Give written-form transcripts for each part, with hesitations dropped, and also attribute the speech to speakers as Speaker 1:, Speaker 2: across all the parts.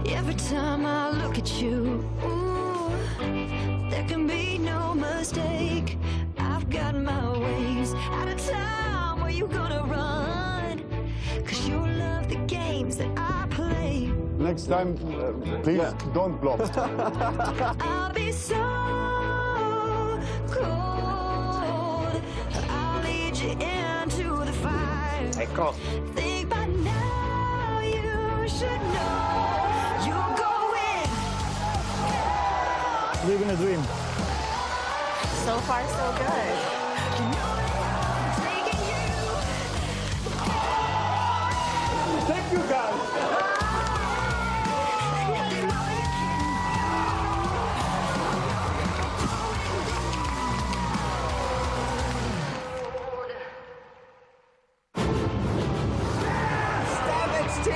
Speaker 1: Every time I look at you, ooh, there can be no mistake. I've got my ways out of time. Where you gonna run? 'Cause you love the games that I play.
Speaker 2: Next time, please don't block.
Speaker 1: I'll be so cold. I'll lead you into the fire.
Speaker 3: Ecco.
Speaker 1: Think by now you should know you're going.
Speaker 2: Living a dream.
Speaker 4: So far, so good.
Speaker 1: You know I'm taking you.
Speaker 2: Thank you, guys.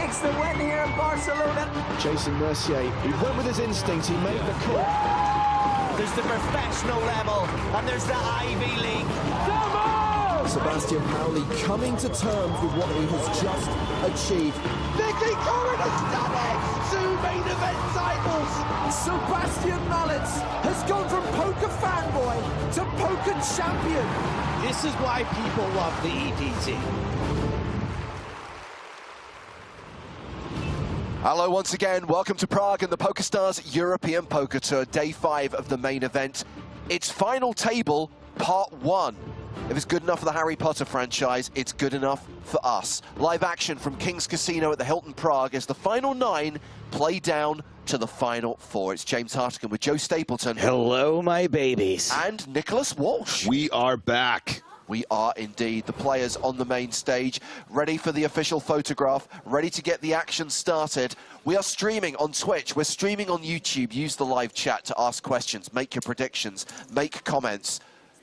Speaker 3: tactics that went here in Barcelona.
Speaker 5: Jason Mercier, he went with his instinct, he made the call.
Speaker 3: There's the professional level, and there's the Ivy League.
Speaker 5: Sebastian Paoli coming to terms with what he has just achieved.
Speaker 3: Nicky Corrin has done it! 2 main event titles!
Speaker 5: Sebastian Mallets has gone from poker fanboy to poker champion.
Speaker 3: This is why people love the EPT.
Speaker 6: Hello once again, welcome to Prague and the PokerStars European Poker Tour, day 5 of the main event. It's final table, part 1. If it's good enough for the Harry Potter franchise, it's good enough for us. Live action from King's Casino at the Hilton Prague as the final 9 play down to the final 4. It's James Hartigan with Joe Stapleton.
Speaker 7: Hello, my babies.
Speaker 6: And Nicholas Walsh.
Speaker 8: We are back.
Speaker 6: We are indeed. The players on the main stage, ready for the official photograph, ready to get the action started. We are streaming on Twitch, we're streaming on YouTube. Use the live chat to ask questions, make your predictions, make comments.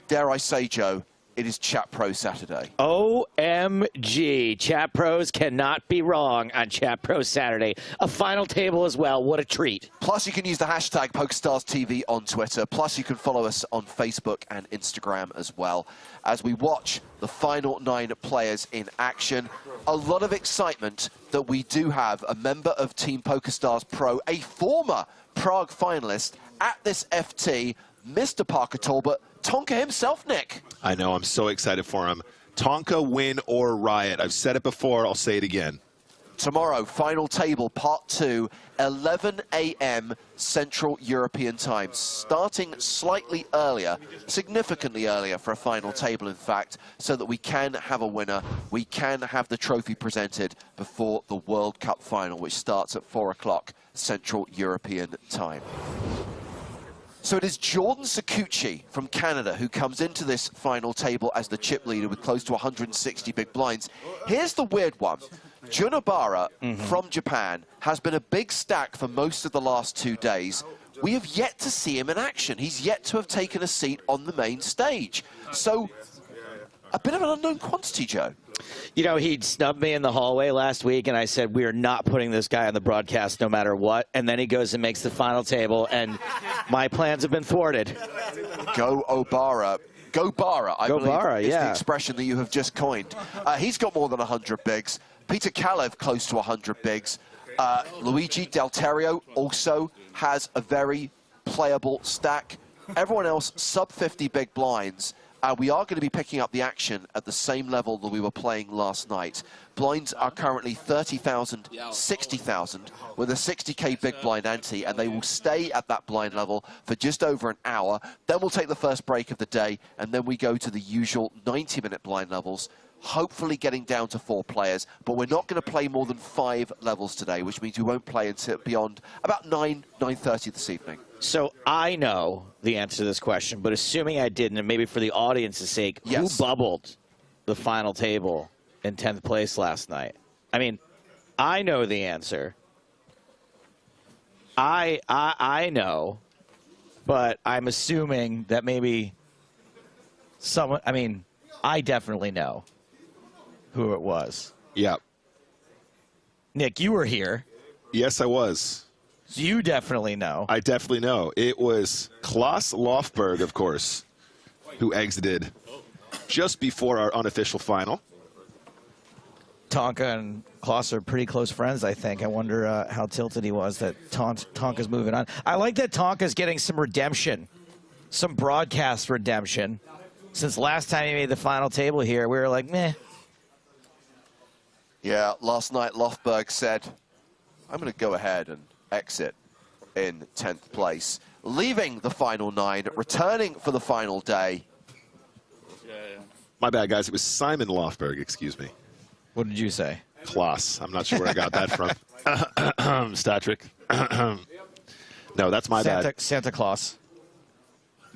Speaker 6: Dare I say, Joe, it is Chat Pro Saturday.
Speaker 7: OMG. Chat Pros cannot be wrong on Chat Pro Saturday. A final table as well. What a treat.
Speaker 6: Plus, you can use the hashtag PokerStarsTV on Twitter. Plus, you can follow us on Facebook and Instagram as well as we watch the final 9 players in action. A lot of excitement that we do have a member of Team PokerStars Pro, a former Prague finalist at this FT, Mr. Parker Talbot, Tonka himself, Nick.
Speaker 8: I know, I'm so excited for him. Tonka, win or riot. I've said it before, I'll say it again.
Speaker 6: Tomorrow, final table, part 2, 11 a.m. Central European time. Starting slightly earlier, significantly earlier for a final table, in fact, so that we can have a winner. We can have the trophy presented before the World Cup final, which starts at 4 o'clock Central European time. So it is Jordan Sakuchi from Canada who comes into this final table as the chip leader with close to 160 big blinds. Here's the weird one. Junobara from Japan has been a big stack for most of the last 2 days. We have yet to see him in action. He's yet to have taken a seat on the main stage. So a bit of an unknown quantity, Joe.
Speaker 7: You know, he snubbed me in the hallway last week, and I said, we are not putting this guy on the broadcast no matter what. And then he goes and makes the final table, and my plans have been thwarted.
Speaker 6: Go Obara. Go Bara, I believe, is the expression that you have just coined. He's got more than 100 bigs. Peter Kalev close to 100 bigs. Luigi Del Terrio also has a very playable stack. Everyone else sub 50 big blinds. We are going to be picking up the action at the same level that we were playing last night. Blinds are currently 30,000, 60,000 with a 60k big blind ante, and they will stay at that blind level for just over an hour. Then we'll take the first break of the day, and then we go to the usual 90-minute blind levels, hopefully getting down to 4 players. But we're not going to play more than 5 levels today, which means we won't play until beyond about 9:30 this evening.
Speaker 7: So I know the answer to this question, but assuming I didn't, and maybe for the audience's sake, who bubbled the final table in 10th place last night? I mean, I know the answer. I know, but I'm assuming that maybe someone, I mean, I definitely know who it was.
Speaker 8: Yeah.
Speaker 7: Nick, you were here.
Speaker 8: Yes, I was.
Speaker 7: You definitely know.
Speaker 8: I definitely know. It was Klaus Lofberg, of course, who exited just before our unofficial final.
Speaker 7: Tonka and Klaus are pretty close friends, I think. I wonder how tilted he was that Tonka's moving on. I like that Tonka's getting some redemption, some broadcast redemption. Since last time he made the final table here, we were like, meh.
Speaker 6: Yeah, last night Lofberg said, I'm going to go ahead and exit in 10th place, leaving the final 9, returning for the final day.
Speaker 8: My bad, guys. It was Simon Lofberg, excuse me.
Speaker 7: What did you say?
Speaker 8: Klaus. I'm not sure where I got that from. Statrick. No, that's my bad.
Speaker 7: Santa Claus.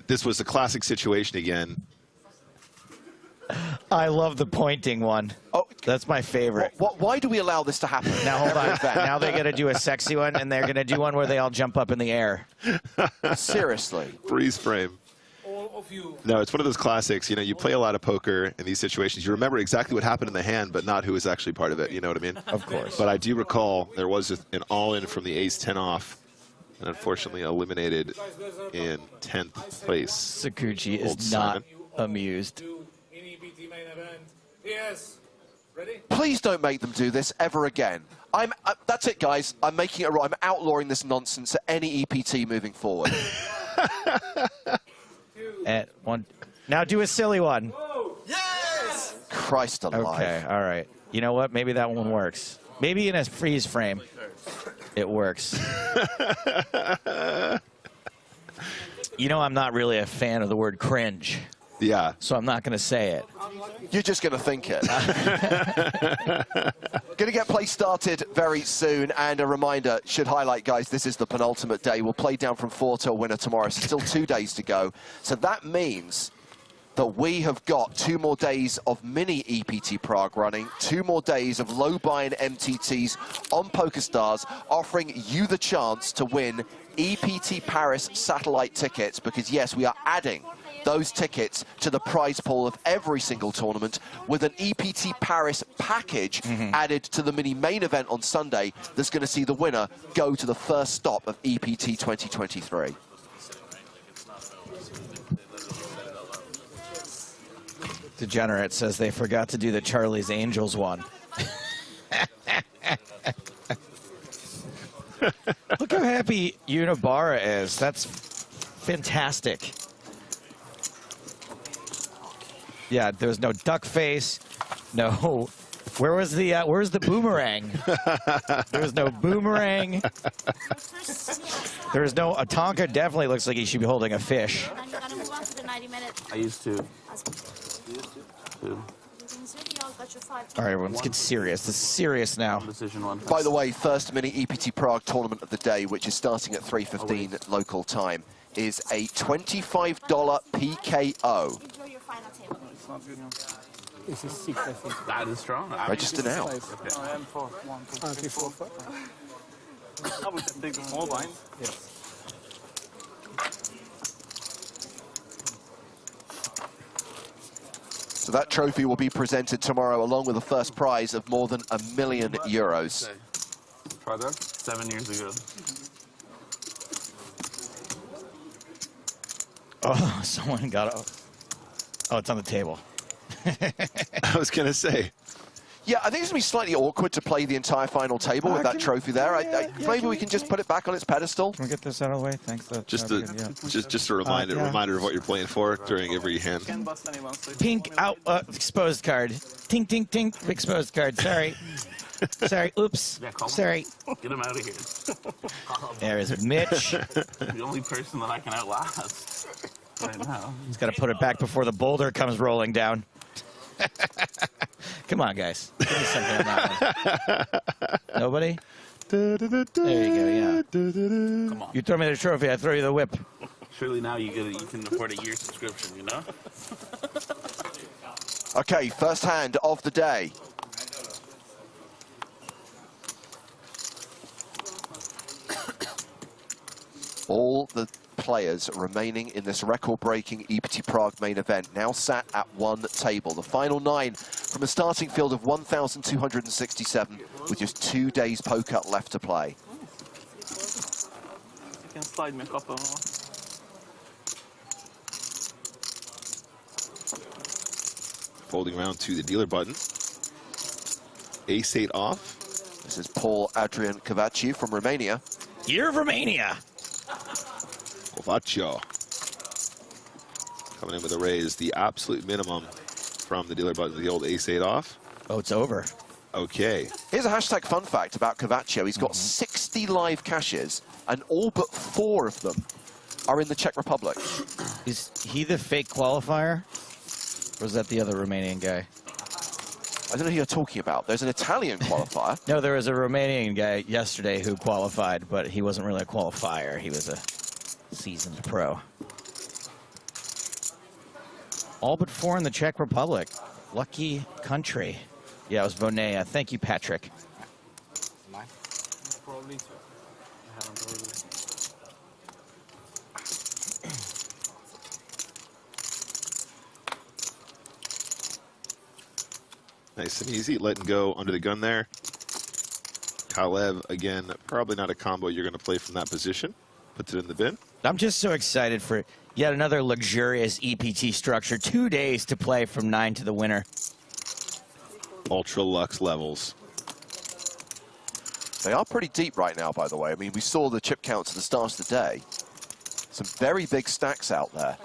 Speaker 8: This was a classic situation again.
Speaker 7: I love the pointing one. Oh, that's my favorite.
Speaker 6: Why do we allow this to happen?
Speaker 7: Now, hold on. Now they're going to do a sexy one, and they're going to do one where they all jump up in the air.
Speaker 6: Seriously.
Speaker 8: Freeze frame. No, it's one of those classics. You know, you play a lot of poker in these situations. You remember exactly what happened in the hand, but not who was actually part of it. You know what I mean?
Speaker 7: Of course.
Speaker 8: But I do recall there was an all-in from the ace-10 off, and unfortunately eliminated in 10th place.
Speaker 7: Sakuchi
Speaker 8: Old
Speaker 7: is not
Speaker 8: Simon.
Speaker 7: amused.
Speaker 6: Please don't make them do this ever again. That's it, guys. I'm making it right. I'm outlawing this nonsense at any EPT moving forward.
Speaker 7: At one. Now do a silly one.
Speaker 6: Yes! Christ alive.
Speaker 7: Okay, all right. You know what? Maybe that one works. Maybe in a freeze frame, it works. You know, I'm not really a fan of the word cringe.
Speaker 8: Yeah.
Speaker 7: So I'm not going to say it.
Speaker 6: You're just going to think it. Going to get play started very soon. And a reminder, should highlight, guys, this is the penultimate day. We'll play down from 4 to a winner tomorrow. So still 2 days to go. So that means that we have got 2 more days of mini EPT Prague running, 2 more days of low buy-in MTTs on PokerStars, offering you the chance to win EPT Paris satellite tickets, because yes, we are adding those tickets to the prize pool of every single tournament with an EPT Paris package added to the mini main event on Sunday that's going to see the winner go to the first stop of EPT 2023.
Speaker 7: Degenerate says they forgot to do the Charlie's Angels one. Look how happy Unibara is. That's fantastic. Yeah, there's no duck face. No. Where's the boomerang? There's no boomerang. There's no. Tonka definitely looks like he should be holding a fish.
Speaker 9: I used to.
Speaker 7: All right, everyone, let's get serious. This is serious now.
Speaker 6: By the way, first mini EPT Prague tournament of the day, which is starting at 3:15 local time, is a $25 PKO.
Speaker 9: This is 6, I think. That is strong.
Speaker 6: Register now.
Speaker 9: Okay. I would take the small blind. Yes.
Speaker 6: So that trophy will be presented tomorrow along with a first prize of more than €1 million.
Speaker 9: Try that? 7 years ago.
Speaker 7: Oh, someone got a... Oh, it's on the table.
Speaker 8: I was going to say.
Speaker 6: Yeah, I think it's going to be slightly awkward to play the entire final table with that trophy there. Maybe we can just put it back on its pedestal.
Speaker 7: Can we get this out of the way? Thanks.
Speaker 8: Just a reminder of what you're playing for during every hand.
Speaker 7: Pink out, exposed card. Tink, tink, tink, exposed card. Sorry. Sorry, oops.
Speaker 9: Yeah,
Speaker 7: sorry.
Speaker 9: Get him out of here.
Speaker 7: There is Mitch.
Speaker 9: The only person that I can outlast right now.
Speaker 7: He's got to put it back before the boulder comes rolling down. Come on, guys. Give me something on that one. Nobody? There you go, yeah.
Speaker 9: Come on.
Speaker 7: You throw me the trophy, I throw you the whip.
Speaker 9: Surely now you can afford a year subscription, you know?
Speaker 6: Okay, first hand of the day. All the players remaining in this record-breaking EPT Prague main event now sat at one table. The final 9 from a starting field of 1,267 with just 2 days poker left to play.
Speaker 9: You can slide me a couple more.
Speaker 8: Folding around to the dealer button. Ace-8 off.
Speaker 6: This is Paul Adrian Kovacic from Romania.
Speaker 7: Year of Romania.
Speaker 8: Kovacic. Coming in with a raise, the absolute minimum from the dealer button, the old ace-8 off.
Speaker 7: Oh, it's over.
Speaker 8: Okay.
Speaker 6: Here's a hashtag fun fact about Kovacic. He's got 60 live caches, and all but 4 of them are in the Czech Republic.
Speaker 7: Is he the fake qualifier? Or is that the other Romanian guy?
Speaker 6: I don't know who you're talking about. There's an Italian qualifier.
Speaker 7: No, there was a Romanian guy yesterday who qualified, but he wasn't really a qualifier. He was a seasoned pro. All but 4 in the Czech Republic. Lucky country. Yeah, it was Vonea. Thank you, Patrick.
Speaker 9: Mine? Probably, sir. I haven't ordered.
Speaker 8: Nice and easy, letting go under the gun there. Kalev, again, probably not a combo you're going to play from that position. Puts it in the bin.
Speaker 7: I'm just so excited for yet another luxurious EPT structure. 2 days to play from 9 to the winner.
Speaker 8: Ultra Lux levels.
Speaker 6: They are pretty deep right now, by the way. I mean, we saw the chip counts at the start of the day. Some very big stacks out there.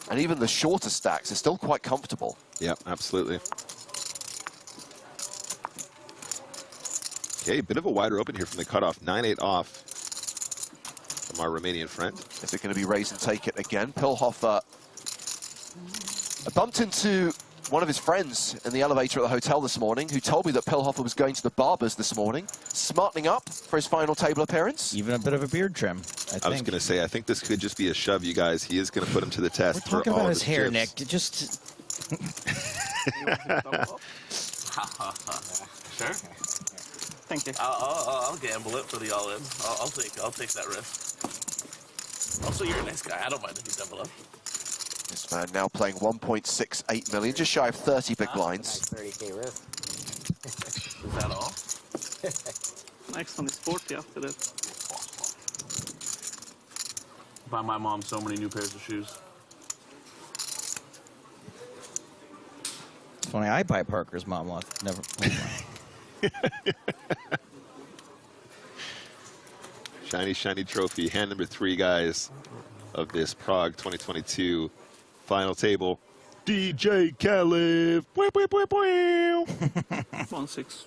Speaker 6: And even the shorter stacks are still quite comfortable.
Speaker 8: Yep, absolutely. Okay, bit of a wider open here from the cutoff. 9-8 off from our Romanian friend.
Speaker 6: Is it going to be raise and take it again? Pilhofer bumped into one of his friends in the elevator at the hotel this morning, who told me that Pilhofer was going to the barbers this morning, smartening up for his final table appearance.
Speaker 7: Even a bit of a beard trim,
Speaker 8: I was going to say, I think this could just be a shove, you guys. He is going to put him to the test.
Speaker 7: We're talking about his hair, Nick. Just...
Speaker 9: Sure.
Speaker 4: Thank you.
Speaker 9: I'll gamble it for the all-in. I'll take that risk. Also, you're a nice guy. I don't mind if you double up.
Speaker 6: This man now playing 1.68 million, just shy of 30 big blinds.
Speaker 10: 30K risk.
Speaker 9: Is that all?
Speaker 11: Next one is 40 after that.
Speaker 9: Buy my mom so many new pairs of shoes.
Speaker 7: It's funny, I buy Parker's mom lots. Never.
Speaker 8: Shiny, shiny trophy. Hand number 3, guys, of this Prague 2022 final table. DJ Kalev.
Speaker 11: 1-6.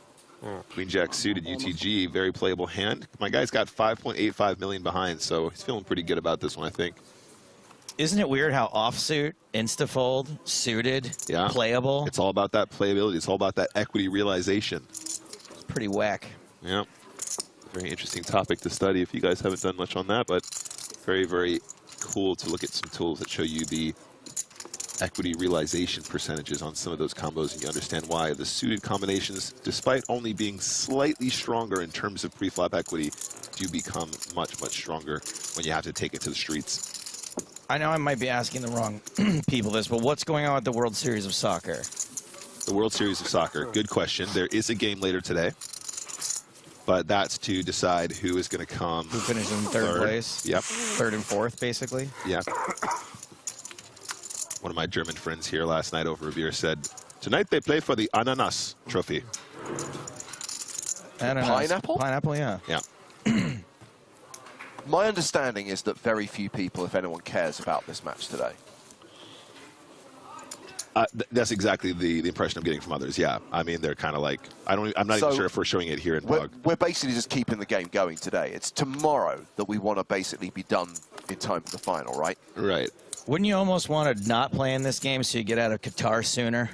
Speaker 8: Queen Jack suited UTG. Very playable hand. My guy's got 5.85 million behind, so he's feeling pretty good about this one, I think.
Speaker 7: Isn't it weird how offsuit, instafold, suited, playable?
Speaker 8: It's all about that playability. It's all about that equity realization.
Speaker 7: It's pretty whack.
Speaker 8: Yeah. Very interesting topic to study if you guys haven't done much on that, but very, very cool to look at some tools that show you the equity realization percentages on some of those combos, and you understand why the suited combinations, despite only being slightly stronger in terms of pre-flop equity, do become much, much stronger when you have to take it to the streets.
Speaker 7: I know I might be asking the wrong people this, but what's going on with the World Series of Soccer?
Speaker 8: The World Series of Soccer, good question. There is a game later today, but that's to decide who is going to come.
Speaker 7: Who finishes in third place?
Speaker 8: Yep.
Speaker 7: Third and fourth, basically?
Speaker 8: Yep. One of my German friends here last night over a beer said, tonight they play for the Ananas Trophy.
Speaker 7: Ananas.
Speaker 6: Pineapple?
Speaker 7: Pineapple, yeah.
Speaker 8: Yeah.
Speaker 6: My understanding is that very few people, if anyone, cares about this match today.
Speaker 8: That's exactly the impression I'm getting from others. Yeah, I mean they're kind of like I'm not even sure if we're showing it here in Prague.
Speaker 6: We're basically just keeping the game going today. It's tomorrow that we want to basically be done in time for the final, right?
Speaker 8: Right.
Speaker 7: Wouldn't you almost want to not play in this game so you get out of Qatar sooner?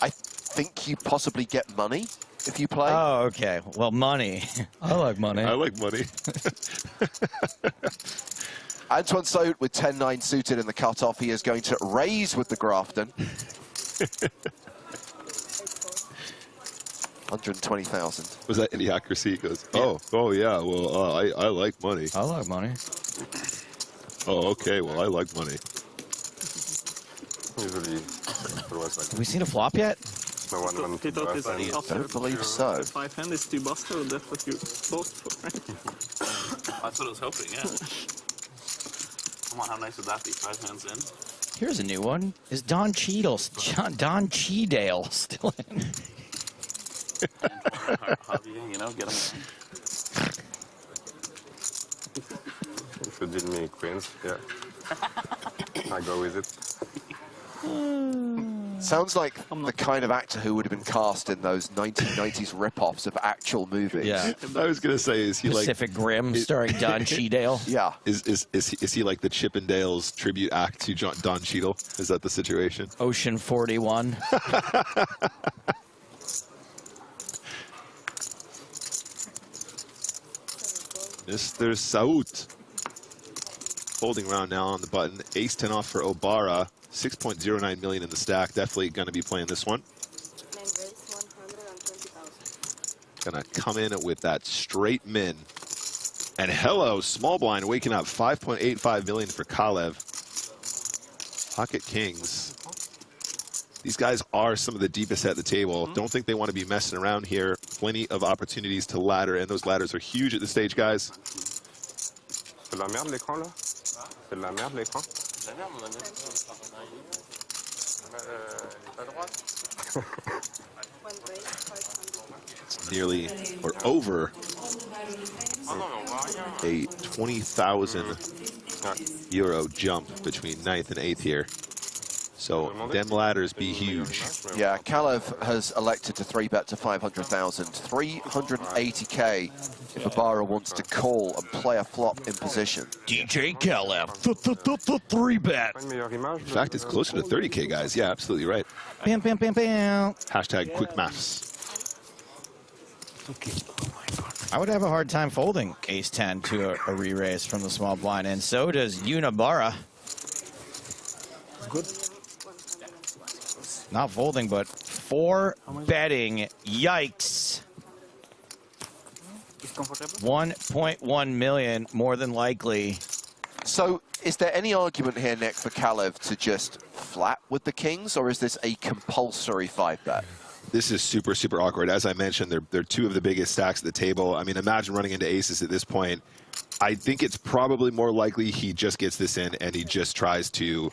Speaker 6: I think you possibly get money if you play.
Speaker 7: Oh, okay. Well, money. I like money.
Speaker 8: I like money.
Speaker 6: Antoine Saut with 10-9 suited in the cutoff. He is going to raise with the Grafton. 120,000.
Speaker 8: Was that Idiocracy? He goes, oh yeah, well, I like money.
Speaker 7: I like money.
Speaker 8: Oh, okay, well, I like money.
Speaker 7: Have we seen a flop yet?
Speaker 11: I
Speaker 6: don't believe so.
Speaker 11: 5 hand is 2 buster, that's what you both for, right?
Speaker 9: That's what I was hoping, yeah. Come on, how nice would that be? 5 hands in.
Speaker 7: Here's a new one. Is Don Cheadle still in?
Speaker 9: You know, get him.
Speaker 12: If you did me queens, yeah. I go with it.
Speaker 6: Sounds like the kind of actor who would have been cast in those 1990s rip-offs of actual movies.
Speaker 7: Yeah.
Speaker 8: I was gonna say, is he
Speaker 7: Pacific Rim starring Don Cheadle?
Speaker 6: Yeah.
Speaker 8: Is he like the Chippendales tribute act to Don Cheadle? Is that the situation?
Speaker 7: Ocean 41.
Speaker 8: Mr. Saut holding around now on the button. Ace-10 off for Obara. 6.09 million in the stack. Definitely going to be playing this one. Going to come in with that straight min. And hello, small blind waking up. 5.85 million for Kalev. Pocket Kings. These guys are some of the deepest at the table. Don't think they want to be messing around here. Plenty of opportunities to ladder, and those ladders are huge at this stage, guys.
Speaker 12: C'est de la merde l'écran là? C'est de la merde l'écran?
Speaker 8: It's nearly or over a 20,000 euro jump between 9th and 8th here. So them ladders be huge.
Speaker 6: Yeah, Kalev has elected to 3-bet to 500,000. 380K if Ibarra wants to call and play a flop in position.
Speaker 7: DJ Kalev, 3-bet.
Speaker 8: In fact, it's closer to 30K, guys. Yeah, absolutely right.
Speaker 7: Bam, bam, bam, bam.
Speaker 8: Hashtag quick maths.
Speaker 7: I would have a hard time folding ace-10 to a re-raise from the small blind, and so does Unibara.
Speaker 2: Good.
Speaker 7: Not folding, but 4-betting. Yikes. 1.1 million, more than likely.
Speaker 6: So, is there any argument here, Nick, for Kalev to just flat with the kings, or is this a compulsory 5-bet?
Speaker 8: This is super, super awkward. As I mentioned, they're two of the biggest stacks at the table. I mean, imagine running into aces at this point. I think it's probably more likely he just gets this in and he just tries to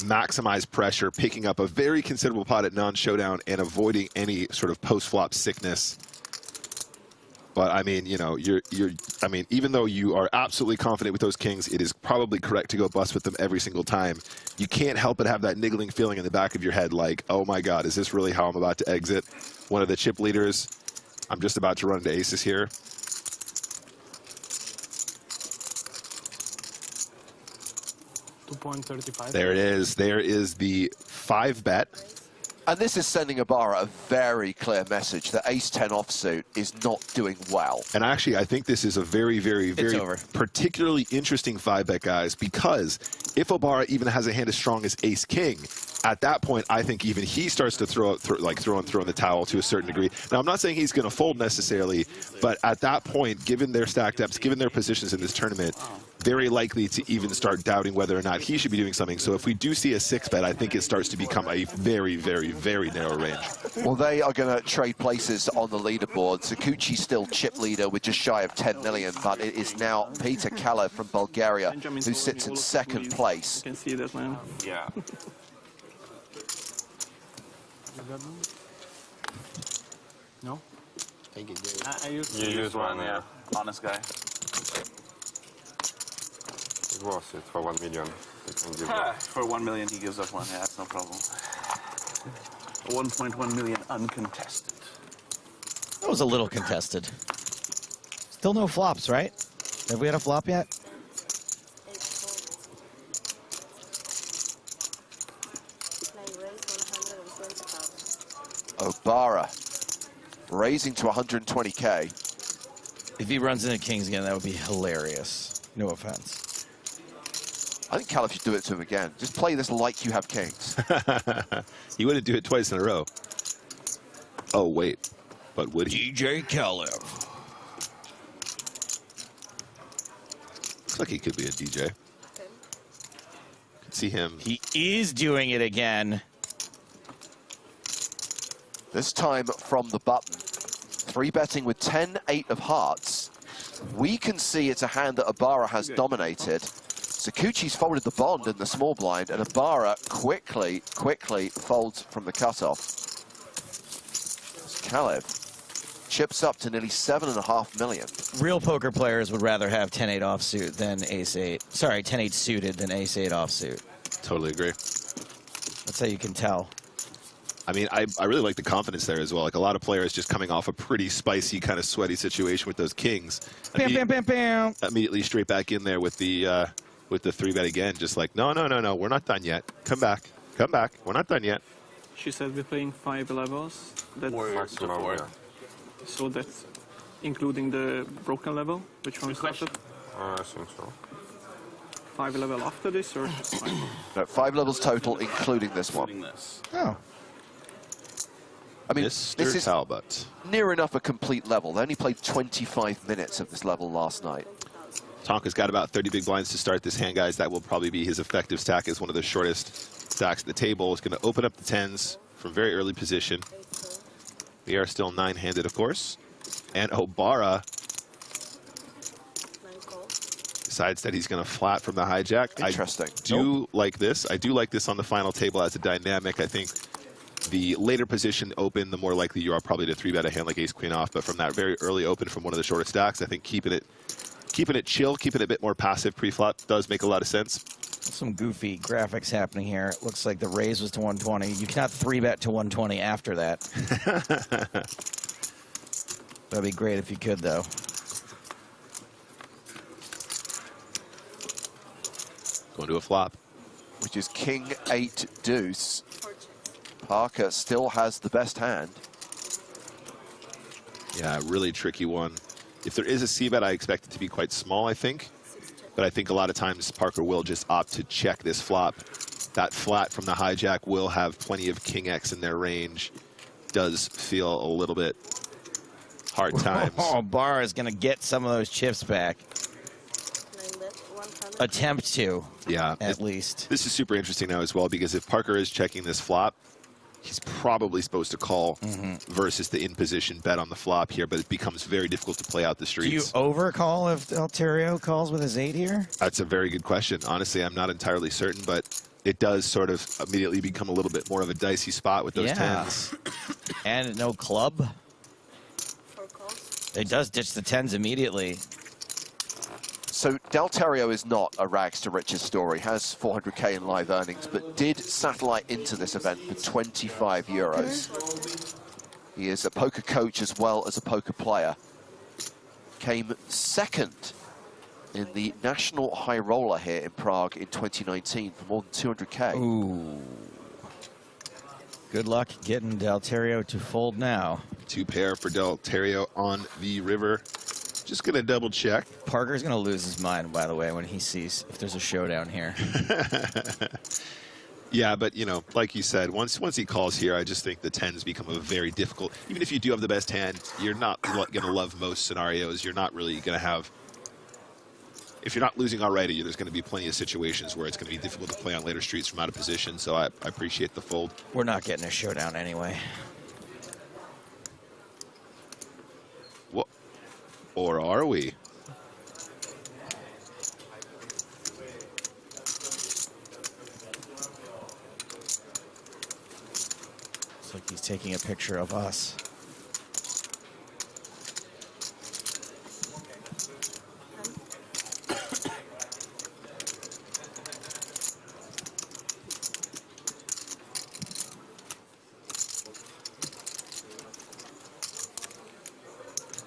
Speaker 8: maximize pressure, picking up a very considerable pot at non-showdown and avoiding any sort of post-flop sickness. But I mean, you know, I mean, even though you are absolutely confident with those kings, it is probably correct to go bust with them every single time. You can't help but have that niggling feeling in the back of your head, like, oh my God, is this really how I'm about to exit one of the chip leaders? I'm just about to run into aces here. There it is. There is the 5-bet.
Speaker 6: And this is sending Ibarra a very clear message that ace-10 offsuit is not doing well.
Speaker 8: And actually, I think this is a very, very, very particularly interesting 5-bet, guys, because if Ibarra even has a hand as strong as ace-king, at that point, I think even he starts to throw in the towel to a certain degree. Now, I'm not saying he's going to fold necessarily, but at that point, given their stack depths, given their positions in this tournament, very likely to even start doubting whether or not he should be doing something. So if we do see a 6-bet, I think it starts to become a very, very, very narrow range.
Speaker 6: Well, they are going to trade places on the leaderboard. Sakuchi's still chip leader with just shy of 10 million, but it is now Peter Kalev from Bulgaria who sits in second place.
Speaker 11: You can see that, man.
Speaker 12: Yeah.
Speaker 11: No?
Speaker 9: I use one, yeah. Honest guy.
Speaker 12: It was it for 1 million.
Speaker 9: For 1 million, he gives us one. Yeah, that's no problem. 1.1 million uncontested.
Speaker 7: That was a little contested. Still no flops, right? Have we had a flop yet?
Speaker 6: Ibarra raising to 120K.
Speaker 7: If he runs into kings again, that would be hilarious. No offense.
Speaker 6: I think Kalev should do it to him again. Just play this like you have kings.
Speaker 8: He wouldn't do it twice in a row. Oh, wait. But would he?
Speaker 7: DJ Kalev.
Speaker 8: Looks like he could be a DJ. Could see him.
Speaker 7: He is doing it again.
Speaker 6: This time from the button. 3-betting with 10-8 of hearts. We can see it's a hand that Ibarra has dominated. Sakuchi's folded the bond in the small blind, and Ibarra quickly folds from the cutoff. Kalev chips up to nearly 7.5 million.
Speaker 7: Real poker players would rather have 10-8 offsuit than ace-8. Sorry, 10-8 suited than ace-8 offsuit.
Speaker 8: Totally agree.
Speaker 7: That's how you can tell.
Speaker 8: I mean, I really like the confidence there as well. Like a lot of players just coming off a pretty spicy, kind of sweaty situation with those kings.
Speaker 7: Bam, bam, bam, bam.
Speaker 8: Immediately straight back in there with the 3-bet again. Just like, no, we're not done yet. Come back. We're not done yet.
Speaker 11: She said we're playing 5 levels. That's
Speaker 12: Maximum, yeah.
Speaker 11: So that's including the broken level, which one started?
Speaker 12: I think so.
Speaker 11: 5 level after this, or just 5?
Speaker 6: No, 5 levels total, including this one.
Speaker 7: Oh.
Speaker 6: I mean, this is
Speaker 8: Talbot.
Speaker 6: Near enough a complete level. They only played 25 minutes of this level last night.
Speaker 8: Tonka's got about 30 big blinds to start this hand, guys. That will probably be his effective stack as one of the shortest stacks at the table. Is going to open up the tens from very early position. We are still 9-handed, of course. And Obara decides that he's going to flat from the hijack.
Speaker 6: Interesting.
Speaker 8: I do like this. I do like this on the final table as a dynamic. I think the later position open, the more likely you are probably to 3-bet a hand like ace-queen off. But from that very early open from one of the shorter stacks, I think keeping it chill, keeping it a bit more passive pre-flop does make a lot of sense.
Speaker 7: Some goofy graphics happening here. It looks like the raise was to 120. You cannot 3-bet to 120 after that. That'd be great if you could, though.
Speaker 8: Going to a flop.
Speaker 6: Which is king 8 deuce. Parker still has the best hand.
Speaker 8: Yeah, really tricky one. If there is a c-bet, I expect it to be quite small, I think. But I think a lot of times Parker will just opt to check this flop. That flat from the hijack will have plenty of king X in their range. Does feel a little bit hard times.
Speaker 7: Oh, Barr is going to get some of those chips back. Attempt to,
Speaker 8: yeah,
Speaker 7: at least.
Speaker 8: This is super interesting now as well, because if Parker is checking this flop, he's probably supposed to call versus the in-position bet on the flop here, but it becomes very difficult to play out the streets.
Speaker 7: Do you overcall if Delterio calls with his 8 here?
Speaker 8: That's a very good question. Honestly, I'm not entirely certain, but it does sort of immediately become a little bit more of a dicey spot with those tens.
Speaker 7: And no club. It does ditch the tens immediately.
Speaker 6: So Delterio is not a rags to riches story, has 400K in live earnings, but did satellite into this event for 25 euros. He is a poker coach as well as a poker player. Came second in the National High Roller here in Prague in 2019 for more than 200K.
Speaker 7: Ooh. Good luck getting Delterio to fold now.
Speaker 8: 2 pair for Delterio on the river. Just going to double check.
Speaker 7: Parker's going to lose his mind, by the way, when he sees if there's a showdown here.
Speaker 8: Yeah, but, you know, like you said, once he calls here, I just think the tens become a very difficult. Even if you do have the best hand, you're not going to love most scenarios. You're not really going to have. If you're not losing already, there's going to be plenty of situations where it's going to be difficult to play on later streets from out of position. So I appreciate the fold.
Speaker 7: We're not getting a showdown anyway.
Speaker 8: What? Or are we?
Speaker 7: Looks like he's taking a picture of us.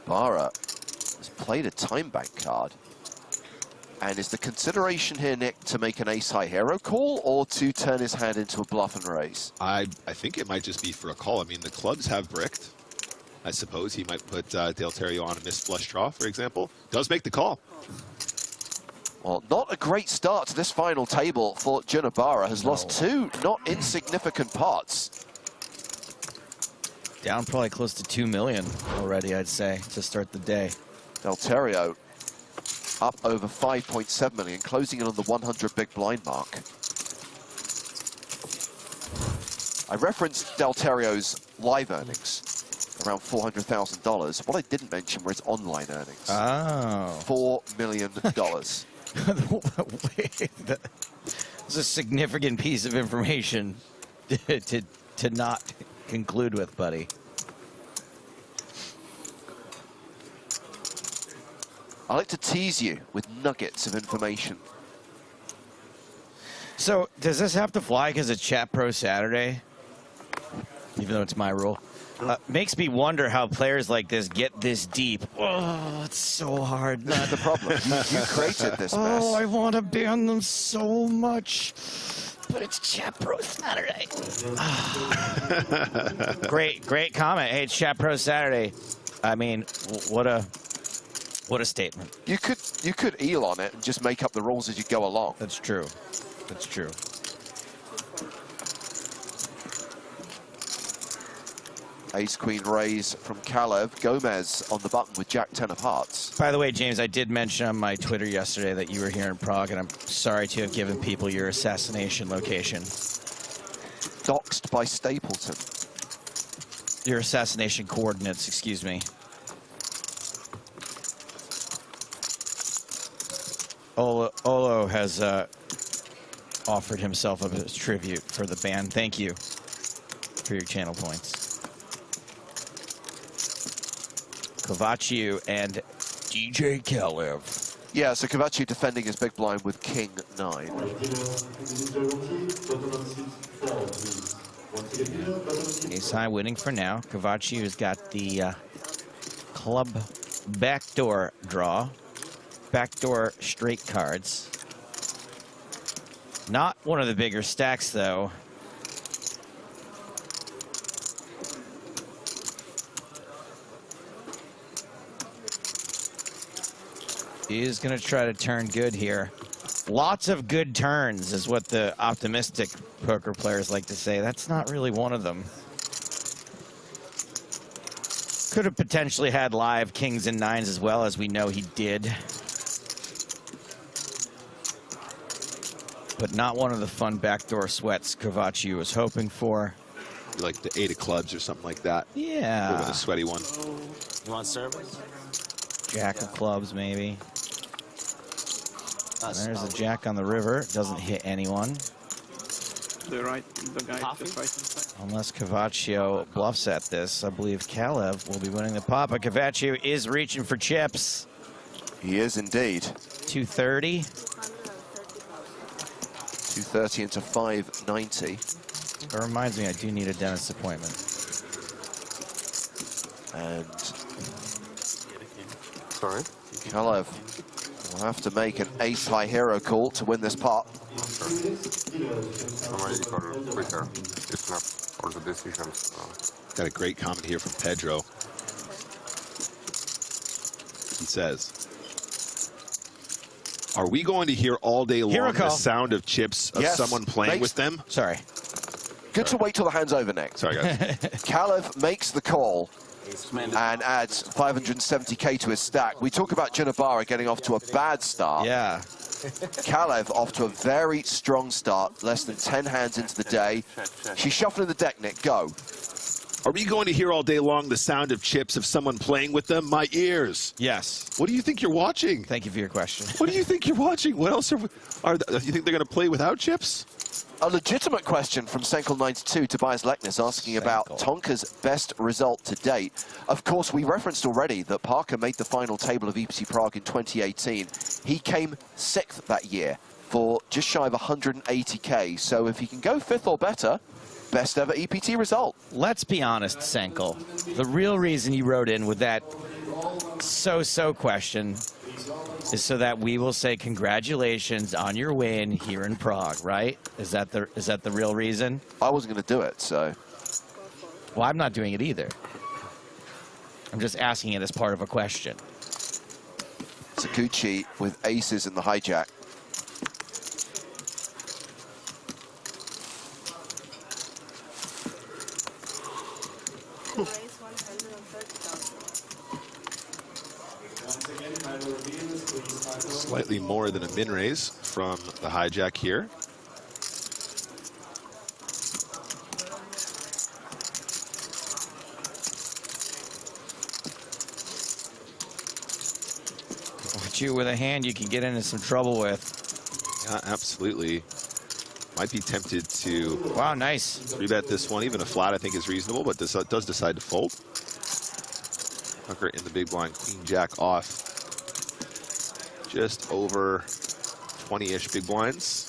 Speaker 6: Barra has played a time bank card. And is the consideration here, Nick, to make an ace-high hero call or to turn his hand into a bluff and raise?
Speaker 8: I think it might just be for a call. I mean, the clubs have bricked. I suppose he might put Delterio on a missed flush draw, for example. Does make the call.
Speaker 6: Well, not a great start to this final table for Jun Barra. Has lost 2 not insignificant pots.
Speaker 7: Down probably close to 2 million already, I'd say, to start the day.
Speaker 6: Delterio up over 5.7 million, closing in on the 100 big blind mark. I referenced Delterio's live earnings, around $400,000. What I didn't mention were his online earnings.
Speaker 7: Oh.
Speaker 6: $4 million.
Speaker 7: Wait, that's a significant piece of information to not conclude with, buddy.
Speaker 6: I like to tease you with nuggets of information.
Speaker 7: So, does this have to fly because it's Chat Pro Saturday? Even though it's my rule. Makes me wonder how players like this get this deep. Oh, it's so hard.
Speaker 6: That's the problem. You created this mess.
Speaker 7: Oh, I want to ban them so much. But it's Chat Pro Saturday. Great comment. Hey, it's Chat Pro Saturday. I mean, what a statement.
Speaker 6: You could Elon it and just make up the rules as you go along.
Speaker 7: That's true. That's true.
Speaker 6: Ace-queen raise from Kalev. Gomez on the button with Jack-10 of hearts.
Speaker 7: By the way, James, I did mention on my Twitter yesterday that you were here in Prague, and I'm sorry to have given people your assassination location.
Speaker 6: doxed by Stapleton.
Speaker 7: Your assassination coordinates, excuse me. Olo has offered himself up as tribute for the band. Thank you for your channel points. Kovaciu and DJ Kalev.
Speaker 6: Yeah, so Kovaciu defending his big blind with King 9.
Speaker 7: Ace high winning for now. Kovaciu has got the club backdoor draw. Backdoor straight cards. Not one of the bigger stacks, though. He is going to try to turn good here. Lots of good turns is what the optimistic poker players like to say. That's not really one of them. Could have potentially had live kings and nines as well, as we know he did. But not one of the fun backdoor sweats Kovaciu was hoping for.
Speaker 8: Like the 8 of clubs or something like that.
Speaker 7: Yeah.
Speaker 8: Would have been a sweaty one.
Speaker 9: You want service?
Speaker 7: Jack of clubs, maybe. There's a jack on the river. Doesn't hit anyone.
Speaker 11: The guy just right inside.
Speaker 7: Unless Kovaciu bluffs at this, I believe Kalev will be winning the pot. But Kovaciu is reaching for chips.
Speaker 6: He is indeed.
Speaker 7: 230.
Speaker 6: 230 into 590.
Speaker 7: That reminds me, I do need a dentist appointment.
Speaker 6: And
Speaker 12: Sorry?
Speaker 6: Kalev will have to make an ace high hero call to win this pot.
Speaker 12: Quicker. It's not for the decisions.
Speaker 8: Got a great comment here from Pedro. He says, are we going to hear all day long the sound of chips of someone playing with them?
Speaker 7: Sorry.
Speaker 6: Good to wait till the hand's over next.
Speaker 8: Sorry, guys.
Speaker 6: Kalev makes the call and adds 570k to his stack. We talk about Junibara getting off to a bad start.
Speaker 7: Yeah.
Speaker 6: Kalev off to a very strong start, less than 10 hands into the day. She's shuffling the deck, Nick. Go.
Speaker 8: Are we going to hear all day long the sound of chips of someone playing with them? My ears.
Speaker 7: Yes.
Speaker 8: What do you think you're watching?
Speaker 7: Thank you for your question.
Speaker 8: What do you think you're watching? What else do you think they're going to play without chips?
Speaker 6: A legitimate question from Senkel92, Tobias Leknes, asking about Tonka's best result to date. Of course, we referenced already that Parker made the final table of EPT Prague in 2018. He came 6th that year for just shy of 180k. So if he can go 5th or better, best ever EPT result.
Speaker 7: Let's be honest, Senkel. The real reason you wrote in with that so-so question is so that we will say congratulations on your win here in Prague, right? Is that the real reason?
Speaker 6: I wasn't going to do it, so.
Speaker 7: Well, I'm not doing it either. I'm just asking it as part of a question.
Speaker 6: Sakuchi with aces in the hijack.
Speaker 8: Slightly more than a min raise from the hijack here.
Speaker 7: With you with a hand you can get into some trouble with.
Speaker 8: Yeah, absolutely. Might be tempted to
Speaker 7: wow, nice.
Speaker 8: rebet this one. Even a flat I think is reasonable, but this does decide to fold. Tucker in the big blind, queen jack off. Just over 20-ish big blinds.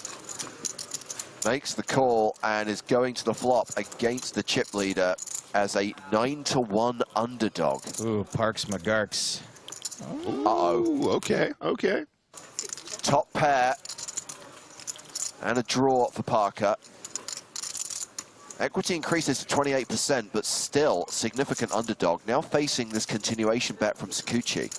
Speaker 6: Makes the call and is going to the flop against the chip leader as a 9-1 underdog.
Speaker 7: Ooh, Parks McGarks.
Speaker 6: Uh-oh.
Speaker 8: Okay, okay.
Speaker 6: Top pair and a draw for Parker. Equity increases to 28%, but still significant underdog. Now facing this continuation bet from Sakuchi.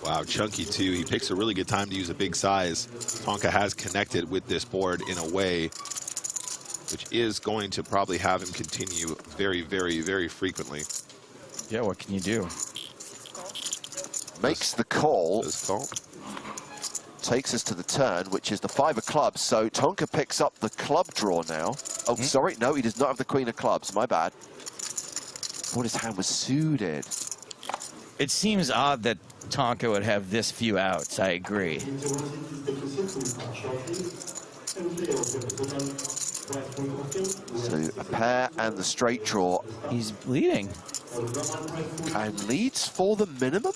Speaker 8: Wow, chunky too. He picks a really good time to use a big size. Tonka has connected with this board in a way which is going to probably have him continue very, very, very frequently.
Speaker 7: Yeah, what can you do?
Speaker 6: Makes the call.
Speaker 8: Does call.
Speaker 6: takes us to the turn, which is the 5 of clubs. So Tonka picks up the club draw now. Oh, sorry, no, he does not have the queen of clubs. My bad. Thought his hand was suited.
Speaker 7: It seems odd that Tonka would have this few outs. I agree.
Speaker 6: So a pair and the straight draw.
Speaker 7: He's leading.
Speaker 6: And leads for the minimum?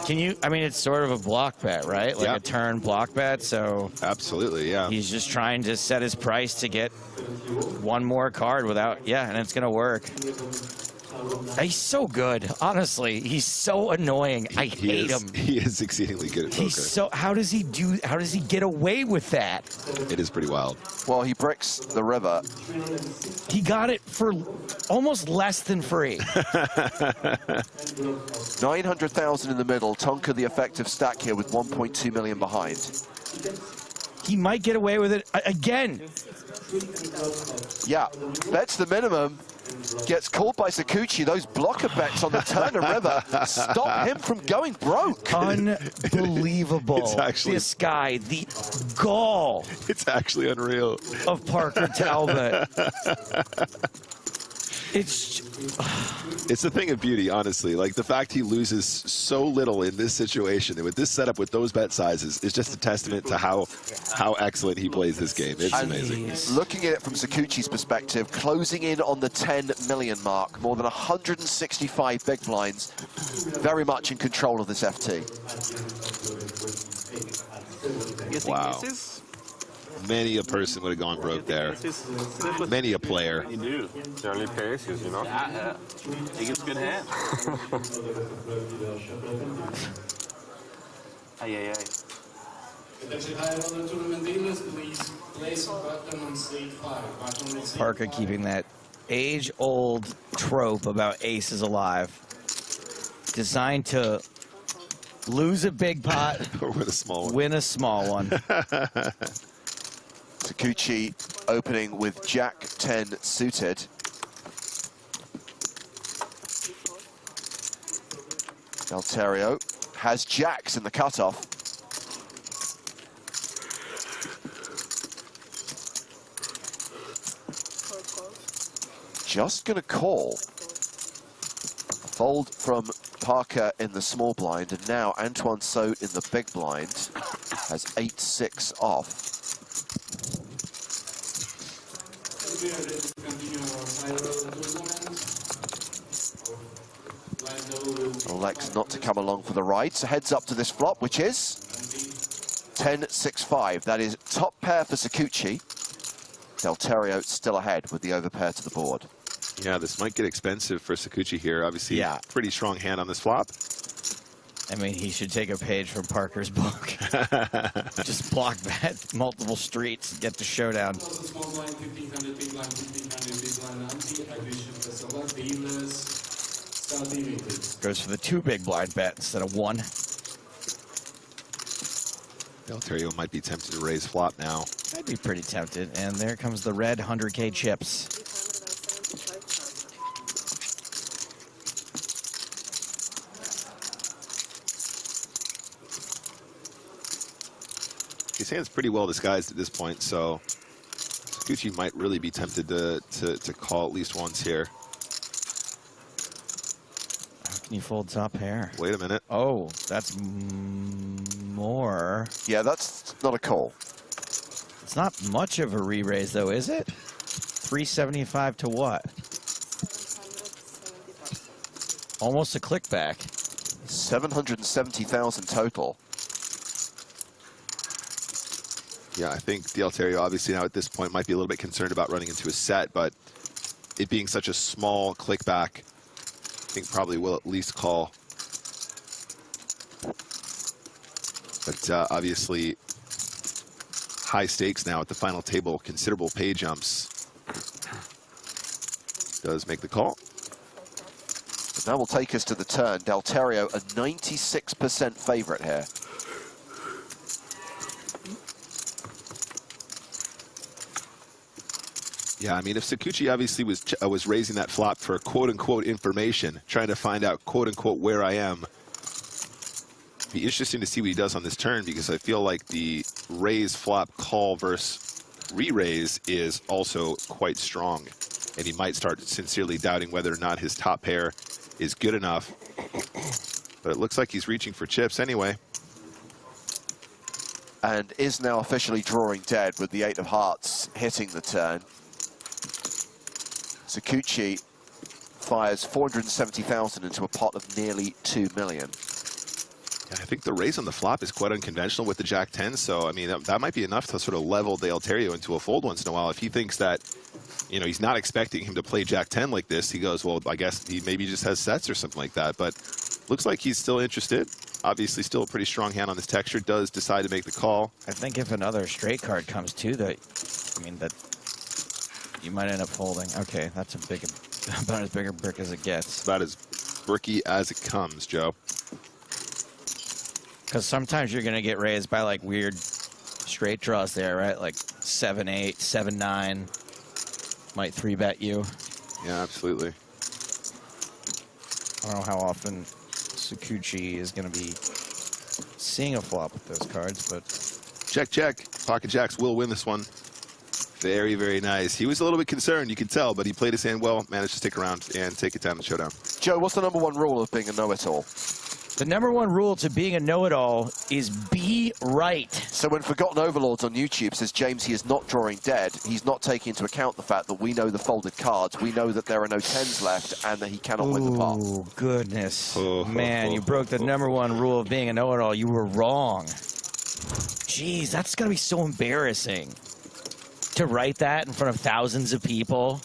Speaker 7: Can you, I mean, it's sort of a block bet, right? Like a turn block bet, so.
Speaker 8: Absolutely, yeah.
Speaker 7: He's just trying to set his price to get one more card without, and it's going to work. He's so good, honestly. He's so annoying. I hate him.
Speaker 8: He is exceedingly good at poker.
Speaker 7: He's so, how does he get away with that?
Speaker 8: It is pretty wild.
Speaker 6: Well, he bricks the river.
Speaker 7: He got it for almost less than free.
Speaker 6: 900,000 in the middle. Tonka the effective stack here with 1.2 million behind.
Speaker 7: He might get away with it again.
Speaker 6: Yeah, bets the minimum. Gets called by Sakuchi. Those blocker bets on the turn of river stop him from going broke.
Speaker 7: Unbelievable.
Speaker 8: It's actually,
Speaker 7: this guy, the gall.
Speaker 8: It's actually unreal.
Speaker 7: Of Parker Talbot. It's
Speaker 8: a thing of beauty, honestly. Like the fact he loses so little in this situation and with this setup with those bet sizes is just a testament to how excellent he plays this game. It's amazing.
Speaker 6: Looking at it from Sakuchi's perspective, closing in on the 10 million mark, more than 165 big blinds, very much in control of this FT.
Speaker 8: Wow. Many a person would have gone broke there. Many a player.
Speaker 9: You do.
Speaker 12: The only paces, you know?
Speaker 9: Yeah. He gets good hand. Ay.
Speaker 7: Parker keeping that age-old trope about aces alive. Designed to lose a big pot
Speaker 8: or win a small one.
Speaker 7: Win a small one.
Speaker 6: Sakuchi opening with Jack 10 suited. Alterio has jacks in the cutoff. Just gonna call. Fold from Parker in the small blind, and now Antoine Saut in the big blind has 8-6 off. Elects not to come along for the ride, so heads up to this flop, which is 10-6-5. That is top pair for Sakuchi. Alterio still ahead with the overpair to the board.
Speaker 8: Yeah, this might get expensive for Sakuchi here. Obviously, pretty strong hand on this flop.
Speaker 7: I mean, he should take a page from Parker's book. Just block bet, multiple streets, get the showdown. Goes for the 2 big blind bet instead of 1.
Speaker 8: Alterio might be tempted to raise flop now.
Speaker 7: I'd be pretty tempted. And there comes the red 100K chips.
Speaker 8: His hand's pretty well disguised at this point, so Sakuchi might really be tempted to call at least once here.
Speaker 7: How can you fold top pair?
Speaker 8: Wait a minute.
Speaker 7: Oh, that's more.
Speaker 6: Yeah, that's not a call.
Speaker 7: It's not much of a re-raise, though, is it? 375 to what? Almost a click back.
Speaker 6: 770,000 total.
Speaker 8: Yeah, I think the Alterio obviously now at this point might be a little bit concerned about running into a set, but it being such a small click back, I think probably will at least call. But obviously, high stakes now at the final table, considerable pay jumps. Does make the call.
Speaker 6: That will take us to the turn. Alterio, a 96% favorite here.
Speaker 8: Yeah, I mean, if Sakuchi obviously was raising that flop for quote-unquote information, trying to find out quote-unquote where I am, Be interesting to see what he does on this turn, because I feel like the raise, flop, call versus re-raise is also quite strong. And he might start sincerely doubting whether or not his top pair is good enough. But it looks like he's reaching for chips anyway.
Speaker 6: And is now officially drawing dead with the 8 of hearts hitting the turn. Sakuchi fires 470,000 into a pot of nearly 2 million.
Speaker 8: I think the raise on the flop is quite unconventional with the Jack-10, so I mean that might be enough to sort of level Del Terrio into a fold once in a while. If he thinks that, you know, he's not expecting him to play Jack-10 like this, he goes, well, I guess he maybe just has sets or something like that. But looks like he's still interested. Obviously, still a pretty strong hand on this texture. Does decide to make the call.
Speaker 7: I think if another straight card comes too, that you might end up folding. Okay, that's about as big a brick as it gets.
Speaker 8: About as bricky as it comes, Joe.
Speaker 7: Because sometimes you're going to get raised by like weird straight draws there, right? Like 7-8, 7-9 might 3-bet you.
Speaker 8: Yeah, absolutely.
Speaker 7: I don't know how often Sakuchi is going to be seeing a flop with those cards, but...
Speaker 8: Check, check. Pocket Jacks will win this one. Very, very nice. He was a little bit concerned, you could tell, but he played his hand well, managed to stick around and take it down the showdown.
Speaker 6: Joe, what's the #1 rule of being a know-it-all?
Speaker 7: The #1 rule to being a know-it-all is be right.
Speaker 6: So when Forgotten Overlords on YouTube says James, he is not drawing dead, he's not taking into account the fact that we know the folded cards, we know that there are no 10s left, and that he cannot win the pot.
Speaker 7: Oh, goodness. Man, you broke the #1 rule of being a know-it-all. You were wrong. Jeez, that's going to be so embarrassing. To write that in front of thousands of people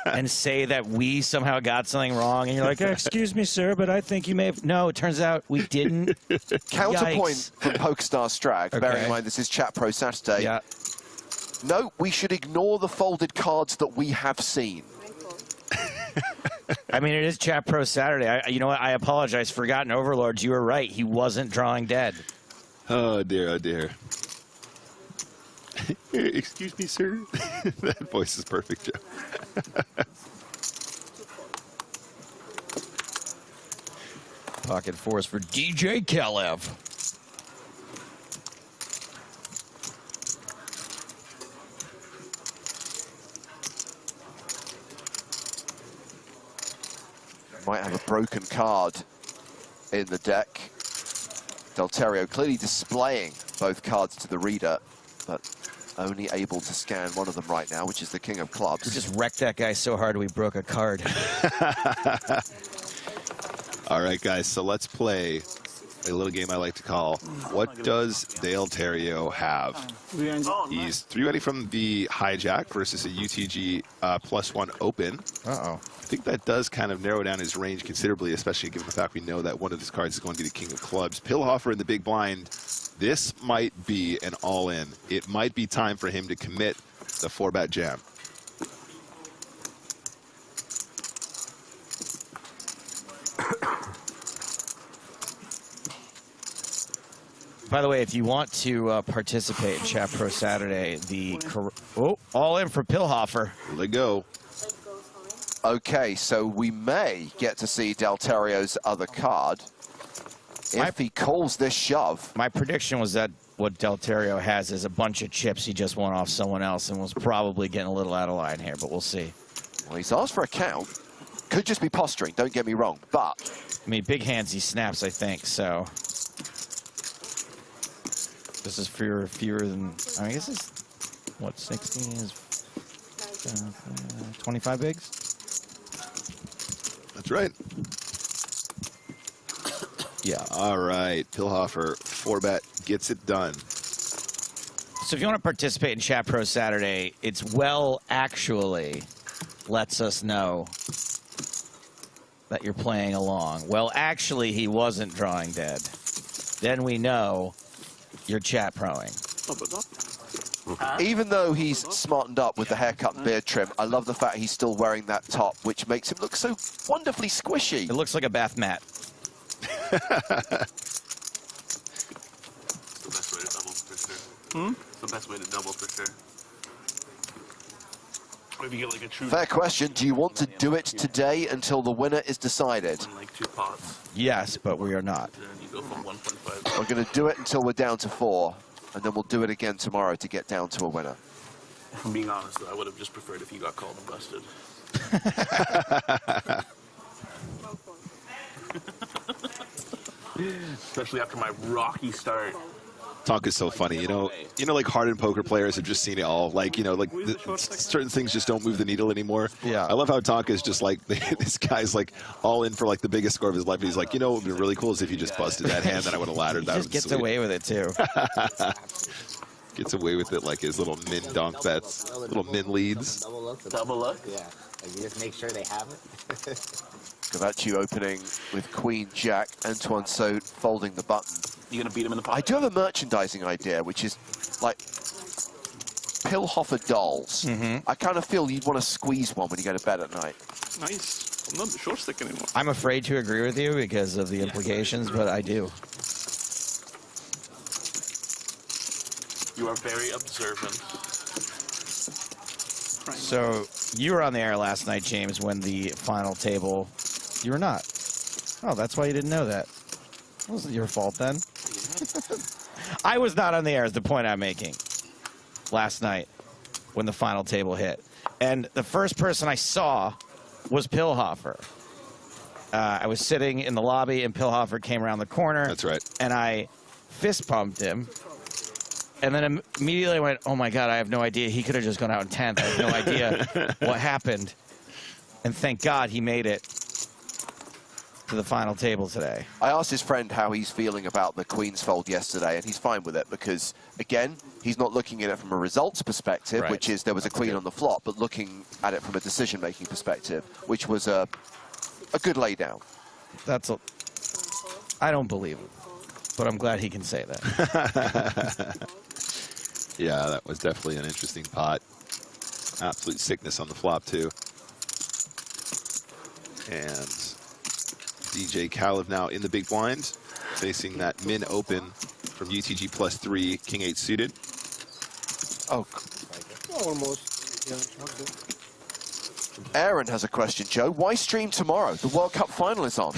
Speaker 7: and say that we somehow got something wrong, and you're like, excuse me, sir, but I think you may have... No, it turns out we didn't.
Speaker 6: Counterpoint from PokerStar Strag, bearing in mind this is Chat Pro Saturday.
Speaker 7: Yeah.
Speaker 6: No, we should ignore the folded cards that we have seen.
Speaker 7: I mean, it is Chat Pro Saturday. You know what? I apologize. Forgotten Overlords, you were right. He wasn't drawing dead.
Speaker 8: Oh, dear, oh, dear. Excuse me, sir. That voice is perfect, Joe.
Speaker 7: Pocket fours for DJ Kalev.
Speaker 6: Might have a broken card in the deck. Del Terrio clearly displaying both cards to the reader, but only able to scan one of them right now, which is the King of Clubs.
Speaker 7: We just wrecked that guy so hard we broke a card.
Speaker 8: All right, guys, so let's play a little game I like to call, what does Del Terrio have? He's 3-betting from the hijack versus a UTG +1 open.
Speaker 7: Uh-oh.
Speaker 8: I think that does kind of narrow down his range considerably, especially given the fact we know that one of his cards is going to be the King of Clubs. Pillhofer in the big blind. This might be an all-in. It might be time for him to commit the 4-bet jam.
Speaker 7: By the way, if you want to participate in Chat Pro Saturday, all in for Pillhofer.
Speaker 8: Let go.
Speaker 6: Okay, so we may get to see Del Terrio's other card. If he calls this shove.
Speaker 7: My prediction was that what Del Terrio has is a bunch of chips he just won off someone else and was probably getting a little out of line here, but we'll see.
Speaker 6: Well, he's asked for a count. Could just be posturing, don't get me wrong, but...
Speaker 7: I mean, big hands he snaps, I think, so... This is fewer than... I mean, this is... What, 16 is... 25 bigs?
Speaker 8: That's right. Yeah, all right. Pillhofer, 4-bet, gets it done.
Speaker 7: So if you want to participate in Chat Pro Saturday, it's actually lets us know that you're playing along. Well, actually, he wasn't drawing dead. Then we know you're chat proing.
Speaker 6: Even though he's smartened up with the haircut and beard trim, I love the fact he's still wearing that top, which makes him look so wonderfully squishy.
Speaker 7: It looks like a bath mat.
Speaker 9: The best way to double for sure. It's the best way to double for sure. Maybe get like a true.
Speaker 6: Fair question. Do you want to do it today until the winner is decided?
Speaker 9: Like 2 pots.
Speaker 7: Yes, but we are not.
Speaker 9: Then you go from 1.5.
Speaker 6: We're going to do it until we're down to 4, and then we'll do it again tomorrow to get down to a winner.
Speaker 9: If I'm being honest, though, I would have just preferred if you got called and busted. Especially after my rocky start.
Speaker 8: Tonk is so funny, you know, like hardened poker players have just seen it all. Like, you know, like certain things just don't move the needle anymore.
Speaker 7: Yeah.
Speaker 8: I love how Tonk is just like, this guy's like all in for like the biggest score of his life. And he's like, you know, what would be really cool is if you just busted that hand, then I would have laddered that.
Speaker 7: He just gets away with it too.
Speaker 8: Gets away with it like his little min donk bets, little min leads.
Speaker 9: Double luck?
Speaker 10: Yeah. Like you just make sure they have it.
Speaker 6: Gavachi opening with Queen Jack, Antoine Saut folding the button.
Speaker 9: You gonna beat him in the pocket?
Speaker 6: I do have a merchandising idea, which is like Pillhofer dolls. I kind of feel you'd want to squeeze one when you go to bed at night.
Speaker 11: Nice. I'm not the short stick anymore.
Speaker 7: I'm afraid to agree with you because of the implications, but I do.
Speaker 9: You are very observant.
Speaker 7: So you were on the air last night, James, when the final table. You were not. Oh, that's why you didn't know that. It wasn't your fault then. I was not on the air is the point I'm making last night when the final table hit. And the first person I saw was Pillhofer. I was sitting in the lobby and Pillhofer came around the corner.
Speaker 8: That's right.
Speaker 7: And I fist pumped him. And then immediately I went, oh my God, I have no idea. He could have just gone out in 10th. I have no idea what happened. And thank God he made it to the final table today.
Speaker 6: I asked his friend how he's feeling about the Queen's fold yesterday, and he's fine with it because, again, he's not looking at it from a results perspective,
Speaker 7: Right.
Speaker 6: which is there was a Queen on the flop, but looking at it from a decision-making perspective, which was a good laydown.
Speaker 7: That's a... I don't believe it, but I'm glad he can say that.
Speaker 8: Yeah, that was definitely an interesting pot. Absolute sickness on the flop, too. And DJ Kalev now in the big blind, facing that min open from UTG +3, King 8 suited.
Speaker 6: Oh,
Speaker 2: Almost. Yeah.
Speaker 6: Aaron has a question, Joe. Why stream tomorrow? The World Cup final is on.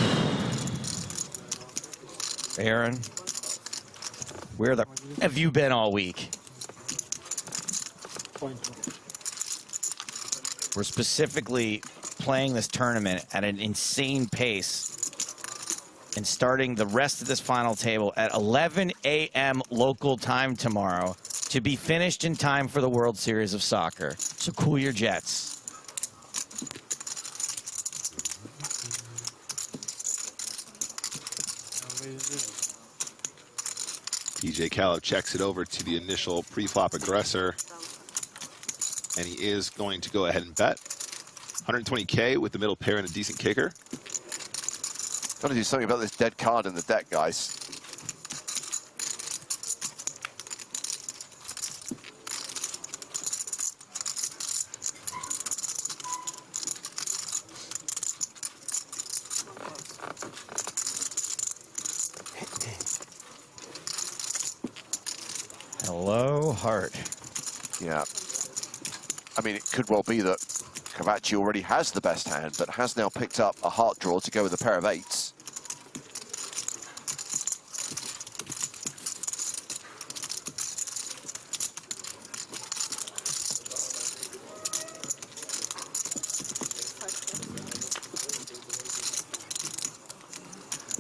Speaker 7: Aaron, where the have you been all week? We're specifically playing this tournament at an insane pace and starting the rest of this final table at 11 a.m. local time tomorrow to be finished in time for the World Series of Soccer. So cool your jets.
Speaker 8: DJ Kalev checks it over to the initial pre-flop aggressor. And he is going to go ahead and bet. 120K with the middle pair and a decent kicker.
Speaker 6: Got to do something about this dead card in the deck, guys.
Speaker 7: Hello, heart.
Speaker 6: Yeah. I mean, it could well be that Cavachi already has the best hand, but has now picked up a heart draw to go with a pair of eights.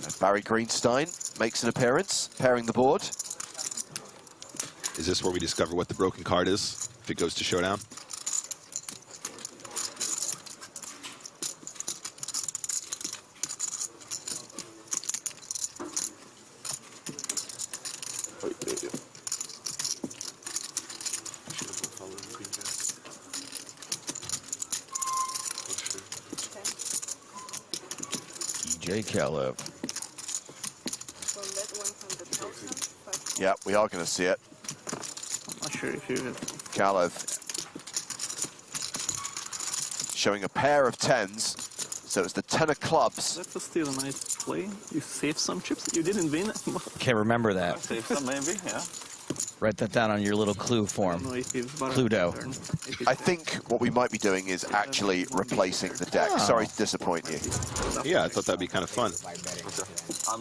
Speaker 6: And Barry Greenstein makes an appearance, pairing the board.
Speaker 8: Is this where we discover what the broken card is if it goes to showdown?
Speaker 7: DJ Kalev.
Speaker 6: Yeah, we are going to see it.
Speaker 11: Not sure if you
Speaker 6: Kalev showing a pair of tens, so it's the 10 of clubs.
Speaker 11: That's still a nice play. You saved some chips. You didn't win.
Speaker 7: Can't remember that.
Speaker 9: Save some, maybe, yeah.
Speaker 7: Write that down on your little clue form. Cluedo.
Speaker 6: I think what we might be doing is actually replacing the deck.
Speaker 7: Oh.
Speaker 6: Sorry to disappoint you.
Speaker 8: Yeah, I thought that'd be kind of fun.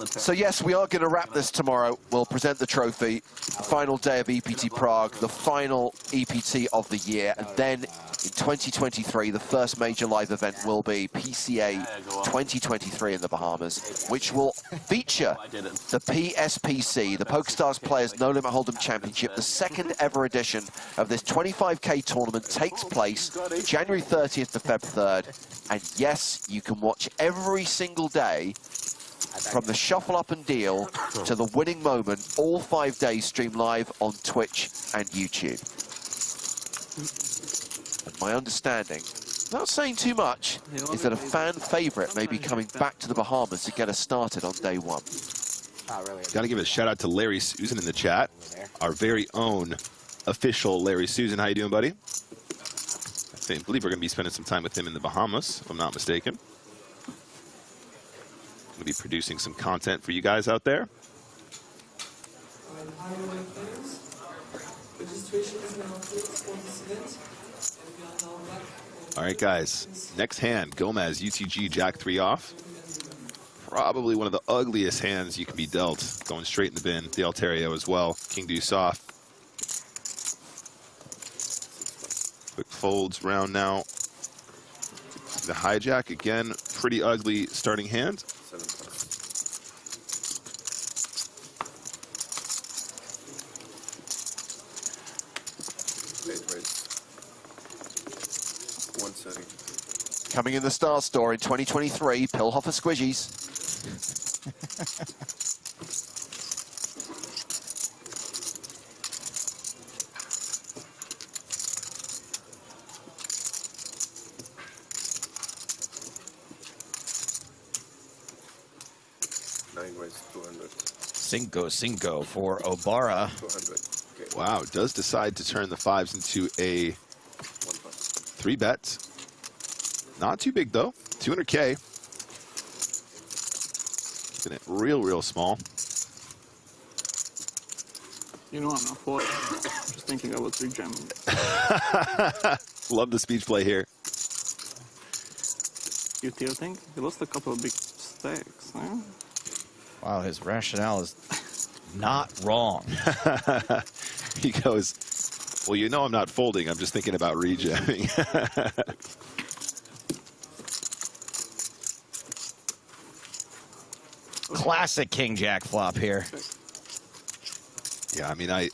Speaker 6: So yes, we are going to wrap this tomorrow. We'll present the trophy. Final day of EPT Prague, the final EPT of the year. And then in 2023, the first major live event will be PCA 2023 in the Bahamas, which will feature the PSPC, the PokerStars Players No Limit Hold'em Championship. The second ever edition of this 25K tournament takes place January 30th to Feb 3rd. And yes, you can watch every single day from the shuffle up and deal to the winning moment, all 5 days streamed live on Twitch and YouTube. And my understanding, not saying too much, is that a fan favorite may be coming back to the Bahamas to get us started on day one.
Speaker 8: Got to give a shout out to Larry Susan in the chat, our very own official Larry Susan. How you doing, buddy? I believe we're going to be spending some time with him in the Bahamas, if I'm not mistaken. Going to be producing some content for you guys out there. All right, guys. Next hand, Gomez, UTG, Jack 3 off. Probably one of the ugliest hands you can be dealt. Going straight in the bin. The Alterio as well. King deuce off. Quick folds round now. The hijack again, pretty ugly starting hand.
Speaker 6: Coming in the Star Store in 2023, Pillhofer Squishies.
Speaker 7: Cinco for Obara.
Speaker 8: Wow, does decide to turn the 5s into a 3-bet. Not too big though, 200K. Keeping it real small.
Speaker 11: You know I'm not for it. Just thinking I was rejamming.
Speaker 8: Love the speech play here.
Speaker 11: You tilting? He lost a couple of big stakes, eh?
Speaker 7: Wow, his rationale is not wrong.
Speaker 8: He goes, well, you know I'm not folding. I'm just thinking about rejamming.
Speaker 7: Classic King Jack flop here.
Speaker 8: Yeah, I mean, I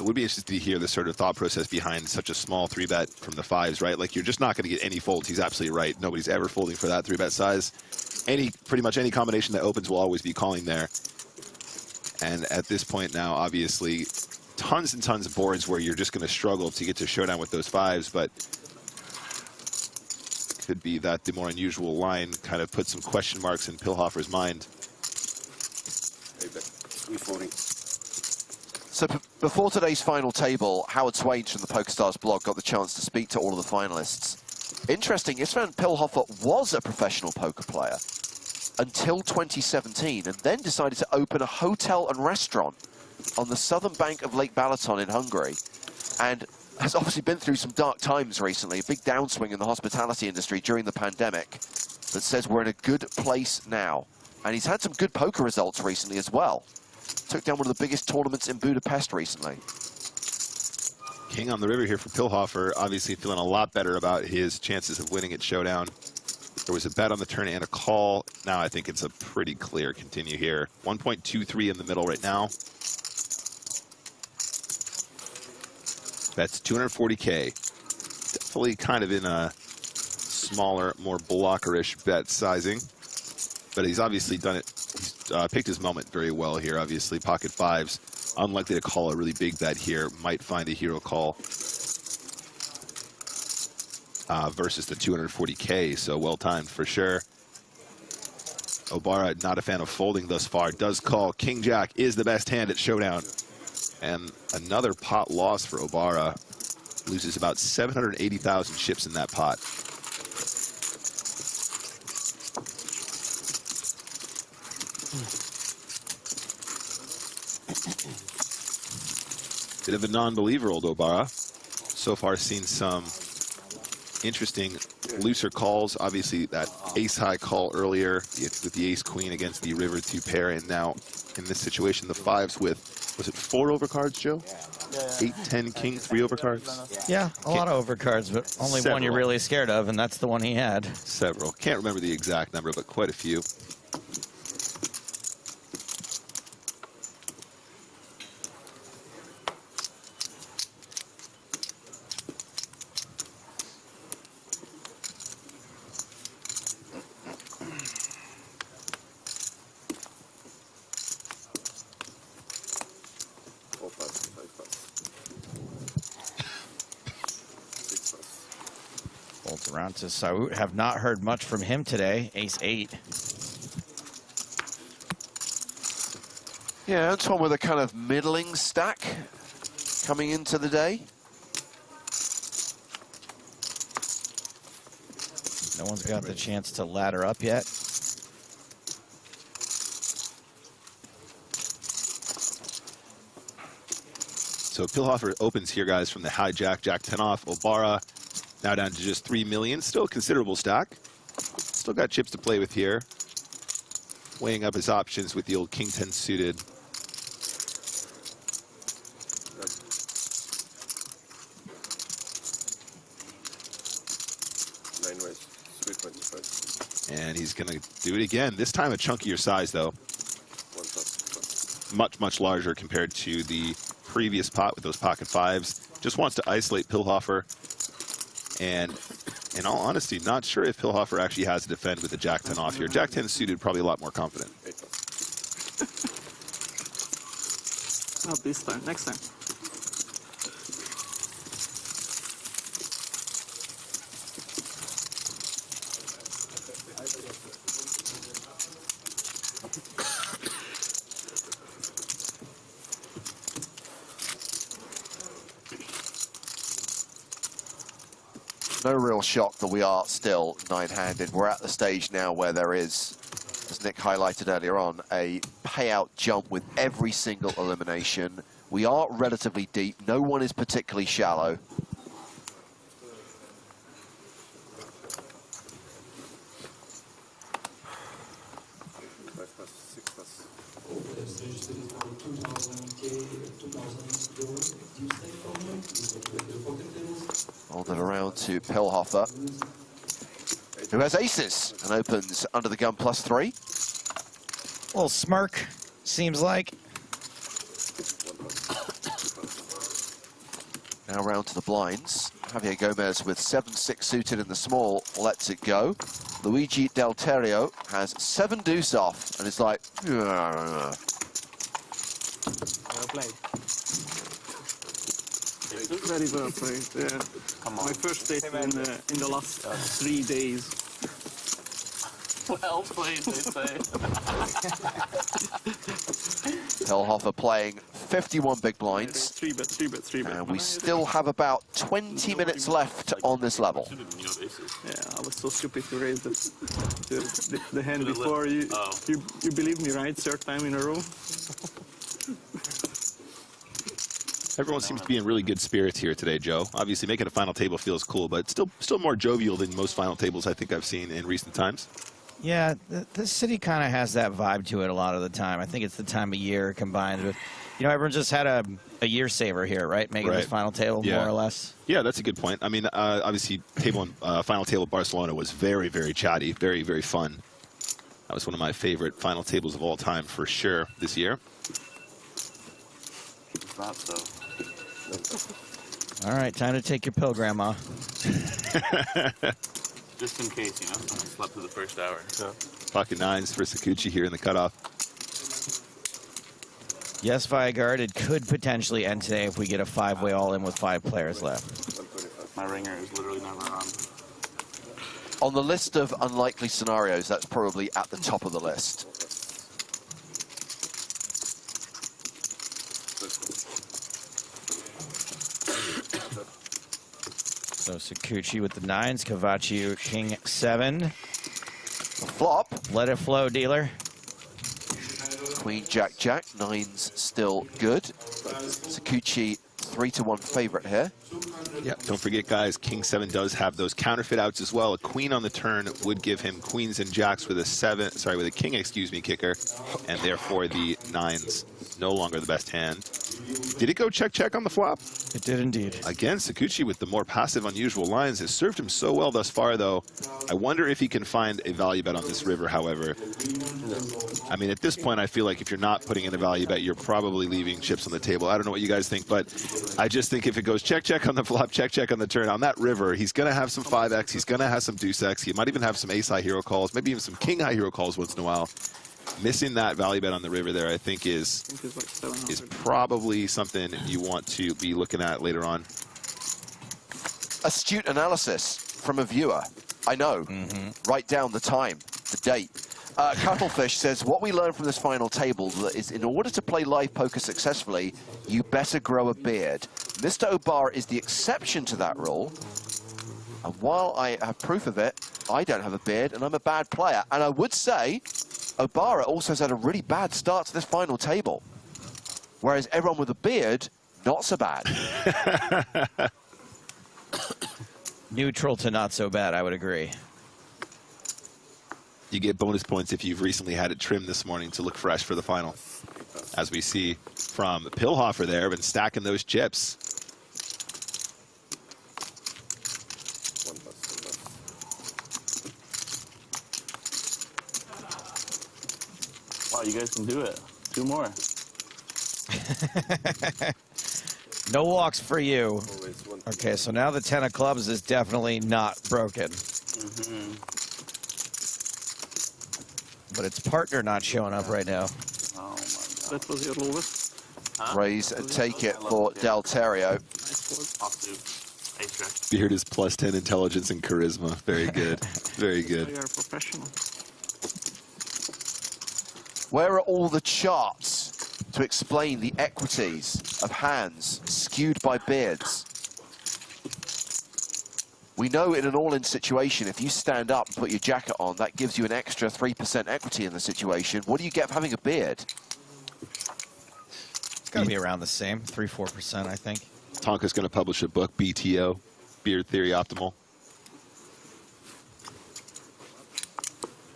Speaker 8: would be interested to hear the sort of thought process behind such a small 3-bet from the 5s, right? Like, you're just not going to get any folds. He's absolutely right. Nobody's ever folding for that 3-bet size. Pretty much any combination that opens will always be calling there. And at this point now, obviously, tons and tons of boards where you're just going to struggle to get to showdown with those 5s, but could be that the more unusual line kind of put some question marks in Pillhofer's mind.
Speaker 6: So before today's final table, Howard Swains from the PokerStars blog got the chance to speak to all of the finalists. Interesting, Istvan Pillhofer was a professional poker player until 2017 and then decided to open a hotel and restaurant on the southern bank of Lake Balaton in Hungary, and has obviously been through some dark times recently, a big downswing in the hospitality industry during the pandemic, that says we're in a good place now. And he's had some good poker results recently as well. Took down one of the biggest tournaments in Budapest recently.
Speaker 8: King on the river here for Pillhofer, obviously feeling a lot better about his chances of winning at showdown. There was a bet on the turn and a call. Now I think it's a pretty clear continue here. 1.23 in the middle right now. That's 240K. Definitely kind of in a smaller, more blockerish bet sizing. But he's obviously done it. He's picked his moment very well here, obviously. Pocket 5s. Unlikely to call a really big bet here. Might find a hero call versus the 240K. So well timed for sure. Obara, not a fan of folding thus far. Does call. King Jack is the best hand at showdown. And another pot loss for Obara. Loses about 780,000 chips in that pot. Bit of a non-believer, old Obara. So far seen some interesting looser calls. Obviously that ace-high call earlier with the ace-queen against the river 2 pair, and now in this situation the 5s with, was it 4 overcards, Joe? 8, 10, king, 3 overcards?
Speaker 7: Yeah, a lot of overcards, but only one you're really scared of, and that's the one he had.
Speaker 8: Several. Can't remember the exact number, but quite a few.
Speaker 7: Folds around to Saut. Have not heard much from him today. Ace-8.
Speaker 6: Yeah, Antoine with a kind of middling stack coming into the day.
Speaker 7: No one's got the chance to ladder up yet.
Speaker 8: So Pilhofer opens here, guys, from the high jack, jack 10 off. Obara now down to just 3 million. Still a considerable stack. Still got chips to play with here. Weighing up his options with the old king 10 suited. And he's going to do it again. This time a chunkier size, though. Much, much larger compared to the previous pot with those pocket 5s. Just wants to isolate Pilhofer. And in all honesty, not sure if Pilhofer actually has to defend with the jack 10 off here. Jack 10 suited, probably a lot more confident.
Speaker 11: Not this time, next time.
Speaker 6: No real shock that we are still 9-handed. We're at the stage now where there is, as Nick highlighted earlier on, a payout jump with every single elimination. We are relatively deep. No one is particularly shallow. Hold it around to Pilhofer, who has aces and opens under the gun +3.
Speaker 7: Little smirk, seems like.
Speaker 6: Now round to the blinds. Javier Gomez with 7-6 suited in the small lets it go. Luigi Del Terrio has 7 deuce off and is like,
Speaker 10: Well played.
Speaker 11: Very well played. Yeah.
Speaker 10: Come on.
Speaker 11: My first date in the last 3 days.
Speaker 9: Well played, they say.
Speaker 6: Pilhofer playing 51 big blinds.
Speaker 11: 3-bet.
Speaker 6: And we still have about 20 minutes left on this level.
Speaker 11: Yeah, I was so stupid to raise the hand before. You believe me, right? Third time in a row.
Speaker 8: Everyone seems to be in really good spirits here today, Joe. Obviously, making a final table feels cool, but still more jovial than most final tables I think I've seen in recent times.
Speaker 7: Yeah, this city kind of has that vibe to it a lot of the time. I think it's the time of year combined with, everyone just had a year saver here, right? Making this final table, more or less.
Speaker 8: Yeah, that's a good point. I mean, obviously, final table Barcelona was very, very chatty, very, very fun. That was one of my favorite final tables of all time for sure this year.
Speaker 9: It's not so.
Speaker 7: All right, time to take your pill, Grandma.
Speaker 9: Just in case, I slept through the first hour. So.
Speaker 8: Pocket 9s for Sakuchi here in the cutoff.
Speaker 7: Yes, Viagard, it could potentially end today if we get a 5-way all-in with 5 players left.
Speaker 9: My ringer is literally never on.
Speaker 6: On the list of unlikely scenarios, that's probably at the top of the list.
Speaker 7: So Sakuchi with the 9s, Cavaccio King 7.
Speaker 6: Flop.
Speaker 7: Let it flow, dealer.
Speaker 6: Queen, Jack, Jack. 9s still good. Sakuchi 3-1 favorite here.
Speaker 8: Yeah, don't forget, guys, King 7 does have those counterfeit outs as well. A queen on the turn would give him queens and jacks with a king, excuse me, kicker, and therefore the 9's no longer the best hand. Did it go check on the flop?
Speaker 7: It did indeed.
Speaker 8: Again, Sakuchi with the more passive, unusual lines has served him so well thus far, though. I wonder if he can find a value bet on this river, however. I mean, at this point, I feel like if you're not putting in a value bet, you're probably leaving chips on the table. I don't know what you guys think, but I just think if it goes check on the flop, check on the turn, on that river, he's going to have some 5x, he's going to have some deuce x, he might even have some ace high hero calls, maybe even some king high hero calls once in a while. Missing that value bet on the river there, I think, is probably something you want to be looking at later on.
Speaker 6: Astute analysis from a viewer. I know. Write down the time, the date. Cuttlefish says, what we learned from this final table is in order to play live poker successfully, you better grow a beard. Mr. O'Barr is the exception to that rule. And while I have proof of it, I don't have a beard and I'm a bad player. And I would say, O'Barr also has had a really bad start to this final table. Whereas everyone with a beard, not so bad.
Speaker 7: Neutral to not so bad, I would agree.
Speaker 8: You get bonus points if you've recently had it trimmed this morning to look fresh for the final. As we see from Pillhofer there, been stacking those chips.
Speaker 9: Wow, you guys can do it. 2 more.
Speaker 7: No walks for you. Okay, so now the 10 of clubs is definitely not broken. But its partner not showing up right now.
Speaker 11: Oh my God. That was your lowest.
Speaker 6: Raise and take it for Delterio.
Speaker 8: Beard is +10 intelligence and charisma. Very good. Very good.
Speaker 11: You are a professional.
Speaker 6: Where are all the charts to explain the equities of hands skewed by beards? We know in an all-in situation, if you stand up and put your jacket on, that gives you an extra 3% equity in the situation. What do you get for having a beard?
Speaker 7: It's got to be around the same, 3-4%, I think.
Speaker 8: Tonka's going to publish a book, BTO, Beard Theory Optimal.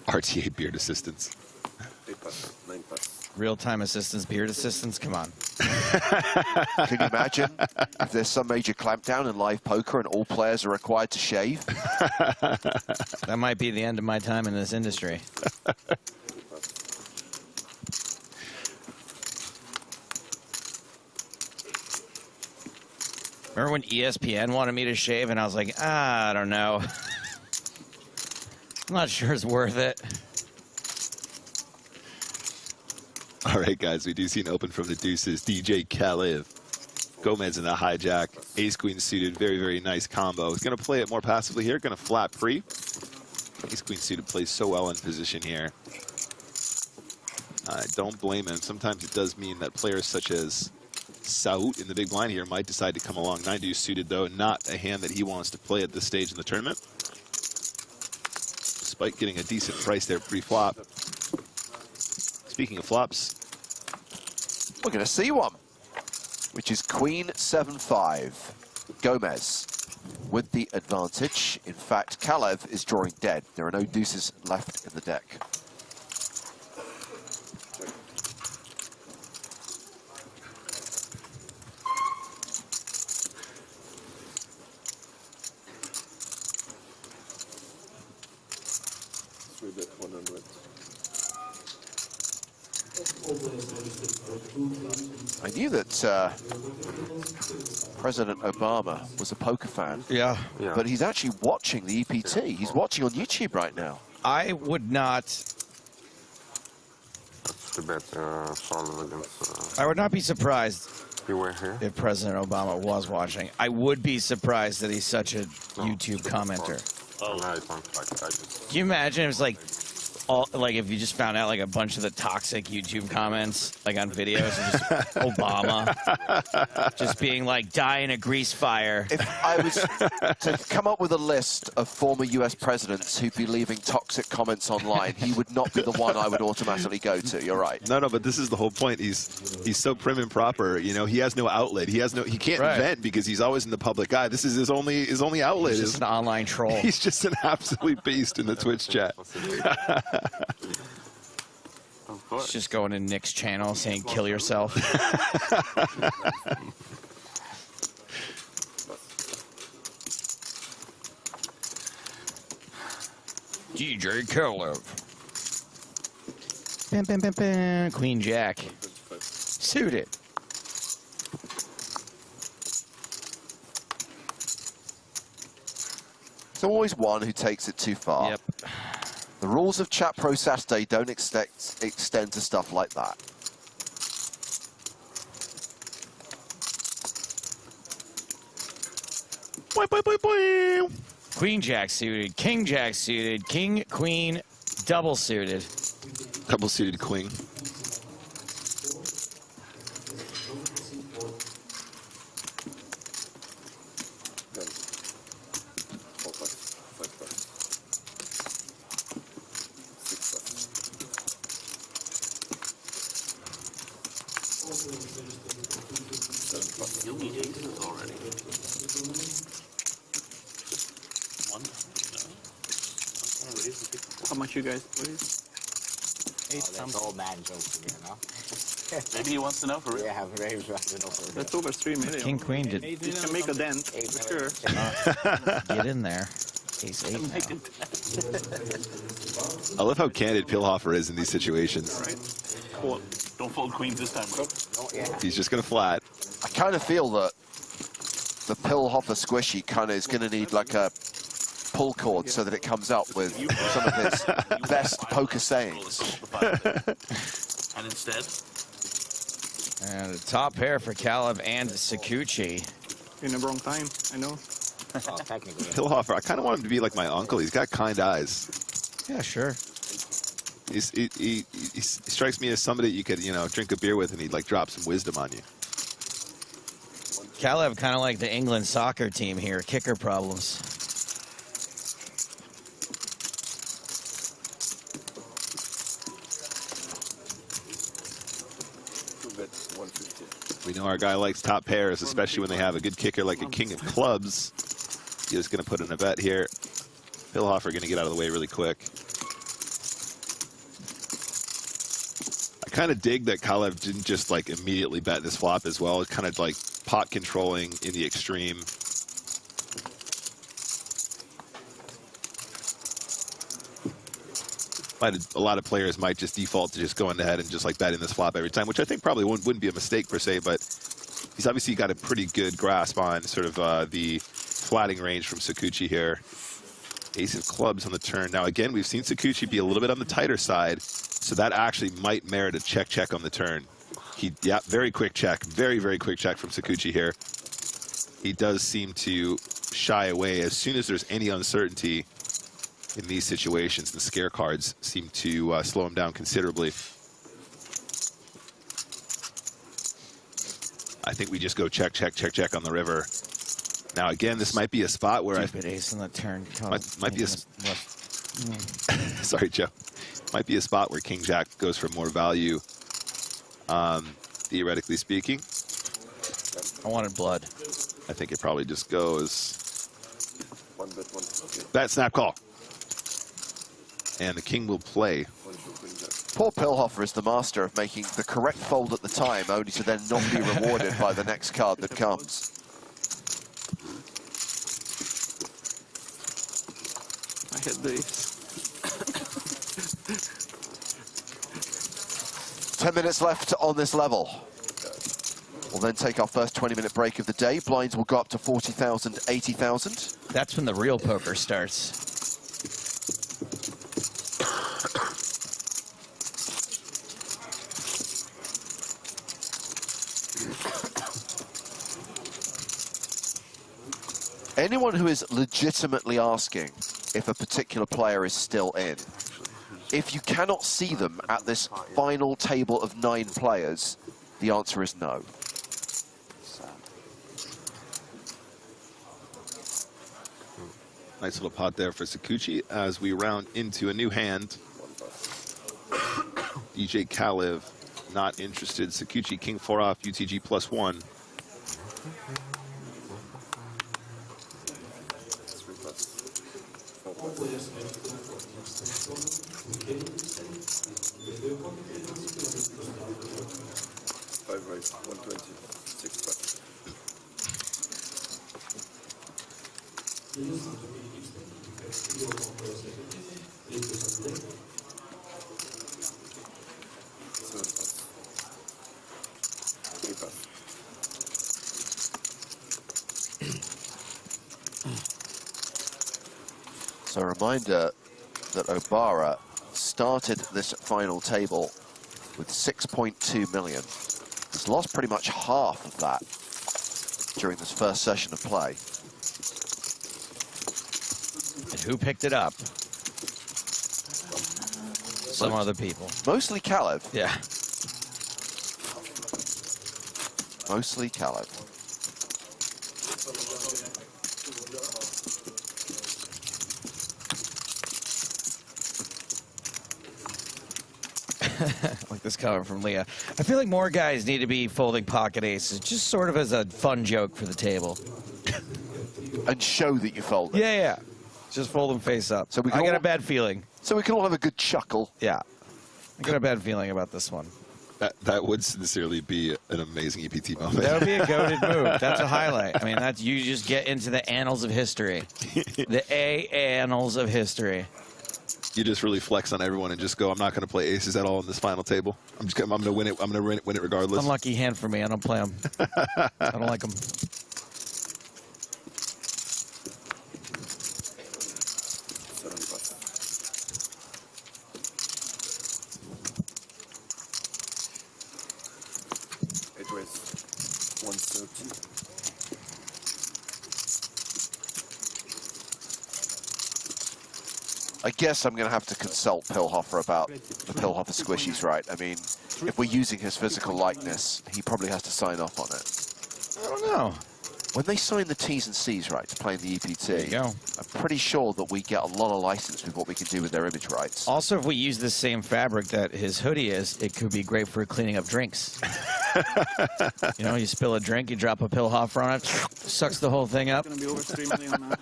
Speaker 8: RTA Beard Assistance.
Speaker 7: Real-time assistance, beard assistance, come on.
Speaker 6: Can you imagine if there's some major clampdown in live poker and all players are required to shave?
Speaker 7: That might be the end of my time in this industry. Remember when ESPN wanted me to shave and I was like, I don't know. I'm not sure it's worth it.
Speaker 8: All right, guys, we do see an open from the deuces. DJ Kalev. Gomez in the hijack. Ace-Queen suited. Very, very nice combo. He's going to play it more passively here. Going to flat pre. Ace-Queen suited plays so well in position here. I don't blame him. Sometimes it does mean that players such as Saut in the big blind here might decide to come along. 9 deuce suited, though, not a hand that he wants to play at this stage in the tournament. Despite getting a decent price there pre-flop. Speaking of flops,
Speaker 6: we're going to see one, which is Queen 7-5. Gomez with the advantage. In fact, Kalev is drawing dead. There are no deuces left in the deck. I knew that President Obama was a poker fan.
Speaker 7: Yeah.
Speaker 6: But he's actually watching the EPT. He's watching on YouTube right now.
Speaker 7: I would not...
Speaker 12: That's the bet,
Speaker 7: I would not be surprised
Speaker 12: you were here?
Speaker 7: if President Obama was watching. I would be surprised that he's such a YouTube commenter.
Speaker 12: Oh, no, I don't. I just...
Speaker 7: Can you imagine? It was like all, like if you just found out like a bunch of the toxic YouTube comments like on videos of just Obama just being like die in a grease fire.
Speaker 6: If I was to come up with a list of former US presidents who'd be leaving toxic comments online, he would not be the one I would automatically go to. You're right.
Speaker 8: No, but this is the whole point. He's so prim and proper. You know, he has no outlet. He can't vent because he's always in the public eye. This is his only outlet.
Speaker 7: He's just an online troll.
Speaker 8: He's just an absolute beast in the Twitch chat.
Speaker 7: He's just going in Nick's channel saying kill yourself. DJ Kalev. Bam, bam, bam, bam. Queen Jack. Suited.
Speaker 6: There's always one who takes it too far.
Speaker 7: Yep.
Speaker 6: The rules of Chat Pro Saturday don't extend to stuff like that.
Speaker 8: Boy, boy, boy, boy.
Speaker 7: Queen Jack suited. King Jack suited. King, Queen, double suited.
Speaker 8: Double suited Queen.
Speaker 9: You'll need aces already. One.
Speaker 11: How much you guys please?
Speaker 10: That's old man jokes here, no?
Speaker 9: Maybe he wants to know for real.
Speaker 10: Yeah, maybe he wants to know for real.
Speaker 11: That's over 3 million.
Speaker 7: King Queen did.
Speaker 11: You can make a dent, for sure.
Speaker 7: Get in there. Ace 8 now.
Speaker 8: I love how candid Pilhofer is in these situations.
Speaker 11: Right.
Speaker 9: Cool. Don't fold queens this time, bro.
Speaker 8: He's just going to flat.
Speaker 6: I kind of feel that the Pilhofer squishy kind of is going to need like a pull cord so that it comes up with some of his best poker sayings.
Speaker 9: And instead?
Speaker 7: And a top pair for Kalev and Sakuchi.
Speaker 11: In the wrong time, I know.
Speaker 10: Technically.
Speaker 8: Pilhofer, I kind of want him to be like my uncle. He's got kind eyes.
Speaker 7: Yeah, sure.
Speaker 8: He strikes me as somebody you could, you know, drink a beer with and he'd like drop some wisdom on you.
Speaker 7: Kalev kind of like the England soccer team here, kicker problems.
Speaker 8: We know our guy likes top pairs, especially when they have a good kicker like a king of clubs. He's just going to put in a bet here. Pilhofer going to get out of the way really quick. I kind of dig that Kalev didn't just like immediately bet this flop as well. It's kind of like pot controlling in the extreme. A lot of players might just default to just going ahead and just like betting this flop every time, which I think probably wouldn't be a mistake per se, but he's obviously got a pretty good grasp on sort of the flatting range from Sakuchi here. Ace of clubs on the turn. Now again, we've seen Sakuchi be a little bit on the tighter side, so that actually might merit a check on the turn. Yeah, very quick check, very quick check from Sakuchi here. He does seem to shy away as soon as there's any uncertainty in these situations. The scare cards seem to slow him down considerably. I think we just go check on the river. Now again, this might be a spot where
Speaker 7: Stupid ace on the turn.
Speaker 8: Might be a sorry, Joe. Might be a spot where King Jack goes for more value, theoretically speaking.
Speaker 7: I wanted blood.
Speaker 8: I think it probably just goes bet, snap, call. And the king will play.
Speaker 6: Poor Pilhofer is the master of making the correct fold at the time, only to then not be rewarded by the next card that comes.
Speaker 11: I hit these.
Speaker 6: 10 minutes left on this level. We'll then take our first 20-minute break of the day. Blinds will go up to 40,000, 80,000.
Speaker 7: That's when the real poker starts.
Speaker 6: Anyone who is legitimately asking if a particular player is still in If you cannot see them at this final table of 9 players, the answer is no.
Speaker 8: Nice little pot there for Sakuchi as we round into a new hand. DJ Kalev not interested. Sakuchi, king 4 off, UTG +1.
Speaker 6: So a reminder that Obara started this final table with 6.2 million. He's lost pretty much half of that during this first session of play.
Speaker 7: And who picked it up? Some other people.
Speaker 6: Mostly Kalev.
Speaker 7: Yeah.
Speaker 6: Mostly Kalev.
Speaker 7: Like this comment from Leah. I feel like more guys need to be folding pocket aces, just sort of as a fun joke for the table.
Speaker 6: And show that you fold it.
Speaker 7: Yeah, yeah. Just fold them face up.
Speaker 6: So we
Speaker 7: I got a bad feeling.
Speaker 6: So we can all have a good chuckle.
Speaker 7: Yeah. I got a bad feeling about this one.
Speaker 8: That would sincerely be an amazing EPT moment.
Speaker 7: That would be a goated move. That's a highlight. I mean, that's you just get into the annals of history. The annals of history.
Speaker 8: You just really flex on everyone and just go, I'm not going to play aces at all in this final table. I'm going to win it. I'm going to win it regardless.
Speaker 7: Unlucky hand for me. I don't play them. I don't like them.
Speaker 12: It was 130.
Speaker 6: I guess I'm going to have to consult Pilhofer about the Pilhofer squishies, right? I mean, if we're using his physical likeness, he probably has to sign off on it.
Speaker 7: I don't know.
Speaker 6: When they sign the T's and C's, right, to play in the EPT,
Speaker 7: There you go.
Speaker 6: I'm pretty sure that we get a lot of license with what we can do with their image rights.
Speaker 7: Also, if we use the same fabric that his hoodie is, it could be great for cleaning up drinks. You know, you spill a drink, you drop a Pilhofer on it, sucks the whole thing up.
Speaker 11: It's going to be over 3 million now.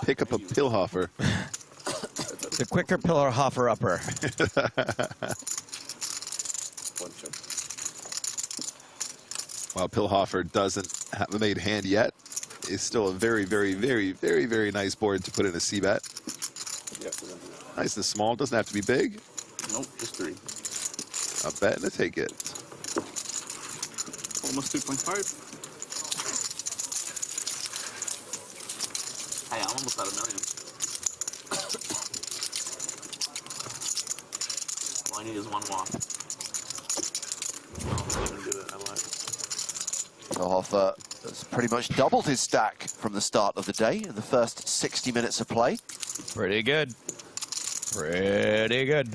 Speaker 8: Pick up a Pilhofer.
Speaker 7: The quicker Pilhofer upper.
Speaker 8: While Pilhofer doesn't have a made hand yet, it's still a very, very, very, very, very nice board to put in a C-bet. Nice and small. Doesn't have to be big.
Speaker 11: Nope, just 3.
Speaker 8: A bet and a take it.
Speaker 11: Almost 2.5.
Speaker 9: Hey, I'm almost at $1 million. All I need is 1 walk. I'll even do it. I like.
Speaker 6: Pilhofer has pretty much doubled his stack from the start of the day in the first 60 minutes of play.
Speaker 7: Pretty good. Pretty good.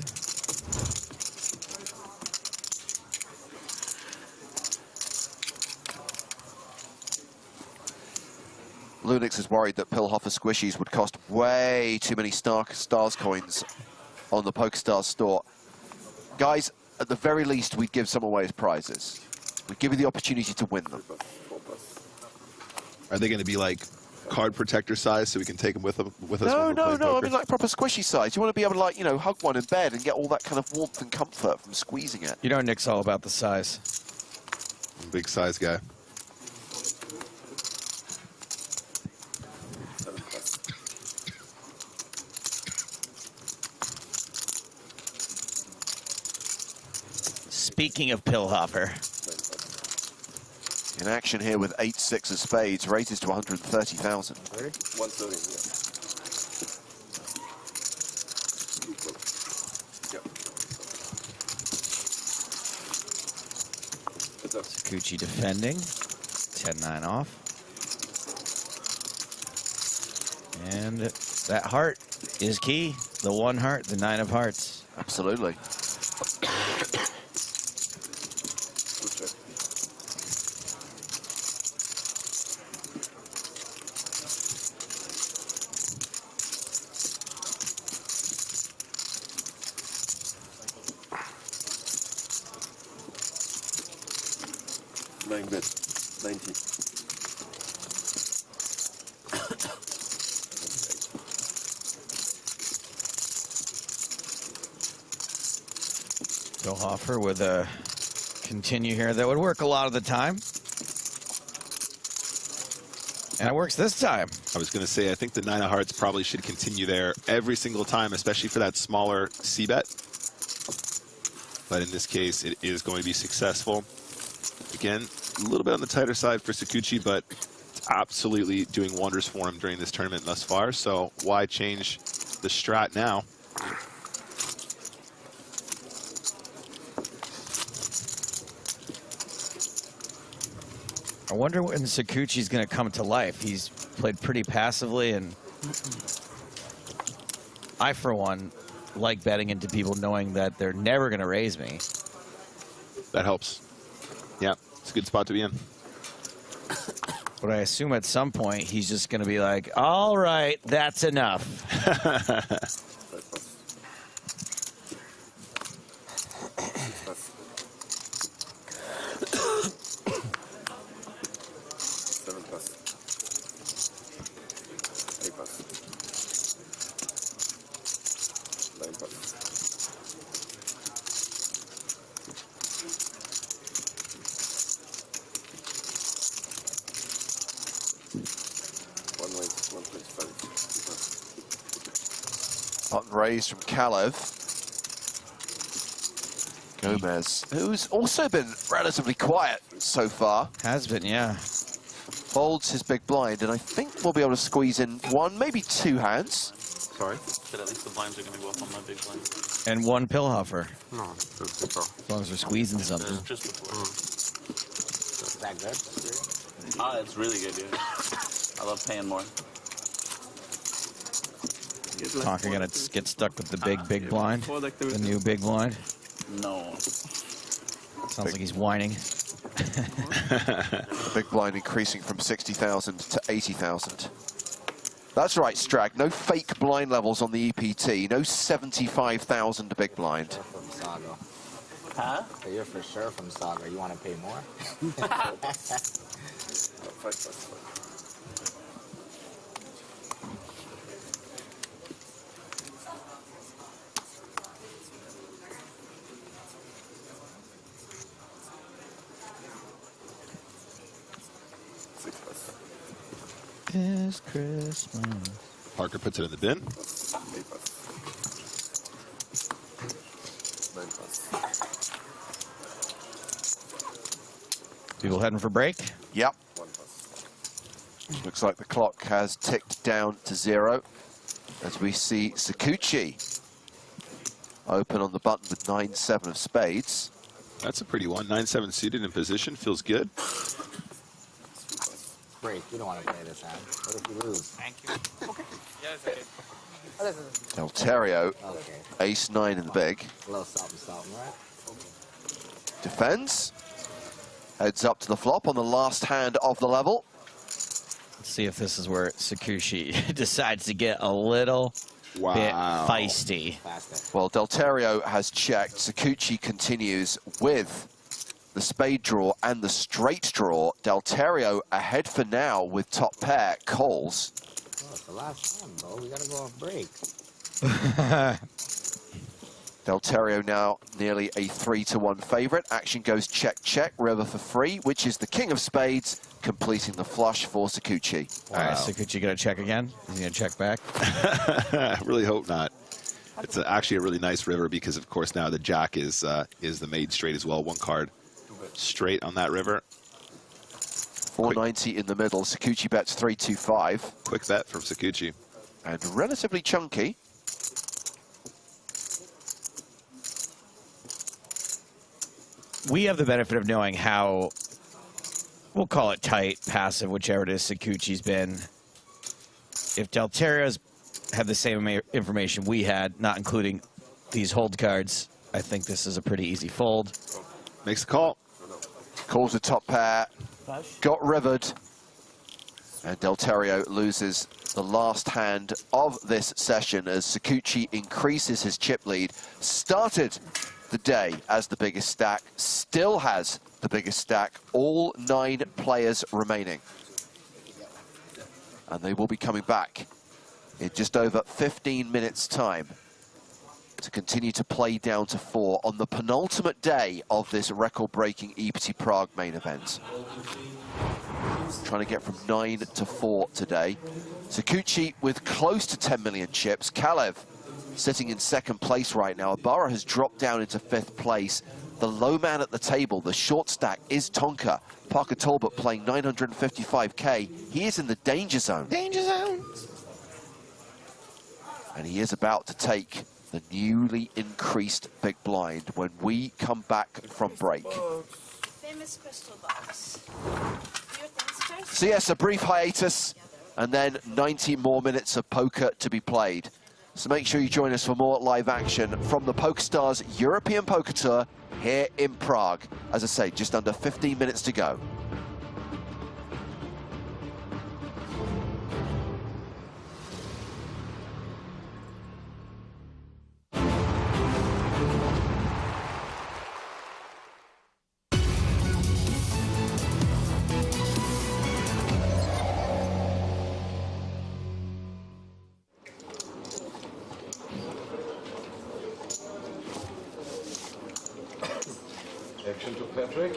Speaker 6: Lunix is worried that Pilhofer squishies would cost way too many Stars coins on the PokerStars store. Guys, at the very least, we'd give some away as prizes. We'd give you the opportunity to win them.
Speaker 8: Are they going to be like card protector size so we can take them with us?
Speaker 6: No. I mean, like proper squishy size. You want to be able to, like, you know, hug one in bed and get all that kind of warmth and comfort from squeezing it.
Speaker 7: You know, Nick's all about the size.
Speaker 8: I'm a big size guy.
Speaker 7: Speaking of Pilhofer.
Speaker 6: In action here with 8-6 of spades, raises to 130,000.
Speaker 12: 130, yeah.
Speaker 7: Sakuchi defending. 10-9 off. And that heart is key. The 1 heart, the 9 of hearts.
Speaker 6: Absolutely.
Speaker 12: Bet 90.
Speaker 7: So Hoffer with a continue here. That would work a lot of the time. And it works this time.
Speaker 8: I was going to say, I think the 9 of hearts probably should continue there every single time, especially for that smaller C-bet. But in this case, it is going to be successful. Again, a little bit on the tighter side for Sakuchi, but absolutely doing wonders for him during this tournament thus far. So why change the strat now?
Speaker 7: I wonder when Sakuchi's going to come to life. He's played pretty passively, and I, for one, like betting into people knowing that they're never going to raise me.
Speaker 8: That helps. Yeah, it's a good spot to be in.
Speaker 7: But I assume at some point he's just going to be like, all right, that's enough.
Speaker 6: Button raised from Kalev. Gomez, who's also been relatively quiet so far.
Speaker 7: Has been, yeah.
Speaker 6: Folds his big blind, and I think we'll be able to squeeze in 1, maybe 2 hands.
Speaker 12: Sorry?
Speaker 9: But at least the blinds are going to go up on my big blind.
Speaker 7: And 1 Pillhofer.
Speaker 12: No, that's before.
Speaker 7: As long as we're squeezing something.
Speaker 9: Just before.
Speaker 10: Is that good?
Speaker 9: Ah, it's really good, dude. I love paying more.
Speaker 7: Tonka gonna get stuck with the big blind, the new big blind.
Speaker 9: No.
Speaker 7: Sounds like he's whining.
Speaker 6: The big blind increasing from 60,000 to 80,000. That's right, Strag. No fake blind levels on the EPT. No 75,000 big blind.
Speaker 10: From Saga.
Speaker 9: Huh?
Speaker 10: So you're for sure from Saga. You want to pay more?
Speaker 7: This Christmas.
Speaker 8: Parker puts it in the bin.
Speaker 7: People heading for break?
Speaker 6: Yep. Looks like the clock has ticked down to 0 as we see Sakuchi open on the button with 9-7 of spades.
Speaker 8: That's a pretty one. 9-7 suited in position. Feels good.
Speaker 10: Break. You don't want to play this hand. What if you lose?
Speaker 9: Thank you. Okay. Yeah, it's okay.
Speaker 6: Delterio,
Speaker 10: Okay.
Speaker 6: ace-9 in the big.
Speaker 10: A little something, right?
Speaker 6: Defends. Heads up to the flop on the last hand of the level.
Speaker 7: Let's see if this is where Sakuchi decides to get a little bit feisty.
Speaker 6: Well, Delterio has checked. Sakuchi continues with the spade draw and the straight draw. Delterio ahead for now with top pair. Calls.
Speaker 10: Oh, it's the last time, bro. We got to go off break.
Speaker 6: Delterio now nearly a 3-1 favorite. Action goes check, check, river for free, which is the king of spades, completing the flush for Sakuchi.
Speaker 7: Wow. All right, Sakuchi gonna check again? Is he gonna check back?
Speaker 8: I really hope not. It's actually a really nice river because, of course, now the jack is the made straight as well. 1 card straight on that river.
Speaker 6: 490 in the middle. Sakuchi bets 325.
Speaker 8: Quick bet from Sakuchi.
Speaker 6: And relatively chunky.
Speaker 7: We have the benefit of knowing how, we'll call it tight, passive, whichever it is Sakuchi's been. If Delterio's have the same information we had, not including these hold cards, I think this is a pretty easy fold.
Speaker 6: Makes the call. Calls the top pair. Got rivered. And Delterio loses the last hand of this session as Sakuchi increases his chip lead. Started the day as the biggest stack, still has the biggest stack, all 9 players remaining. And they will be coming back in just over 15 minutes' time to continue to play down to 4 on the penultimate day of this record-breaking EPT Prague main event. Trying to get from 9 to 4 today. Sakuchi with close to 10 million chips. Kalev sitting in second place right now. Ibarra has dropped down into 5th place. The low man at the table, the short stack, is Tonka. Parker Talbot playing 955k. He is in the danger zone.
Speaker 7: Danger zone.
Speaker 6: And he is about to take the newly increased big blind when we come back from break.
Speaker 13: Famous crystal box.
Speaker 6: So yes, a brief hiatus and then 90 more minutes of poker to be played. So make sure you join us for more live action from the PokerStars European Poker Tour here in Prague. As I say, just under 15 minutes to go.
Speaker 12: Action to Patrick.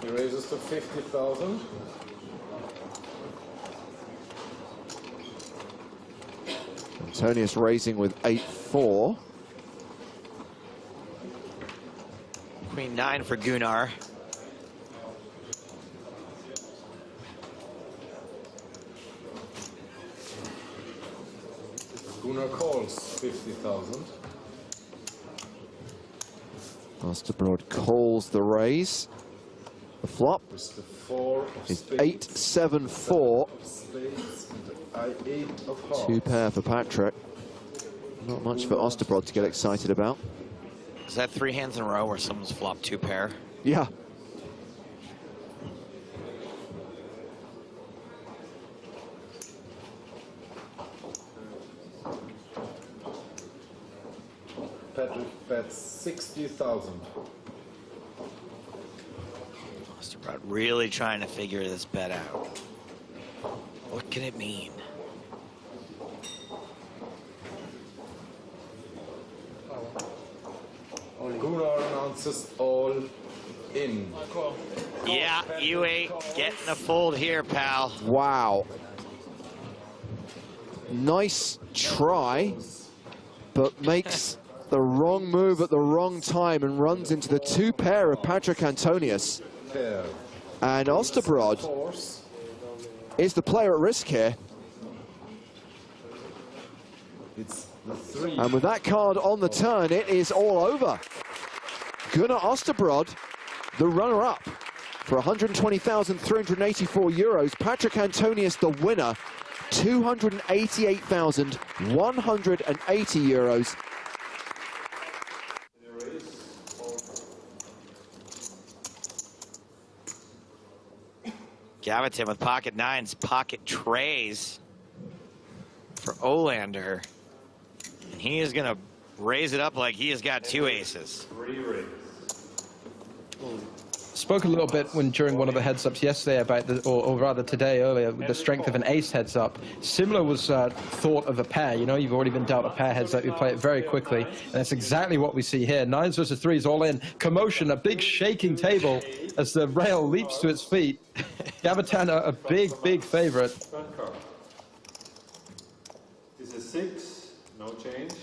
Speaker 12: He raises to 50,000.
Speaker 5: Antonius raising with 8-4.
Speaker 7: Queen 9 for Gunnar.
Speaker 12: Gunnar calls 50,000.
Speaker 5: Osterbrod calls the raise. The flop
Speaker 12: With the 4 of
Speaker 5: is
Speaker 12: spades,
Speaker 5: 8-7-4.
Speaker 12: spades and I8 of hearts.
Speaker 5: 2 pair for Patrick. Not much for Osterbrod to get excited about.
Speaker 7: Is that 3 hands in a row where someone's flopped 2 pair?
Speaker 5: Yeah.
Speaker 12: Patrick bets 60,000.
Speaker 7: Osterbrod really trying to figure this bet out. What can it mean?
Speaker 12: Gunnar announces all in.
Speaker 7: Yeah, you ain't getting a fold here, pal.
Speaker 5: Wow. Nice try, but makes the wrong move at the wrong time and runs into the 2 pair of Patrick Antonius.
Speaker 12: Pair.
Speaker 5: And Osterbrod is the player at risk here.
Speaker 12: It's the 3.
Speaker 5: And with that card on the turn, it is all over. Gunnar Osterbrod, the runner-up for 120,384 euros. Patrick Antonius, the winner, 288,180 euros.
Speaker 7: Gavitin with pocket 9s, pocket trays for Olander. And he is going to raise it up like he has got 2 aces.
Speaker 14: Spoke a little bit during one of the heads-ups yesterday about, or rather today earlier, with the strength of an ace heads-up. Similar was thought of a pair. You know, you've already been dealt a pair heads-up, you play it very quickly, and that's exactly what we see here. 9s versus 3s all in. Commotion, a big shaking table as the rail leaps to its feet. Gavitin, a big, big favorite.
Speaker 12: This is 6, no change.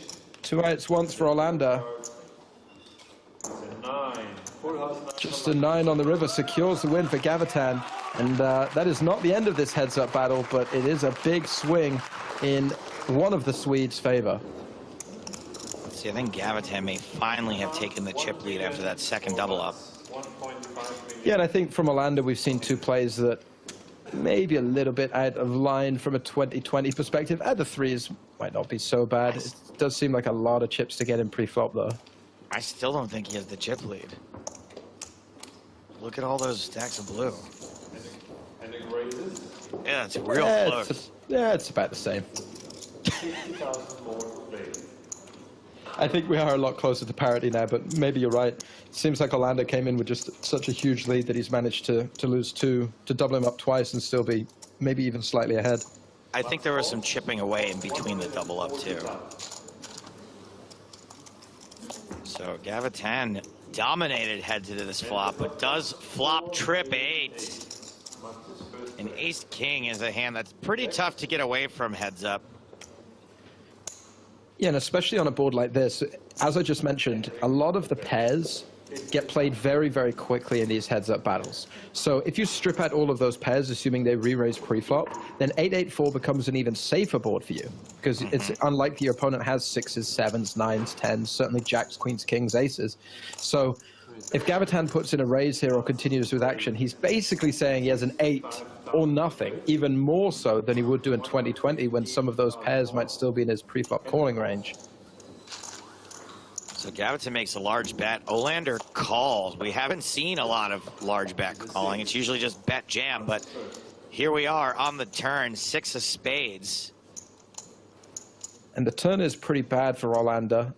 Speaker 14: 2 outs once for Olander.
Speaker 12: It's a 9. Full house 9.
Speaker 14: Just a 9 on the river secures the win for Gavitin. And that is not the end of this heads-up battle, but it is a big swing in one of the Swedes' favor.
Speaker 7: See, I think Gavitan may finally have taken the chip lead after that second double up.
Speaker 14: Yeah, and I think from Orlando we've seen two plays that maybe a little bit out of line from a 2020 perspective. The threes might not be so bad. It does seem like a lot of chips to get in pre-flop, though.
Speaker 7: I still don't think he has the chip lead. Look at all those stacks of blue. Yeah, it's real close.
Speaker 14: It's about the same. I think we are a lot closer to parity now, but maybe you're right. It seems like Orlando came in with just such a huge lead that he's managed to lose two, to double him up twice and still be maybe even slightly ahead.
Speaker 7: I think there was some chipping away in between the double up, too. So Gavitan dominated heads into this flop, but does flop trip 8. And ace-king is a hand that's pretty tough to get away from heads up.
Speaker 14: Yeah, and especially on a board like this, as I just mentioned, a lot of the pairs get played very, very quickly in these heads-up battles. So if you strip out all of those pairs, assuming they re-raise pre-flop, then 8-8-4 becomes an even safer board for you, because it's unlikely your opponent has 6s, 7s, 9s, 10s, certainly jacks, queens, kings, aces. So if Gavitan puts in a raise here or continues with action, he's basically saying he has an 8 or nothing, even more so than he would do in 2020 when some of those pairs might still be in his pre-flop calling range.
Speaker 7: So Gavitan makes a large bet. Olander calls. We haven't seen a lot of large bet calling. It's usually just bet jam, but here we are on the turn, 6 of spades.
Speaker 14: And the turn is pretty bad for Olander.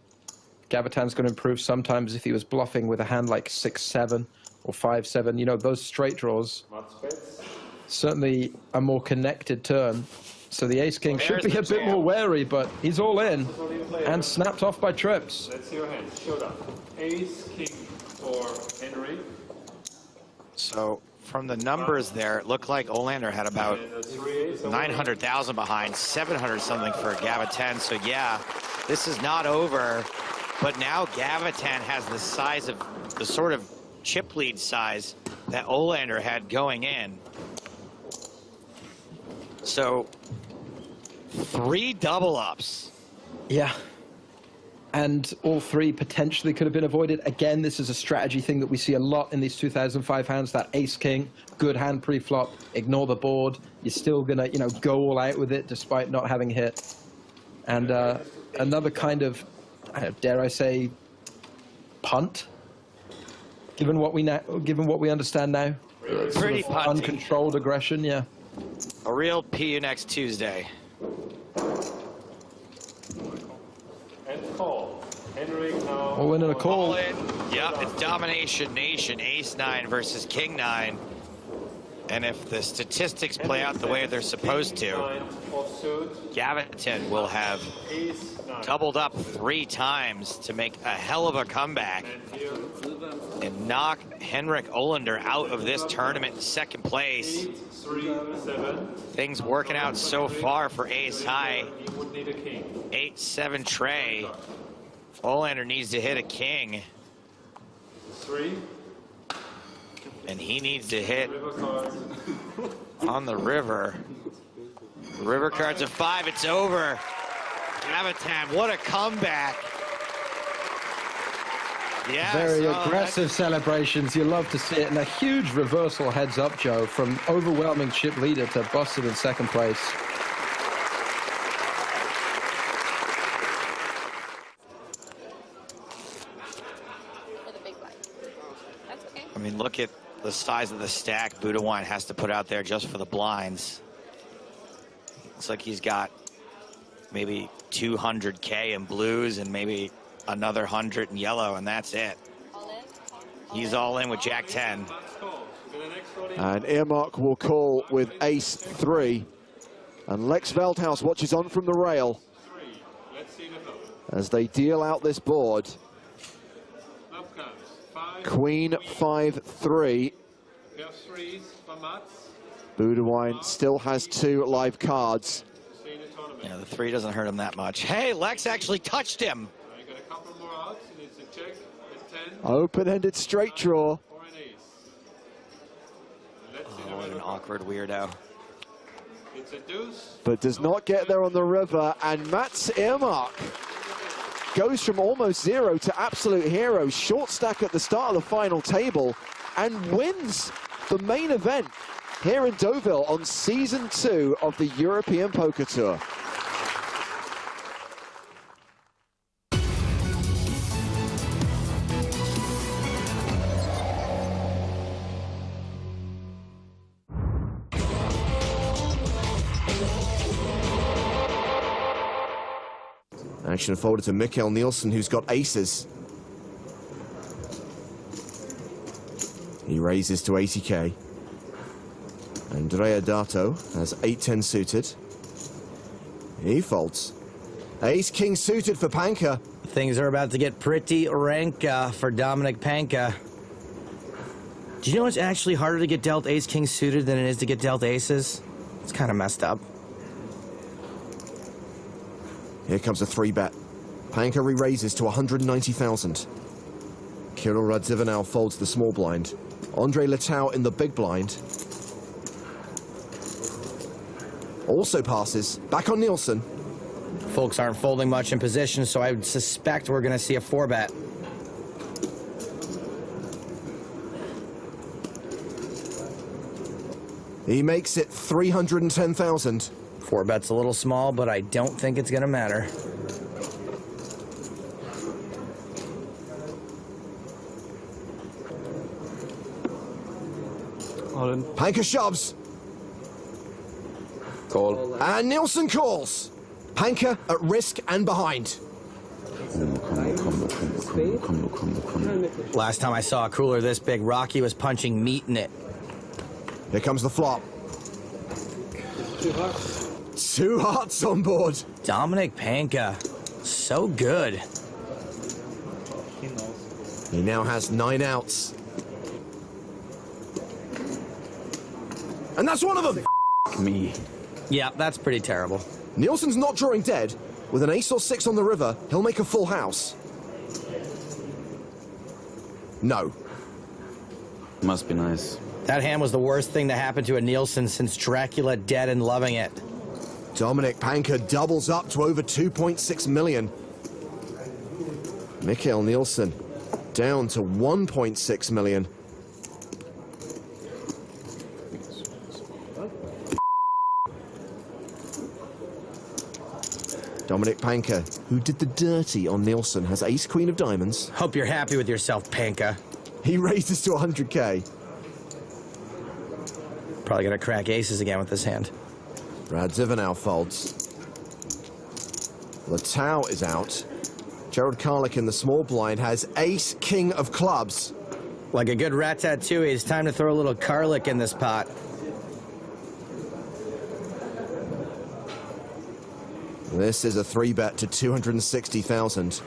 Speaker 14: Gavitan's going to improve sometimes if he was bluffing with a hand like 6-7 or 5-7. You know, those straight draws. Certainly a more connected turn. So the ace-king should be a bit more wary, but he's all in and snapped off by trips.
Speaker 15: Let's see your hand. Showdown. Ace-king for Henry.
Speaker 7: So from the numbers there, it looked like Olander had about 900,000 behind, 700 something for Gavitan. So yeah, this is not over. But now Gavitan has the size of the sort of chip lead size that Olander had going in. So 3 double ups.
Speaker 14: Yeah. And all 3 potentially could have been avoided. Again, this is a strategy thing that we see a lot in these 2005 hands, that ace-king, good hand pre-flop, ignore the board. You're still going to, you know, go all out with it despite not having hit. And another kind of, dare I say, punt, given what we understand now.
Speaker 7: Pretty
Speaker 14: sort of uncontrolled aggression, yeah.
Speaker 7: A real PU next Tuesday.
Speaker 15: And call. Henry now.
Speaker 14: All in and a call.
Speaker 7: All in. Yep, it's Domination Nation, ace-9 versus king-9. And if the statistics play out the way they're supposed to, Gavitan will have doubled up 3 times to make a hell of a comeback and knock Henrik Olander out of this tournament in second place. Things working out so far for ace high. 8-7 tray. Olander needs to hit a king.
Speaker 15: 3.
Speaker 7: And he needs to hit on the river. River cards of 5, it's over. Gavitan, what a comeback. Yes,
Speaker 14: Very aggressive celebrations. You love to see it. And a huge reversal heads up, Joe, from overwhelming chip leader to busted in second place.
Speaker 7: I mean, look at the size of the stack Budawine has to put out there just for the blinds. Looks like he's got maybe 200K in blues and maybe another 100 in yellow, and that's it. He's all in with Jack 10.
Speaker 5: And Earmark will call with ace 3. And Lex Veldhuis watches on from the rail as they deal out this board. Queen 5-3. Budawine still has 2 live cards.
Speaker 7: Yeah, the 3 doesn't hurt him that much. Hey, Lex actually touched him.
Speaker 5: Open-ended straight draw.
Speaker 7: Oh, what an awkward weirdo.
Speaker 5: But does not get there on the river, and Mats Earmark goes from almost zero to absolute hero, short stack at the start of the final table, and wins the main event here in Deauville on Season 2 of the European Poker Tour. Action folded to Mikkel Nielsen, who's got aces. He raises to 80k. Andrea Dato has 8-10 suited. He folds. Ace-king suited for Panka.
Speaker 7: Things are about to get pretty ranka for Dominic Panka. Do you know it's actually harder to get dealt ace-king suited than it is to get dealt aces? It's kind of messed up.
Speaker 5: Here comes a 3-bet. Panka re-raises to 190,000. Kirill Radzivinou folds the small blind. Andre Letau in the big blind. Also passes. Back on Nielsen.
Speaker 7: Folks aren't folding much in position, so I would suspect we're going to see a 4-bet.
Speaker 5: He makes it 310,000.
Speaker 7: 4-bet's a little small, but I don't think it's going to matter.
Speaker 5: Panka shoves.
Speaker 12: Call.
Speaker 5: And Nielsen calls. Panka at risk and behind.
Speaker 7: Last time I saw a cooler this big, Rocky was punching meat in it.
Speaker 5: Here comes the flop. 2 hearts on board.
Speaker 7: Dominic Panka, so good.
Speaker 5: He now has 9 outs. And that's one of them.
Speaker 7: Me. Yeah, that's pretty terrible.
Speaker 5: Nielsen's not drawing dead. With an ace or 6 on the river, he'll make a full house. No.
Speaker 16: Must be nice.
Speaker 7: That hand was the worst thing to happen to a Nielsen since Dracula Dead and Loving It.
Speaker 5: Dominic Panka doubles up to over 2.6 million. Mikkel Nielsen down to 1.6 million. Dominic Panka, who did the dirty on Nielsen, has ace-queen of diamonds.
Speaker 7: Hope you're happy with yourself, Panka.
Speaker 5: He raises to 100k.
Speaker 7: Probably gonna crack aces again with this hand.
Speaker 5: Radzivinou folds. Letau is out. Gerald Karlik in the small blind has ace-king of clubs.
Speaker 7: Like a good ratatouille, it's time to throw a little Karlik in this pot.
Speaker 5: This is a 3-bet to 260,000.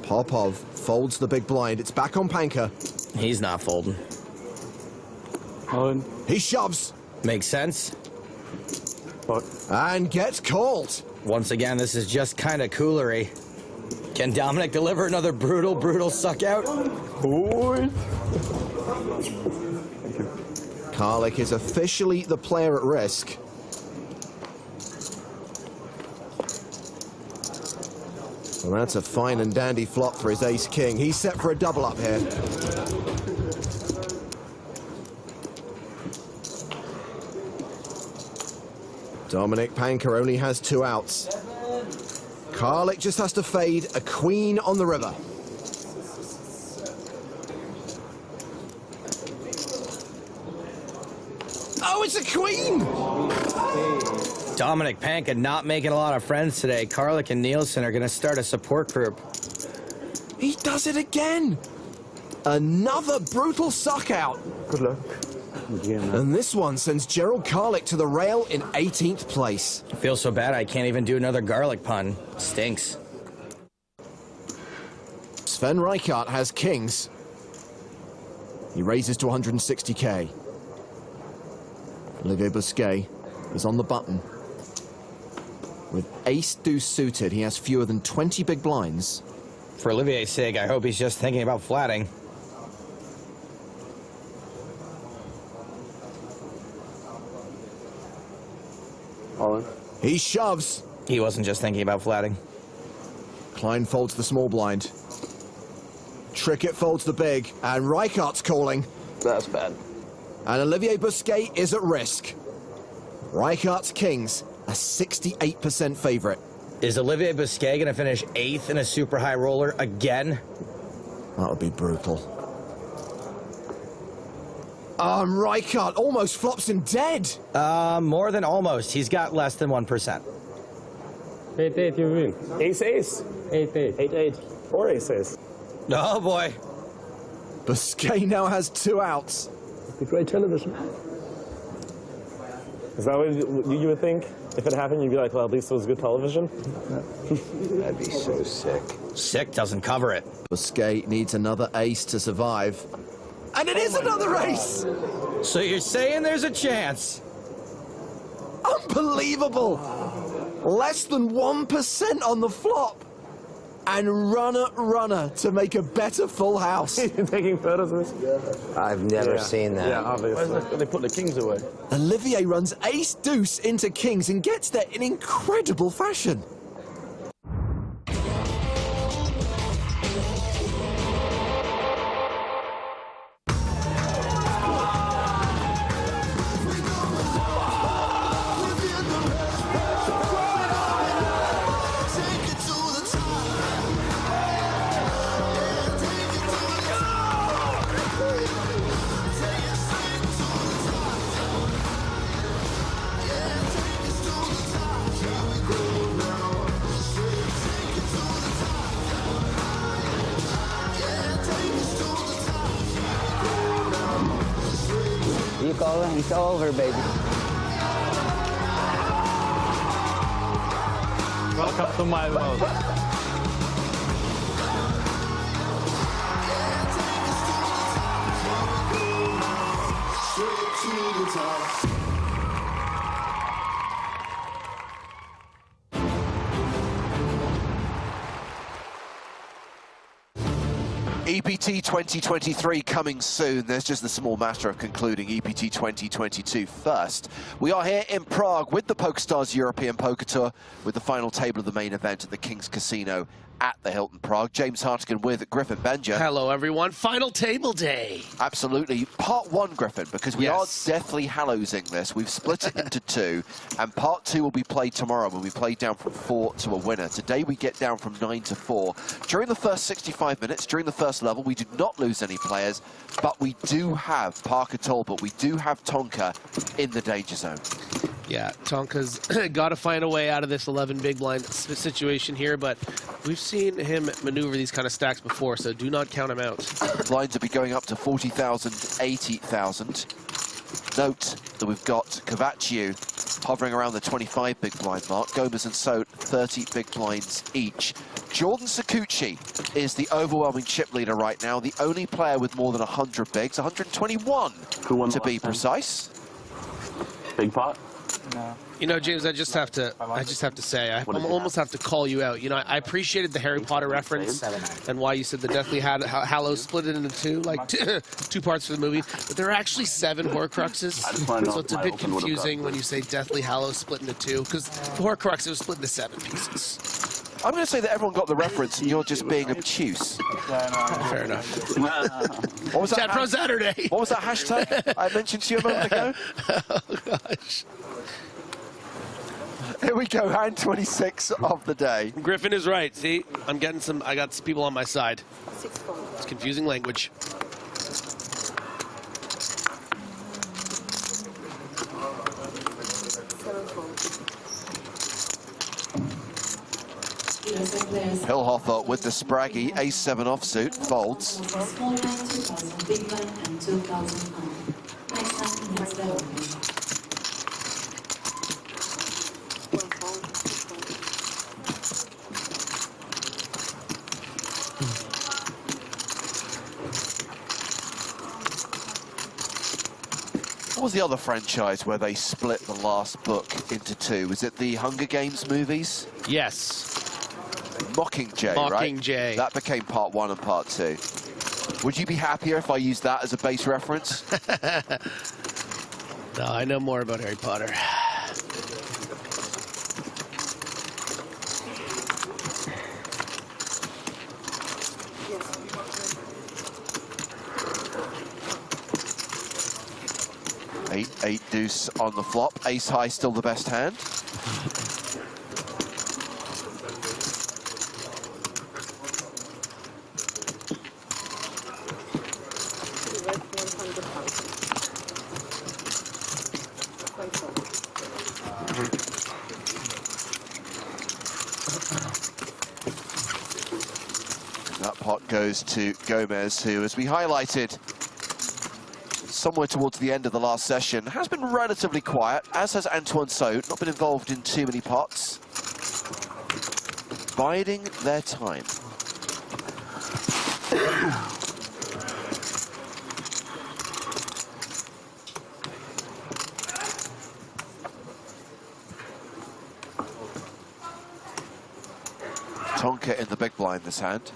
Speaker 5: Popov folds the big blind. It's back on Panka.
Speaker 7: He's not folding.
Speaker 5: He shoves.
Speaker 7: Makes sense.
Speaker 5: And gets called.
Speaker 7: Once again, this is just kind of coolery. Can Dominic deliver another brutal suck out?
Speaker 5: Karlik is officially the player at risk. Well, that's a fine and dandy flop for his ace-king. He's set for a double up here. Dominic Panka only has 2 outs. Karlik just has to fade a queen on the river. Oh, it's a queen!
Speaker 7: Dominic Panka not making a lot of friends today. Karlik and Nielsen are going to start a support group.
Speaker 5: He does it again! Another brutal suck out.
Speaker 12: Good luck.
Speaker 5: And this one sends Gerald Karlik to the rail in 18th place.
Speaker 7: I feel so bad I can't even do another garlic pun. Stinks.
Speaker 5: Sven Reichardt has kings. He raises to 160k. Olivier Busquet is on the button. With ace-deuce suited, he has fewer than 20 big blinds.
Speaker 7: For Olivier's sake, I hope he's just thinking about flatting.
Speaker 5: He shoves.
Speaker 7: He wasn't just thinking about flatting.
Speaker 17: Klein folds the small blind. Trickett folds the big, and Rijkaard's calling.
Speaker 2: That's bad.
Speaker 17: And Olivier Busquet is at risk. Rijkaard's kings, a 68% favorite.
Speaker 7: Is Olivier Busquet going to finish 8th in a super high roller again?
Speaker 17: That would be brutal. Rijkaard almost flops him dead.
Speaker 7: More than almost. He's got less than 1%.
Speaker 12: 8-8, you win. Ace-ace. 8-8. 8-8. Or ace-ace.
Speaker 7: Oh, boy.
Speaker 17: Busquet now has 2 outs.
Speaker 12: It'd be great television. Is that what you would think? If it happened, you'd be like, well, at least it was good television?
Speaker 10: That'd be so sick.
Speaker 7: Sick doesn't cover it.
Speaker 17: Busquet needs another ace to survive. And it is another ace!
Speaker 7: So you're saying there's a chance?
Speaker 17: Unbelievable! Less than 1% on the flop. And runner to make a better full house.
Speaker 12: You're taking photos of this?
Speaker 10: I've never seen that.
Speaker 12: Yeah, obviously. They put the kings away.
Speaker 17: Olivier runs ace-deuce into kings and gets there in incredible fashion.
Speaker 10: It's over, baby.
Speaker 15: Welcome to my world.
Speaker 6: EPT 2023 coming soon. There's just the small matter of concluding EPT 2022 first. We are here in Prague with the PokerStars European Poker Tour with the final table of the main event at the King's Casino at the Hilton Prague. James Hartigan with Griffin Benja.
Speaker 18: Hello, everyone. Final table day.
Speaker 6: Absolutely. Part 1, Griffin, because we are deathly hallowsing this. We've split it into 2, and part 2 will be played tomorrow when we play down from 4 to a winner. Today we get down from 9 to 4. During the first 65 minutes, during the first level, we do not lose any players, but we do have Parker Talbot, we do have Tonka in the danger zone.
Speaker 18: Yeah, Tonka's got to find a way out of this 11 big blind situation here, but we've seen him maneuver these kind of stacks before, so do not count him out.
Speaker 6: Blinds will be going up to 40,000, 80,000. Note that we've got Cavacciu hovering around the 25 big blind mark. Gomez and Sote, 30 big blinds each. Jordan Sakuchi is the overwhelming chip leader right now, the only player with more than 100 bigs, 121 to be precise.
Speaker 9: Big pot?
Speaker 18: No. You know, James, I just have to say, I almost have to call you out. You know, I appreciated the Harry Potter reference and why you said the Deathly Hallows split it into 2, like 2 parts for the movie. But there are actually 7 Horcruxes, so it's a bit confusing when you say Deathly Hallows split into 2, because the Horcrux was split into 7 pieces.
Speaker 6: I'm going to say that everyone got the reference and you're just being obtuse.
Speaker 18: Fair enough.
Speaker 6: What was that?
Speaker 18: Chat Pro Saturday.
Speaker 6: What was that hashtag I mentioned to you a moment ago?
Speaker 18: Oh, gosh.
Speaker 6: Here we go, hand 26 of the day.
Speaker 18: Griffin is right. See, I got some people on my side. It's confusing language.
Speaker 6: Hillhoffer with the Spraggy, ace-7 offsuit, folds. What was the other franchise where they split the last book into 2? Was it the Hunger Games movies?
Speaker 18: Yes.
Speaker 6: Mockingjay, right?
Speaker 18: Mockingjay.
Speaker 6: That became part 1 and part 2. Would you be happier if I used that as a base reference?
Speaker 18: No, I know more about Harry Potter.
Speaker 6: 8 deuce on the flop. Ace high still the best hand. That pot goes to Gomez, who, as we highlighted somewhere towards the end of the last session, has been relatively quiet, as has Antoine Saut, not been involved in too many pots. Biding their time. Tonka in the big blind this hand.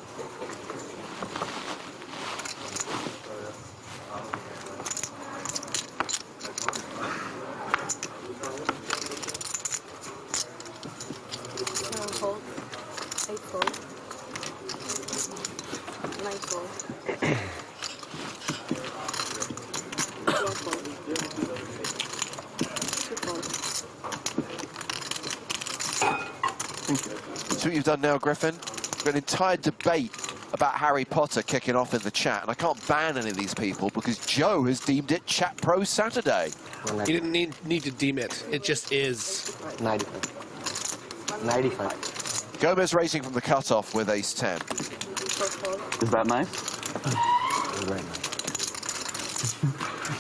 Speaker 6: So what you've done now, Griffin, we've got an entire debate about Harry Potter kicking off in the chat, and I can't ban any of these people because Joe has deemed it Chat Pro Saturday.
Speaker 18: You didn't need to deem it. It just is.
Speaker 10: 95. 95.
Speaker 6: Gomez raising from the cutoff with ace 10.
Speaker 16: Is that nice?
Speaker 10: Very nice.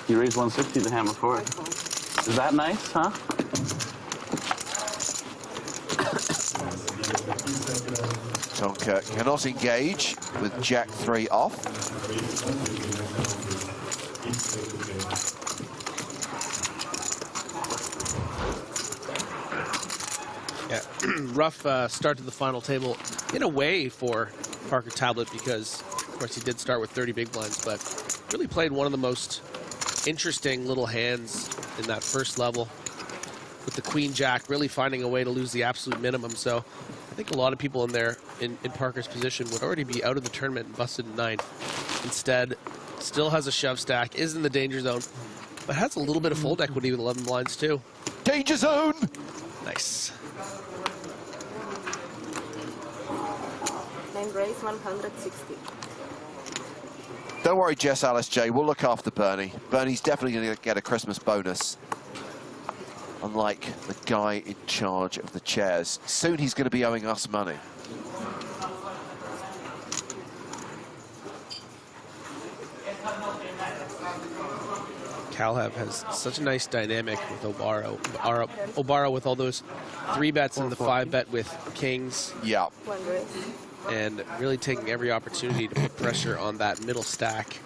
Speaker 16: You raised 160 to hammer forward. Is that nice, huh?
Speaker 6: Tonka cannot engage with Jack 3 off.
Speaker 18: Yeah, rough start to the final table in a way for Parker Tablet because, of course, he did start with 30 big blinds, but really played one of the most interesting little hands in that first level with the Queen Jack, really finding a way to lose the absolute minimum. So I think a lot of people in there in Parker's position would already be out of the tournament and busted in ninth. Instead, still has a shove stack, is in the danger zone, but has a little bit of fold equity with 11 blinds too.
Speaker 6: Danger zone!
Speaker 18: Nice.
Speaker 13: Name raise 160.
Speaker 6: Don't worry, Jess Alice J, we'll look after Bernie. Bernie's definitely going to get a Christmas bonus. Unlike the guy in charge of the chairs. Soon he's going to be owing us money.
Speaker 18: Calhev has such a nice dynamic with Obara. Obara with all those 3-bets and the 5-bet with kings.
Speaker 6: Yeah.
Speaker 18: And really taking every opportunity to put pressure on that middle stack.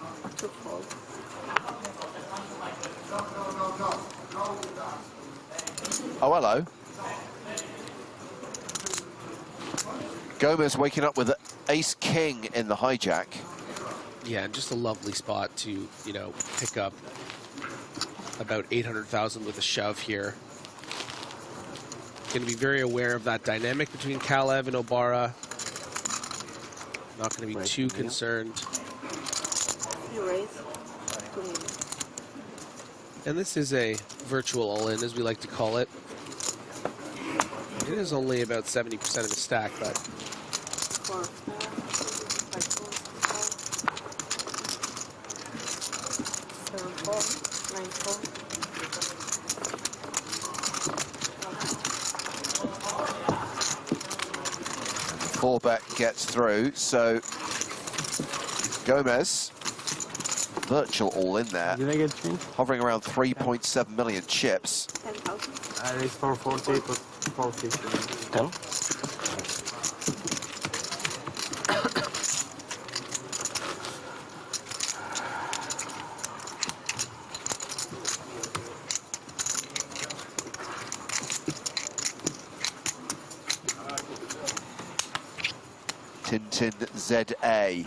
Speaker 6: Oh, hello. Gomez waking up with ace-king in the hijack.
Speaker 18: Yeah, and just a lovely spot to, you know, pick up about 800,000 with a shove here. Going to be very aware of that dynamic between Kalev and Obara. Not going to be too concerned. And this is a virtual all-in, as we like to call it. It is only about 70% of the stack, but...
Speaker 6: Four bet gets through, so Gomez, virtual all in there.
Speaker 2: Did I get changed?
Speaker 6: Hovering around 3.7 million chips.
Speaker 2: I raised 440 to 450.
Speaker 10: 10?
Speaker 6: Tintin ZA,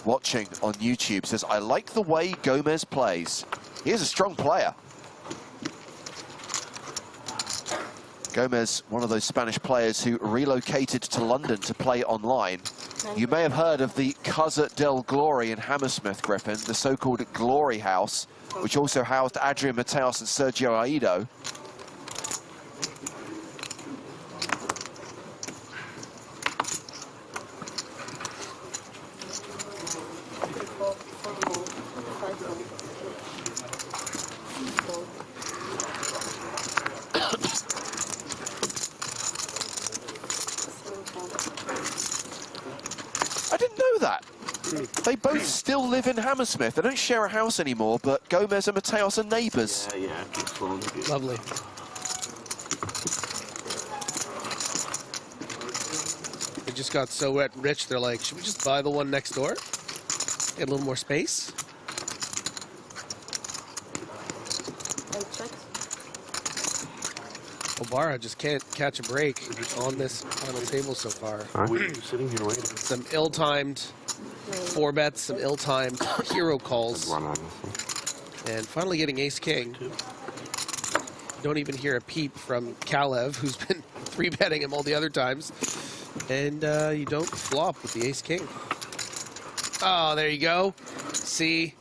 Speaker 6: watching on YouTube, says, I like the way Gomez plays. He is a strong player. Gomez, one of those Spanish players who relocated to London to play online. You may have heard of the Casa del Glory in Hammersmith, Griffin, the so-called Glory House, which also housed Adrian Mateos and Sergio Aido. They both still live in Hammersmith. They don't share a house anymore, but Gomez and Mateos are neighbours.
Speaker 16: Yeah.
Speaker 18: Lovely. They just got so rich, they're like, should we just buy the one next door? Get a little more space? Obara just can't catch a break on this final table so far.
Speaker 12: We're sitting here waiting.
Speaker 18: Some ill-timed 4-bets, some ill-timed hero calls. And finally getting ace-king. Don't even hear a peep from Kalev, who's been 3-betting him all the other times. And you don't flop with the ace-king. Oh, there you go. See?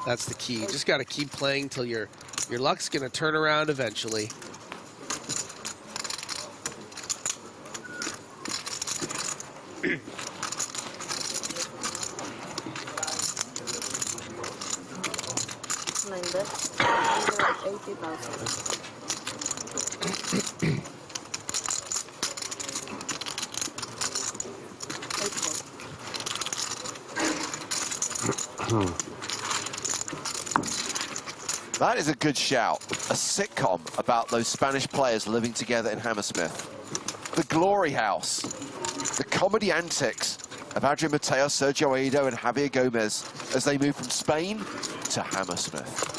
Speaker 18: That's the key. Just got to keep playing till your luck's going to turn around eventually.
Speaker 6: That is a good shout. A sitcom about those Spanish players living together in Hammersmith. The Glory House. The comedy antics of Adrian Mateos, Sergio Aido, and Javier Gomez as they move from Spain to Hammersmith.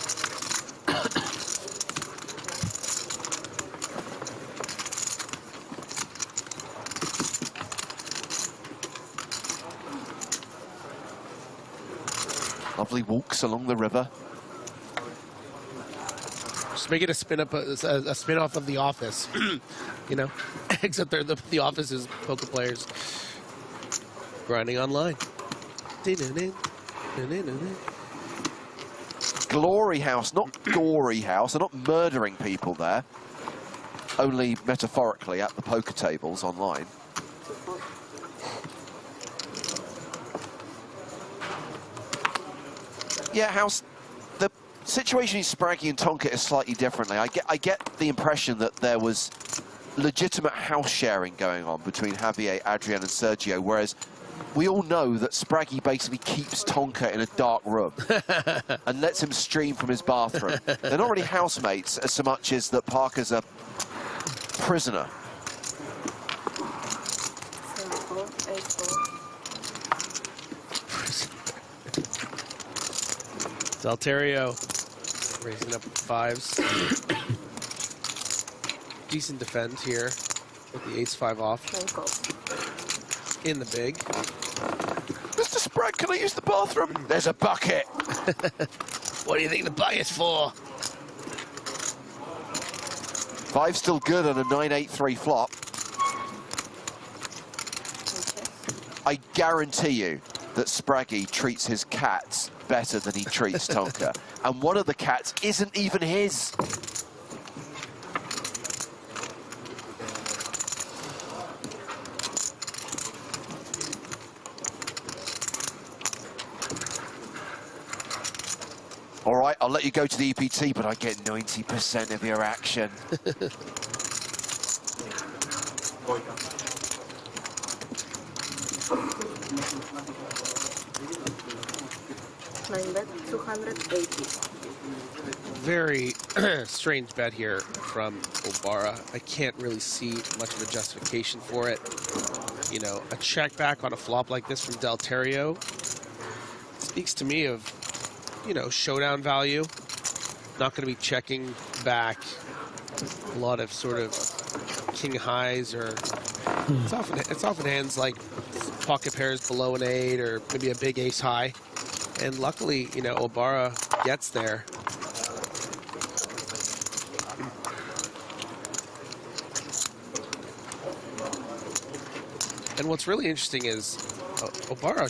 Speaker 6: Lovely walks along the river.
Speaker 18: Just make it a spin-off of The Office, you know, except the Office is poker players grinding online.
Speaker 6: Glory House, not Gory House. They're not murdering people there, only metaphorically at the poker tables online. Yeah, House. The situation in Spraggy and Tonka is slightly differently. I get the impression that there was legitimate house sharing going on between Javier, Adrian, and Sergio, whereas we all know that Spraggy basically keeps Tonka in a dark room and lets him stream from his bathroom. They're not really housemates as so much as that Parker's a prisoner.
Speaker 18: Zalterio raising up 5s. Decent defend here with the ace-5 off. In the big.
Speaker 6: Mr. Sprague, can I use the bathroom? There's a bucket.
Speaker 18: What do you think the bucket's for?
Speaker 6: 5 still good on a 9-8-3 flop. I guarantee you that Spraggy treats his cats better than he treats Tonka. And one of the cats isn't even his. All right, I'll let you go to the EPT, but I get 90% of your action.
Speaker 13: Bet 280.
Speaker 18: Very strange bet here from Obara. I can't really see much of a justification for it. You know, a check back on a flop like this from Zalterio speaks to me of, you know, showdown value. Not going to be checking back a lot of sort of king highs, or it's often hands like pocket pairs below an 8 or maybe a big ace high. And luckily, you know, Obara gets there. And what's really interesting is Obara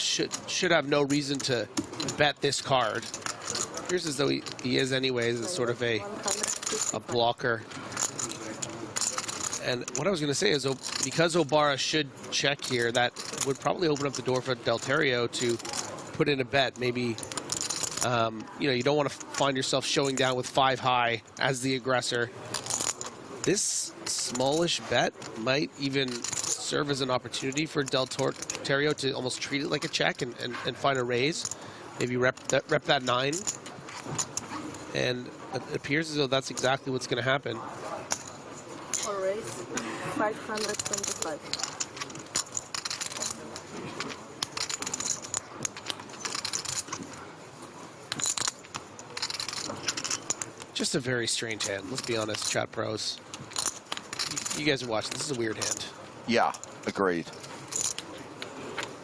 Speaker 18: should have no reason to bet this card. Appears as though he is anyways, as sort of a blocker. And what I was going to say is, because Obara should check here, that would probably open up the door for Delterio to put in a bet. Maybe, you know, you don't want to find yourself showing down with 5 high as the aggressor. This smallish bet might even serve as an opportunity for Delterio to almost treat it like a check and find a raise. Maybe rep that 9. And it appears as though that's exactly what's going to happen.
Speaker 13: Or raise 525.
Speaker 18: Just a very strange hand. Let's be honest, chat pros. You guys are watching. This is a weird hand.
Speaker 6: Yeah, agreed.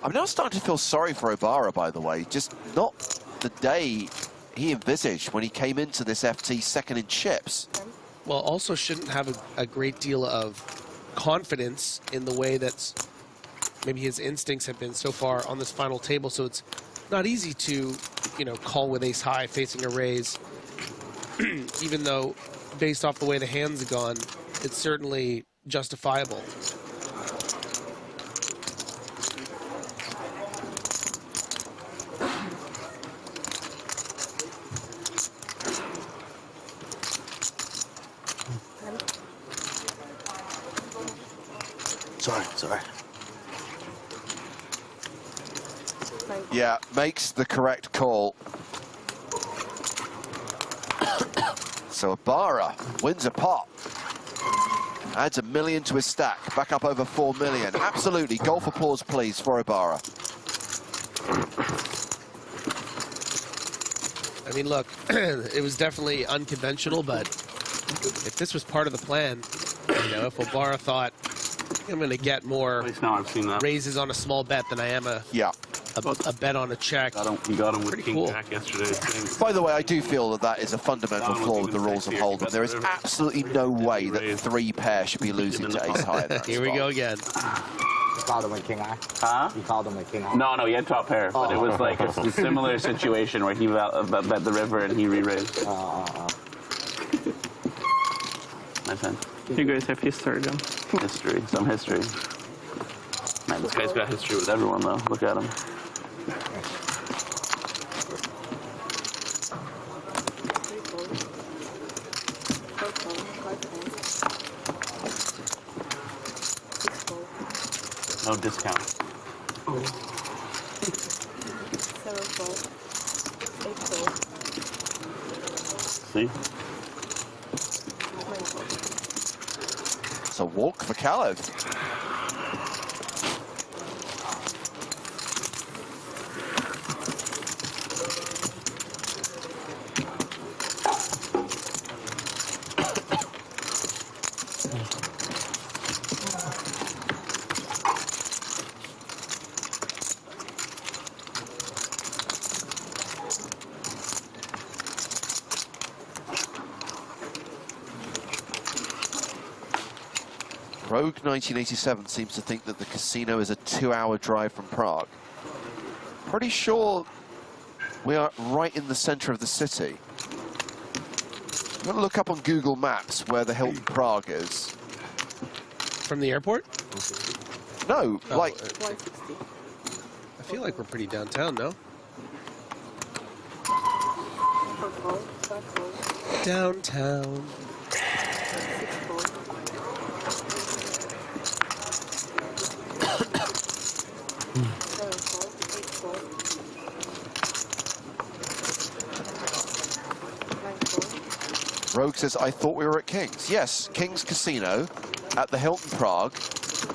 Speaker 6: I'm now starting to feel sorry for Obara, by the way. Just not the day he envisaged when he came into this FT second in chips.
Speaker 18: Well, also shouldn't have a great deal of confidence in the way that maybe his instincts have been so far on this final table. So it's not easy to, you know, call with ace high facing a raise. Even though, based off the way the hands have gone, it's certainly justifiable.
Speaker 10: Sorry.
Speaker 6: Yeah, makes the correct call. So Obara wins a pot. Adds $1 million to his stack. Back up over 4 million. Absolutely. Golf applause, please, for Obara.
Speaker 18: I mean, look, it was definitely unconventional, but if this was part of the plan, you know, if Obara thought, I'm going to get more raises on a small bet than I am a bet on a check.
Speaker 16: You got him with
Speaker 18: Pretty
Speaker 16: King
Speaker 18: cool.
Speaker 16: Jack yesterday.
Speaker 6: By the way, I do feel that that is a fundamental flaw with the rules of Hold'em. There is absolutely no way that 3 pair should be losing to ace high in that
Speaker 18: Here we
Speaker 6: spot.
Speaker 18: go again.
Speaker 10: You called him a king eye?
Speaker 16: Huh?
Speaker 10: You called him a king eye?
Speaker 16: No, he had top pair, but it was like a similar situation where he bet the river and he re-raised. Nice hand.
Speaker 11: You guys have history then.
Speaker 16: History, some history. Man, this guy's got history with everyone though. Look at him. No discount. See?
Speaker 6: It's a walk for Kalev. Rogue 1987 seems to think that the casino is a 2-hour drive from Prague. Pretty sure we are right in the center of the city. I'm going to look up on Google Maps where the Hilton Prague is.
Speaker 18: From the airport?
Speaker 6: No, like...
Speaker 18: I feel like we're pretty downtown, no? Downtown.
Speaker 6: Rogue says, I thought we were at King's. Yes, King's Casino at the Hilton Prague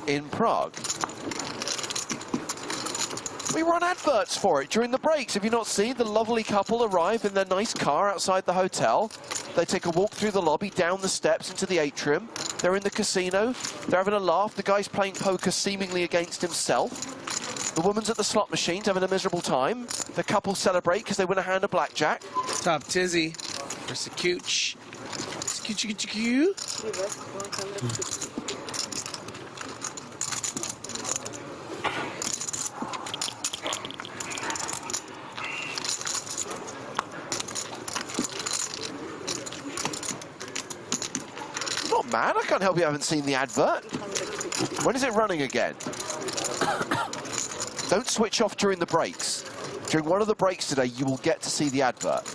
Speaker 6: in Prague. We run adverts for it during the breaks. Have you not seen the lovely couple arrive in their nice car outside the hotel? They take a walk through the lobby, down the steps into the atrium. They're in the casino. They're having a laugh. The guy's playing poker seemingly against himself. The woman's at the slot machines having a miserable time. The couple celebrate because they win a hand of blackjack.
Speaker 18: Top tizzy for Sakooch.
Speaker 6: Man, I can't help you haven't seen the advert. When is it running again? Don't switch off during the breaks. During one of the breaks today, you will get to see the advert,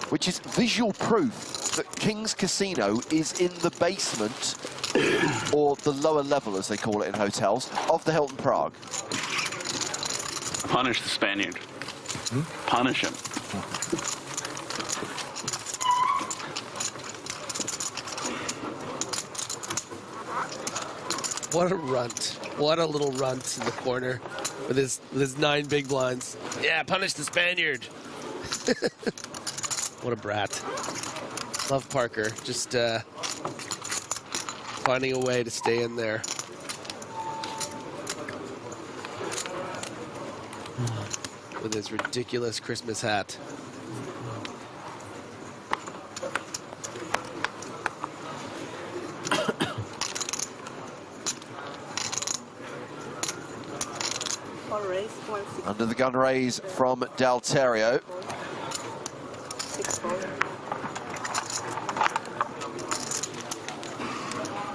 Speaker 6: which is visual proof that King's Casino is in the basement, or the lower level, as they call it in hotels, of the Hilton Prague.
Speaker 16: Punish the Spaniard. Punish him.
Speaker 18: What a runt. What a little runt in the corner with his 9 big blinds. Yeah, punish the Spaniard. What a brat. Love Parker. Just finding a way to stay in there. With his ridiculous Christmas hat.
Speaker 6: Under the gun raise from Dalterio.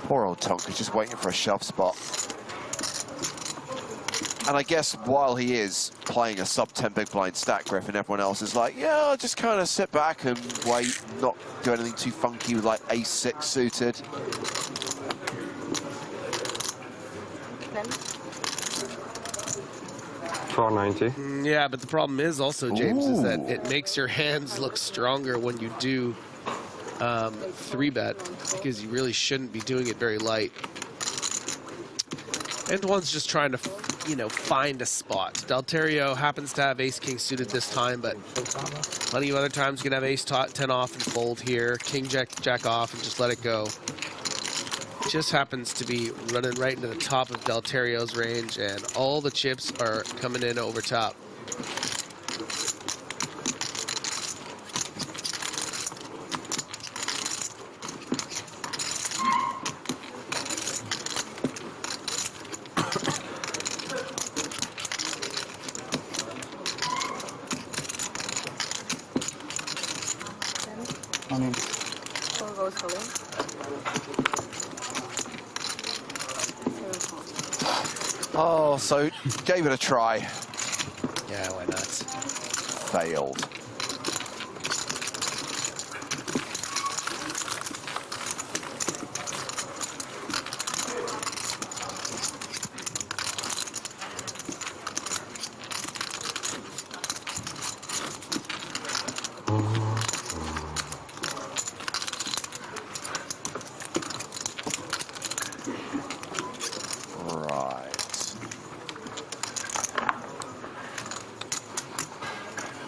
Speaker 6: Poor old Tonka's just waiting for a shove spot. And I guess while he is playing a sub-10 big blind stack, Griffin, everyone else is like, yeah, I'll just kind of sit back and wait, not do anything too funky with like ace-6 suited.
Speaker 12: $4.90.
Speaker 18: Yeah, but the problem is also, James, is that it makes your hands look stronger when you do 3-bet, because you really shouldn't be doing it very light. And one's just trying to, you know, find a spot. Dalterio happens to have ace-king suited this time, but plenty of other times you can have ace-10 off and fold here, king-jack off and just let it go. Just happens to be running right into the top of Dalterio's range, and all the chips are coming in over top.
Speaker 6: Oh, so gave it a try.
Speaker 18: Yeah, why not?
Speaker 6: Failed.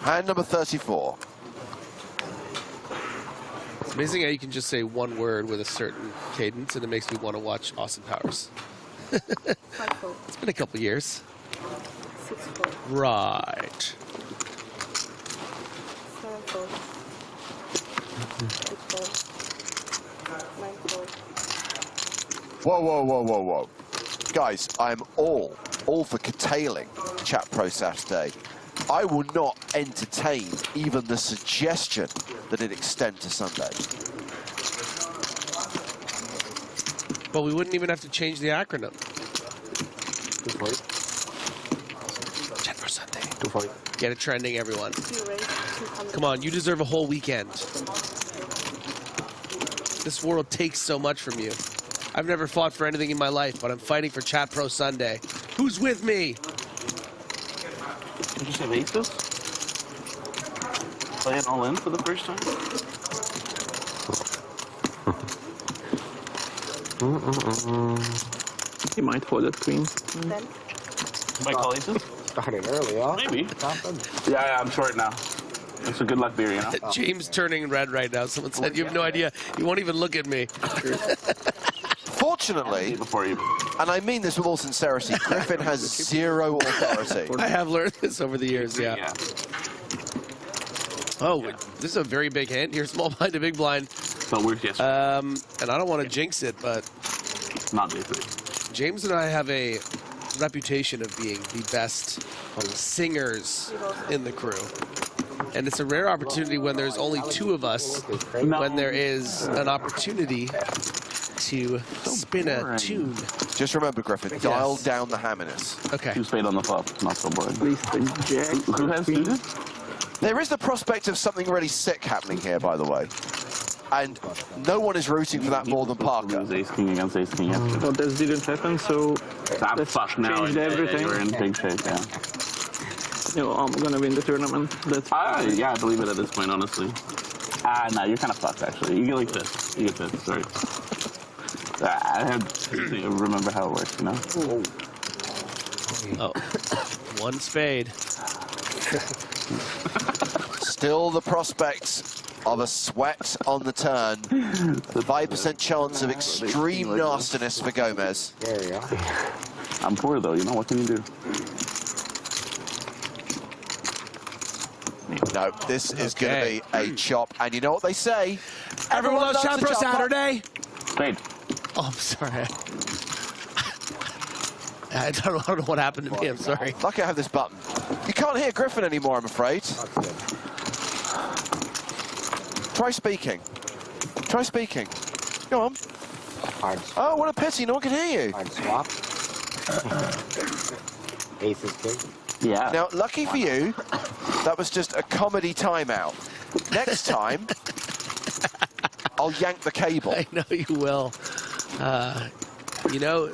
Speaker 6: And number 34.
Speaker 18: It's amazing how you can just say one word with a certain cadence, and it makes me want to watch Austin Powers. It's been a couple years. Right.
Speaker 6: Whoa, whoa, whoa, whoa, whoa. Guys, I'm all for curtailing chat pro Saturday. I will not entertain even the suggestion that it extend to Sunday.
Speaker 18: Well, we wouldn't even have to change the acronym. Chat for Sunday. Get it trending, everyone. Come on, you deserve a whole weekend. This world takes so much from you. I've never fought for anything in my life, but I'm fighting for Chat Pro Sunday. Who's with me?
Speaker 16: Did you say aces? Play it all in for the first time?
Speaker 11: He might fold that queen.
Speaker 16: Might call aces?
Speaker 10: Started early, huh?
Speaker 16: Maybe. Yeah, I'm short now. It's a good luck beer, you know?
Speaker 18: James turning red right now. Someone said, you have no idea. You won't even look at me.
Speaker 6: Fortunately, and I mean this with all sincerity, Griffin has zero authority.
Speaker 18: I have learned this over the years, yeah. Oh, this is a very big hand. Here, small blind to big blind.
Speaker 16: So weird, yes.
Speaker 18: And I don't want to jinx it, but
Speaker 16: not big.
Speaker 18: James and I have a reputation of being the best singers in the crew. And it's a rare opportunity when there's only 2 of us, when there is an opportunity to spin a tune.
Speaker 6: Just remember, Griffin, dial down the hamminess.
Speaker 18: Okay.
Speaker 16: 2 spade on the flop. Not so boring.
Speaker 11: Please, the jack.
Speaker 16: Who has suited?
Speaker 6: There is the prospect of something really sick happening here, by the way. And no one is rooting for that more than Parker.
Speaker 16: Ace king against ace king yesterday.
Speaker 11: Well, this didn't happen, so
Speaker 16: I'm
Speaker 11: that's
Speaker 16: fucked now.
Speaker 11: changed everything.
Speaker 16: You're in big shape, yeah.
Speaker 11: No, I'm gonna win the tournament. That's
Speaker 16: yeah, I believe it at this point, honestly. No, you're kind of fucked, actually. You get like this. You get this, sorry. I had to remember how it works, you know?
Speaker 18: Oh, 1 spade.
Speaker 6: Still the prospect of a sweat on the turn. The 5% chance of extreme nastiness for Gomez.
Speaker 10: There you go.
Speaker 16: I'm poor, though. You know, what can you do?
Speaker 6: No, this is going to be a chop. And you know what they say?
Speaker 18: Everyone loves Chop for Saturday.
Speaker 16: Spade.
Speaker 18: Oh, I'm sorry. I don't know what happened to me. I'm sorry.
Speaker 6: Lucky I have this button. You can't hear Griffin anymore, I'm afraid. Try speaking. Try speaking. Go on. Oh, what a pity. No one can hear you.
Speaker 10: Hard swap. Ace is big.
Speaker 16: Yeah.
Speaker 6: Now, lucky for you, that was just a comedy timeout. Next time, I'll yank the cable.
Speaker 18: I know you will. You know,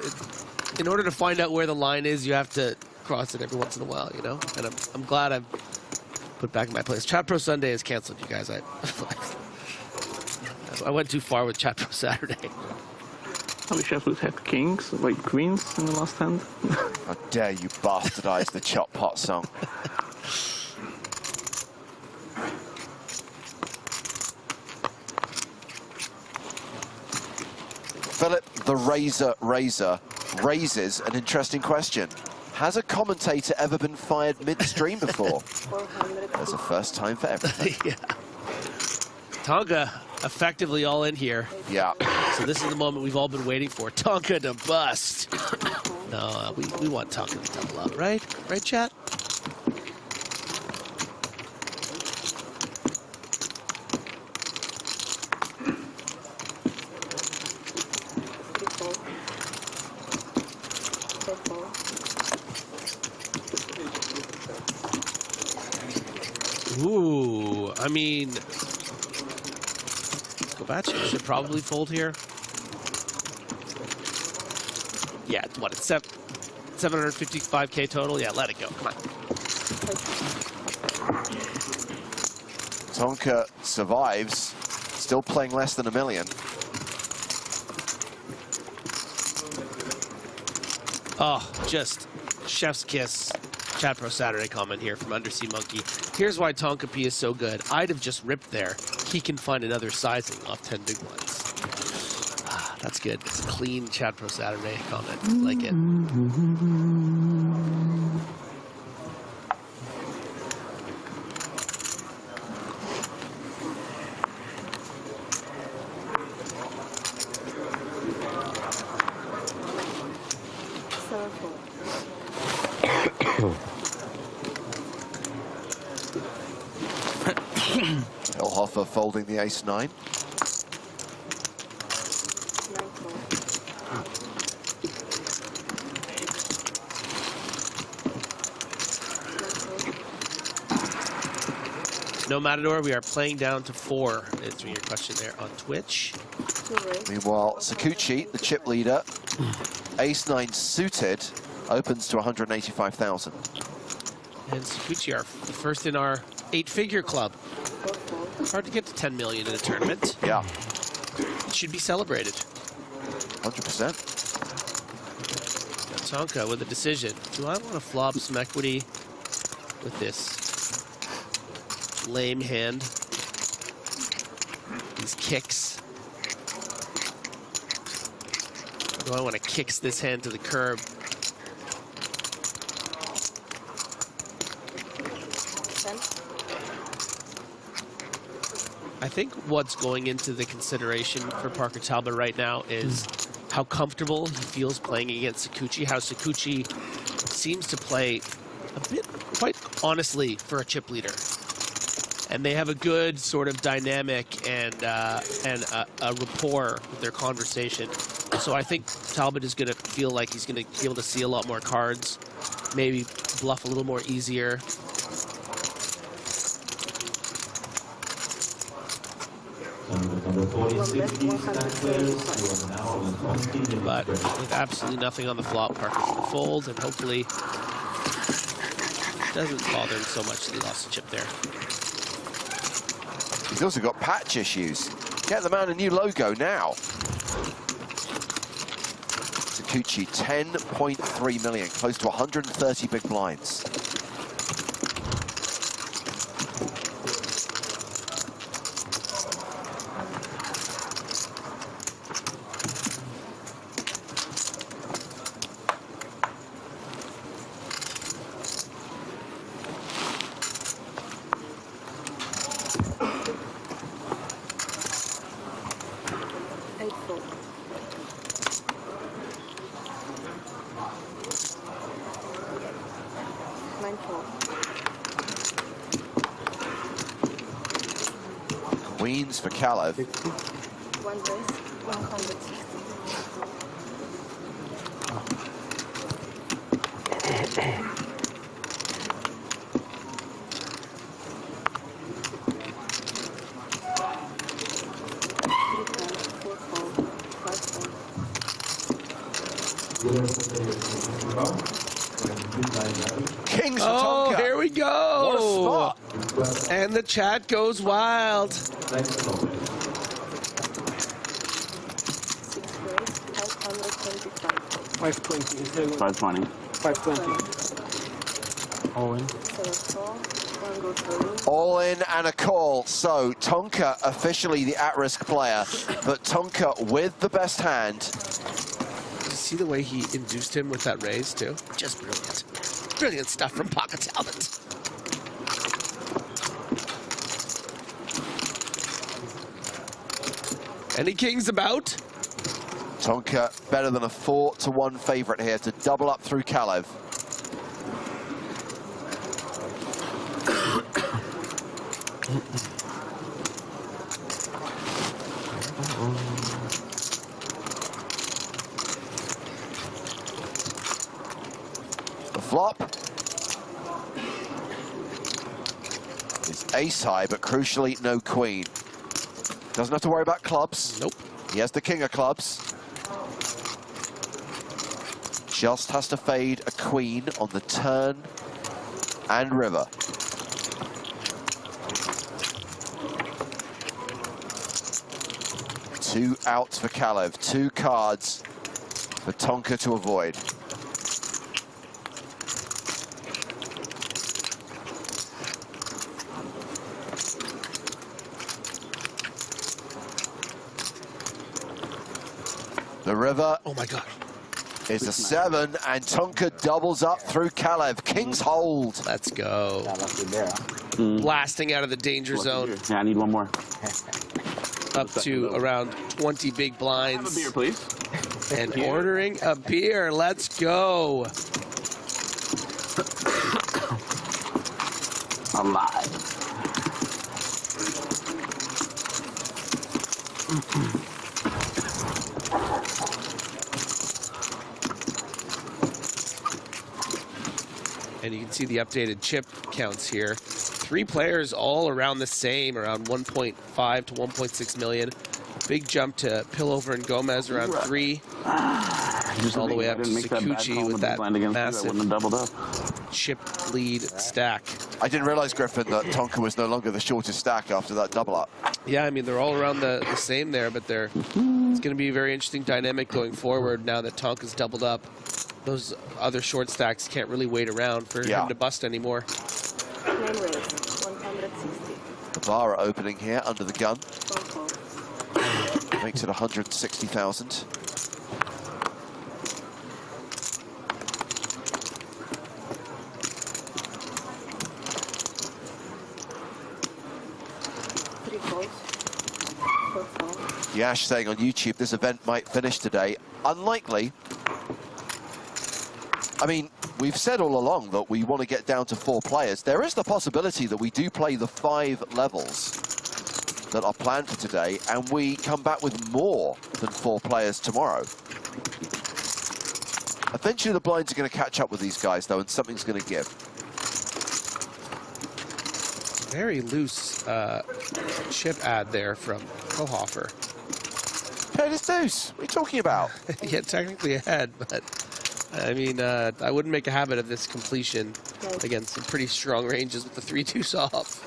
Speaker 18: in order to find out where the line is, you have to cross it every once in a while, you know? And I'm glad I've put back in my place. Chat Pro Sunday is canceled, you guys. I went too far with Chat Pro Saturday.
Speaker 11: I wish I would have kings, like queens in the last hand.
Speaker 6: How dare you bastardize the Chop Pot song. Philip the Razor raises an interesting question. Has a commentator ever been fired midstream before? There's a first time for everything.
Speaker 18: Yeah. Tonka effectively all in here.
Speaker 6: Yeah.
Speaker 18: So this is the moment we've all been waiting for. Tonka to bust. No, we want Tonka to double up, right? Right, chat? Ooh, I mean, Kovacic should probably fold here. Yeah, what, it's 755K total? Yeah, let it go, come on.
Speaker 6: Tonka survives, still playing less than $1 million.
Speaker 18: Oh, just chef's kiss. Chat Pro Saturday comment here from Undersea Monkey. Here's why Tonka P is so good. I'd have just ripped there. He can find another sizing off 10 big ones. Ah, that's good. It's a clean Chat Pro Saturday comment. I like it.
Speaker 6: Hoffer folding the ace-9.
Speaker 18: No Matador, we are playing down to 4. Answering your question there on Twitch.
Speaker 6: Meanwhile, Sakuchi, the chip leader, ace-9 suited, opens to 185,000.
Speaker 18: And Sakuchi are the first in our 8-figure club. Hard to get to 10 million in a tournament.
Speaker 6: Yeah.
Speaker 18: It should be celebrated.
Speaker 6: 100%.
Speaker 18: Tonka with a decision. Do I want to flop some equity with this lame hand? These kicks. Or do I want to kicks this hand to the curb? I think what's going into the consideration for Parker Talbot right now is how comfortable he feels playing against Sakuchi, how Sakuchi seems to play a bit, quite honestly, for a chip leader. and they have a good sort of dynamic and a rapport with their conversation. So I think Talbot is going to feel like he's going to be able to see a lot more cards, maybe bluff a little more easier. But with absolutely nothing on the flop, Parker's going to fold, and hopefully it doesn't bother him so much that he lost a chip there.
Speaker 6: He's also got patch issues. Get the man a new logo now. Takuchi, 10.3 million, close to 130 big blinds. Queens for Kalev.
Speaker 13: One race, 160.
Speaker 6: Kings for
Speaker 18: Oh,
Speaker 6: Tonka.
Speaker 18: here we go.
Speaker 6: What a spot.
Speaker 18: And the chat goes wild.
Speaker 11: 520.
Speaker 16: 520.
Speaker 11: 520. All in.
Speaker 6: All in and a call. So Tonka officially the at-risk player, but Tonka with the best hand.
Speaker 18: Did you see the way he induced him with that raise too? Just brilliant. Brilliant stuff from Pocket Talbot. Any kings about?
Speaker 6: Tonka better than a 4-1 favorite here to double up through Kalev. The flop is ace high, but crucially no queen. Doesn't have to worry about clubs.
Speaker 18: Nope.
Speaker 6: He has the king of clubs. Just has to fade a queen on the turn and river. Two outs for Kalev, 2 cards for Tonka to avoid. The river,
Speaker 18: oh my God,
Speaker 6: is a 7, and Tonka doubles up through Kalev. King's hold.
Speaker 18: Let's go. Blasting out of the danger zone.
Speaker 16: Yeah, I need one more.
Speaker 18: Up to around 20 big blinds.
Speaker 16: Have a beer, please.
Speaker 18: And ordering a beer. Let's go.
Speaker 16: Alive. And you can see the updated chip counts here. 3 players all around the same, around 1.5 to 1.6 million. Big jump to Pillover and Gomez around 3. All the way up to Sakuchi with that massive chip lead stack.
Speaker 6: I didn't realize, Griffin, that Tonka was no longer the shortest stack after that double up.
Speaker 18: Yeah, I mean, they're all around the same there, but it's going to be a very interesting dynamic going forward now that Tonka's doubled up. Those other short stacks can't really wait around for him to bust anymore.
Speaker 6: Vara opening here under the gun. Makes it 160,000. Yash saying on YouTube this event might finish today. Unlikely. I mean, we've said all along that we want to get down to 4 players. There is the possibility that we do play the 5 levels that are planned for today, and we come back with more than 4 players tomorrow. Eventually, the blinds are going to catch up with these guys, though, and something's going to give.
Speaker 16: Very loose chip ad there from Kohofer.
Speaker 6: Paid his deuce. What are you talking about?
Speaker 16: Yeah, technically ahead, but I mean, I wouldn't make a habit of this completion against some pretty strong ranges with the 3-2 off.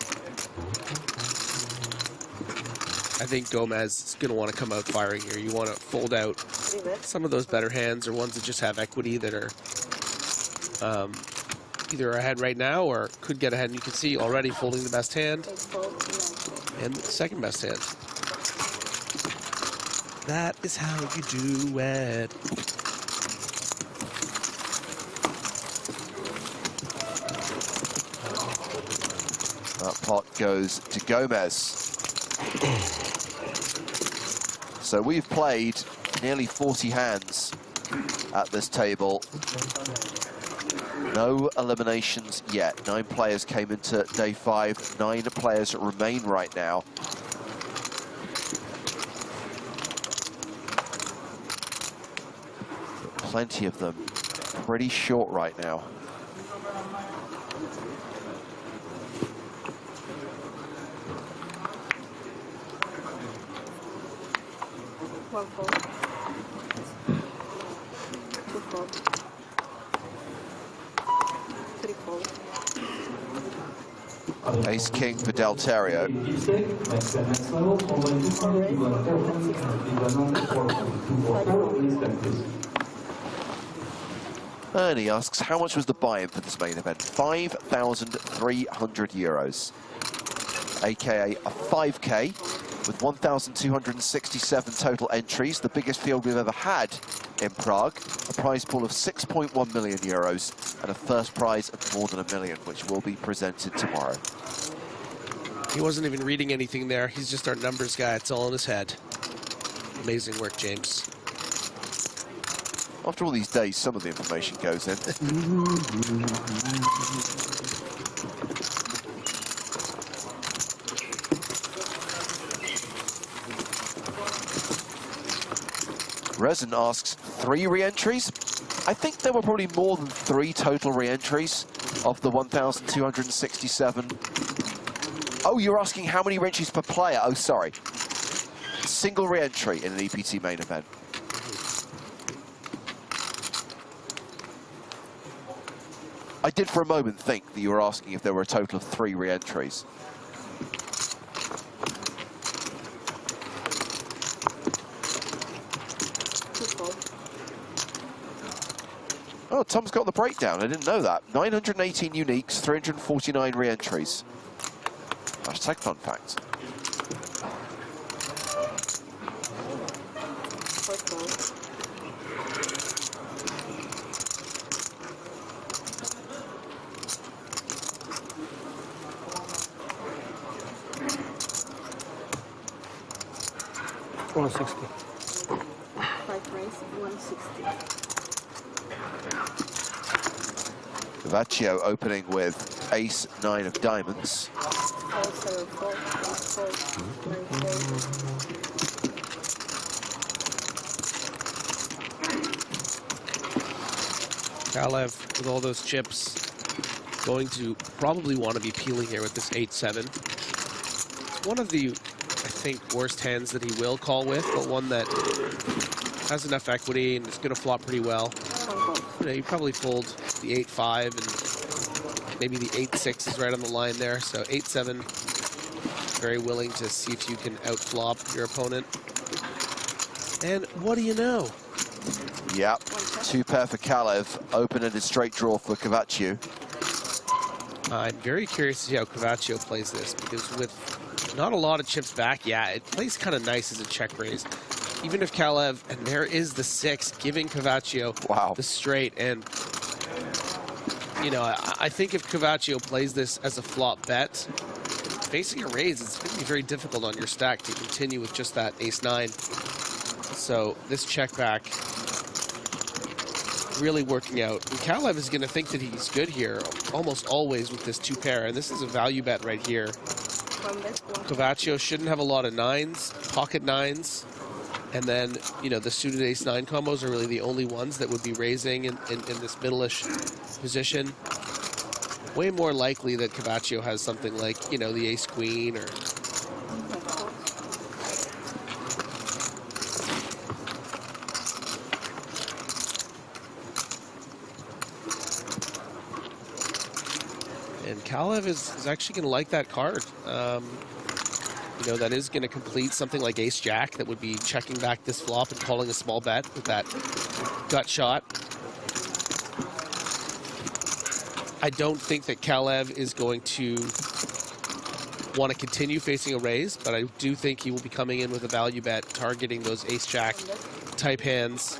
Speaker 16: I think Gomez is going to want to come out firing here. You want to fold out some of those better hands or ones that just have equity that are either ahead right now or could get ahead. And you can see already folding the best hand and the second best hand. That is how you do it.
Speaker 6: That pot goes to Gomez. So we've played nearly 40 hands at this table. No eliminations yet. 9 players came into day 5. 9 players remain right now. Plenty of them pretty short right now.
Speaker 13: One fold. 2 fold. 3 fold.
Speaker 6: Ace King for Del Terrio. And he asks, how much was the buy-in for this main event? 5,300 euros, aka a 5K, with 1,267 total entries, the biggest field we've ever had in Prague, a prize pool of 6.1 million euros, and a first prize of more than $1 million, which will be presented tomorrow.
Speaker 16: He wasn't even reading anything there. He's just our numbers guy. It's all in his head. Amazing work, James.
Speaker 6: After all these days, some of the information goes in. Resin asks, 3 re-entries? I think there were probably more than 3 total re-entries of the 1,267. Oh, you're asking how many re-entries per player? Oh, sorry. Single re-entry in an EPT main event. I did for a moment think that you were asking if there were a total of 3 re-entries. Oh, Tom's got the breakdown. I didn't know that. 918 uniques, 349 re-entries. Hashtag fun fact.
Speaker 13: $160. 5 race, 160.
Speaker 6: Vaccio opening with ace-9 of diamonds.
Speaker 16: Kalev, with all those chips, going to probably want to be peeling here with this 8-7. It's one of the, I think, worst hands that he will call with, but one that has enough equity and is going to flop pretty well. You know, you probably fold the 8-5 and maybe the 8-6 is right on the line there. So 8-7, very willing to see if you can outflop your opponent. And what do you know?
Speaker 6: Yep, 2 pair for Kalev, open-ended straight draw for Cavaccio.
Speaker 16: I'm very curious to see how Cavaccio plays this, because with not a lot of chips back, yeah, it plays kind of nice as a check raise. Even if Kalev, and there is the 6, giving Cavaccio the straight. And, you know, I think if Cavaccio plays this as a flop bet, facing a raise, it's going to be very difficult on your stack to continue with just that ace-9. So this check back really working out. And Kalev is going to think that he's good here almost always with this 2 pair, and this is a value bet right here. Cavaccio shouldn't have a lot of 9s, pocket 9s, and then, you know, the suited ace-9 combos are really the only ones that would be raising in this middle-ish position. Way more likely that Cavaccio has something like, you know, the ace-queen or... And Kalev is actually going to like that card. You know, that is going to complete something like ace-jack that would be checking back this flop and calling a small bet with that gut shot. I don't think that Kalev is going to want to continue facing a raise, but I do think he will be coming in with a value bet targeting those ace-jack type hands.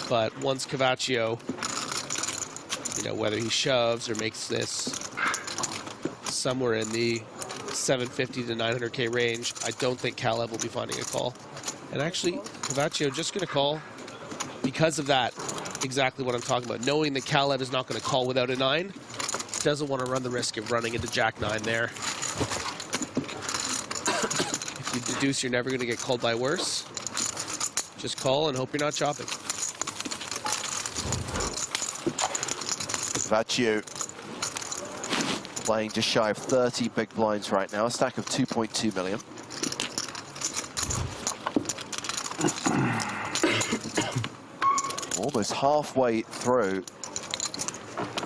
Speaker 16: But once Cavaccio, you know, whether he shoves or makes this somewhere in the 750 to 900K range, I don't think Kalev will be finding a call. And actually, Cavaccio just going to call because of that, exactly what I'm talking about. Knowing that Kalev is not going to call without a 9, doesn't want to run the risk of running into Jack-9 there. If you deduce you're never going to get called by worse, just call and hope you're not chopping.
Speaker 6: Cavaccio playing just shy of 30 big blinds right now, a stack of 2.2 million. Almost halfway through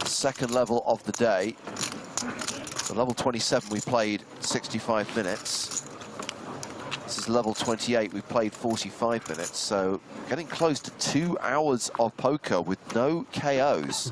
Speaker 6: the second level of the day. So level 27 we played 65 minutes. This is level 28, we played 45 minutes. So getting close to 2 hours of poker with no KOs.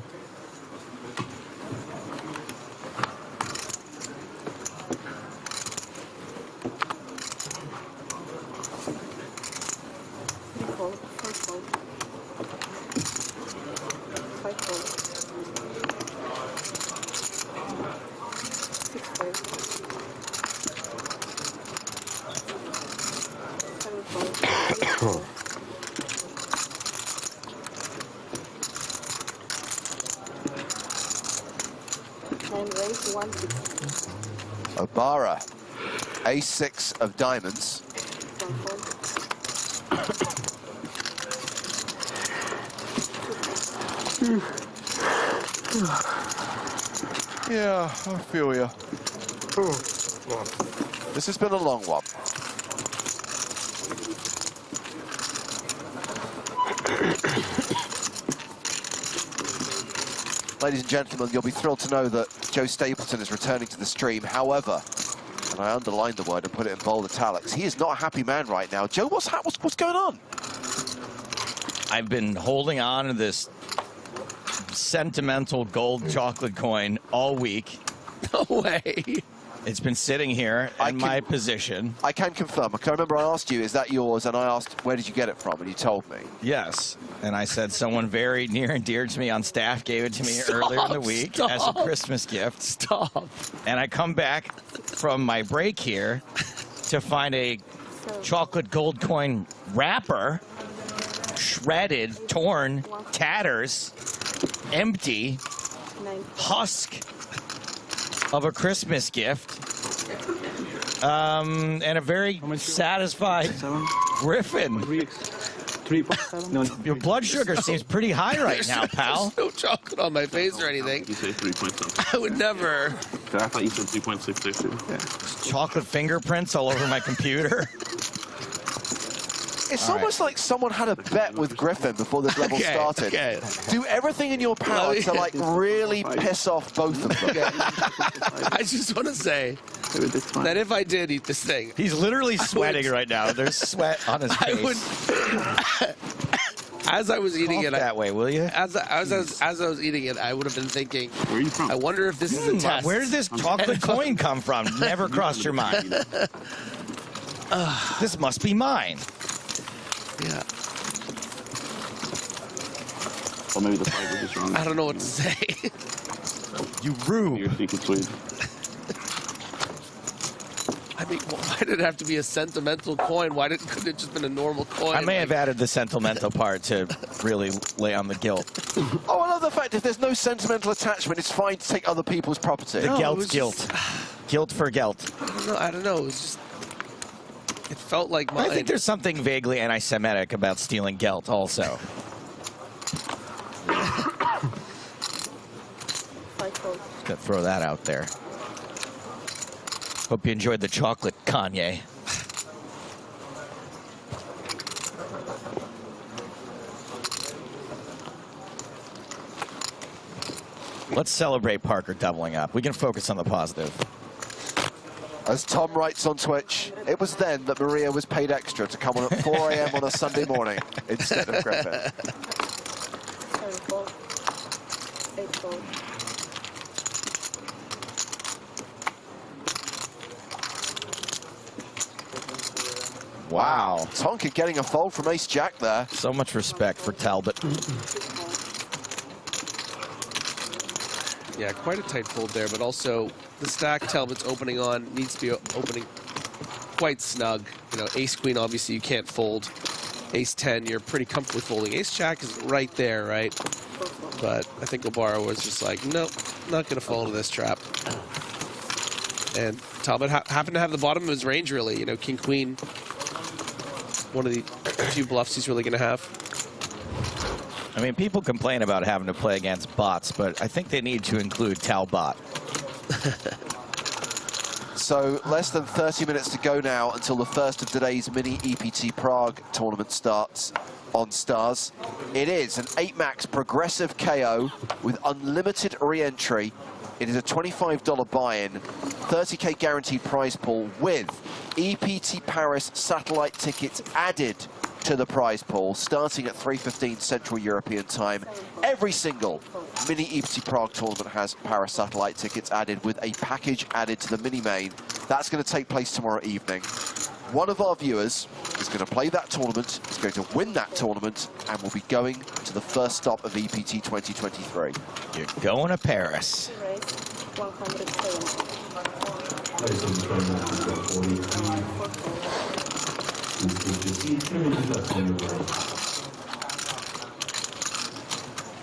Speaker 6: Obara, ace-6 of diamonds. Yeah, I feel you. This has been a long one. Ladies and gentlemen, you'll be thrilled to know that Joe Stapleton is returning to the stream. However, and I underlined the word and put it in bold italics, he is not a happy man right now. Joe, what's going on?
Speaker 7: I've been holding on to this sentimental gold chocolate coin all week.
Speaker 16: No way.
Speaker 7: It's been sitting here in my position.
Speaker 6: I can confirm. I remember I asked you, is that yours? And I asked, where did you get it from? And you told me.
Speaker 7: Yes. And I said someone very near and dear to me on staff gave it to me earlier in the week as a Christmas gift.
Speaker 16: Stop.
Speaker 7: And I come back from my break here to find a chocolate gold coin wrapper, shredded, torn, tatters, empty, husk of a Christmas gift, and a very satisfied Griffin. Your blood sugar seems pretty high right now, pal.
Speaker 16: There's no chocolate on my face or anything.
Speaker 9: You say 3.6.
Speaker 16: I would never.
Speaker 9: I thought you said 3.66.
Speaker 7: Yeah. Chocolate fingerprints all over my computer.
Speaker 6: It's almost like someone had a bet with Griffin before this level started. Do everything in your power to like really piss off both of them.
Speaker 16: I just want to say that if I did eat this thing,
Speaker 7: he's literally sweating right now. There's sweat on his face.
Speaker 16: As I was eating it
Speaker 7: that way, will you?
Speaker 16: As I was eating it, I would have been thinking, where are you from? I wonder if this is a test.
Speaker 7: Where did this chocolate coin come from? Never crossed your mind. This must be mine.
Speaker 16: Yeah.
Speaker 9: Or maybe the flavor is wrong.
Speaker 16: I don't know what to say.
Speaker 7: You rube.
Speaker 9: Your secret sweet.
Speaker 16: I mean, why did it have to be a sentimental coin? Why couldn't it just been a normal coin?
Speaker 7: I may have added the sentimental part to really lay on the guilt.
Speaker 6: Oh, I love the fact if there's no sentimental attachment, it's fine to take other people's property.
Speaker 7: The gelt's guilt. Guilt for gelt.
Speaker 16: I don't know. It was just... It felt like mine.
Speaker 7: I think there's something vaguely anti-Semitic about stealing gelt also. Just gonna throw that out there. Hope you enjoyed the chocolate, Kanye. Let's celebrate Parker doubling up. We can focus on the positive.
Speaker 6: As Tom writes on Twitch, it was then that Maria was paid extra to come on at 4 a.m. on a Sunday morning instead of Griffin.
Speaker 13: 7-4, 8-4.
Speaker 6: Wow. Tonka getting a fold from Ace-Jack there.
Speaker 7: So much respect for Talbot.
Speaker 16: Yeah, quite a tight fold there, but also the stack Talbot's opening on needs to be opening quite snug. You know, ace-queen, obviously, you can't fold. Ace-10, you're pretty comfortably folding. Ace-Jack is right there, right? But I think Obara was just like, nope, not going to fall into this trap. And Talbot happened to have the bottom of his range, really. You know, king-queen, one of the few bluffs he's really going to have.
Speaker 7: I mean, people complain about having to play against bots, but I think they need to include Talbot.
Speaker 6: So less than 30 minutes to go now until the first of today's mini EPT Prague tournament starts on Stars. It is an 8-max progressive KO with unlimited re-entry. It is a $25 buy-in, 30K guaranteed prize pool with EPT Paris satellite tickets added to the prize pool, starting at 3:15 Central European time. Every single mini EPT Prague tournament has Paris satellite tickets added with a package added to the mini main. That's going to take place tomorrow evening. One of our viewers is going to play that tournament, is going to win that tournament, and will be going to the first stop of EPT 2023.
Speaker 7: You're going to Paris.
Speaker 13: 170.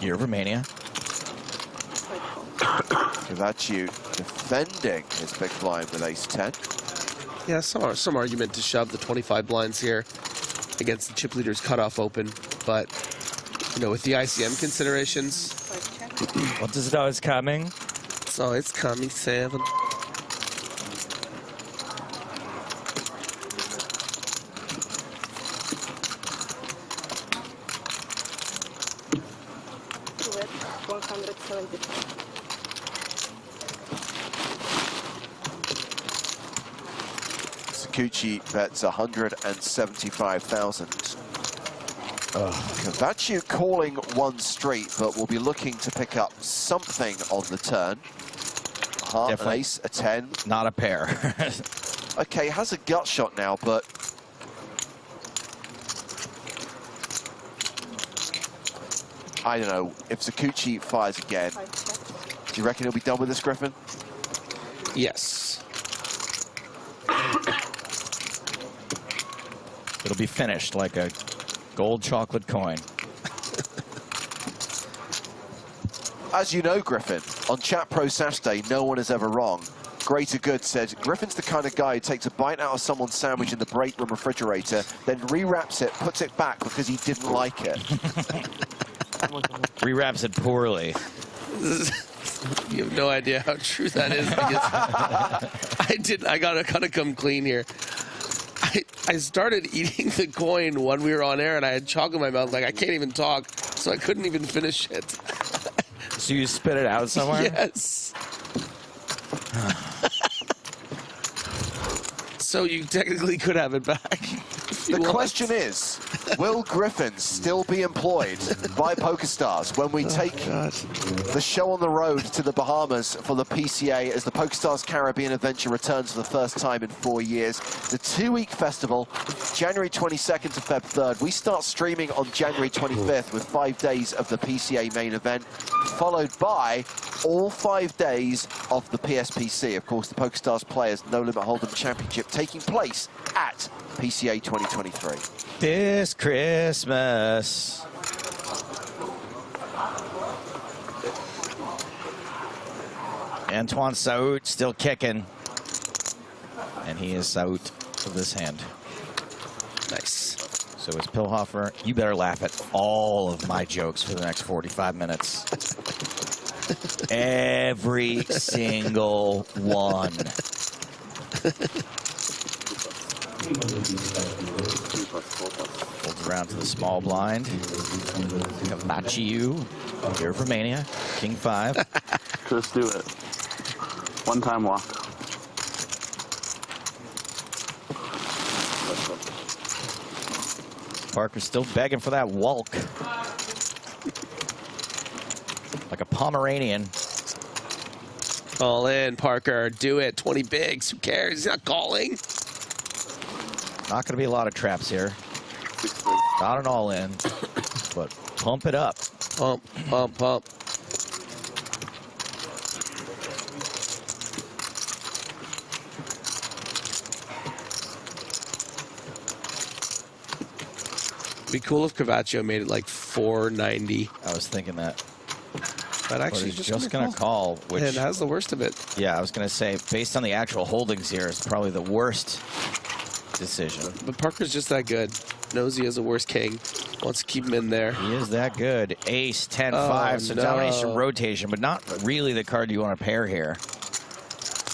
Speaker 7: Year of Romania.
Speaker 6: Kovacic defending his big blind with ace-10.
Speaker 16: Yeah, some argument to shove the 25 blinds here against the chip leader's cutoff open, but you know, with the ICM considerations.
Speaker 7: What does it always coming?
Speaker 16: So it's coming 7.
Speaker 6: Sakuchi bets 175,000. Kovacic calling one straight, but will be looking to pick up something on the turn. A heart, an ace, a 10.
Speaker 7: Not a pair.
Speaker 6: Okay, has a gut shot now, but I don't know. If Sakuchi fires again, do you reckon he'll be done with this, Griffin?
Speaker 16: Yes.
Speaker 7: It'll be finished like a gold chocolate coin.
Speaker 6: As you know, Griffin, on Chat Pro Saturday, no one is ever wrong. Greater Good said, Griffin's the kind of guy who takes a bite out of someone's sandwich in the break room refrigerator, then rewraps it, puts it back because he didn't like it.
Speaker 7: Rewraps it poorly.
Speaker 16: You have no idea how true that is. I gotta come clean here. I started eating the coin when we were on air, and I had chocolate in my mouth. Like, I can't even talk, so I couldn't even finish it.
Speaker 7: So you spit it out somewhere?
Speaker 16: Yes. So you technically could have it back.
Speaker 6: The question is, Will Griffin still be employed by PokerStars when we take the show on the road to the Bahamas for the PCA as the PokerStars Caribbean Adventure returns for the first time in 4 years? The 2-week festival, January 22nd to Feb 3rd. We start streaming on January 25th with 5 days of the PCA main event, followed by all 5 days of the PSPC. Of course, the PokerStars Players No Limit Hold'em Championship taking place at PCA 2023.
Speaker 7: This Christmas. Antoine Saout still kicking. And he is out of this hand.
Speaker 16: Nice.
Speaker 7: So is Pilhofer. You better laugh at all of my jokes for the next 45 minutes. Every single one. Folds around to the small blind. We have Maciu here from Romania. King 5.
Speaker 2: Just do it. One time walk.
Speaker 7: Parker's still begging for that walk. Like a Pomeranian.
Speaker 16: All in, Parker. Do it. 20 bigs. Who cares? He's not calling.
Speaker 7: Not going to be a lot of traps here. Not an all-in, but pump it up.
Speaker 16: Pump, pump, pump. Be cool if Cavaccio made it like 490.
Speaker 7: I was thinking that.
Speaker 16: But actually,
Speaker 7: he's just going to call, which
Speaker 16: and has the worst of it.
Speaker 7: Yeah, I was going to say, based on the actual holdings here, it's probably the worst decision.
Speaker 16: But Parker's just that good. Knows he has a worse king. Wants to keep him in there.
Speaker 7: He is that good. Ace, 10-5, so domination rotation, but not really the card you want to pair here.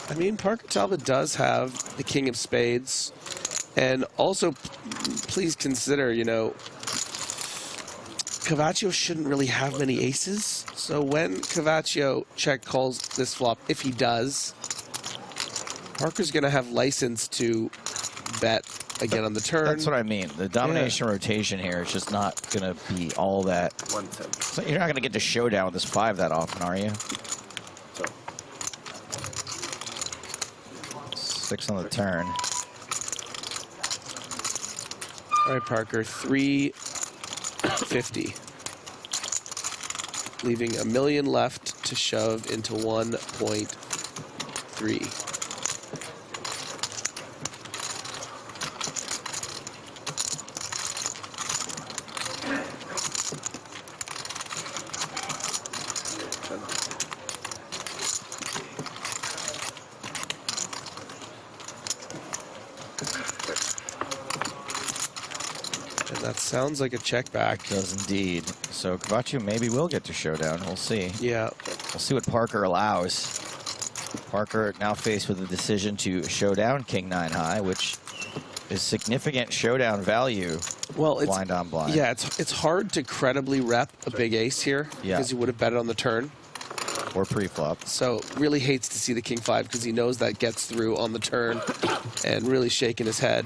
Speaker 16: I mean, Parker Talbot does have the king of spades. And also, please consider, you know, Cavaccio shouldn't really have many aces. So when Cavaccio check calls this flop, if he does, Parker's going to have license to bet again on the turn.
Speaker 7: That's what I mean. The domination rotation here is just not going to be all that. So you're not going to get to showdown with this 5 that often, are you? 6 on the turn.
Speaker 16: All right, Parker, 350. Leaving $1 million left to shove into 1.3. That sounds like a check back.
Speaker 7: Does indeed. So Cavaccio maybe will get to showdown. We'll see.
Speaker 16: Yeah.
Speaker 7: We'll see what Parker allows. Parker now faced with a decision to showdown King 9 high, which is significant showdown value.
Speaker 16: Well, it's
Speaker 7: blind on blind.
Speaker 16: Yeah, it's hard to credibly rep a big ace here because he would have bet it on the turn.
Speaker 7: Or pre-flop.
Speaker 16: So really hates to see the King 5 because he knows that gets through on the turn and really shaking his head.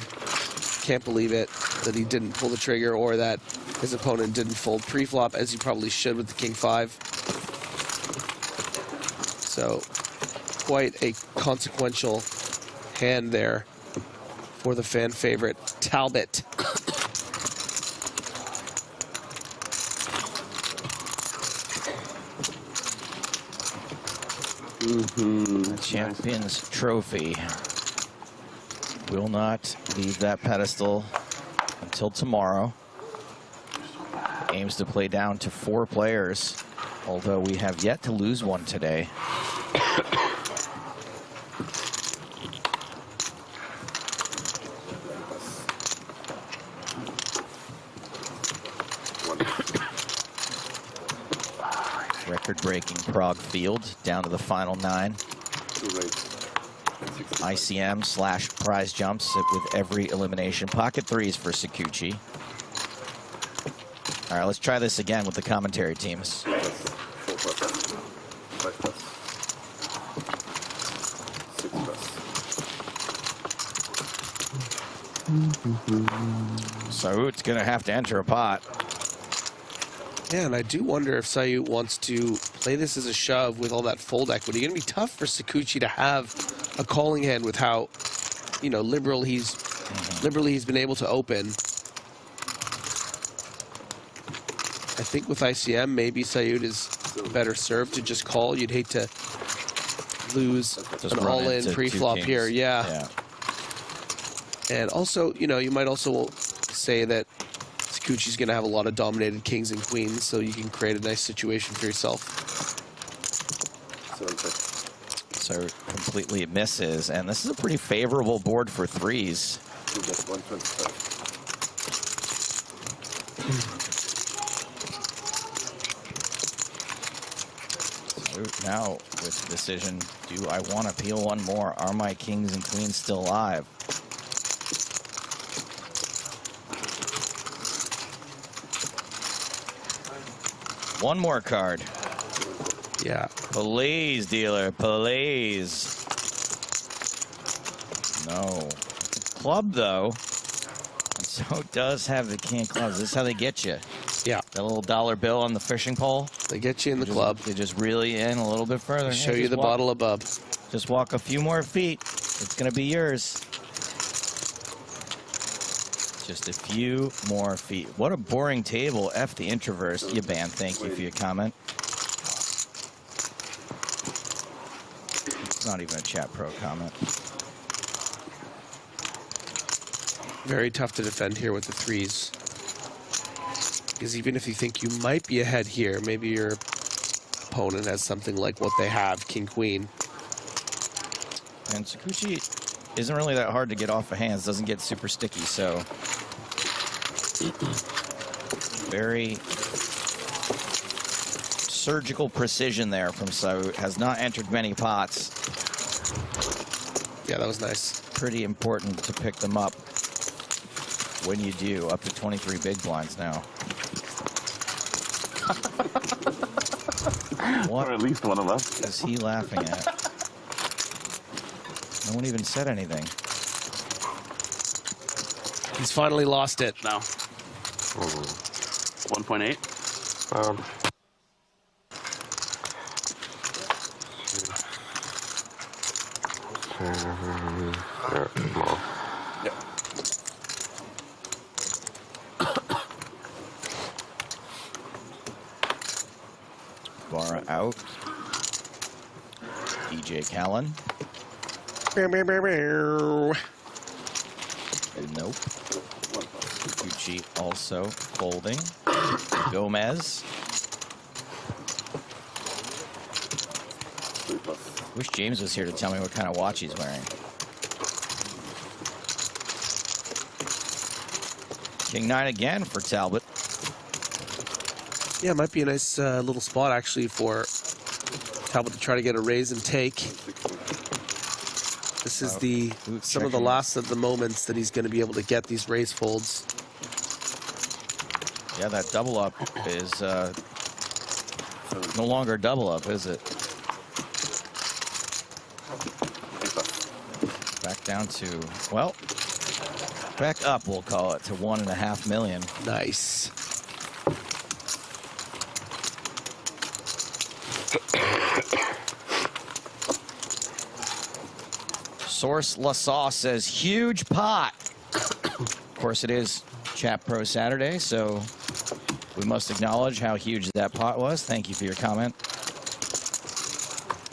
Speaker 16: Can't believe it that he didn't pull the trigger or that his opponent didn't fold pre-flop as he probably should with the King 5. So quite a consequential hand there for the fan favorite Talbot.
Speaker 7: The Champions Trophy will not leave that pedestal until tomorrow. Aims to play down to 4 players, although we have yet to lose one today. Record-breaking Prague field down to the final 9. ICM/prize jumps with every elimination. Pocket 3s for Sakuchi. All right, let's try this again with the commentary teams. So it's going to have to enter a pot.
Speaker 16: Yeah, and I do wonder if Sait wants to play this as a shove with all that fold equity. Going to be tough for Sikuchi to have a calling hand with how, you know, liberally he's been able to open. I think with ICM, maybe Sait is better served to just call. You'd hate to lose
Speaker 7: Just
Speaker 16: an
Speaker 7: run
Speaker 16: all-in
Speaker 7: into
Speaker 16: pre-flop
Speaker 7: two
Speaker 16: here.
Speaker 7: kings.
Speaker 16: Yeah. And also, you know, you might also say that Sikuchi's going to have a lot of dominated kings and queens, so you can create a nice situation for yourself.
Speaker 7: So completely misses, and this is a pretty favorable board for threes. So now with the decision, do I want to peel one more? Are my kings and queens still alive? One more card.
Speaker 16: Yeah.
Speaker 7: Please, dealer, please. No. It's a club, though. So it does have the king of clubs. This is how they get you.
Speaker 16: Yeah.
Speaker 7: That little dollar bill on the fishing pole.
Speaker 16: They get you in the club.
Speaker 7: They just reel you in a little bit further.
Speaker 16: Show you the bottle of bub.
Speaker 7: Just walk a few more feet. It's going to be yours. Just a few more feet. What a boring table. F the introverse. You ban. Thank you for your comment. It's not even a chat pro comment.
Speaker 16: Very tough to defend here with the threes. Because even if you think you might be ahead here, maybe your opponent has something like what they have, king, queen.
Speaker 7: And Sikuchi isn't really that hard to get off of hands. Doesn't get super sticky, so very surgical precision there from Sait. Has not entered many pots.
Speaker 16: Yeah, that was nice.
Speaker 7: Pretty important to pick them up when you do. Up to 23 big blinds now. What
Speaker 2: or at least one of us
Speaker 7: is he laughing at? No one even said anything.
Speaker 16: He's finally lost it.
Speaker 9: Now. 1.8.
Speaker 12: Yeah.
Speaker 7: Vara out. DJ Callan. Nope. Gucci also folding. Gomez. Wish James was here to tell me what kind of watch he's wearing. King 9 again for Talbot.
Speaker 16: Yeah, it might be a nice little spot actually for Talbot to try to get a raise and take. This is some of the last of the moments that he's going to be able to get these raise folds.
Speaker 7: Yeah, that double up is no longer a double up, is it? Back down to, well, back up, we'll call it, to 1.5 million.
Speaker 16: Nice.
Speaker 7: Source La Sauce says, huge pot. Of course, it is Chat Pro Saturday, so we must acknowledge how huge that pot was. Thank you for your comment.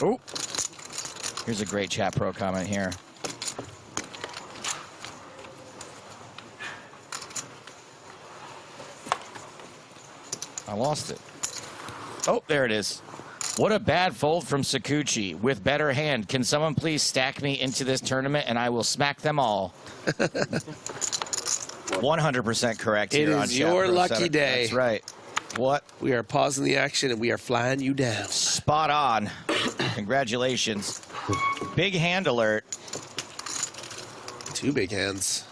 Speaker 7: Oh, here's a great Chat Pro comment here. I lost it. Oh, there it is. What a bad fold from Sikuchi. With better hand, can someone please stack me into this tournament and I will smack them all? 100% correct
Speaker 16: It
Speaker 7: here on
Speaker 16: is your lucky day.
Speaker 7: That's right. What?
Speaker 16: We are pausing the action and we are flying you down.
Speaker 7: Spot on. Congratulations. Big hand alert.
Speaker 16: 2 big hands.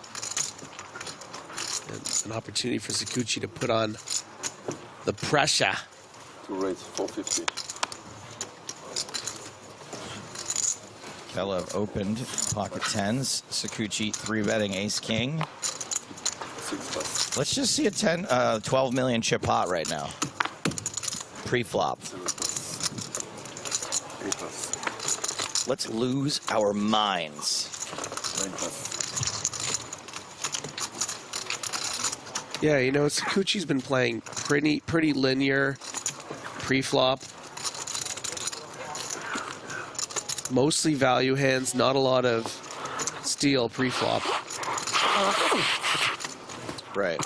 Speaker 16: And an opportunity for Sikuchi to put on the pressure.
Speaker 12: To raise 450.
Speaker 7: Kalev opened pocket tens. Sakuchi 3-betting ace king. Let's just see a 12 million chip pot right now. Pre-flop. Let's lose our minds.
Speaker 16: Yeah, you know, Sakuchi's been playing pretty linear pre-flop. Mostly value hands, not a lot of steal pre-flop.
Speaker 7: Right.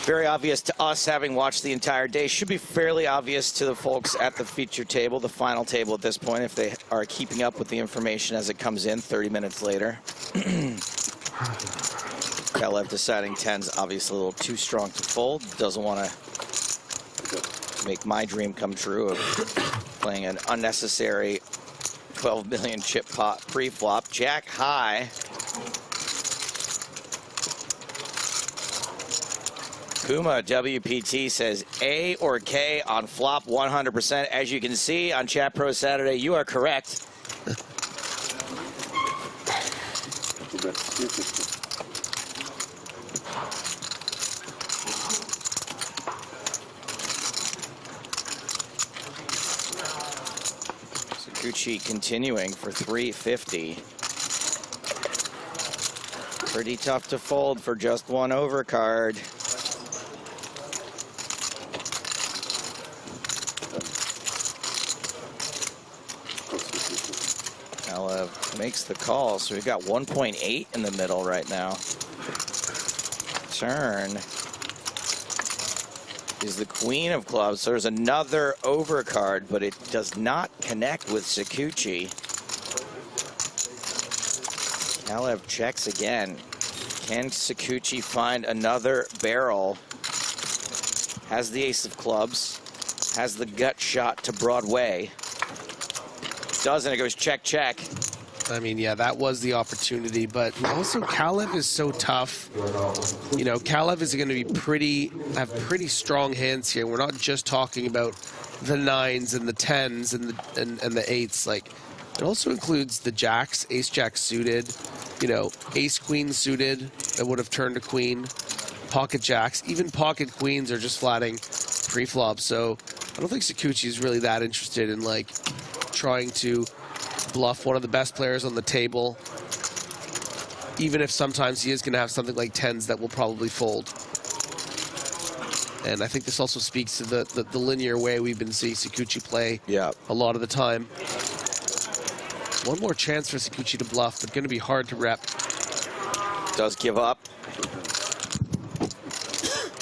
Speaker 7: Very obvious to us, having watched the entire day. Should be fairly obvious to the folks at the feature table, the final table at this point, if they are keeping up with the information as it comes in 30 minutes later. Kalev deciding 10's obviously a little too strong to fold. Doesn't want to make my dream come true of playing an unnecessary 12 million chip pot pre-flop. Jack high. Kuma WPT says A or K on flop 100%. As you can see on Chat Pro Saturday, you are correct. Sakuchi continuing for 350. Pretty tough to fold for just one overcard. Kalev makes the call, so we've got 1.8 in the middle right now. Turn is the queen of clubs. So there's another overcard, but it does not connect with Sakuchi. Kalev checks again. Can Sakuchi find another barrel? Has the ace of clubs. Has the gut shot to Broadway. Doesn't, it goes check, check.
Speaker 16: I mean, yeah, that was the opportunity, but also Kalev is so tough. You know, Kalev is going to be have pretty strong hands here. We're not just talking about the 9s and the 10s and the 8s. Like, it also includes the jacks, ace jack suited, you know, ace queen suited that would have turned a queen, pocket jacks, even pocket queens are just flatting pre-flop. So I don't think Sakuchi is really that interested in like trying to bluff one of the best players on the table, even if sometimes he is going to have something like 10s that will probably fold. And I think this also speaks to the linear way we've been seeing Sakuchi play a lot of the time. One more chance for Sakuchi to bluff, but going to be hard to rep.
Speaker 7: Does give up.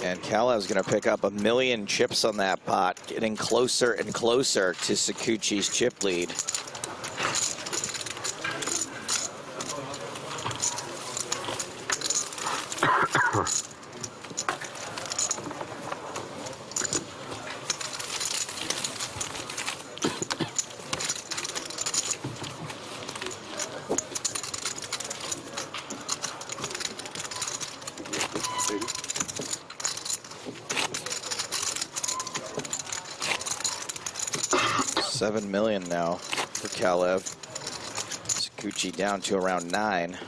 Speaker 7: And Kalev's going to pick up 1 million chips on that pot, getting closer and closer to Sakuchi's chip lead. $7 million now for Kalev. Sakuchi down to around 9.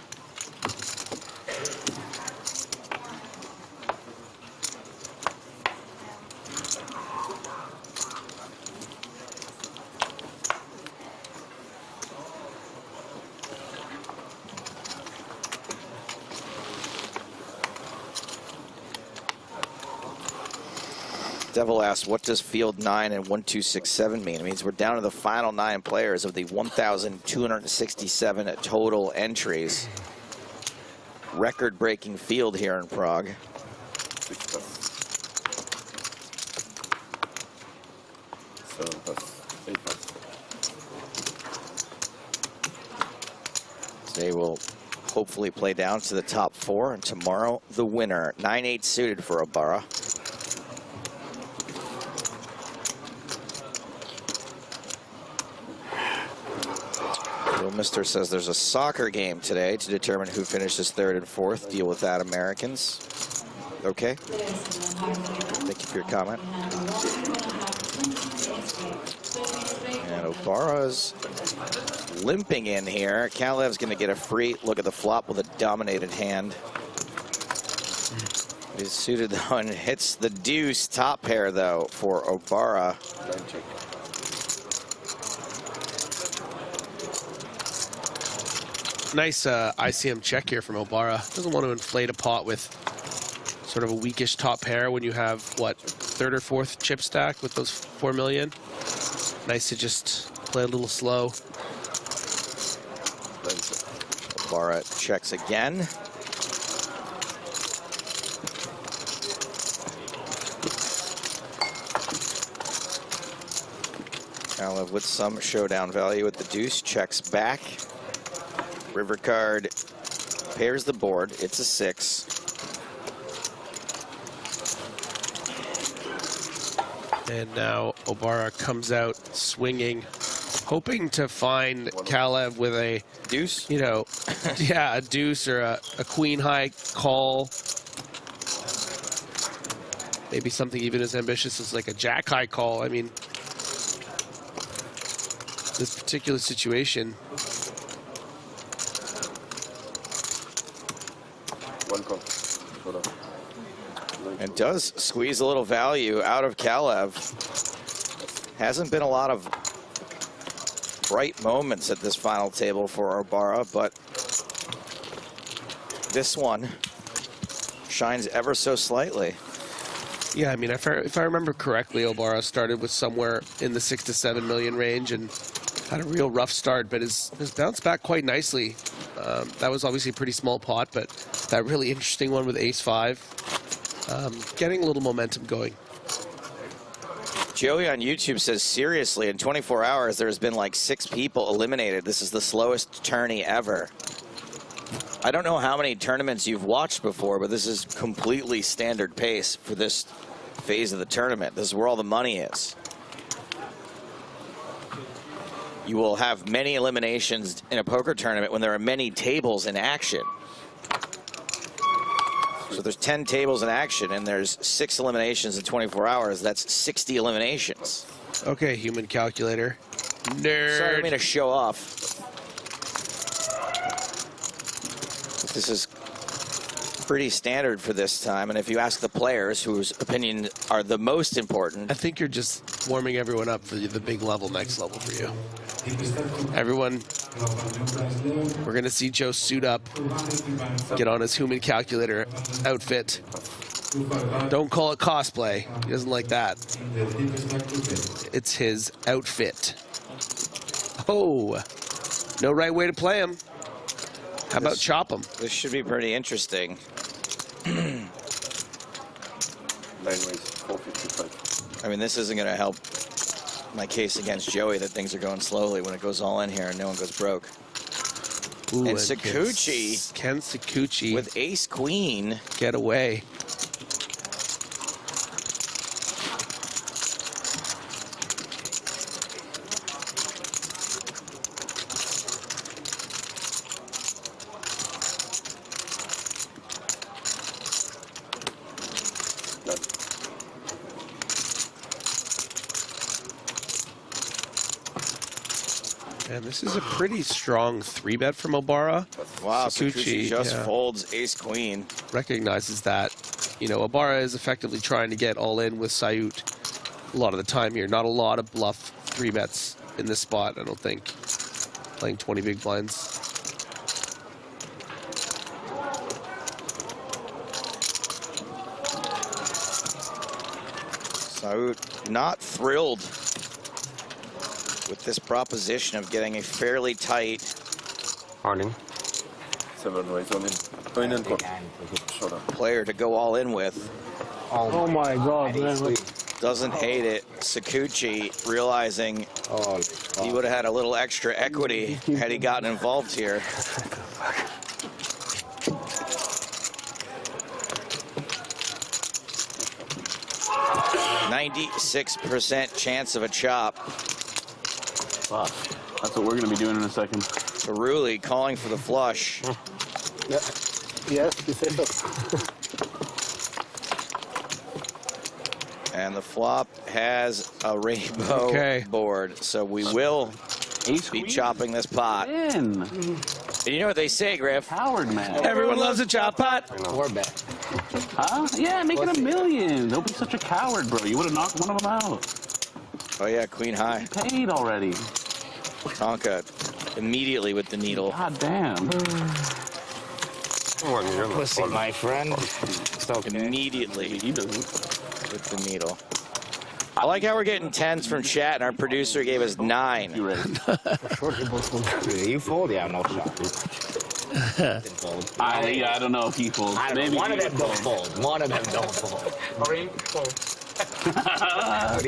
Speaker 7: Devil asks, what does field 9 and 1, 2, 6, 7 mean? It means we're down to the final 9 players of the 1,267 total entries. Record-breaking field here in Prague. Today will hopefully play down to the top 4, and tomorrow the winner. 9-8 suited for Ibarra. Mister says there's a soccer game today to determine who finishes 3rd and 4th. Deal with that, Americans. Okay. Thank you for your comment. And Obara's limping in here. Kalev's going to get a free look at the flop with a dominated hand. He's suited though and hits the deuce top pair though for Obara.
Speaker 16: Nice ICM check here from Obara. Doesn't want to inflate a pot with sort of a weakish top pair when you have, what, third or fourth chip stack with those 4 million. Nice to just play a little slow.
Speaker 7: Obara checks again. Kalev with some showdown value with the deuce, checks back. River card pairs the board. It's a 6.
Speaker 16: And now Obara comes out swinging, hoping to find Kalev with a
Speaker 7: deuce.
Speaker 16: You know, yeah, a deuce or a queen high call. Maybe something even as ambitious as like a jack high call. I mean, this particular situation.
Speaker 7: And does squeeze a little value out of Kalev. Hasn't been a lot of bright moments at this final table for Obara, but this one shines ever so slightly.
Speaker 16: Yeah, I mean, if I remember correctly, Obara started with somewhere in the 6 to 7 million range and had a real rough start, but has bounced back quite nicely. That was obviously a pretty small pot, but that really interesting one with ace-5, getting a little momentum going.
Speaker 7: Joey on YouTube says, seriously, in 24 hours, there's been like 6 people eliminated. This is the slowest tourney ever. I don't know how many tournaments you've watched before, but this is completely standard pace for this phase of the tournament. This is where all the money is. You will have many eliminations in a poker tournament when there are many tables in action. So there's 10 tables in action and there's 6 eliminations in 24 hours. That's 60 eliminations.
Speaker 16: Okay, human calculator. Nerd.
Speaker 7: Sorry, I made a show off. This is pretty standard for this time. And if you ask the players whose opinion are the most important.
Speaker 16: I think you're just warming everyone up for the big level, next level for you. Everyone, we're going to see Joe suit up, get on his human calculator outfit. Don't call it cosplay. He doesn't like that. It's his outfit. Oh, no right way to play him. How about chop him?
Speaker 7: This should be pretty interesting. I mean, this isn't going to help my case against Joey that things are going slowly when it goes all in here and no one goes broke.
Speaker 16: Ooh,
Speaker 7: and Sakuchi,
Speaker 16: can Sakuchi
Speaker 7: with ace queen
Speaker 16: get away? And this is a pretty strong 3-bet from Obara.
Speaker 7: Wow, Sakuchi just folds ace-queen.
Speaker 16: Recognizes that. You know, Obara is effectively trying to get all in with Sait a lot of the time here. Not a lot of bluff 3-bets in this spot, I don't think. Playing 20 big blinds.
Speaker 7: Sait not thrilled with this proposition of getting a fairly tight player to go all in with.
Speaker 11: Oh my God, man.
Speaker 7: Doesn't hate it. Sakuchi realizing he would have had a little extra equity had he gotten involved here. %96 chance of a chop.
Speaker 2: Fuck. That's what we're going to be doing in a second.
Speaker 7: Cerulli calling for the flush.
Speaker 11: Yes, you say so.
Speaker 7: And the flop has a rainbow board, so we will be chopping this pot. And you know what they say, Griff?
Speaker 2: Howard, man.
Speaker 7: Everyone loves a chop pot.
Speaker 10: Or bet.
Speaker 2: Huh? Yeah, make it $1 million. Don't be such a coward, bro. You would have knocked one of them out.
Speaker 7: Oh yeah, queen high.
Speaker 2: You paid already.
Speaker 7: Tonka immediately with the needle.
Speaker 2: God damn.
Speaker 10: Pussy, my friend.
Speaker 7: Immediately with the needle. I like how we're getting 10s from chat, and our producer gave us 9.
Speaker 10: You fold? Yeah, no shot.
Speaker 2: I don't know if he folds. Maybe
Speaker 10: one of them don't fold. One of them don't fold.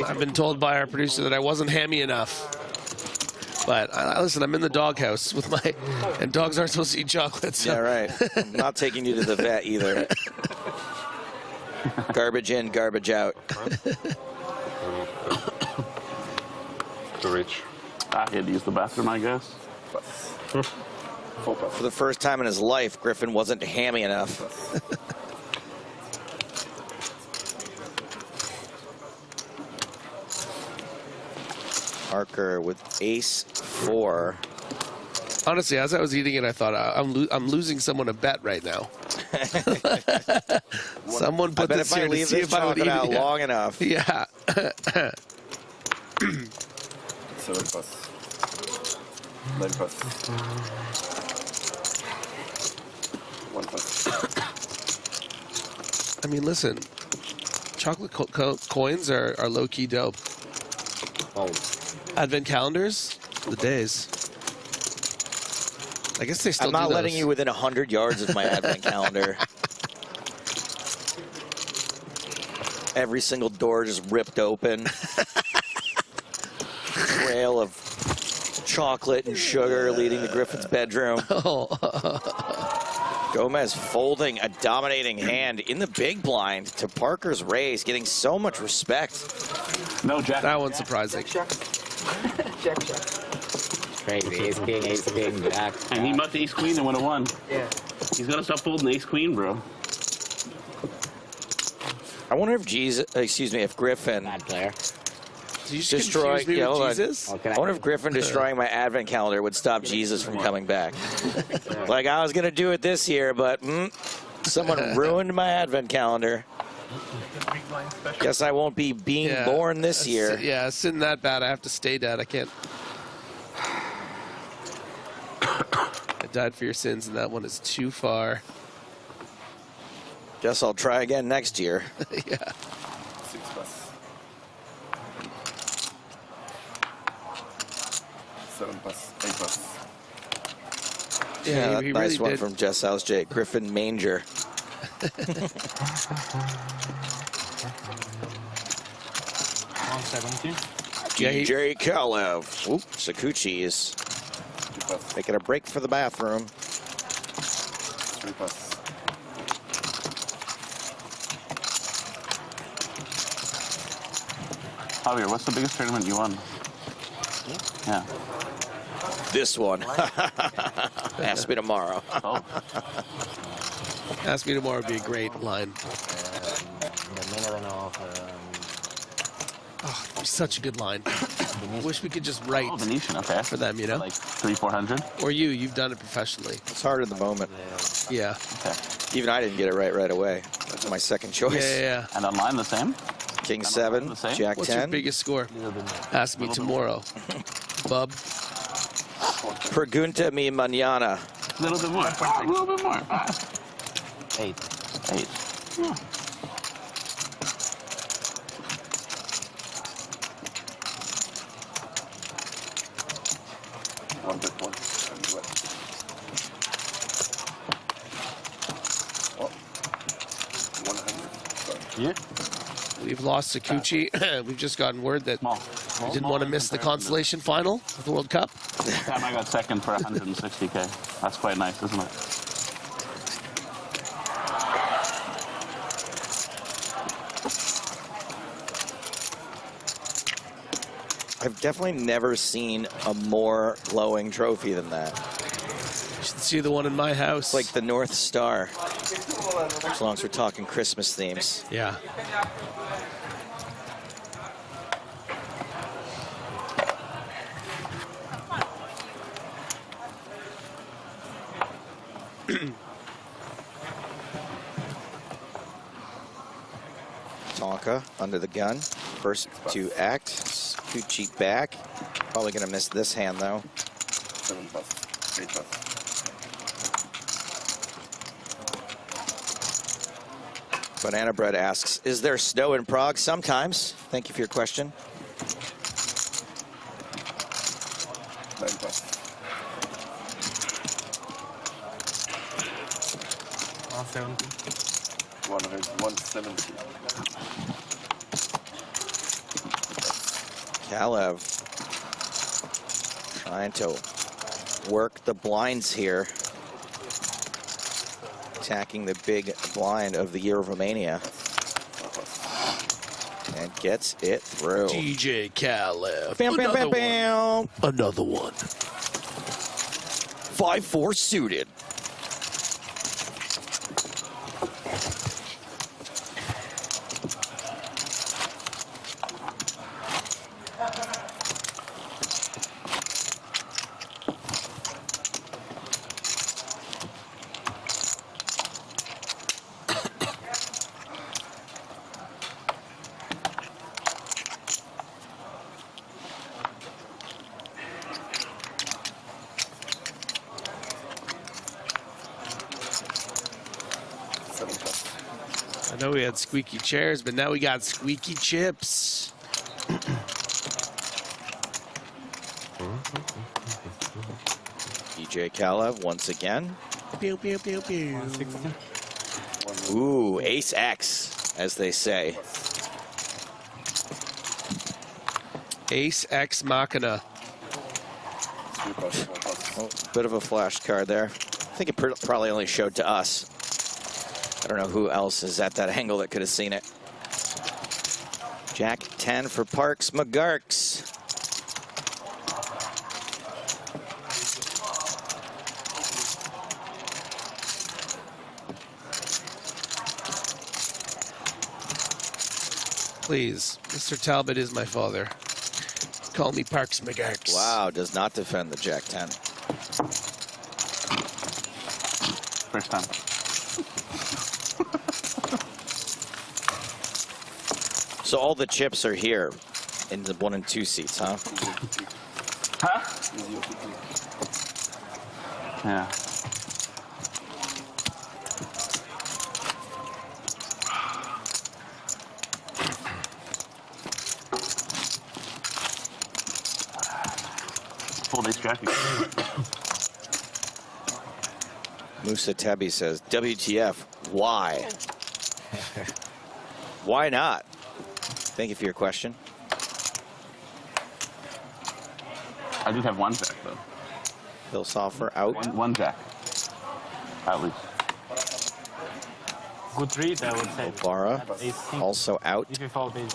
Speaker 18: I've been told by our producer that I wasn't hammy enough. But listen, I'm in the doghouse with my, and dogs aren't supposed to eat chocolate. So.
Speaker 7: Yeah, right. I'm not taking you to the vet either. Garbage in, garbage out.
Speaker 12: To reach.
Speaker 2: He had to use the bathroom, I guess.
Speaker 7: For the first time in his life, Griffin wasn't hammy enough. Parker with ace-4.
Speaker 18: Honestly, as I was eating it, I thought I'm losing someone a bet right now. Someone put this here to see if I would eat
Speaker 7: out
Speaker 18: it
Speaker 7: long enough.
Speaker 18: Yeah.
Speaker 12: 7 pass. 9 pass. 1 pass.
Speaker 18: I mean, listen, chocolate coins are low-key dope.
Speaker 10: Oh.
Speaker 18: Advent calendars, the days. I guess they still do
Speaker 7: I'm not
Speaker 18: those.
Speaker 7: letting you within 100 yards of my advent calendar. Every single door just ripped open. Trail of chocolate and sugar leading to Griffin's bedroom. Gomez folding a dominating hand in the big blind to Parker's raise, getting so much respect.
Speaker 2: No, Jack.
Speaker 18: That one's surprising.
Speaker 10: Check. Crazy. Ace king, jack.
Speaker 2: And he mucked ace queen and would have won.
Speaker 10: Yeah.
Speaker 2: He's got to stop folding ace queen, bro.
Speaker 7: I wonder if if Griffin destroy. Yeah, hold on.
Speaker 10: Jesus?
Speaker 7: I wonder if Griffin destroying my advent calendar would stop Jesus from coming back. Like I was gonna do it this year, but someone ruined my advent calendar. Guess I won't be born this year.
Speaker 18: Yeah, sitting that bad, I have to stay dead. I can't. I died for your sins, and that one is too far.
Speaker 7: Guess I'll try again next year.
Speaker 18: Yeah.
Speaker 12: 6 pass. 7 pass. 8 pass.
Speaker 7: Yeah,
Speaker 18: he
Speaker 7: nice
Speaker 18: really
Speaker 7: one
Speaker 18: did.
Speaker 7: from Jess House J. Griffin Manger.
Speaker 10: 170.
Speaker 7: DJ Kalev. Oop, Sakuchi's making a break for the bathroom.
Speaker 12: 3 pass.
Speaker 2: Javier, what's the biggest tournament you won? Yeah.
Speaker 7: This one. Ask me tomorrow.
Speaker 2: Oh.
Speaker 18: Ask me tomorrow would be a great line. Oh, such a good line. Wish we could just write
Speaker 2: Venetian, okay.
Speaker 18: for them, you know?
Speaker 2: Like 300-400?
Speaker 18: Or you've done it professionally.
Speaker 7: It's hard in the moment.
Speaker 18: Yeah.
Speaker 2: Okay.
Speaker 7: Even I didn't get it right away. That's my second choice.
Speaker 18: Yeah.
Speaker 2: And online the same?
Speaker 7: King 7, Jack
Speaker 18: What's
Speaker 7: 10.
Speaker 18: your biggest score? Ask me tomorrow. Bub.
Speaker 7: Pregunta mi mañana.
Speaker 2: A little bit more. A little bit more.
Speaker 10: 8.
Speaker 2: 8. Yeah.
Speaker 12: Yeah.
Speaker 18: We've lost Sakuchi. We've just gotten word that we didn't want to miss the consolation final of the World Cup.
Speaker 2: This time I got second for 160K. That's quite nice, isn't it?
Speaker 7: I've definitely never seen a more glowing trophy than that.
Speaker 18: You should see the one in my house.
Speaker 7: It's like the North Star. As long as we're talking Christmas themes.
Speaker 18: Yeah.
Speaker 7: Tonka under the gun. First to act. Scucci back. Probably going to miss this hand, though.
Speaker 12: 7 plus, 8 plus.
Speaker 7: Banana Bread asks, is there snow in Prague? Sometimes. Thank you for your question.
Speaker 12: 9 plus. 170.
Speaker 7: Kalev trying to work the blinds here. Attacking the big blind of the year of Romania. And gets it through.
Speaker 18: DJ Kalev.
Speaker 7: Bam, bam, bam, bam.
Speaker 18: Another one.
Speaker 7: 5-4 suited.
Speaker 18: I know we had squeaky chairs, but now we got squeaky chips.
Speaker 7: DJ Kalev once again.
Speaker 18: Pew, pew, pew, pew.
Speaker 7: Ooh, Ace X, as they say.
Speaker 18: Ace X Machina.
Speaker 7: Oh, bit of a flash card there. I think it probably only showed to us. I don't know who else is at that angle that could have seen it. Jack 10 for Parks McGurks.
Speaker 18: Please, Mr. Talbot is my father. Call me Parks McGurks.
Speaker 7: Wow, does not defend the Jack 10.
Speaker 2: First time.
Speaker 7: So all the chips are here in the 1 and 2 seats, huh?
Speaker 2: Huh? Yeah. Full day traffic.
Speaker 7: Musa Tabby says, WTF, why? Why not? Thank you for your question.
Speaker 2: I just have one jack, though.
Speaker 7: Hillsoffer out.
Speaker 2: One jack. At least.
Speaker 15: Good read, I would say.
Speaker 7: Obara also out.
Speaker 15: If you follow these,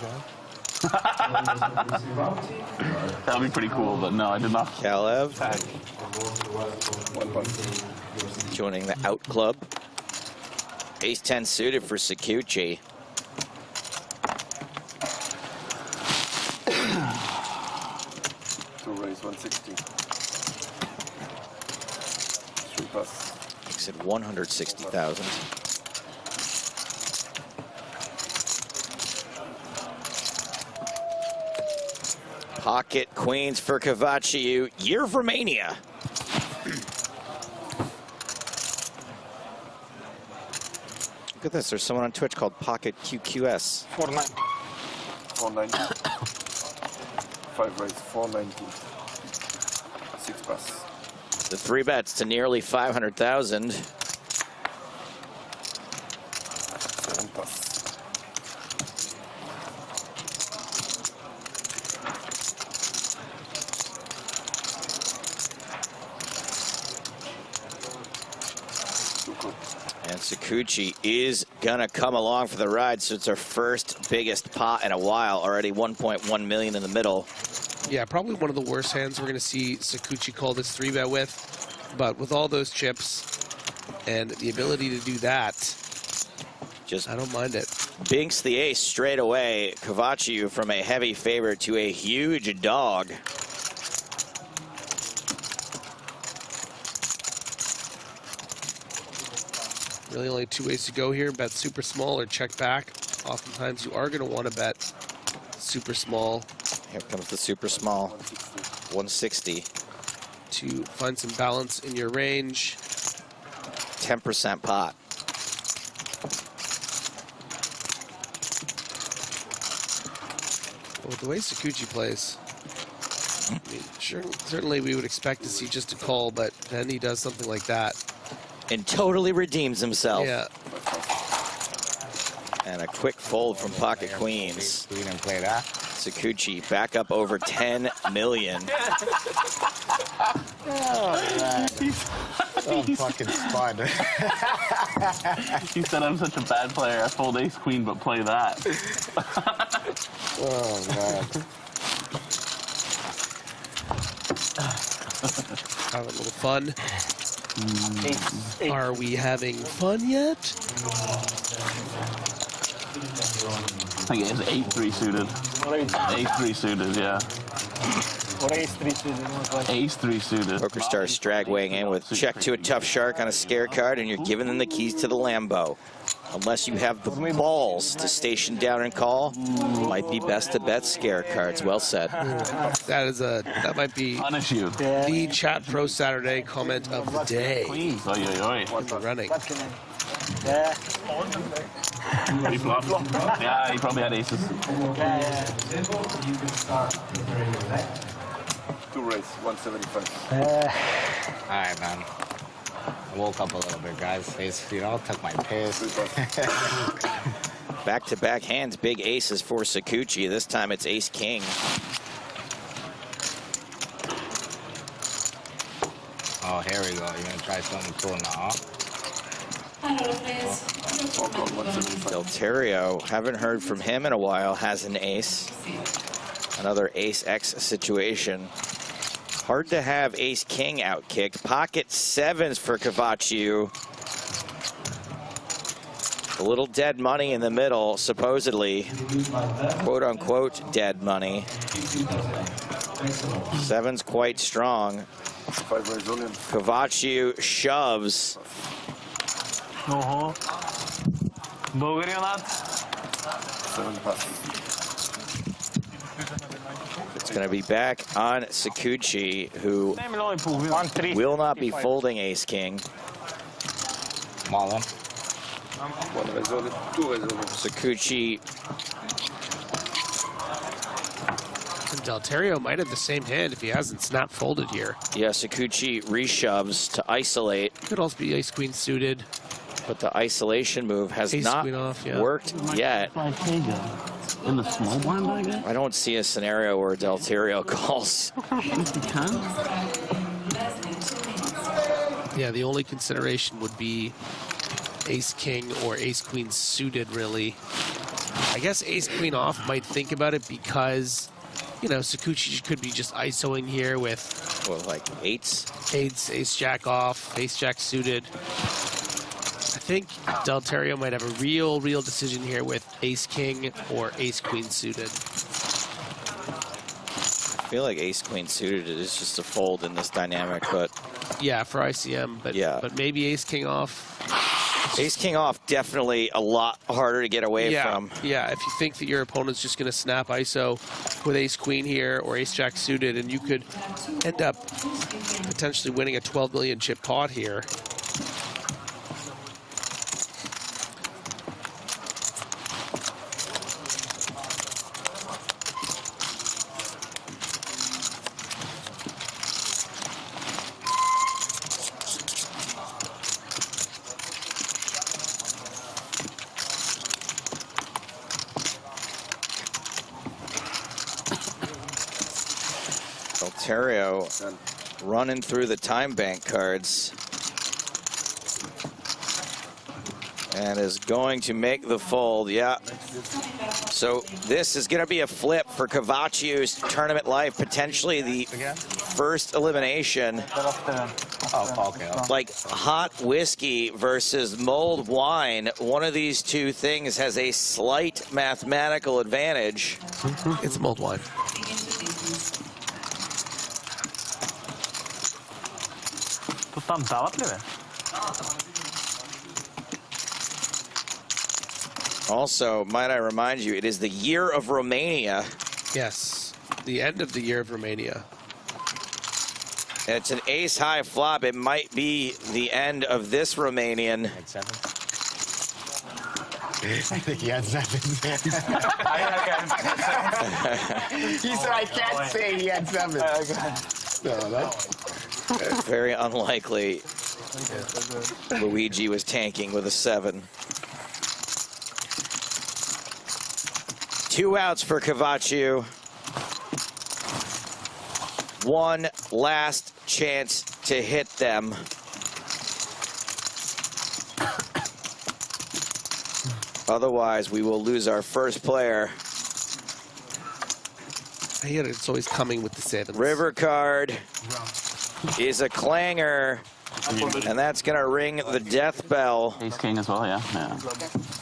Speaker 2: That would be pretty cool, but no, I did not.
Speaker 7: Kalev joining the out club. Ace 10 suited for Sikuchi.
Speaker 12: Two raise 160. 3 plus.
Speaker 7: Makes it 160,000. Pocket queens for Kovaciu. Year of Romania. Look at this. There's someone on Twitch called Pocket QQS.
Speaker 15: 490.
Speaker 12: 490. 5 raise 490. 6 plus.
Speaker 7: The 3 bets to nearly 500,000.
Speaker 12: 7 plus.
Speaker 7: And Sikuchi is gonna come along for the ride, so it's our first biggest pot in a while. Already 1.1 million in the middle.
Speaker 18: Yeah, probably one of the worst hands we're going to see Sikuchi call this 3-bet with. But with all those chips and the ability to do that,
Speaker 7: just
Speaker 18: I don't mind it.
Speaker 7: Binks the ace straight away. Kovaciu from a heavy favorite to a huge dog.
Speaker 16: Really only two ways to go here. Bet super small or check back. Oftentimes you are going to want to bet super small.
Speaker 7: Here comes the super small. 160.
Speaker 16: To find some balance in your range.
Speaker 7: 10% pot.
Speaker 16: Well, with the way Sakuchi plays, I mean, certainly we would expect to see just a call, but then he does something like that.
Speaker 7: And totally redeems himself.
Speaker 16: Yeah.
Speaker 7: And a quick fold from pocket queens.
Speaker 10: We didn't play that.
Speaker 7: Sakuchi back up over 10 million.
Speaker 10: Oh, fucking spud.
Speaker 2: He said I'm such a bad player. I fold ace queen, but play that.
Speaker 10: Oh, man.
Speaker 16: Have a little fun. Are we having fun yet?
Speaker 2: I think it is 8-3 suited. 8-3 suited, yeah.
Speaker 4: What ace-3 suited?
Speaker 7: Ace-3 suited. PokerStar Strag weighing in with check to a tough shark on a scare card, and you're giving them the keys to the Lambo. Unless you have the balls to station down and call, might be best to bet scare cards. Well said.
Speaker 16: That might be the Chat Pro Saturday comment of the day.
Speaker 2: Oi, oi, oi.
Speaker 16: In the running.
Speaker 4: Yeah.
Speaker 2: He flopped. Yeah, he probably had aces.
Speaker 12: Two race, 175.
Speaker 10: All right, man. I woke up a little bit, guys. Took my piss.
Speaker 7: Back-to-back hands, big aces for Sakuchi. This time it's ace-king.
Speaker 10: Oh, here we go. You're going to try something cool now,
Speaker 7: Delterio, haven't heard from him in a while, has an ace. Another ace-X situation. Hard to have ace-king outkicked. Pocket sevens for Kavachiu. A little dead money in the middle, supposedly. Quote-unquote dead money. Seven's quite strong. Kavachiu shoves. It's going to be back on Sakuchi, who will not be folding ace-king. Sakuchi.
Speaker 16: Delterio might have the same hand if he hasn't snap folded here.
Speaker 7: Yeah, Sakuchi reshoves to isolate.
Speaker 16: Could also be ace-queen suited.
Speaker 7: But the isolation move has not worked yet.
Speaker 2: In the small blind, I guess?
Speaker 7: I don't see a scenario where Delterio calls.
Speaker 16: Yeah, the only consideration would be ace-king or ace-queen suited, really. I guess ace-queen off might think about it because, you know, Sakuchi could be just ISOing here with...
Speaker 7: What, like eights?
Speaker 16: Eights, ace-jack off, ace-jack suited. I think Delterio might have a real decision here with ace-king or ace-queen suited.
Speaker 7: I feel like ace-queen suited is just a fold in this dynamic, but...
Speaker 16: Yeah, for ICM, but maybe ace-king off.
Speaker 7: Ace-king off, definitely a lot harder to get away from.
Speaker 16: Yeah, if you think that your opponent's just going to snap ISO with ace-queen here or ace-jack suited, and you could end up potentially winning a 12 million chip pot here.
Speaker 7: Delterio running through the time bank cards and is going to make the fold. Yeah. So this is going to be a flip for Kavachiu's tournament life, potentially the first elimination.
Speaker 10: Oh, okay.
Speaker 7: Like hot whiskey versus mulled wine. One of these two things has a slight mathematical advantage.
Speaker 16: It's mulled wine.
Speaker 7: Also, might I remind you, it is the year of Romania.
Speaker 16: Yes, the end of the year of Romania.
Speaker 7: And it's an ace-high flop. It might be the end of this Romanian.
Speaker 10: I think he had 7. He said, I can't say he had 7. No, that's
Speaker 7: very unlikely. Luigi was tanking with a 7. 2 outs for Cavaccio. One last chance to hit them. Otherwise, we will lose our first player.
Speaker 16: I hear it's always coming with the 7s.
Speaker 7: River card is a clanger, and that's going to ring the death bell.
Speaker 2: Ace king as well, yeah.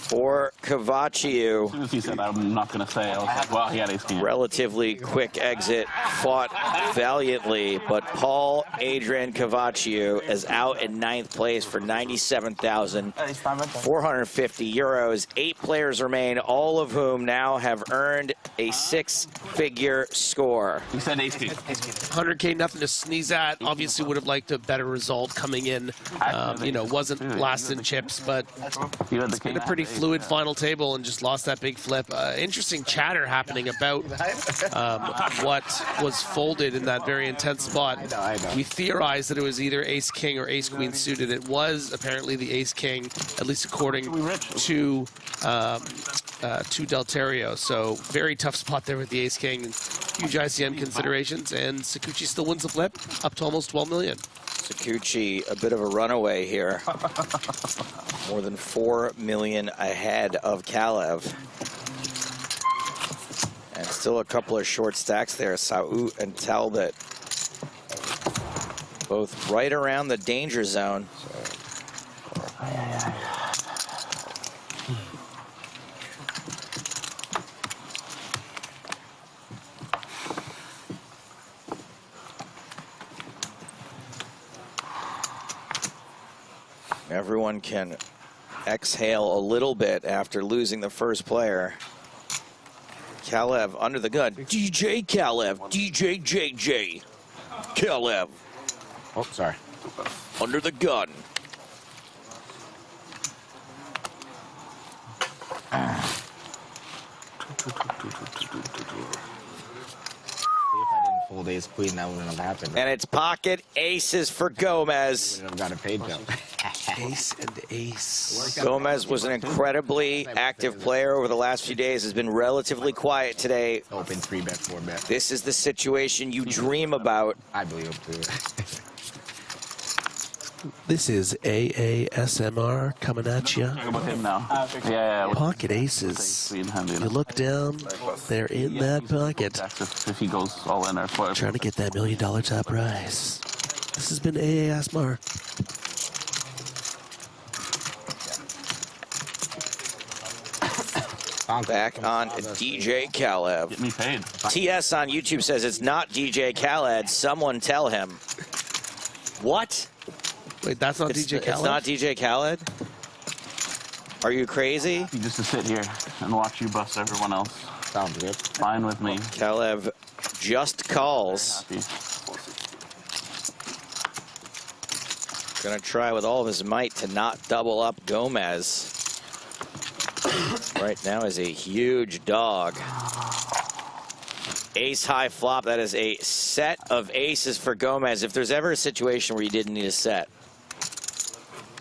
Speaker 7: For Cavaccio.
Speaker 2: As soon as he said I'm not going to say, I was like, well, he had ace king.
Speaker 7: Relatively quick exit, fought valiantly, but Paul Adrian Cavaccio is out in 9th place for 97,450 euros. 8 players remain, all of whom now have earned a 6-figure score.
Speaker 2: He said ace king.
Speaker 16: 100K, nothing to sneeze at. Obviously would have liked a better result coming in. You know, wasn't last in chips, but it's been a pretty fluid final table and just lost that big flip. Interesting chatter happening about what was folded in that very intense spot. We theorized that it was either ace king or ace queen suited. It was apparently the ace king, at least according to Delterio. So very tough spot there with the ace king. Huge ICM considerations, and Sakuchi still wins the flip, up to almost 12 million.
Speaker 7: Sakuchi, a bit of a runaway here. More than 4 million ahead of Kalev. And still a couple of short stacks there. Saut and Talbot, both right around the danger zone. Everyone can exhale a little bit after losing the first player. Kalev under the gun. DJ Kalev. DJ JJ. Kalev.
Speaker 10: Oh, sorry.
Speaker 7: Under the gun.
Speaker 10: Fold ace queen, that wouldn't have happened.
Speaker 7: And it's pocket aces for Gomez.
Speaker 10: Would have got a paid bill.
Speaker 16: Ace and ace.
Speaker 7: Gomez was an incredibly active player over the last few days, has been relatively quiet today.
Speaker 10: Open 3-bet, 4-bet.
Speaker 7: This is the situation you dream about.
Speaker 10: I believe too.
Speaker 16: This is AASMR coming at you.
Speaker 2: Talk about him now. Yeah.
Speaker 16: Pocket aces. You look down, they're in that pocket.
Speaker 2: If he goes all in or whatever.
Speaker 16: Trying to get that $1 million top prize. This has been AASMR.
Speaker 7: Back on DJ Kalev.
Speaker 2: Get me paid.
Speaker 7: TS on YouTube says it's not DJ Khaled. Someone tell him. What?
Speaker 16: Wait, that's not DJ Khaled?
Speaker 7: It's not DJ Khaled? Are you crazy?
Speaker 2: Just to sit here and watch you bust everyone else.
Speaker 10: Sounds good.
Speaker 2: Fine with me.
Speaker 7: Kalev just calls. Gonna try with all of his might to not double up Gomez. Right now is a huge dog. Ace high flop. That is a set of aces for Gomez. If there's ever a situation where you didn't need a set.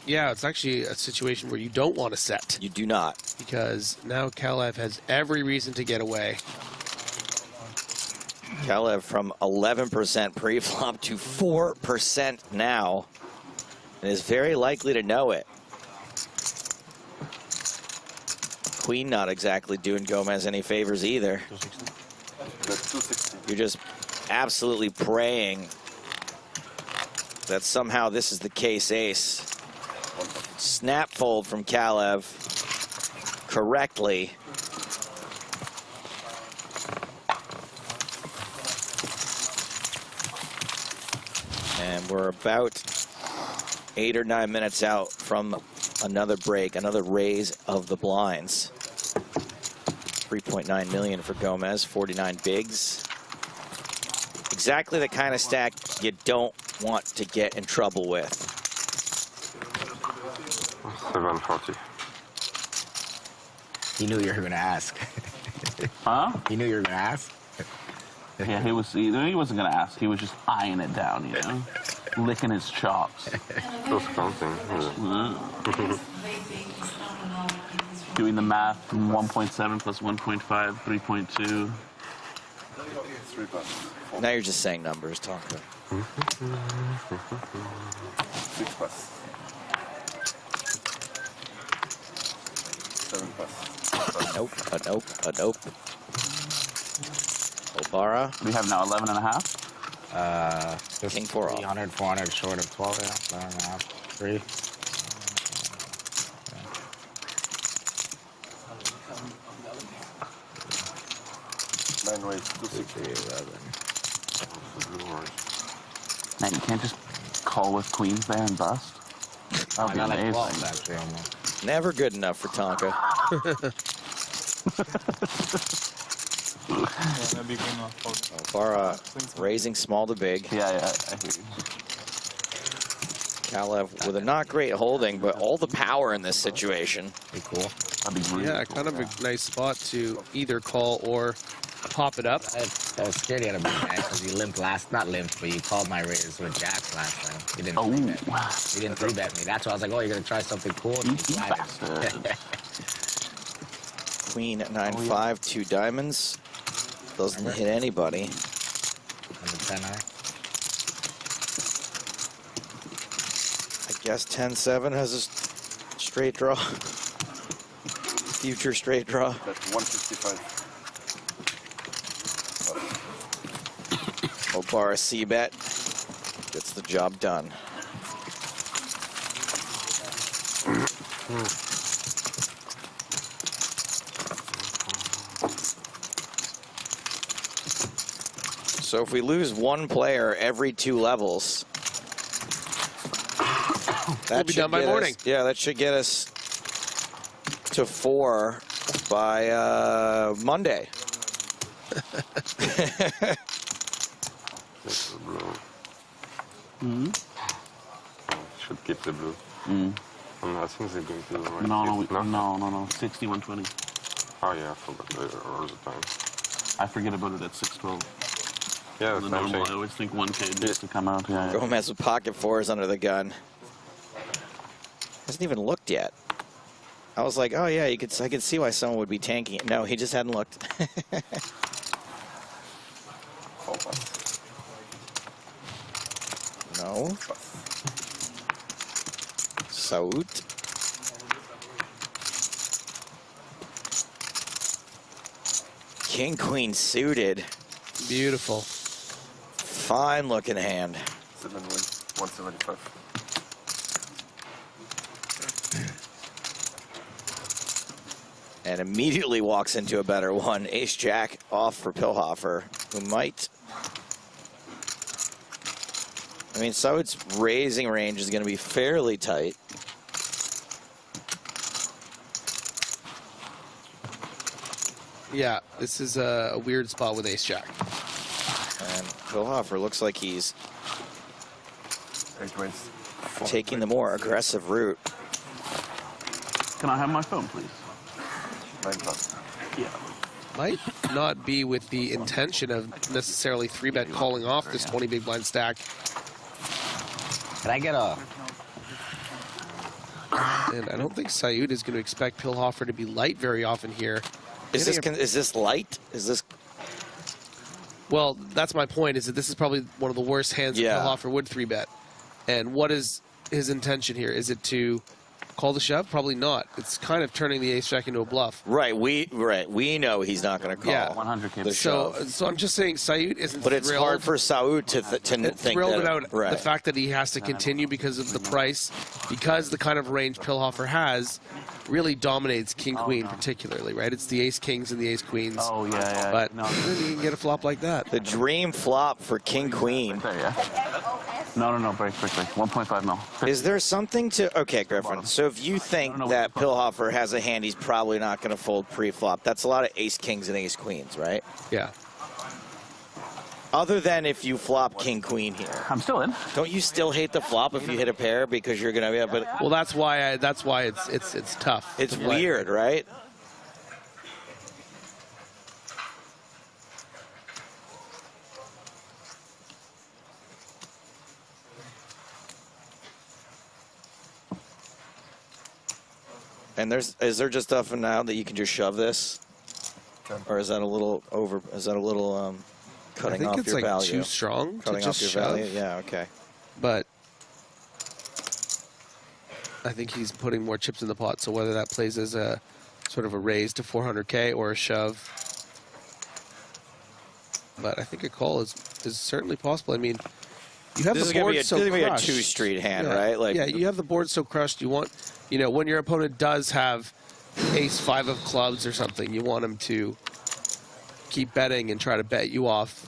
Speaker 16: Yeah, it's actually a situation where you don't want to set.
Speaker 7: You do not.
Speaker 16: Because now Kalev has every reason to get away.
Speaker 7: Kalev from 11% pre-flop to 4% now. And is very likely to know it. Queen not exactly doing Gomez any favors either. You're just absolutely praying that somehow this is the case ace. Snap fold from Kalev correctly. And we're about 8 or 9 minutes out from another break, another raise of the blinds. 3.9 million for Gomez, 49 bigs. Exactly the kind of stack you don't want to get in trouble with.
Speaker 12: 740.
Speaker 10: He knew you were going to ask.
Speaker 2: Huh?
Speaker 10: He knew you were going to ask.
Speaker 2: Yeah, he wasn't going to ask. He was just eyeing it down, you know? Licking his chops.
Speaker 12: Just counting.
Speaker 2: Doing the math from 1.7 plus 1.5, 3.2.
Speaker 7: Now you're just saying numbers, Tonka.
Speaker 12: 6 plus. 7 plus.
Speaker 7: Nope, a nope, a nope. Obara.
Speaker 2: We have now 11 and a half.
Speaker 7: King 4 off.
Speaker 10: 300, 400 short of 12, yeah. 11 and a half. 3.
Speaker 12: Nine ways, 260. 11.
Speaker 2: Man, you can't just call with queens there and bust. That'd be amazing.
Speaker 10: 12, actually, almost.
Speaker 7: Never good enough for Tonka. Obara raising small to big.
Speaker 2: Yeah, I hear you.
Speaker 7: Kalev with a not great holding, but all the power in this situation.
Speaker 10: Pretty cool.
Speaker 16: Yeah, kind of a nice spot to either call or pop it up.
Speaker 10: I was scared he had a big hand because he limped not limped, but he called my raise with jacks last time. He didn't 3-bet me. He didn't 3-bet me. That's why I was like, oh, you're going to try something cool? And he
Speaker 7: Queen at 9-5, 2 diamonds. Doesn't hit anybody.
Speaker 10: On the 10-eye.
Speaker 7: I guess 10-7 has a straight draw. Future straight draw.
Speaker 12: That's 155.
Speaker 7: Obara C-bet gets the job done. So if we lose one player every 2 levels,
Speaker 16: We'll be done by morning.
Speaker 7: Yeah, that should get us to 4 by Monday.
Speaker 12: That's the blue. Should keep the blue. I think they're going to do right.
Speaker 2: No. 60, 120.
Speaker 12: Oh yeah, I forgot all the time.
Speaker 2: I forget about it at 612.
Speaker 12: Yeah,
Speaker 2: the normal. I always think 1K needs to come out. Yeah.
Speaker 7: Gomez with pocket 4s under the gun. Hasn't even looked yet. I was like, oh yeah, I could see why someone would be tanking it. No, he just hadn't looked. No. Saut. King Queen suited.
Speaker 16: Beautiful.
Speaker 7: Fine looking hand.
Speaker 12: 175.
Speaker 7: And immediately walks into a better one. Ace Jack off for Pilhofer, who might. I mean, so its raising range is going to be fairly tight.
Speaker 16: Yeah, this is a weird spot with Ace Jack.
Speaker 7: And Pilhofer looks like he's taking the more aggressive route.
Speaker 2: Can I have my phone, please?
Speaker 16: Yeah. Might not be with the intention of necessarily 3-bet calling off this 20 big blind stack.
Speaker 10: Can I get a...
Speaker 16: And I don't think Saud is going to expect Pilhofer to be light very often here.
Speaker 7: Is this light? Is this...
Speaker 16: Well, that's my point, is that this is probably one of the worst hands that Pilhofer would 3-bet. And what is his intention here? Is it to call the shove? Probably not. It's kind of turning the ace jack into a bluff.
Speaker 7: Right. We know he's not going to call.
Speaker 16: Yeah.
Speaker 2: 100K.
Speaker 7: The shove.
Speaker 16: So I'm just saying Saud isn't.
Speaker 7: But it's hard for Saud to think
Speaker 16: thrilled
Speaker 7: that,
Speaker 16: about
Speaker 7: right.
Speaker 16: the fact that he has to continue because of the price, because the kind of range Pilhofer has really dominates King Queen particularly, right? It's the ace kings and the ace queens.
Speaker 2: Oh yeah.
Speaker 16: But you can get a flop like that.
Speaker 7: The dream flop for King Queen.
Speaker 2: No, break. 1.5 mil.
Speaker 7: Is there something to... Okay, Griffin. So if you think that Pillhofer has a hand he's probably not going to fold pre-flop, that's a lot of ace-kings and ace-queens, right?
Speaker 16: Yeah.
Speaker 7: Other than if you flop king-queen here.
Speaker 2: I'm still in.
Speaker 7: Don't you still hate the flop if you hit a pair because you're going to be able to...
Speaker 16: Well, that's why it's tough.
Speaker 7: It's weird, right? And is there just stuff now that you can just shove this? Or is that a little over, is that a little cutting off your value?
Speaker 16: I think it's like too strong
Speaker 7: cutting
Speaker 16: to just
Speaker 7: off your
Speaker 16: shove.
Speaker 7: value? Yeah, okay.
Speaker 16: But I think he's putting more chips in the pot, so whether that plays as a sort of a raise to 400K or a shove. But I think a call is certainly possible. I mean, you have the board so crushed. This is going to be a two-street hand, right? Like, yeah, you have the board so crushed. You want, you know, when your opponent does have ace-5 of clubs or something, you want him to keep betting and try to bet you off.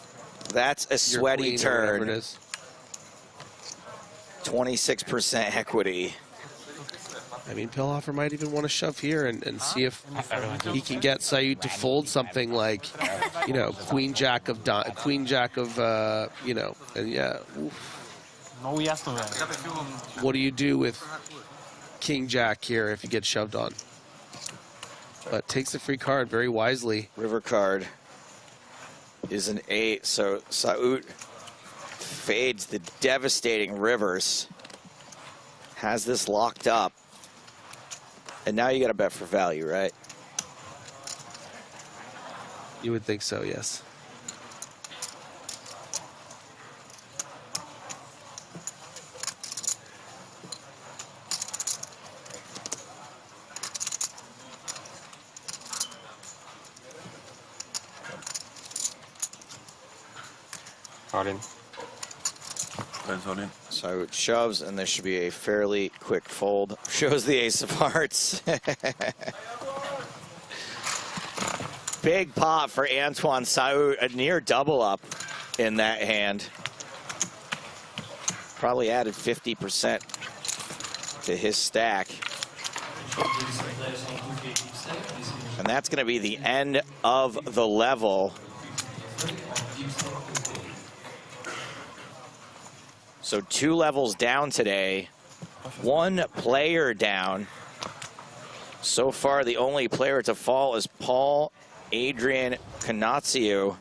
Speaker 7: That's a sweaty turn.
Speaker 16: It is.
Speaker 7: 26% equity.
Speaker 16: I mean, Pillhofer might even want to shove here and see if he can get Sait to fold something like, you know, Queen Jack of, you know, and yeah. What do you do with King Jack here if you get shoved on? But takes the free card very wisely.
Speaker 7: River card is an 8, so Sait fades the devastating rivers. Has this locked up. And now you got to bet for value, right?
Speaker 16: You would think so, yes.
Speaker 12: All in.
Speaker 7: So it shoves, and this should be a fairly quick fold. Shows the ace of hearts. Big pot for Antoine Sait, a near double up in that hand. Probably added 50% to his stack. And that's going to be the end of the level. So 2 levels down today, 1 player down. So far, the only player to fall is Paul Adrian Conațiu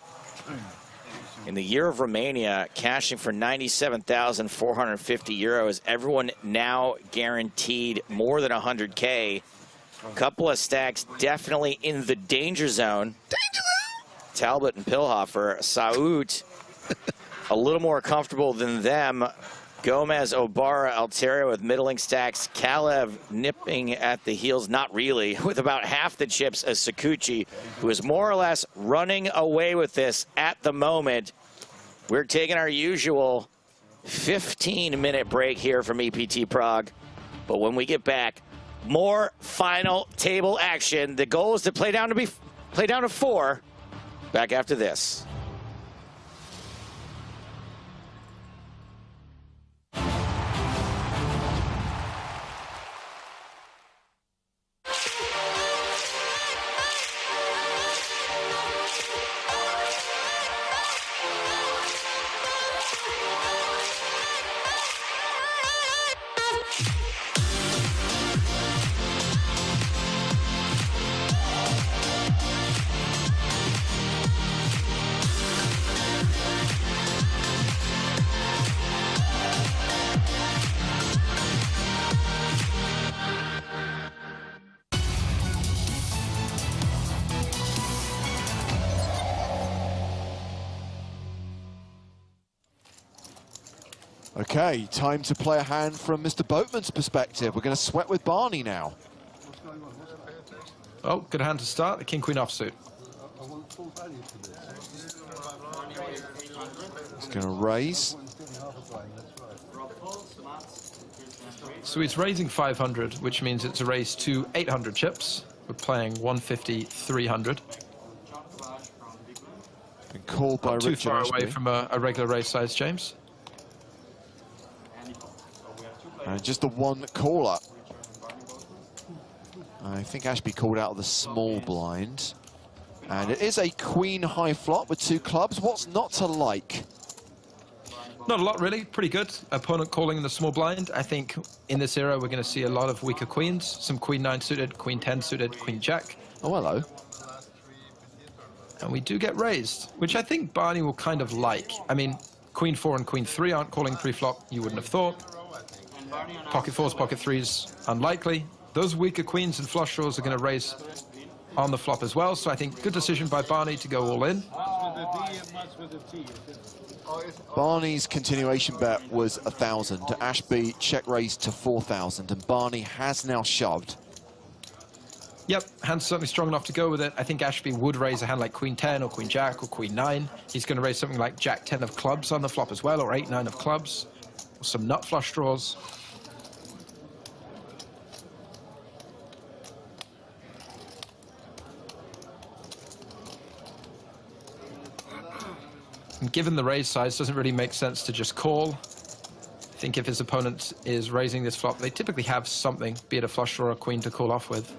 Speaker 7: in the Year of Romania, cashing for 97,450 euros. Everyone now guaranteed more than 100K. Couple of stacks definitely in the danger zone. Talbot and Pillhofer. Sait a little more comfortable than them. Gomez, Obara, Alteria with middling stacks. Kalev nipping at the heels, not really, with about half the chips as Sakuchi, who is more or less running away with this at the moment. We're taking our usual 15-minute break here from EPT Prague. But when we get back, more final table action. The goal is to play down to 4. Back after this.
Speaker 5: Okay, time to play a hand from Mr. Boatman's perspective. We're going to sweat with Barney now.
Speaker 14: Oh, good hand to start. The king-queen offsuit.
Speaker 5: He's going to raise.
Speaker 14: So he's raising 500, which means it's a raise to 800 chips. We're playing 150, 300.
Speaker 5: Been called by
Speaker 14: Not too
Speaker 5: Richard
Speaker 14: far
Speaker 5: Ashby.
Speaker 14: away from a regular raise size, James.
Speaker 5: And just the one caller. I think Ashby called out of the small blind. And it is a queen high flop with 2 clubs. What's not to like?
Speaker 14: Not a lot, really. Pretty good. Opponent calling in the small blind. I think in this era, we're going to see a lot of weaker queens. Some queen 9 suited, queen 10 suited, queen jack.
Speaker 5: Oh, hello.
Speaker 14: And we do get raised, which I think Barney will kind of like. I mean, queen 4 and queen 3 aren't calling pre-flop. You wouldn't have thought. Pocket 4s, pocket 3s, unlikely. Those weaker queens and flush draws are going to raise on the flop as well. So I think good decision by Barney to go all in.
Speaker 5: Barney's continuation bet was 1,000. Ashby check raised to 4,000, and Barney has now shoved.
Speaker 14: Yep, hand's certainly strong enough to go with it. I think Ashby would raise a hand like queen 10 or queen jack or queen 9. He's going to raise something like jack 10 of clubs on the flop as well, or 8, 9 of clubs, or some nut flush draws. And given the raise size, doesn't really make sense to just call. I think if his opponent is raising this flop, they typically have something, be it a flush draw or a queen to call off with.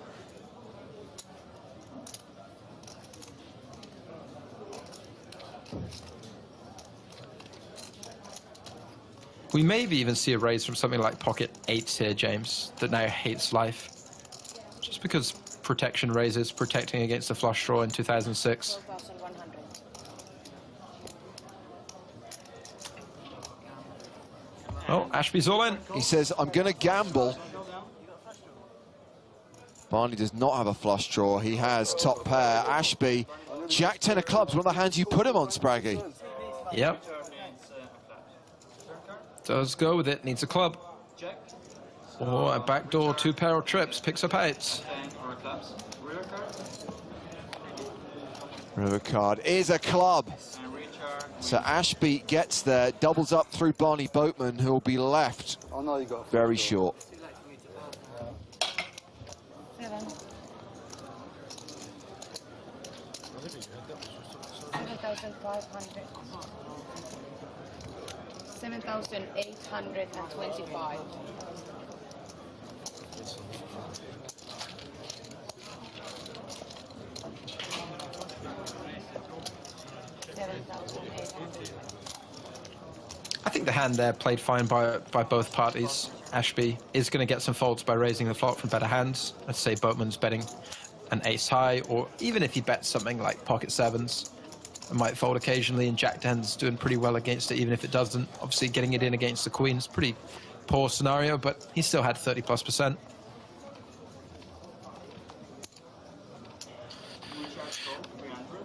Speaker 14: We maybe even see a raise from something like pocket 8s here, James, that now hates life. Just because protection raises, protecting against a flush draw in 2006. Oh, Ashby's all in.
Speaker 5: He says, I'm going to gamble. Barney does not have a flush draw. He has top pair. Ashby, jack 10 of clubs, one of the hands you put him on, Spraggy.
Speaker 14: Yep. Does go with it, needs a club. Or a backdoor 2 pair of trips, picks up 8s.
Speaker 5: River card is a club. So Ashby gets there, doubles up through Barney Boatman, who will be left very short.
Speaker 13: $7,825.
Speaker 14: I think the hand there played fine by both parties. Ashby is going to get some folds by raising the flop from better hands. Let's say Boatman's betting an ace high, or even if he bets something like pocket 7s, it might fold occasionally, and jack 10's doing pretty well against it, even if it doesn't. Obviously, getting it in against the queen is a pretty poor scenario, but he still had 30+%.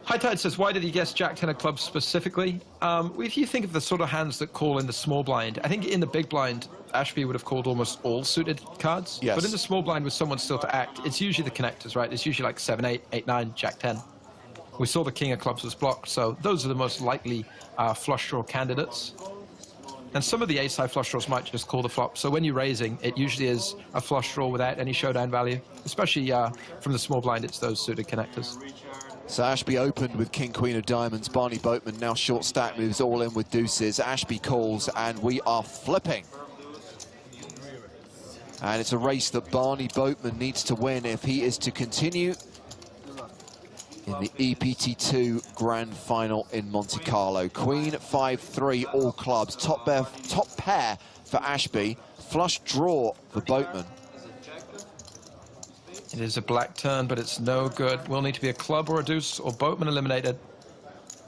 Speaker 14: High Tide says, why did he guess jack 10 of clubs specifically? If you think of the sort of hands that call in the small blind, I think in the big blind, Ashby would have called almost all suited cards.
Speaker 5: Yes.
Speaker 14: But in the small blind with someone still to act, it's usually the connectors, right? It's usually like 7, 8, 8, 9, jack 10. We saw the king of clubs was blocked, so those are the most likely flush draw candidates. And some of the ace-high flush draws might just call the flop. So when you're raising, it usually is a flush draw without any showdown value. Especially from the small blind, it's those suited connectors.
Speaker 5: So Ashby opened with king, queen of diamonds. Barney Boatman now short stack moves all in with deuces. Ashby calls, and we are flipping. And it's a race that Barney Boatman needs to win if he is to continue in the EPT2 Grand Final in Monte Carlo. Queen, 5-3, all clubs. Top pair for Ashby. Flush draw for Boatman.
Speaker 14: It is a black turn, but it's no good. Will need to be a club or a deuce, or Boatman eliminated.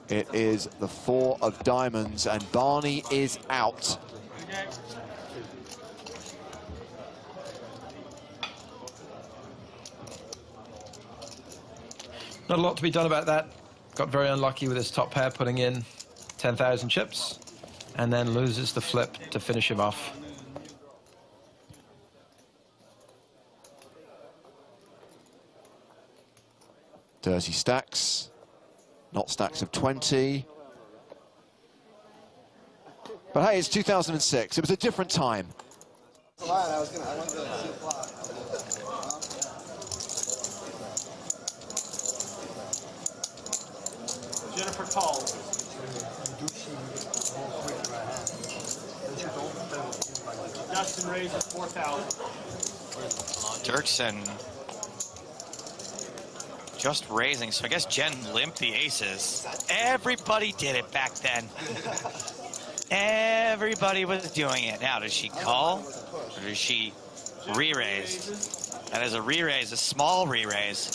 Speaker 5: It is the 4 of diamonds, and Barney is out.
Speaker 14: Not a lot to be done about that. Got very unlucky with his top pair, putting in 10,000 chips, and then loses the flip to finish him off.
Speaker 5: Dirty stacks, not stacks of 20. But hey, it's 2006. It was a different time.
Speaker 15: Jennifer Tall. Dustin raises 4,000.
Speaker 7: Dirksen just raising, so I guess Jen limped the aces. Everybody did it back then. Everybody was doing it. Now, does she call or does she re-raise? That is a re-raise, a small re-raise.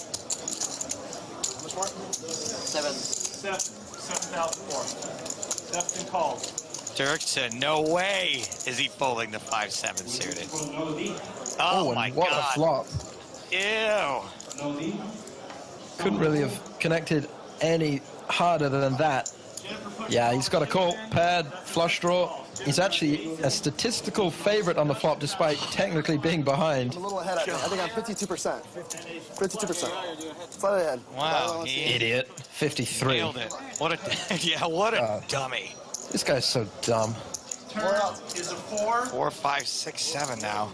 Speaker 15: How much more? 7,004. Dustin calls.
Speaker 7: Dirksen, no way is he folding the 5-7 suited. Oh my
Speaker 14: what
Speaker 7: God.
Speaker 14: a flop.
Speaker 7: Ew.
Speaker 14: Couldn't really have connected any harder than that. Yeah, he's got a call, paired, flush draw. He's actually a statistical favorite on the flop despite technically being behind.
Speaker 19: I'm a little ahead, I think. I'm 52%. 52%. Slightly ahead.
Speaker 7: Wow,
Speaker 14: Idiot. 53.
Speaker 7: Nailed it. What a, yeah, what a dummy.
Speaker 14: This guy's so dumb.
Speaker 15: Turn is a 4.
Speaker 7: 4, 5, 6, 7 now.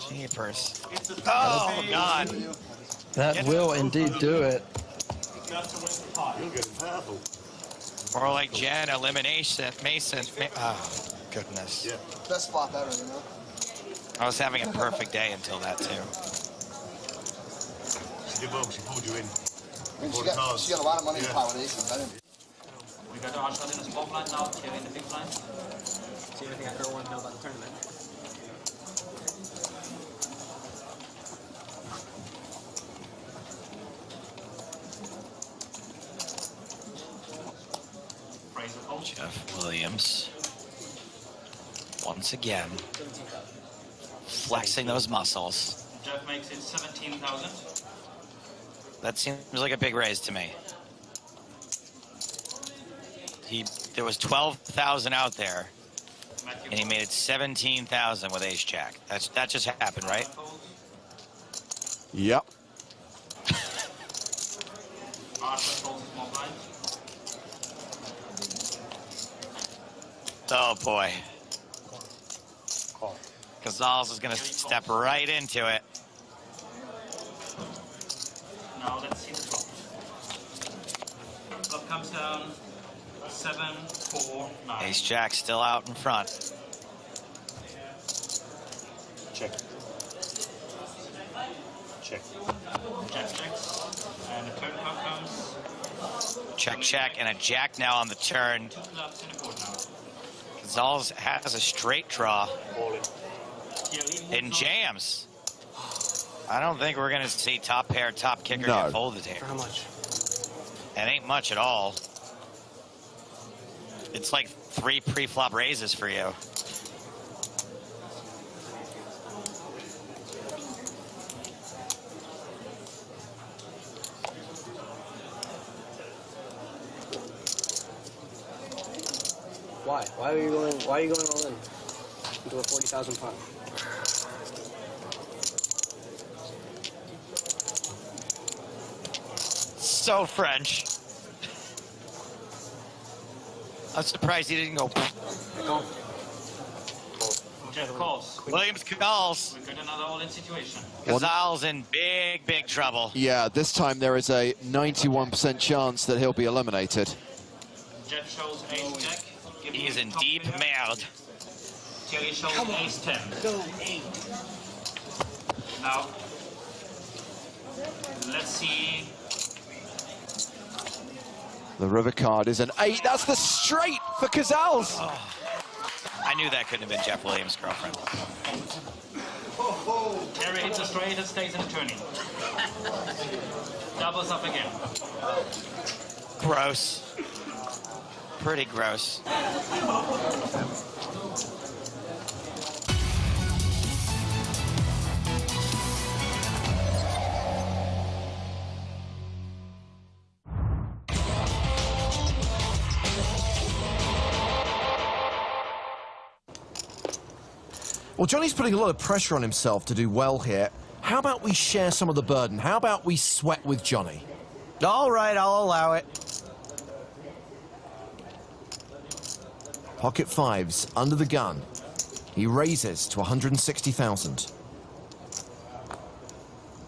Speaker 7: Jeepers. Oh, God.
Speaker 14: That will indeed do it.
Speaker 15: Dustin wins the pot.
Speaker 7: More like Jen, elimination, Mason. Oh, goodness.
Speaker 19: Yeah. Best flop ever, you know?
Speaker 7: I was having a perfect day until that, too.
Speaker 20: She did well, she pulled you in.
Speaker 19: I mean, she got a lot of money in pot with aces. I didn't.
Speaker 15: We got Auswahl in the small blind now, here in the big blind. See anything I don't want to know about the tournament.
Speaker 7: Jeff Williams, once again, flexing those muscles.
Speaker 15: Jeff makes it 17,000.
Speaker 7: That seems like a big raise to me. There was 12,000 out there, and he made it 17,000 with ace jack. That just happened, right?
Speaker 5: Yep.
Speaker 7: Oh boy. Gonzalez is going to step right into it.
Speaker 15: Now let's see the flop. Flop comes down 7, 4, 9.
Speaker 7: Ace jack still out in front.
Speaker 15: Check. Check. Jack checks. And the turn card comes.
Speaker 7: Check, check, and a jack now on the turn.
Speaker 15: 2 clubs in the board now.
Speaker 7: Gonzalez has a straight draw. And jams. I don't think we're going to see top pair, top kicker get folded here.
Speaker 15: How much?
Speaker 7: It ain't much at all. It's like 3 pre-flop raises for you.
Speaker 4: Why? Why are you going all in into a 40,000 pot?
Speaker 7: So French. I'm surprised he didn't go.
Speaker 15: Jeff calls.
Speaker 7: Williams calls.
Speaker 15: We got another all-in situation.
Speaker 7: Gonzalez in big, big trouble.
Speaker 5: Yeah, this time there is a 91% chance that he'll be eliminated.
Speaker 15: Jeff shows ace jack.
Speaker 7: He is in deep merde.
Speaker 15: Thierry shows ace 10. Go 8. Now, let's see.
Speaker 5: The river card is an 8. That's the straight for Casals.
Speaker 7: Oh, I knew that couldn't have been Jeff Williams' girlfriend.
Speaker 15: Thierry hits a straight and stays in a turning. Doubles up again.
Speaker 7: Gross. Pretty gross.
Speaker 17: Well, Johnny's putting a lot of pressure on himself to do well here. How about we share some of the burden? How about we sweat with Johnny?
Speaker 7: All right, I'll allow it.
Speaker 17: Pocket fives under the gun. He raises to 160,000.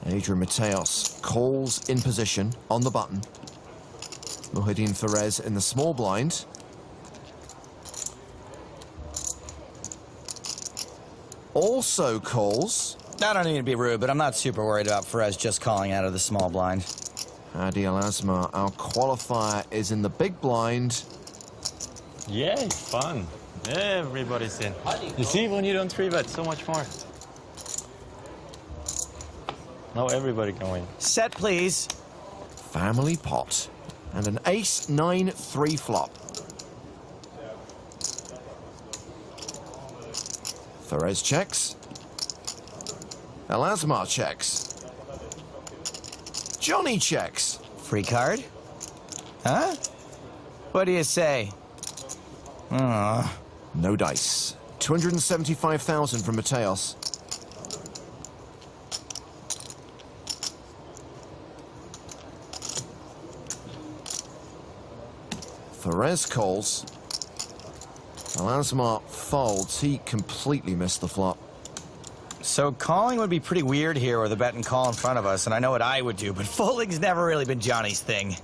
Speaker 17: Adrian Mateos calls in position on the button. Muhyiddin Ferez in the small blind. also calls.
Speaker 7: I don't need to be rude, but I'm not super worried about Ferez just calling out of the small blind.
Speaker 17: Adi Al-Asma, our qualifier, is in the big blind.
Speaker 20: Yeah, it's fun. Everybody's in. You see, when you don't 3-bet, so much more. Now everybody can win.
Speaker 7: Set, please.
Speaker 17: Family pot. And an ace-9-3 flop. Ferez checks. Al-Asma checks. Johnny checks.
Speaker 7: Free card? Huh? What do you say?
Speaker 17: No dice. 275,000 from Mateos. Ferez calls. Al-Asma folds. He completely missed the flop.
Speaker 7: So calling would be pretty weird here with a bet and call in front of us, and I know what I would do, but folding's never really been Johnny's thing.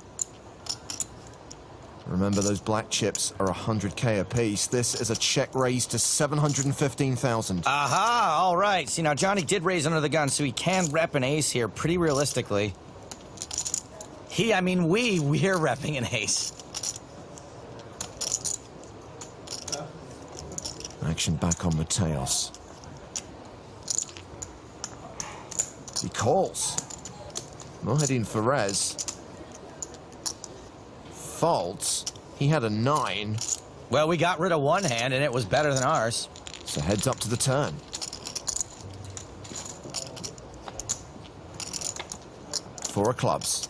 Speaker 17: Remember, those black chips are 100K apiece. This is a check raise to 715,000.
Speaker 7: Aha, all right. See, now Johnny did raise under the gun, so he can rep an ace here pretty realistically. We're repping an ace.
Speaker 17: Action back on Mateos. He calls. Mohedin Ferez folds. He had a 9.
Speaker 7: Well, we got rid of one hand, and it was better than ours.
Speaker 17: So heads up to the turn. Four of clubs.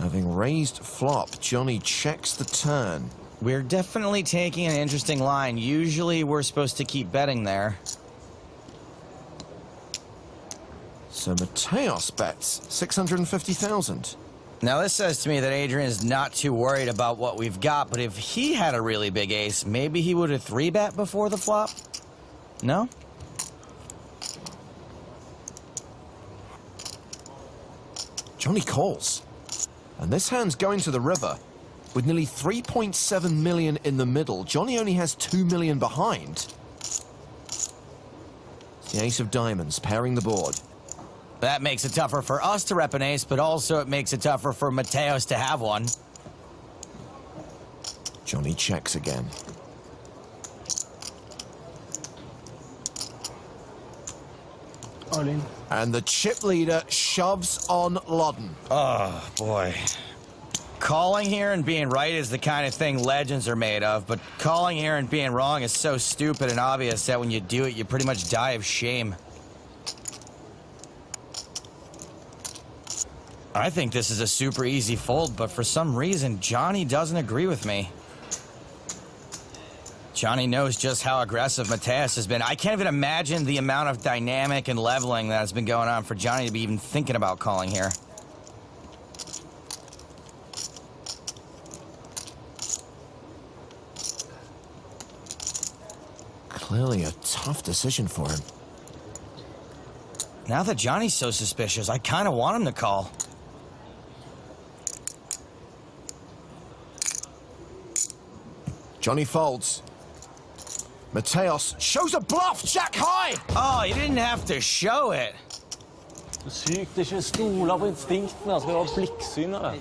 Speaker 17: Having raised flop, Johnny checks the turn.
Speaker 7: We're definitely taking an interesting line. Usually we're supposed to keep betting there.
Speaker 17: So Mateos bets 650,000.
Speaker 7: Now this says to me that Adrian is not too worried about what we've got, but if he had a really big ace, maybe he would have 3-bet before the flop? No?
Speaker 17: Johnny calls. And this hand's going to the river. With nearly 3.7 million in the middle, Johnny only has 2 million behind. The ace of diamonds pairing the board.
Speaker 7: That makes it tougher for us to rep an ace, but also it makes it tougher for Mateos to have one.
Speaker 17: Johnny checks again.
Speaker 20: All in.
Speaker 17: And the chip leader shoves on Loddon.
Speaker 7: Oh, boy. Calling here and being right is the kind of thing legends are made of, but calling here and being wrong is so stupid and obvious that when you do it, you pretty much die of shame. I think this is a super easy fold, but for some reason, Johnny doesn't agree with me. Johnny knows just how aggressive Mateos has been. I can't even imagine the amount of dynamic and leveling that has been going on for Johnny to be even thinking about calling here.
Speaker 17: Clearly a tough decision for him.
Speaker 7: Now that Johnny's so suspicious, I kind of want him to call.
Speaker 17: Johnny folds. Mateos shows a bluff, jack high!
Speaker 7: Oh, you didn't have to show it.
Speaker 20: Sykt ikke stola på instinktene, skal du ha blikksyn av det.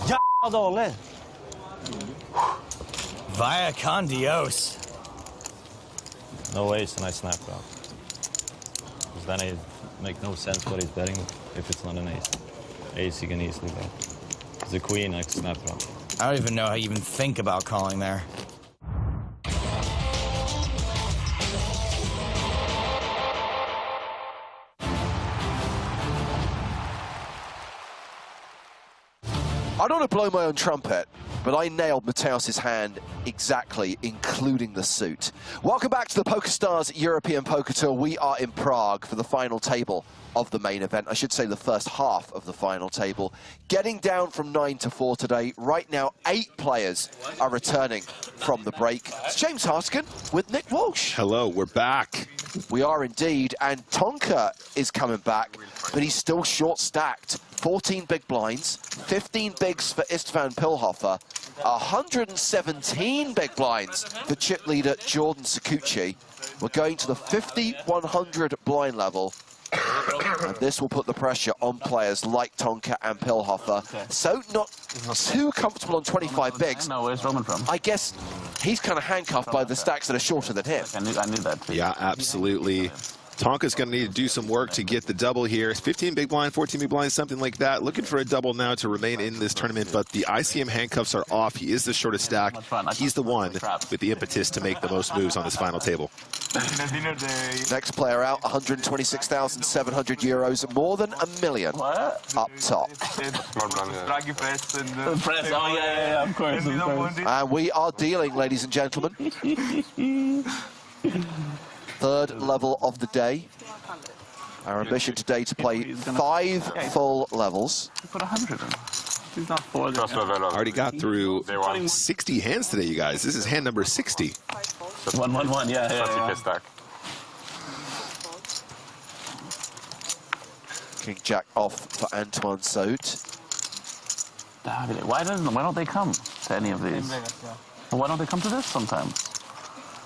Speaker 20: Jævla dårlig!
Speaker 7: Via con Dios.
Speaker 20: No ace and I snapped out. Because then it makes no sense what he's betting if it's not an ace. Ace he can easily bet. It's a queen, I snap it out.
Speaker 7: I don't even know how you even think about calling there.
Speaker 6: I don't want to blow my own trumpet, but I nailed Mateos' hand exactly, including the suit. Welcome back to the PokerStars European Poker Tour. We are in Prague for the final table of the main event. I should say the first half of the final table. Getting down from 9 to 4 today. Right now, 8 players are returning from the break. It's James Harskin with Nick Walsh.
Speaker 8: Hello, we're back.
Speaker 6: We are indeed, and Tonka is coming back, but he's still short-stacked. 14 big blinds, 15 bigs for Istvan Pilhofer, 117 big blinds for chip leader Jordan Sakuchi. We're going to the 50-100 blind level. And this will put the pressure on players like Tonka and Pilhofer. So not too comfortable on 25 bigs.
Speaker 2: No, where's Roman from?
Speaker 6: I guess he's kind of handcuffed by the stacks that are shorter than him.
Speaker 2: I knew that too.
Speaker 8: Yeah, absolutely. Tonka's going to need to do some work to get the double here. 15 big blind, 14 big blind, something like that. Looking for a double now to remain in this tournament, but the ICM handcuffs are off. He is the shortest stack. He's the one with the impetus to make the most moves on this final table.
Speaker 6: Next player out, 126,700 euros, more than $1 million up top.
Speaker 2: Of course.
Speaker 6: And we are dealing, ladies and gentlemen. Third level of the day. Our ambition today to play 5 full levels.
Speaker 2: Put 100 in. He's not
Speaker 8: Already got through 60 hands today, you guys. This is hand number 60.
Speaker 2: 1-1-1, yeah.
Speaker 12: Stack.
Speaker 6: King Jack off for Antoine Saut.
Speaker 2: Why don't they come to any of these? Why don't they come to this sometimes?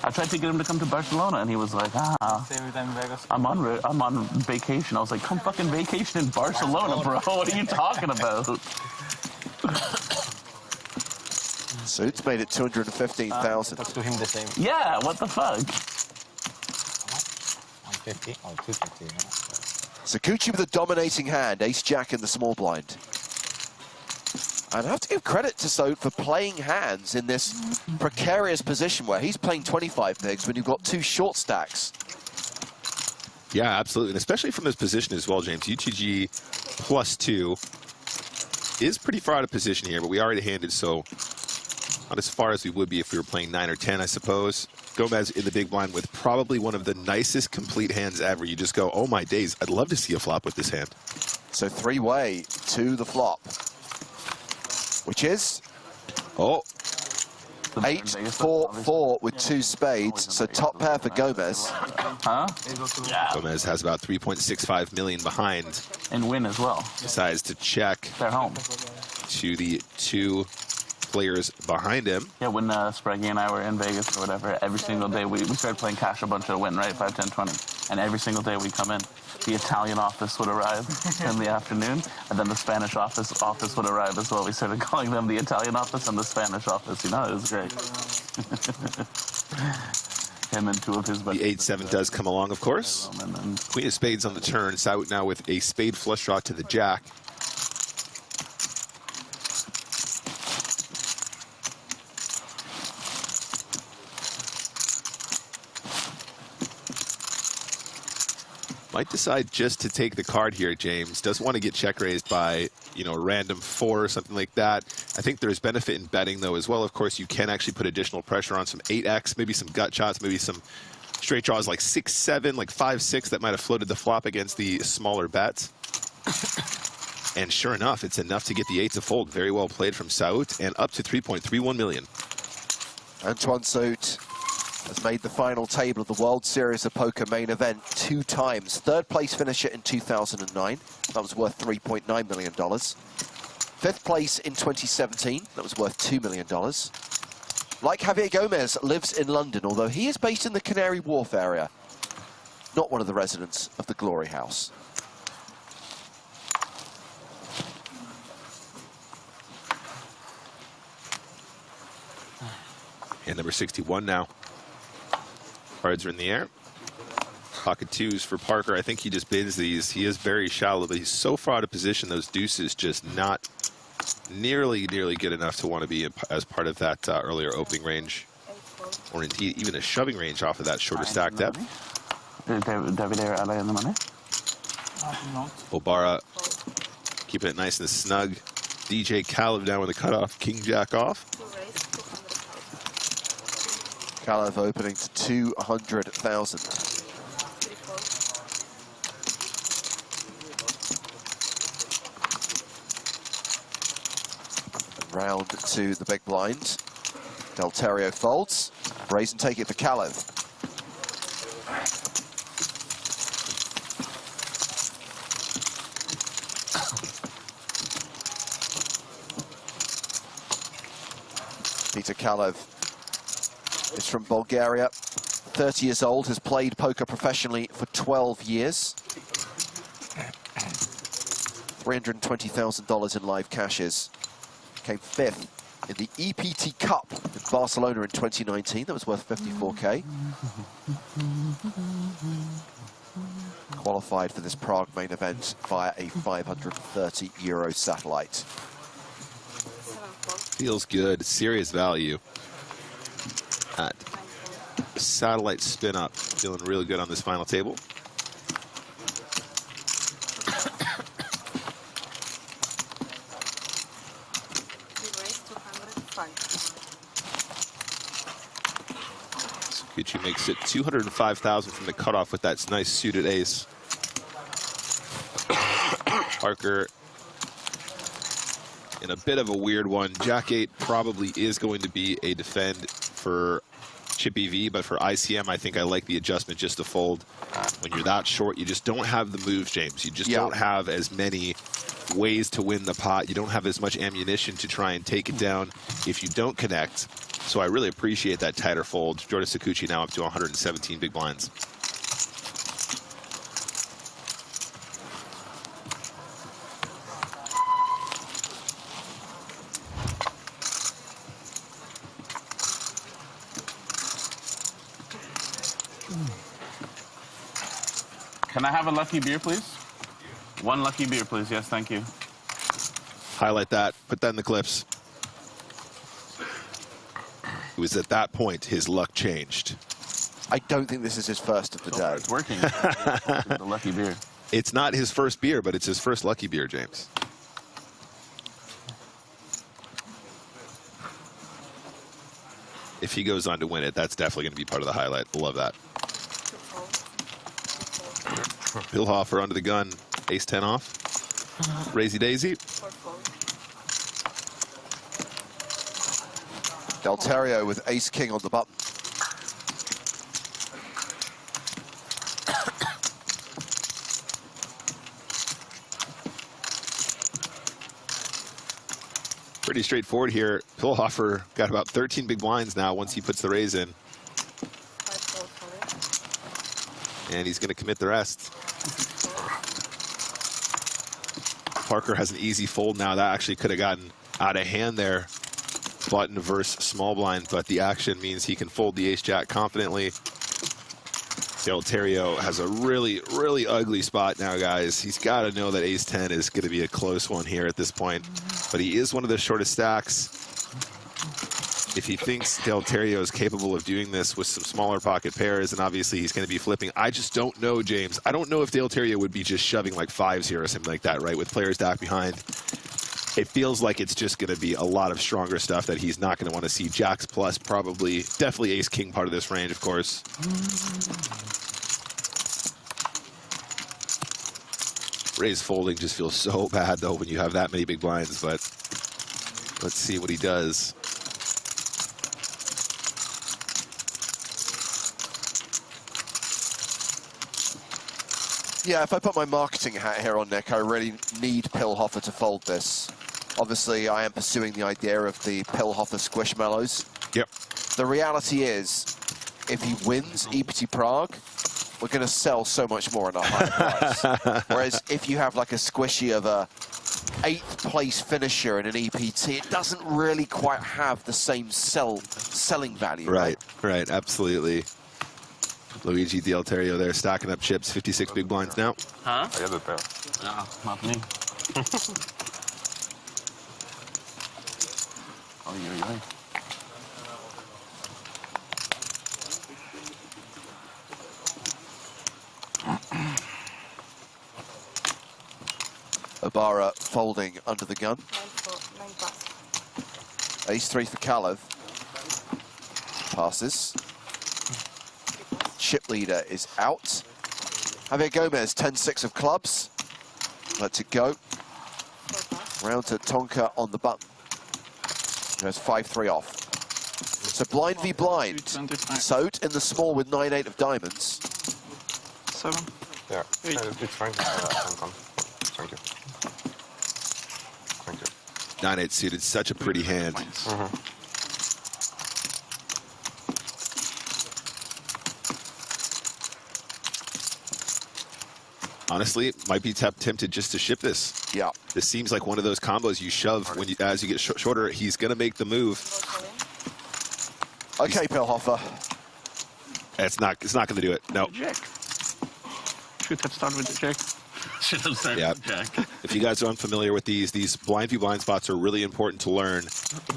Speaker 2: I tried to get him to come to Barcelona, and he was like, I'm on vacation. I was like, come fucking vacation in Barcelona, bro. What are you talking about?
Speaker 6: Suits made it 215,000.
Speaker 4: Let's do him the same.
Speaker 2: Yeah, what the fuck?
Speaker 10: 150? Oh, 250. Yeah.
Speaker 6: Sakuchi with a dominating hand, ace-jack in the small blind. I'd have to give credit to Saut for playing hands in this precarious position where he's playing 25 bigs when you've got 2 short stacks.
Speaker 8: Yeah, absolutely. And especially from his position as well, James. UTG +2 is pretty far out of position here, but we already handed, so not as far as we would be if we were playing 9 or 10, I suppose. Gomez in the big blind with probably one of the nicest complete hands ever. You just go, oh my days, I'd love to see a flop with this hand.
Speaker 6: So 3-way to the flop, which is 8-4-4 with 2 spades. So top pair for Gomez.
Speaker 2: Huh? Yeah.
Speaker 8: Gomez has about 3.65 million behind.
Speaker 2: And win as well.
Speaker 8: Decides to check.
Speaker 2: They're home.
Speaker 8: To the 2 players behind him.
Speaker 2: Yeah, when Spraggy and I were in Vegas or whatever, every single day we started playing cash a bunch of win, right? 5, 10, 20. And every single day we come in, the Italian office would arrive in the afternoon, and then the Spanish office would arrive as well. We started calling them the Italian office and the Spanish office. You know, it was great. Him and 2 of his buddies.
Speaker 8: The 8-7 does come along, of course. Queen of spades on the turn. Saut now with a spade flush draw to the jack. Might decide just to take the card here, James. Doesn't want to get check raised by, you know, a random 4 or something like that. I think there's benefit in betting, though, as well. Of course, you can actually put additional pressure on some 8x, maybe some gut shots, maybe some straight draws like 6-7, like 5-6 that might have floated the flop against the smaller bets. And sure enough, it's enough to get the 8 to fold. Very well played from Saut, and up to 3.31 million.
Speaker 6: Antoine Saut has made the final table of the World Series of Poker main event 2 times. 3rd place finisher in 2009. That was worth $3.9 million. 5th place in 2017. That was worth $2 million. Like Javier Gomez, lives in London, although he is based in the Canary Wharf area. Not one of the residents of the Glory House.
Speaker 8: Hand number 61 now. Cards are in the air. Pocket 2s for Parker. I think he just bins these. He is very shallow, but he's so far out of position, those deuces just not nearly good enough to want to be as part of that earlier opening range, or indeed even a shoving range off of that shorter stack depth. Obara keeping it nice and snug. DJ Kalev down with the cutoff. King Jack off.
Speaker 6: Kalev opening to 200,000. Round to the big blind. Del Terrio folds. Raise and take it for Kalev. Peter Kalev is from Bulgaria, 30 years old, has played poker professionally for 12 years. $320,000 in live cashes. Came 5th in the EPT Cup in Barcelona in 2019. That was worth 54K. Qualified for this Prague main event via a €530 satellite.
Speaker 8: Feels good, serious value. At satellite spin up, feeling really good on this final table. Gucci makes it 205,000 from the cutoff with that nice suited ace. Parker in a bit of a weird one. Jack 8 probably is going to be a defend for Chippy V, but for ICM, I think I like the adjustment just to fold. When you're that short, you just don't have the moves, James. You just don't have as many ways to win the pot. You don't have as much ammunition to try and take it down if you don't connect. So I really appreciate that tighter fold. Jordan Sakuchi now up to 117 big blinds.
Speaker 2: Can I have a lucky beer, please? One lucky beer, please. Yes, thank you.
Speaker 8: Highlight that. Put that in the clips. It was at that point his luck changed.
Speaker 6: I don't think this is his first of the day.
Speaker 2: It's working. The lucky beer.
Speaker 8: It's not his first beer, but it's his first lucky beer, James. If he goes on to win it, that's definitely going to be part of the highlight. Love that. Bill Hoffer under the gun. Ace-10 off. Raisy Daisy.
Speaker 6: Delterio with ace-king on the button.
Speaker 8: Pretty straightforward here. Pillhofer got about 13 big blinds now once he puts the raise in. And he's going to commit the rest. Parker has an easy fold now. That actually could have gotten out of hand there. Button versus small blind, but the action means he can fold the ace-jack confidently. Delterio has a really, really ugly spot now, guys. He's got to know that ace-10 is going to be a close one here at this point, but he is one of the shortest stacks. If he thinks Delterio is capable of doing this with some smaller pocket pairs, and obviously he's going to be flipping. I just don't know, James. I don't know if Delterio would be just shoving like fives here or something like that, right, with players stacked behind. It feels like it's just going to be a lot of stronger stuff that he's not going to want to see. Jacks plus, probably, definitely ace-king part of this range, of course. Raise folding just feels so bad, though, when you have that many big blinds, but let's see what he does.
Speaker 6: Yeah, if I put my marketing hat here on, Nick, I really need Pillhofer to fold this. Obviously, I am pursuing the idea of the Pillhofer Squishmallows.
Speaker 8: Yep.
Speaker 6: The reality is, if he wins EPT Prague, we're going to sell so much more in a higher price. Whereas if you have like a squishy of a 8th place finisher in an EPT, it doesn't really quite have the same selling value.
Speaker 8: Right, right, absolutely. Luigi Delterio there stacking up chips, 56 big blinds now.
Speaker 2: Huh?
Speaker 12: I got the pair.
Speaker 2: No, not me. Oh, yeah.
Speaker 6: Obara folding under the gun. Ace-3 for Kalev. Passes. Chip leader is out. Javier Gomez, 10-6 of clubs. Lets it go. Round to Tonka on the button. There's 5-3 off. So blind v blind. Sot in the small with 9-8 of diamonds.
Speaker 11: 7.
Speaker 12: Yeah, it's fine. Thank you. Thank you.
Speaker 8: 9-8 suited, such a pretty hand. honestly, might be tempted just to ship this.
Speaker 6: Yeah.
Speaker 8: This seems like one of those combos you shove when you, as you get shorter. He's going to make the move.
Speaker 6: Okay, Pilhofer.
Speaker 8: It's not going to do it. No.
Speaker 11: Jack. Should have started with the jack.
Speaker 9: Should have started with the jack.
Speaker 8: If you guys are unfamiliar with these blind view blind spots are really important to learn.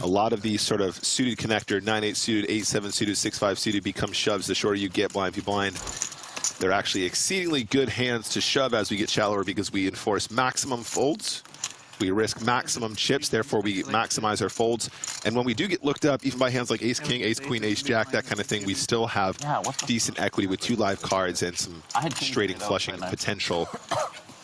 Speaker 8: A lot of these sort of suited connector, 9-8 suited, 8-7 suited, 6-5 suited become shoves the shorter you get blind view blind. They're actually exceedingly good hands to shove as we get shallower because we enforce maximum folds. We risk maximum chips, therefore we maximize our folds. And when we do get looked up, even by hands like ace-king, ace-queen, ace-jack, that kind of thing, we still have decent equity with 2 live cards and some straighting flushing potential.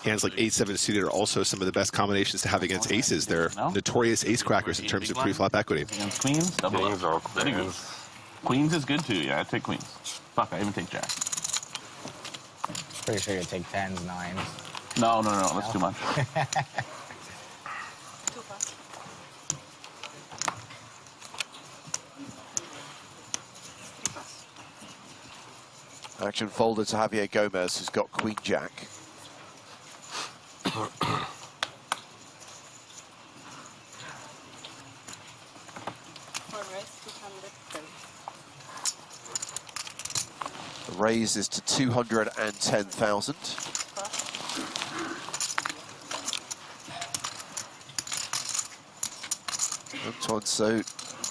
Speaker 8: Hands like 8-7 suited are also some of the best combinations to have against aces. They're notorious ace crackers in terms of pre-flop equity.
Speaker 2: Against queens, double up. Queens is good too, yeah, I take queens. Fuck, I even take jack.
Speaker 10: Pretty sure you take 10s, 9s.
Speaker 2: No, that's too much.
Speaker 6: Action folder to Javier Gomez, who's got Queen Jack. The raise is to 210,000. Antoine Saut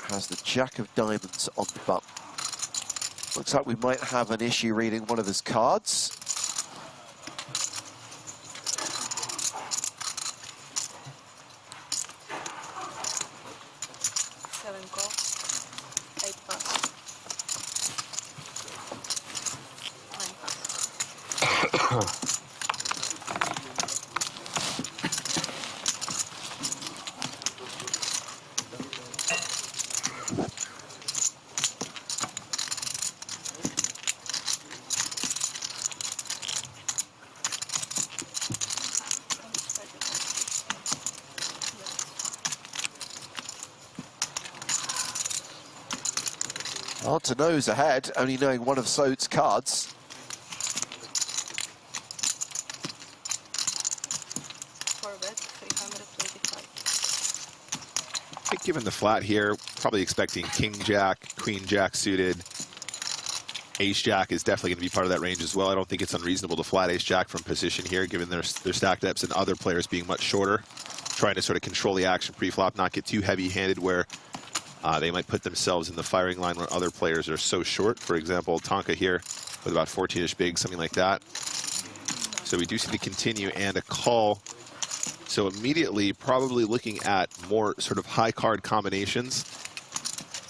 Speaker 6: has the Jack of Diamonds on the button. Looks like we might have an issue reading one of his cards. Hard to know who's ahead, only knowing one of Saut's cards.
Speaker 8: I think given the flat here, probably expecting king jack, queen jack suited. Ace jack is definitely going to be part of that range as well. I don't think it's unreasonable to flat ace jack from position here, given their stack depths and other players being much shorter. Trying to sort of control the action pre-flop, not get too heavy-handed where they might put themselves in the firing line when other players are so short. For example, Tonka here with about 14-ish bigs, something like that. So we do see the continue and a call. So immediately, probably looking at more sort of high card combinations.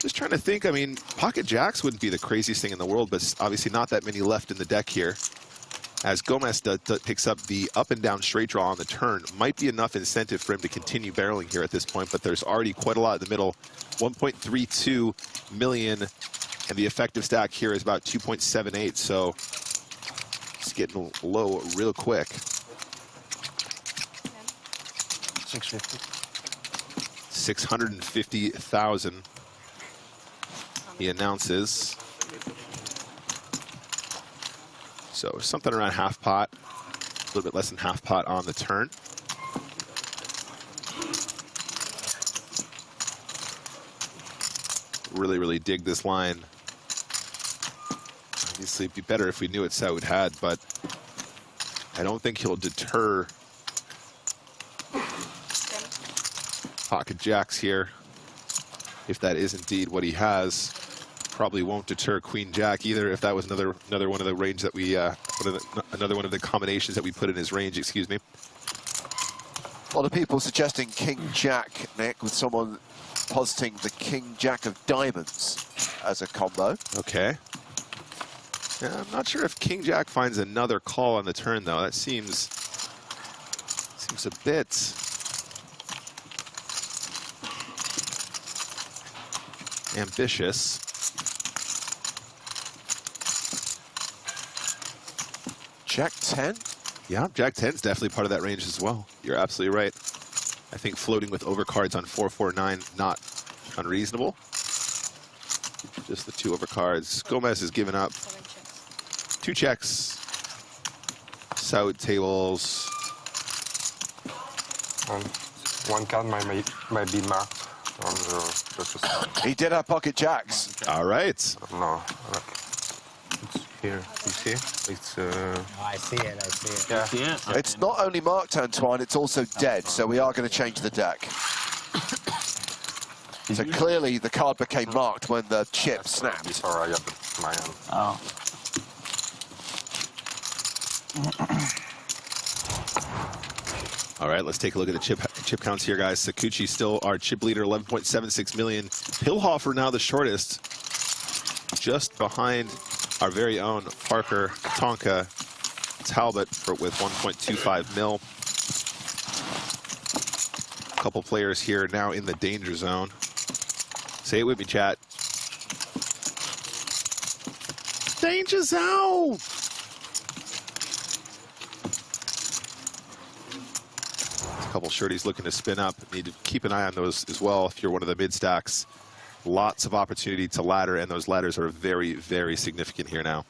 Speaker 8: Just trying to think, I mean, pocket jacks wouldn't be the craziest thing in the world, but obviously not that many left in the deck here. As Gomez picks up the up and down straight draw on the turn, might be enough incentive for him to continue barreling here at this point, but there's already quite a lot in the middle. 1.32 million, and the effective stack here is about 2.78, so it's getting low real quick. 650,000. He announces. So something around half pot, a little bit less than half pot on the turn. Really, really dig this line. Obviously, it'd be better if we knew what Saut had, but I don't think he'll deter pocket jacks here. If that is indeed what he has, probably won't deter queen jack either. If that was another one of the range that we another one of the combinations that we put in his range, excuse me.
Speaker 6: A lot of people suggesting king jack, Nick, with someone positing the king jack of diamonds as a combo.
Speaker 8: Okay. Yeah, I'm not sure if king jack finds another call on the turn though. That seems a bit ambitious.
Speaker 6: Jack 10?
Speaker 8: Yeah, Jack 10 is definitely part of that range as well. You're absolutely right. I think floating with overcards on 4-4-9, not unreasonable. Just the 2 overcards. Gomez has given up 2 checks. South tables.
Speaker 12: One card might be marked on the start.
Speaker 6: He did have pocket jacks.
Speaker 8: All right.
Speaker 12: No, look. It's here. You see? It's.
Speaker 10: Oh, I see it. I see it.
Speaker 12: Yeah.
Speaker 9: See it?
Speaker 6: It's not only marked, Antoine, it's also dead, so we are going to change the deck. So clearly the card became marked when the chip snapped.
Speaker 12: Before I got my hand.
Speaker 2: Oh.
Speaker 8: All right, let's take a look at the chip counts here, guys. Sakuchi still our chip leader, 11.76 million. Pilhofer now the shortest, just behind our very own Parker Tonka Talbot with 1.25 mil. A couple players here now in the danger zone. Say it with me, chat. Danger zone! A couple shirties looking to spin up. Need to keep an eye on those as well if you're one of the mid stacks. Lots of opportunity to ladder, and those ladders are very, very significant here now.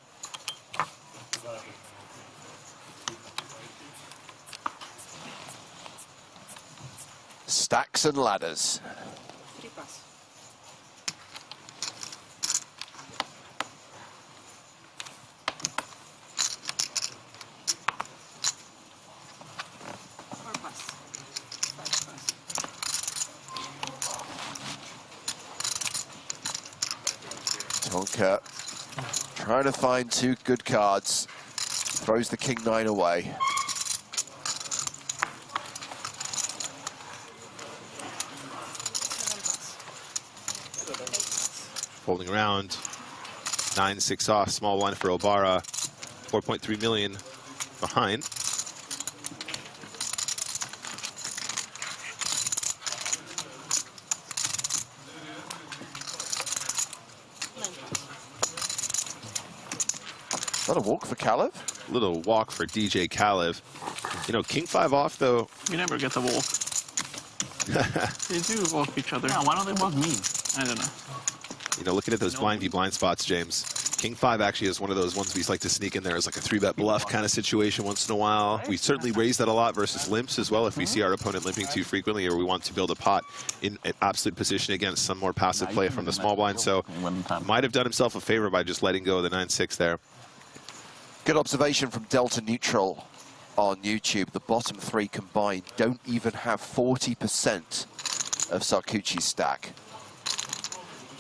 Speaker 6: Stacks and ladders. Tonka trying to find two good cards. Throws the king-9 away.
Speaker 8: Folding around. 9-6 off. Small line for Obara. 4.3 million behind.
Speaker 6: Is that a walk for Kalev?
Speaker 8: Little walk for DJ Kalev. You know, king 5 off though.
Speaker 11: You never get the walk. They do walk each other.
Speaker 2: Yeah, why don't they walk me?
Speaker 11: I don't know.
Speaker 8: You know, looking at those blind v blind spots, James. King 5 actually is one of those ones we like to sneak in there as like a 3-bet bluff kind of situation once in a while. We certainly raise that a lot versus limps as well if we see our opponent limping too frequently or we want to build a pot in an absolute position against some more passive play from the small blind. So might have done himself a favor by just letting go of the 9-6 there.
Speaker 6: Good observation from Delta Neutral on YouTube. The bottom 3 combined don't even have 40% of Sarkuchi's stack.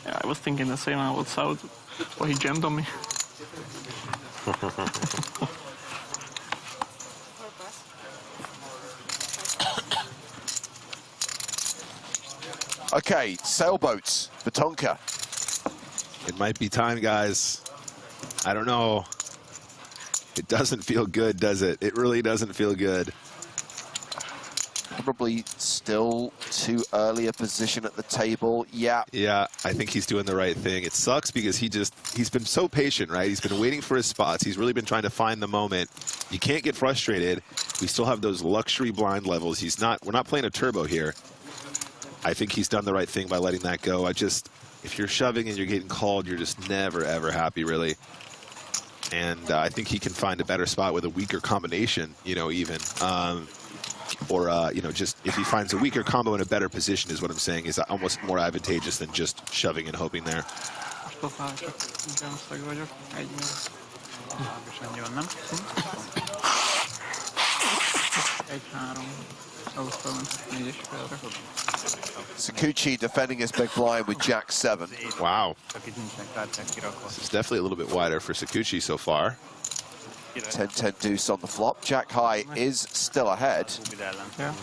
Speaker 11: Yeah, I was thinking the same about South, but he jammed on me.
Speaker 6: Okay, sailboats for Tonka.
Speaker 8: It might be time, guys. I don't know. It doesn't feel good, does it? It really doesn't feel good.
Speaker 6: Probably still too early a position at the table. Yeah.
Speaker 8: Yeah, I think he's doing the right thing. It sucks because he's been so patient, right? He's been waiting for his spots. He's really been trying to find the moment. You can't get frustrated. We still have those luxury blind levels. We're not playing a turbo here. I think he's done the right thing by letting that go. If you're shoving and you're getting called, you're just never, ever happy, really. And I think he can find a better spot with a weaker combination, you know, even. You know, just if he finds a weaker combo in a better position is what I'm saying is almost more advantageous than just shoving and hoping there.
Speaker 6: Sakuchi defending his big blind with Jack 7.
Speaker 8: Wow. This is definitely a little bit wider for Sakuchi so far.
Speaker 6: 10-10 deuce on the flop. Jack high is still ahead.
Speaker 11: Yeah.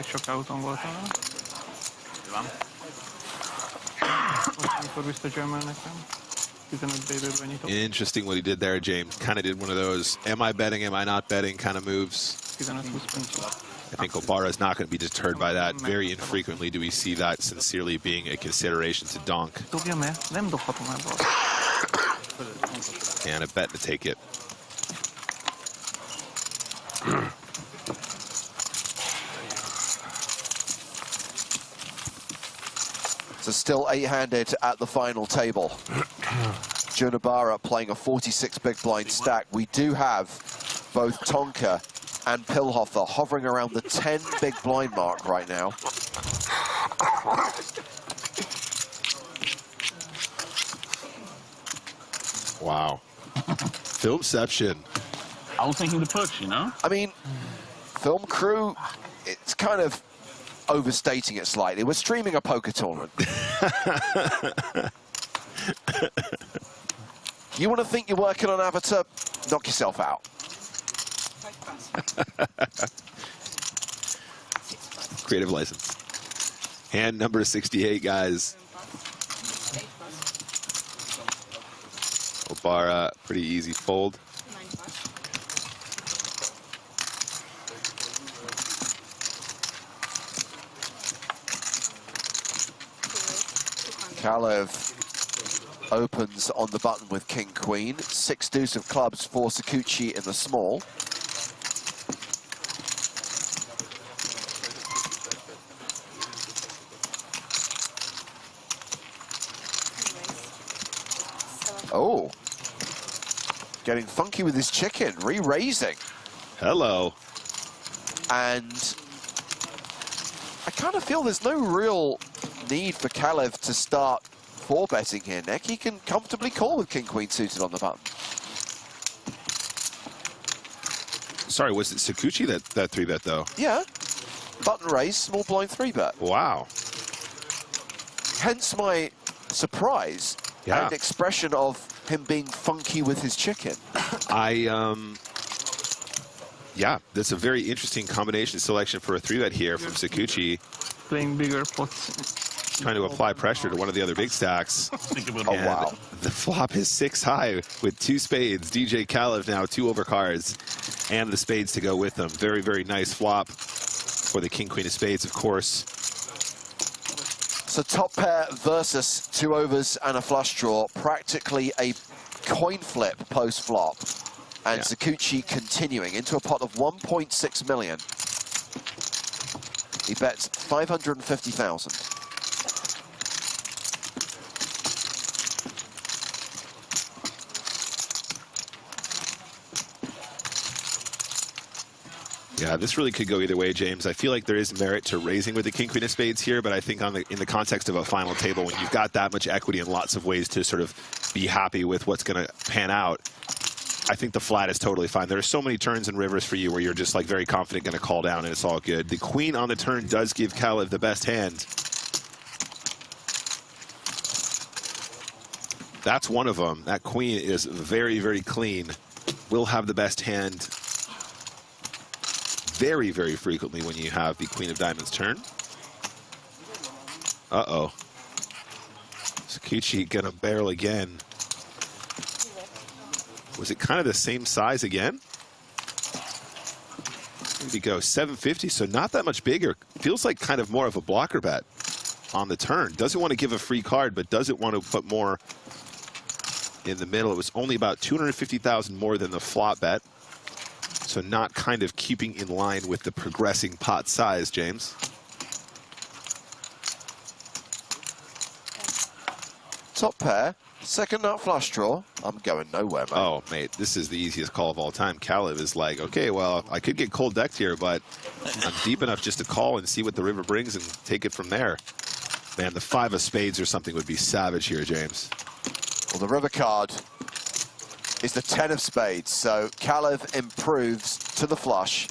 Speaker 11: Sok autón voltam. Van. Amikor visszajömmel nekem. 15 béből nyitom.
Speaker 8: Interesting what he did there, James. Kind of did one of those, am I betting, am I not betting kind of moves.
Speaker 11: 15-20.
Speaker 8: I think Obara is not going to be deterred by that. Very infrequently do we see that sincerely being a consideration to donk.
Speaker 11: Dobjam el? Nem dobhatom el bal.
Speaker 8: And a bet to take it.
Speaker 6: So still 8-handed at the final table. Junabara playing a 46 big blind stack. We do have both Tonka and Pilhofer hovering around the 10 big blind mark right now.
Speaker 8: Wow. Filmception.
Speaker 2: I was thinking to push, you know?
Speaker 6: I mean, film crew, it's kind of overstating it slightly. We're streaming a poker tournament. You want to think you're working on Avatar? Knock yourself out.
Speaker 8: Creative license. Hand number 68, guys. Obara, pretty easy fold.
Speaker 6: Kalev opens on the button with King Queen. 6 deuce of clubs for Sakuchi in the small. Oh, getting funky with his chicken, re-raising.
Speaker 8: Hello.
Speaker 6: And I kind of feel there's no real need for Kalev to start 4-betting here, Nick. He can comfortably call with King Queen suited on the button.
Speaker 8: Sorry, was it Sakuchi that 3-bet though?
Speaker 6: Yeah. Button raise, small blind 3-bet.
Speaker 8: Wow.
Speaker 6: Hence my surprise.
Speaker 8: Yeah.
Speaker 6: And expression of him being funky with his chicken.
Speaker 8: Yeah, that's a very interesting combination selection for a 3-bet here from Sakuchi.
Speaker 11: Playing bigger pots.
Speaker 8: Trying to apply pressure to one of the other big stacks.
Speaker 6: Oh, wow.
Speaker 8: The flop is 6 high with 2 spades. DJ Kalev now 2 overcards and the spades to go with them. Very, very nice flop for the King Queen of Spades, of course.
Speaker 6: So top pair versus 2 overs and a flush draw. Practically a coin flip post-flop. And yeah. Sakuchi continuing into a pot of 1.6 million. He bets 550,000.
Speaker 8: Yeah, this really could go either way, James. I feel like there is merit to raising with the King Queen of Spades here, but I think in the context of a final table, when you've got that much equity and lots of ways to sort of be happy with what's going to pan out, I think the flat is totally fine. There are so many turns and rivers for you where you're just like very confident going to call down and it's all good. The Queen on the turn does give Kalev the best hand. That's one of them. That Queen is very, very clean. Will have the best hand very, very frequently when you have the Queen of Diamonds turn. Uh-oh. Sakuchi gonna barrel again. Was it kind of the same size again? Here we go, 750, so not that much bigger. Feels like kind of more of a blocker bet on the turn. Doesn't want to give a free card, but doesn't want to put more in the middle. It was only about 250,000 more than the flop bet. So not kind of keeping in line with the progressing pot size, James.
Speaker 6: Top pair, second nut flush draw. I'm going nowhere, mate.
Speaker 8: Oh, mate, this is the easiest call of all time. Kalev is like, okay, well, I could get cold decked here, but I'm deep enough just to call and see what the river brings and take it from there. Man, the 5 of spades or something would be savage here, James.
Speaker 6: Well, the river card is the 10 of spades, so Kalev improves to the flush.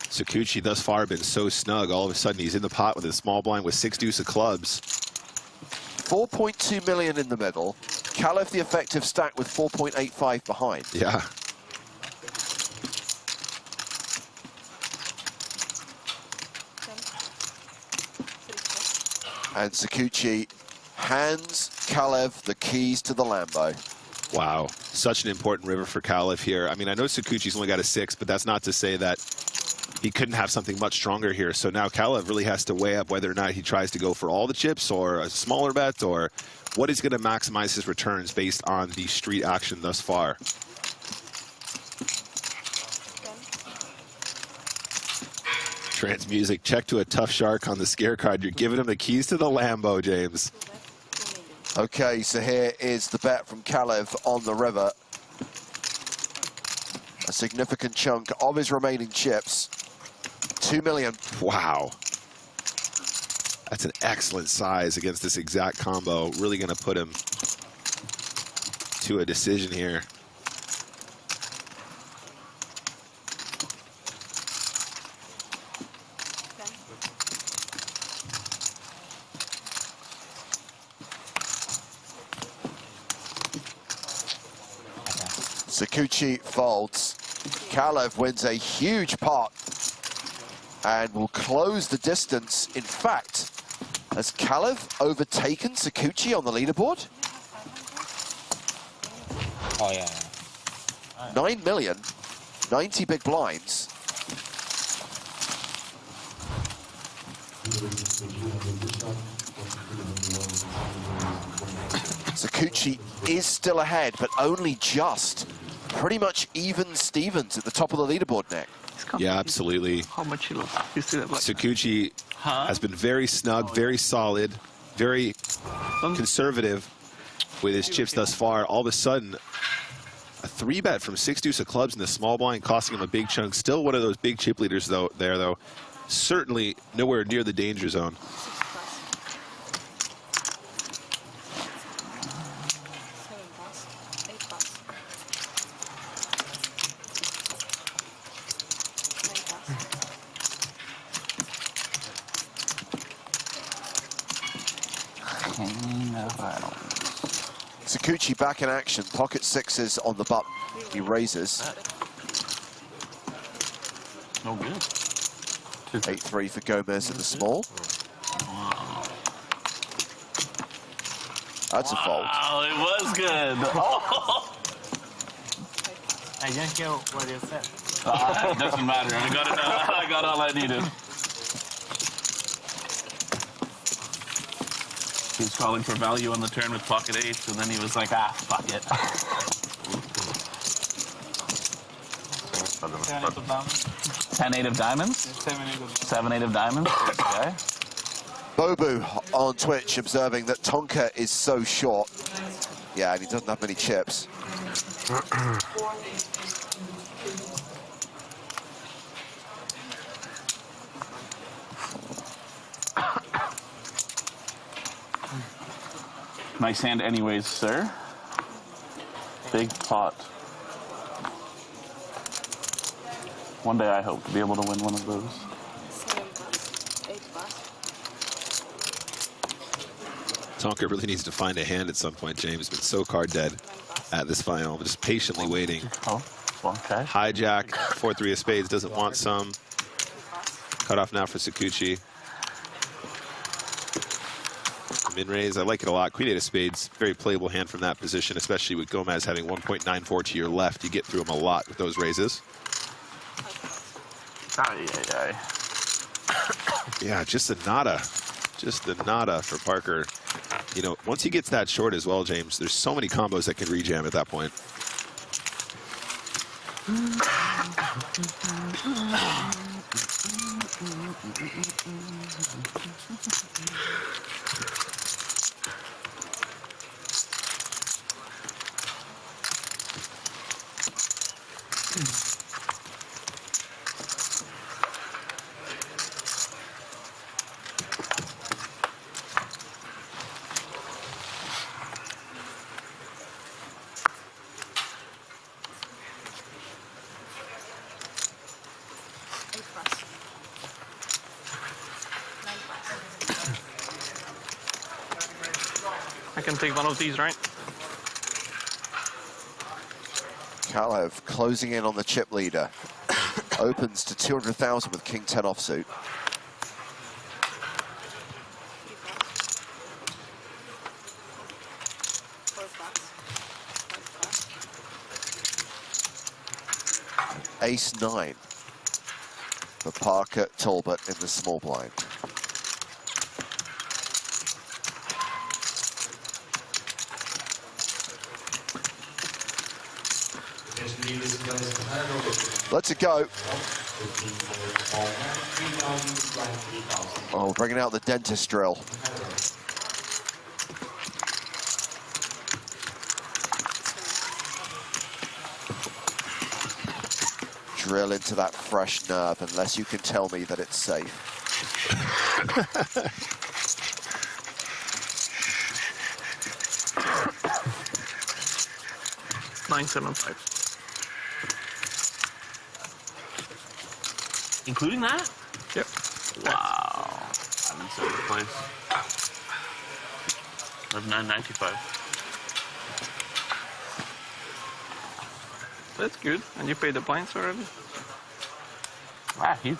Speaker 8: Sakuchi thus far been so snug. All of a sudden he's in the pot with a small blind with 6 deuce of clubs.
Speaker 6: 4.2 million in the middle. Kalev the effective stack with 4.85 behind.
Speaker 8: Yeah.
Speaker 6: And Sakuchi hands Kalev the keys to the Lambo.
Speaker 8: Wow, such an important river for Kalev here. I mean, I know Sakuchi's only got a 6, but that's not to say that he couldn't have something much stronger here. So now Kalev really has to weigh up whether or not he tries to go for all the chips or a smaller bet, or what is going to maximize his returns based on the street action thus far. Trans Music, check to a tough shark on the scare card. You're giving him the keys to the Lambo, James.
Speaker 6: Okay, so here is the bet from Kalev on the river. A significant chunk of his remaining chips. 2 million.
Speaker 8: Wow. That's an excellent size against this exact combo. Really going to put him to a decision here.
Speaker 6: Sakuchi folds. Kalev wins a huge pot and will close the distance. In fact, has Kalev overtaken Sakuchi on the leaderboard?
Speaker 10: Oh, yeah.
Speaker 6: 9 million, 90 big blinds. Sakuchi is still ahead, but only just. Pretty much even Stevens at the top of the leaderboard, Nick.
Speaker 8: Yeah, absolutely.
Speaker 11: How much you lost? You see that? Like,
Speaker 8: Sakuchi has been very snug, very solid, very conservative with his chips thus far. All of a sudden, a 3-bet from 6 deuce of clubs in the small blind, costing him a big chunk. Still one of those big chip leaders, though. Certainly nowhere near the danger zone.
Speaker 6: Sakuchi back in action. Pocket sixes on the button. He raises.
Speaker 2: No good.
Speaker 6: 8-3 for Gomez in the small. That's a fold.
Speaker 2: Oh, it was good. Oh.
Speaker 15: I didn't hear what you said.
Speaker 2: It doesn't matter. I got it. I got all I needed. He was calling for value on the turn with pocket eights, and then he was like, ah, fuck it. 10-8 of diamonds? 7-8 of diamonds. Okay.
Speaker 6: Bobu on Twitch observing that Tonka is so short. Yeah, and he doesn't have many chips.
Speaker 2: Nice hand anyways, sir. Big pot. One day I hope to be able to win one of those.
Speaker 8: Tonka really needs to find a hand at some point, James. Been so card dead at this final, just patiently waiting.
Speaker 2: Oh, okay.
Speaker 8: Hijack, 4-3 of spades, doesn't want some. Cut off now for Sakuchi. Min raise, I like it a lot. Queen 8 of spades, very playable hand from that position, especially with Gomez having 1.94 to your left. You get through him a lot with those raises. Yeah, just the nada. Just the nada for Parker. You know, once he gets that short as well, James, there's so many combos that can rejam at that point.
Speaker 11: I can take one of these, right?
Speaker 6: Kalev closing in on the chip leader. Opens to 200,000 with King 10 offsuit. Ace 9 for Parker Talbot in the small blind. Let's it go. Oh, bringing out the dentist drill. Drill into that fresh nerve unless you can tell me that it's safe.
Speaker 11: 975.
Speaker 9: Including that?
Speaker 11: Yep.
Speaker 9: Wow. I'm in second place. I have 995.
Speaker 11: That's good. And you paid the points already?
Speaker 9: Wow, huge.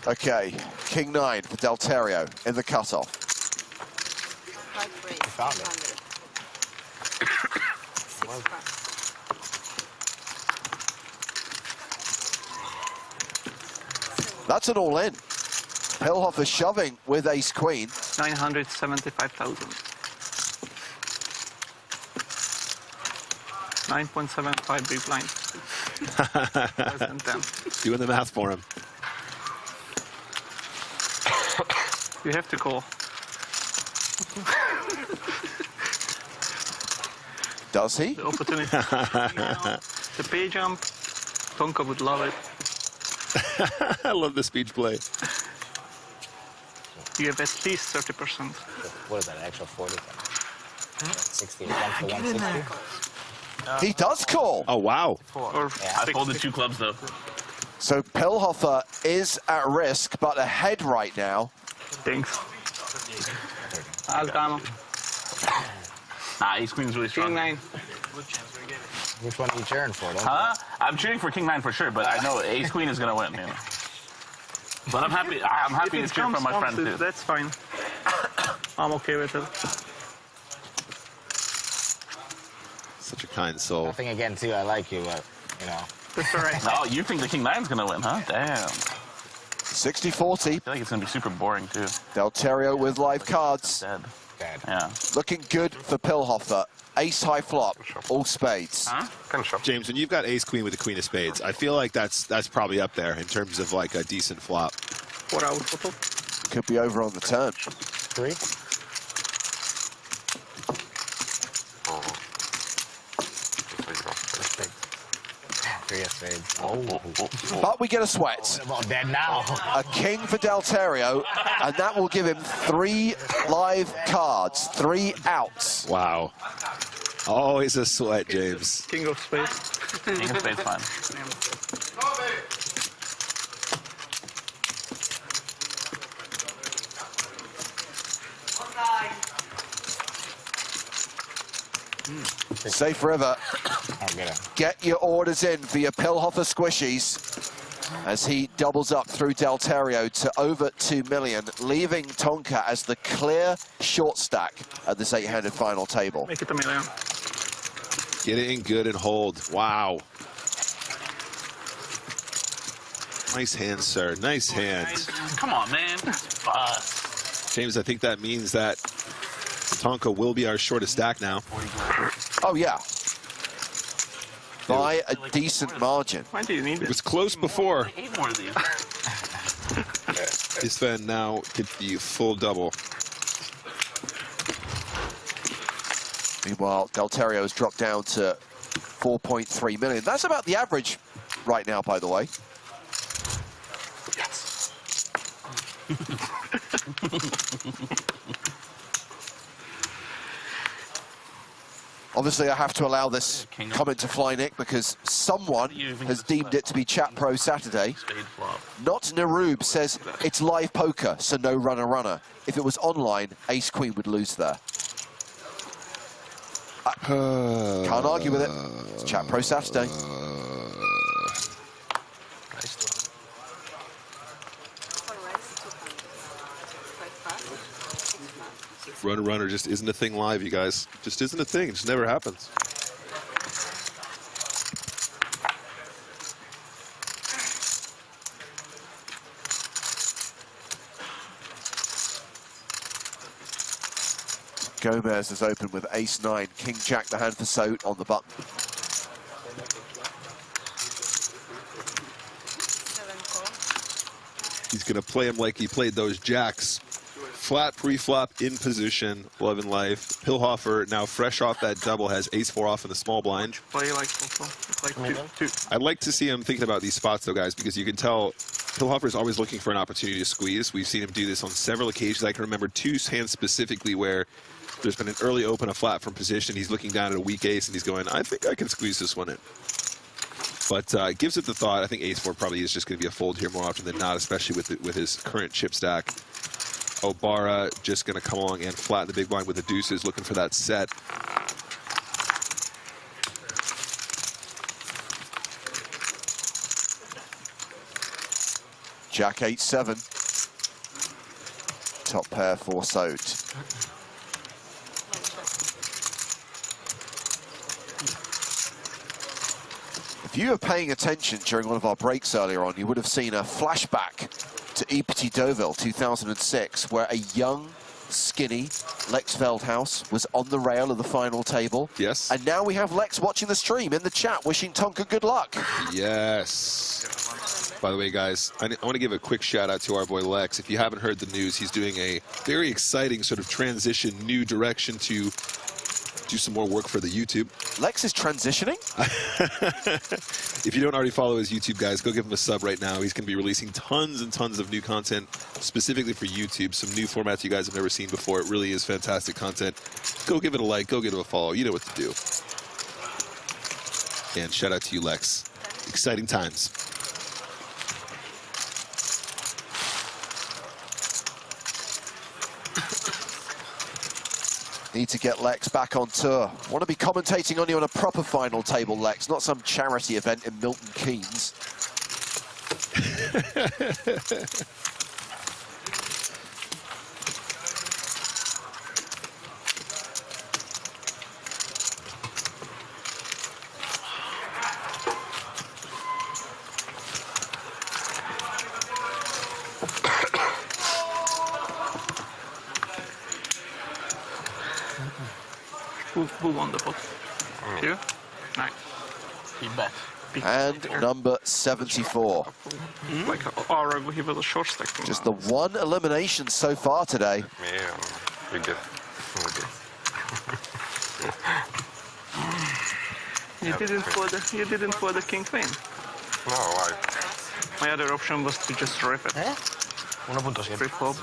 Speaker 6: Okay, King 9 for Delterio in the cutoff.
Speaker 10: Found it.
Speaker 6: That's an all-in. Pillhofer shoving with ace queen.
Speaker 11: 975,000. 9.75 big blind. Less than 10.
Speaker 8: Doing the math for him.
Speaker 11: You have to call.
Speaker 6: Does he?
Speaker 11: The opportunity. The pay jump. Tonka would love it.
Speaker 8: I love the speech play.
Speaker 11: You have at least 30%.
Speaker 10: What is that, extra 40? 60, 160?
Speaker 6: He does call.
Speaker 8: Oh, wow.
Speaker 9: I folded 2 clubs, though.
Speaker 6: So Pillhofer is at risk, but ahead right now.
Speaker 11: Thanks. Alcano.
Speaker 9: Nah, ace queen's really strong.
Speaker 11: King 9.
Speaker 10: Which one are you cheering for?
Speaker 9: Huh? I'm cheering for King 9 for sure, but I know ace queen is gonna win. You know. But I'm happy. I'm happy to cheer for my friend too.
Speaker 11: That's fine. I'm okay with it.
Speaker 8: Such a kind soul.
Speaker 10: Nothing again, too. I like you, but you know.
Speaker 11: That's all right.
Speaker 9: No, you think the King 9's gonna win, huh? Damn.
Speaker 6: 60-40.
Speaker 9: I feel like it's gonna be super boring too.
Speaker 6: Delterio with live cards.
Speaker 9: Dead.
Speaker 10: Dead.
Speaker 9: Yeah.
Speaker 6: Looking good for Pillhofer. Ace high flop, all spades.
Speaker 9: Huh?
Speaker 8: James, when you've got ace queen with the queen of spades, I feel like that's probably up there in terms of like a decent flop.
Speaker 11: What else?
Speaker 6: Could be over on the turn.
Speaker 10: 3? Three of spades.
Speaker 6: But we get a sweat.
Speaker 10: Well, dead now.
Speaker 6: A king for Delterio, and that will give him 3 live cards, 3 outs.
Speaker 8: Wow. Always a sweat, James.
Speaker 11: King of spades.
Speaker 9: King of spades, fine.
Speaker 6: Safe River. Get your orders in for your Pillhofer squishies as he doubles up through Delterio to over 2 million, leaving Tonka as the clear short stack at this 8-handed final table.
Speaker 11: Make it a million.
Speaker 8: Get it in good and hold. Wow. Nice hand, sir. Nice hand.
Speaker 9: Come on, man.
Speaker 8: James, I think that means that Tonka will be our shortest stack now.
Speaker 6: Oh, yeah. By a decent margin.
Speaker 11: Why do you need
Speaker 8: It was close before.
Speaker 9: 8 more of these.
Speaker 8: Sven now hit the full double.
Speaker 6: Meanwhile, Delterio has dropped down to 4.3 million. That's about the average right now, by the way.
Speaker 9: Yes.
Speaker 6: Obviously, I have to allow this comment to fly, Nick, because someone has deemed it to be Chat Pro Saturday. Not Naroob says it's live poker, so no runner-runner. If it was online, ace-queen would lose there. Can't argue with it. It's Chat Pro Saturday.
Speaker 8: Runner just isn't a thing live, you guys. Just isn't a thing. It just never happens.
Speaker 6: Gomez is open with ace-9, king-jack, the hand for Seit on the button.
Speaker 8: He's going to play him like he played those jacks. Flat pre-flop in position, love and life. Pillhofer now fresh off that double has ace-4 off in the small blind.
Speaker 11: Play like also. It's like two.
Speaker 8: I'd like to see him thinking about these spots though, guys, because you can tell Pillhofer is always looking for an opportunity to squeeze. We've seen him do this on several occasions. I can remember 2 hands specifically where there's been an early open, a flat from position. He's looking down at a weak ace and he's going, I think I can squeeze this one in. But gives it the thought. I think ace-4 probably is just going to be a fold here more often than not, especially with his current chip stack. Obara just going to come along and flatten the big blind with the deuces, looking for that set.
Speaker 6: Jack 8-7. Top pair for Seit. If you were paying attention during one of our breaks earlier on, you would have seen a flashback to EPT Deauville 2006, where a young, skinny Lex Veldhuis was on the rail of the final table.
Speaker 8: Yes.
Speaker 6: And now we have Lex watching the stream in the chat, wishing Tonka good luck.
Speaker 8: Yes. By the way, guys, I want to give a quick shout out to our boy Lex. If you haven't heard the news, he's doing a very exciting sort of transition, new direction to do some more work for the YouTube.
Speaker 6: Lex is transitioning?
Speaker 8: If you don't already follow his YouTube, guys, go give him a sub right now. He's going to be releasing tons and tons of new content specifically for YouTube, some new formats you guys have never seen before. It really is fantastic content. Go give it a like, go give it a follow. You know what to do. And shout out to you, Lex. Exciting times.
Speaker 6: Need to get Lex back on tour. Want to be commentating on you on a proper final table, Lex, not some charity event in Milton Keynes.
Speaker 11: Who won the pot? You? Nice.
Speaker 2: He bet.
Speaker 6: And number 74.
Speaker 11: Like, or he was a short stack.
Speaker 6: Just the one elimination so far today.
Speaker 12: Yeah, we get.
Speaker 11: You didn't for the king queen.
Speaker 12: No, why?
Speaker 11: My other option was to just rip it.
Speaker 4: 1.7.
Speaker 11: Free flop.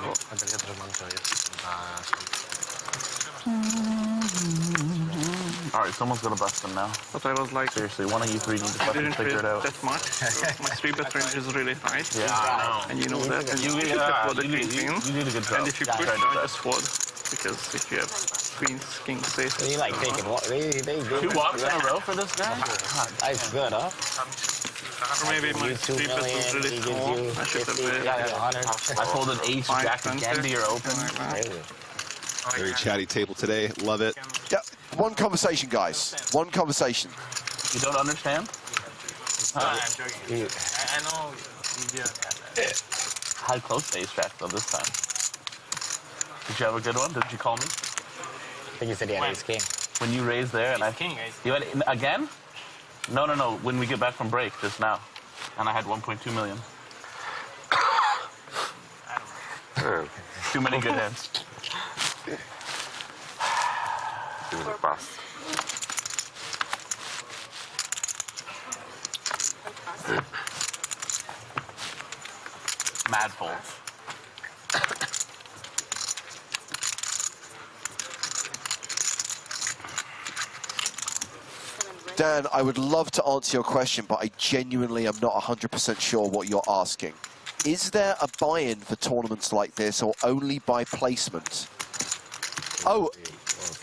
Speaker 2: Alright, someone's gonna bust them now.
Speaker 11: But I was like,
Speaker 2: seriously, one of you three need to fucking figure it out.
Speaker 11: That much. So my 3-bet range is really tight.
Speaker 2: Yeah, I know.
Speaker 11: And you know that. And you need
Speaker 2: a good job.
Speaker 11: And if you push, I just fold. Because if you have queens, kings, aces.
Speaker 10: You like taking what? They
Speaker 2: 2 walks in a row for this guy?
Speaker 10: That's good, huh?
Speaker 11: Or maybe my 3-bet was really small. I should have
Speaker 2: I folded ace, jack again to your open.
Speaker 8: Very chatty table today. Love it.
Speaker 6: Yeah, one conversation, guys. One conversation.
Speaker 2: You don't understand?
Speaker 15: I'm joking. I know you didn't have that.
Speaker 2: High close to ace jack though this time. Did you have a good one? Did you call me?
Speaker 10: I think you said he had ace king.
Speaker 2: When you raised there and you had again? No. When we get back from break just now, and I had 1.2 million. Too many good hands.
Speaker 12: Give me the pass.
Speaker 2: Mad folds.
Speaker 6: Dan, I would love to answer your question, but I genuinely am not 100% sure what you're asking. Is there a buy-in for tournaments like this, or only by placement? Oh,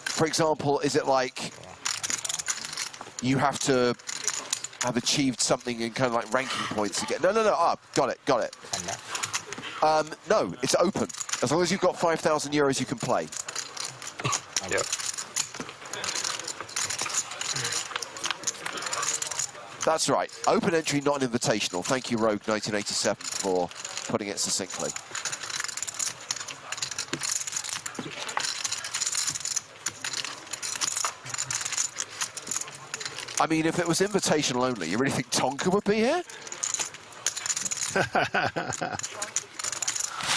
Speaker 6: for example, is it like you have to have achieved something in kind of like ranking points to get? No. Got it. No, it's open. As long as you've got 5,000 euros, you can play.
Speaker 12: Yep.
Speaker 6: That's right. Open entry, not an invitational. Thank you, Rogue 1987, for putting it succinctly. I mean, if it was invitational only, you really think Tonka would be here?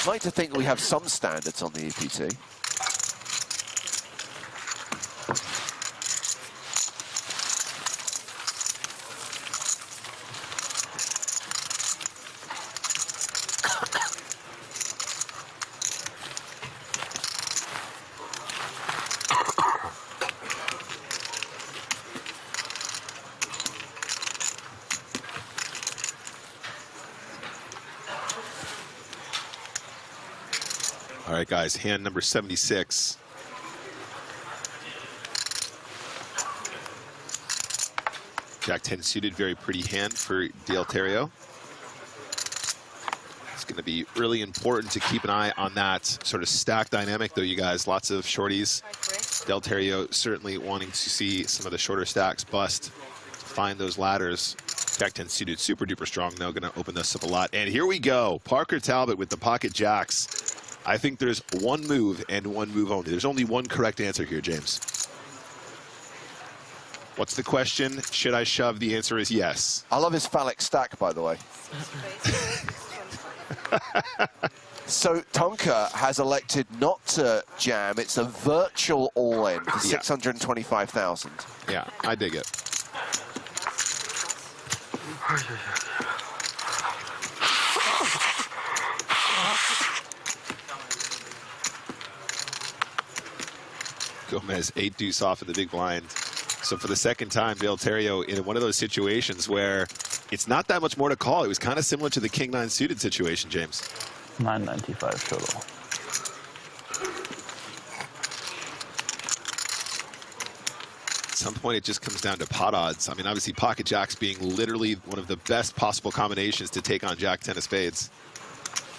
Speaker 6: I'd like to think we have some standards on the EPT.
Speaker 8: All right, guys, hand number 76. Jack-10 suited, very pretty hand for Del Terrio. It's going to be really important to keep an eye on that sort of stack dynamic, though, you guys. Lots of shorties. Del Terrio certainly wanting to see some of the shorter stacks bust to find those ladders. Jack-10 suited, super duper strong, though, going to open this up a lot. And here we go. Parker Talbot with the pocket jacks. I think there's one move and one move only. There's only one correct answer here, James. What's the question? Should I shove? The answer is yes.
Speaker 6: I love his phallic stack, by the way. So Tonka has elected not to jam. It's a virtual all-in for 625,000.
Speaker 8: Yeah, I dig it. Gomez 8 deuce off of the big blind. So for the second time, Del Terrio in one of those situations where it's not that much more to call. It was kind of similar to the King 9 suited situation, James.
Speaker 2: 995 total.
Speaker 8: At some point, it just comes down to pot odds. I mean, obviously, pocket jacks being literally one of the best possible combinations to take on Jack-10 of spades.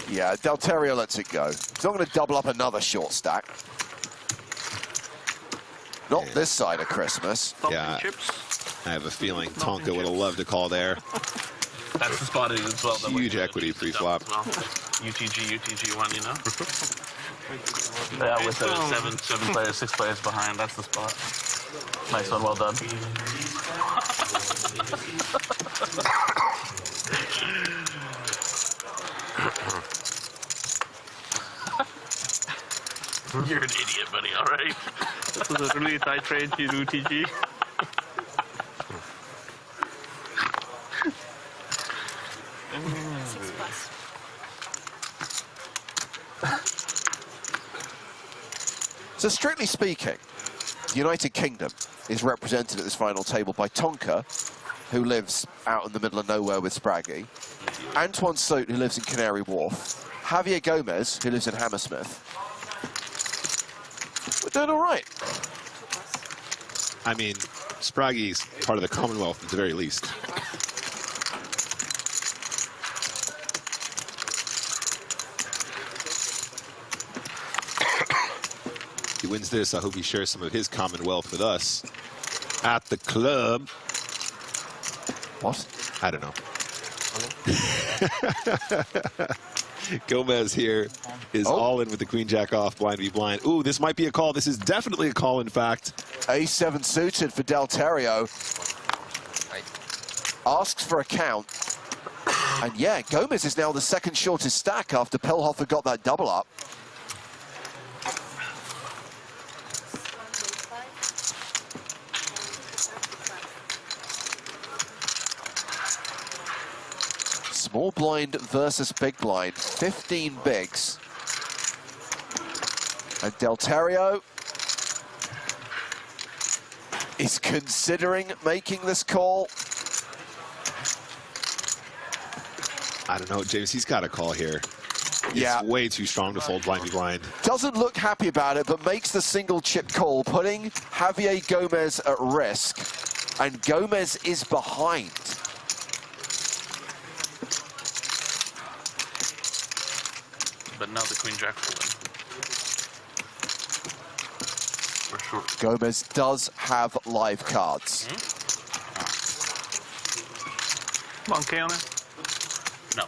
Speaker 6: Yeah, Del Terrio lets it go. He's not going to double up another short stack. Not this side of Christmas.
Speaker 8: Yeah, I have a feeling Tonka would have loved to call there.
Speaker 9: That's the spot as well.
Speaker 8: Huge equity pre-flop.
Speaker 9: UTG one, you know?
Speaker 2: Yeah, with the seven players, 6 players behind, that's the spot. Nice one, well done.
Speaker 9: You're an idiot, buddy, all right?
Speaker 11: This was a really tight trade to do TG.
Speaker 6: So strictly speaking, the United Kingdom is represented at this final table by Tonka, who lives out in the middle of nowhere with Spraggy, Antoine Sote, who lives in Canary Wharf, Javier Gomez, who lives in Hammersmith. We're doing all right.
Speaker 8: I mean, Spraggy's part of the Commonwealth at the very least. He wins this. I hope he shares some of his Commonwealth with us at the club.
Speaker 6: What?
Speaker 8: I don't know. Gomez here is all in with the queen jack off, blind v blind. Ooh, this might be a call. This is definitely a call, in fact.
Speaker 6: A7 suited for Del Terrio. Asks for a count. And yeah, Gomez is now the second shortest stack after Pelhofer got that double up. Small blind versus big blind, 15 bigs. And Del Terrio is considering making this call.
Speaker 8: I don't know, James, he's got a call here.
Speaker 6: Yeah.
Speaker 8: It's way too strong to fold blind v blind.
Speaker 6: Doesn't look happy about it, but makes the single chip call, putting Javier Gomez at risk. And Gomez is behind.
Speaker 9: But now the queen jack will win. For
Speaker 6: Gomez does have live cards.
Speaker 11: 1K on it?
Speaker 9: No.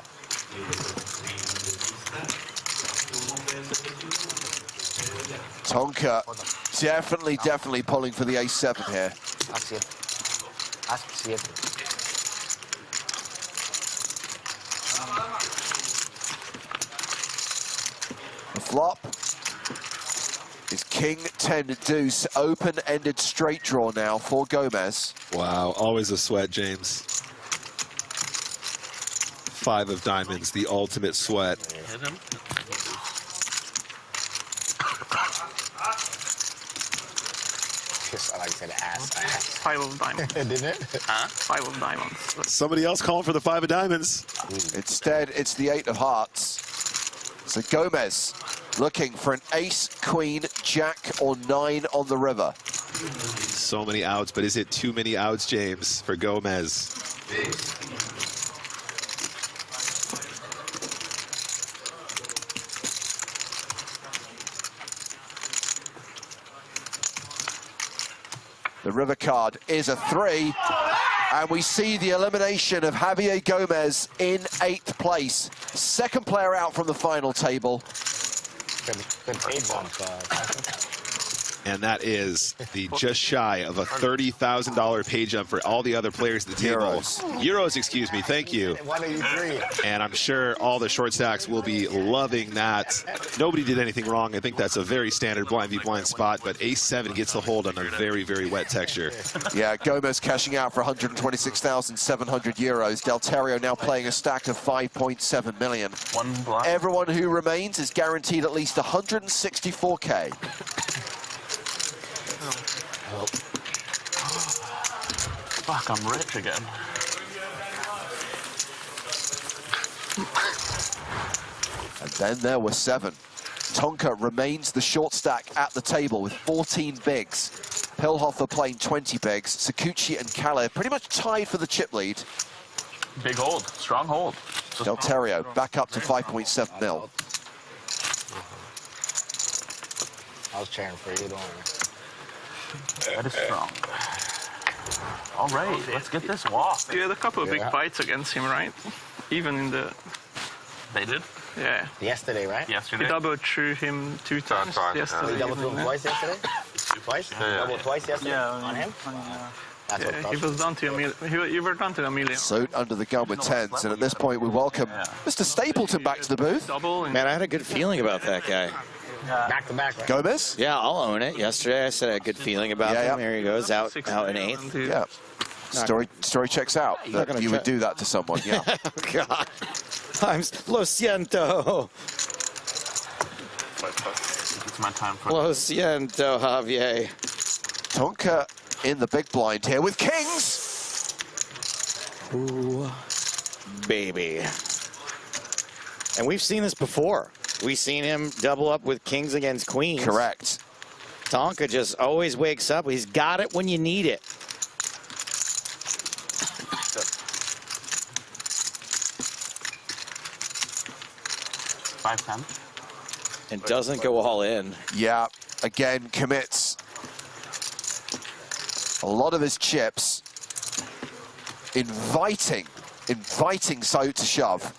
Speaker 6: Tonka definitely pulling for the ace-7 here. The flop is king 10 deuce, open-ended straight draw now for Gomez.
Speaker 8: Wow, always a sweat, James. 5 of diamonds, the ultimate sweat.
Speaker 9: Hit him.
Speaker 10: I like to say the ass.
Speaker 11: 5 of diamonds.
Speaker 10: Didn't it?
Speaker 9: Huh?
Speaker 11: 5 of diamonds.
Speaker 8: Somebody else calling for the 5 of diamonds.
Speaker 6: Instead, it's the 8 of hearts. So Gomez looking for an ace, queen, jack, or 9 on the river.
Speaker 8: So many outs, but is it too many outs, James, for Gomez?
Speaker 6: The river card is a 3, and we see the elimination of Javier Gomez in 8th place. Second player out from the final table.
Speaker 8: And that is the just shy of a $30,000 pay jump for all the other players at the table. Euros, excuse me, thank you.
Speaker 10: 183.
Speaker 8: And I'm sure all the short stacks will be loving that. Nobody did anything wrong. I think that's a very standard blind v blind spot, but ace-7 gets the hold on a very, very wet texture.
Speaker 6: Yeah, Gomez cashing out for 126,700 euros. Delterio now playing a stack of 5.7 million.
Speaker 9: One blind.
Speaker 6: Everyone who remains is guaranteed at least 164K.
Speaker 9: Fuck, I'm rich again.
Speaker 6: And then there were 7. Tonka remains the short stack at the table with 14 bigs. Pilhofer playing 20 bigs. Sakuchi and Kalev pretty much tied for the chip lead.
Speaker 9: Big hold, strong hold.
Speaker 6: Delterio back up to 5.7 mil.
Speaker 10: I was cheering for you, don't worry.
Speaker 9: That is strong. All right, let's get this walk.
Speaker 11: You had a couple of big fights against him, right? Even in the...
Speaker 9: They did?
Speaker 11: Yeah.
Speaker 10: Yesterday, right?
Speaker 9: Yesterday.
Speaker 11: You double threw him 2 times yesterday.
Speaker 10: You double threw him twice yesterday? Twice? Double twice yesterday? On him? That's
Speaker 11: Yeah, he was done to a million. You were done to a million.
Speaker 6: Suit under the gun with 10s, and at this point we welcome Mr. Stapleton back to the booth.
Speaker 7: Man, I had a good feeling about that guy.
Speaker 10: Back to back, right?
Speaker 6: Gomez?
Speaker 7: Yeah, I'll own it. Yesterday I said I had a good feeling about him. There he goes, out in 8th.
Speaker 6: Yeah. Story checks out that you would do that to someone, yeah.
Speaker 7: Oh, God. I'm lo siento.
Speaker 9: It's my time for
Speaker 7: Lo siento, Javier.
Speaker 6: Tonka in the big blind here with kings.
Speaker 7: Ooh, baby. And we've seen this before. We've seen him double up with kings against queens.
Speaker 6: Correct.
Speaker 7: Tonka just always wakes up. He's got it when you need it.
Speaker 9: $5-10.
Speaker 7: And doesn't go all in.
Speaker 6: Yeah, again, commits a lot of his chips, inviting Site to shove.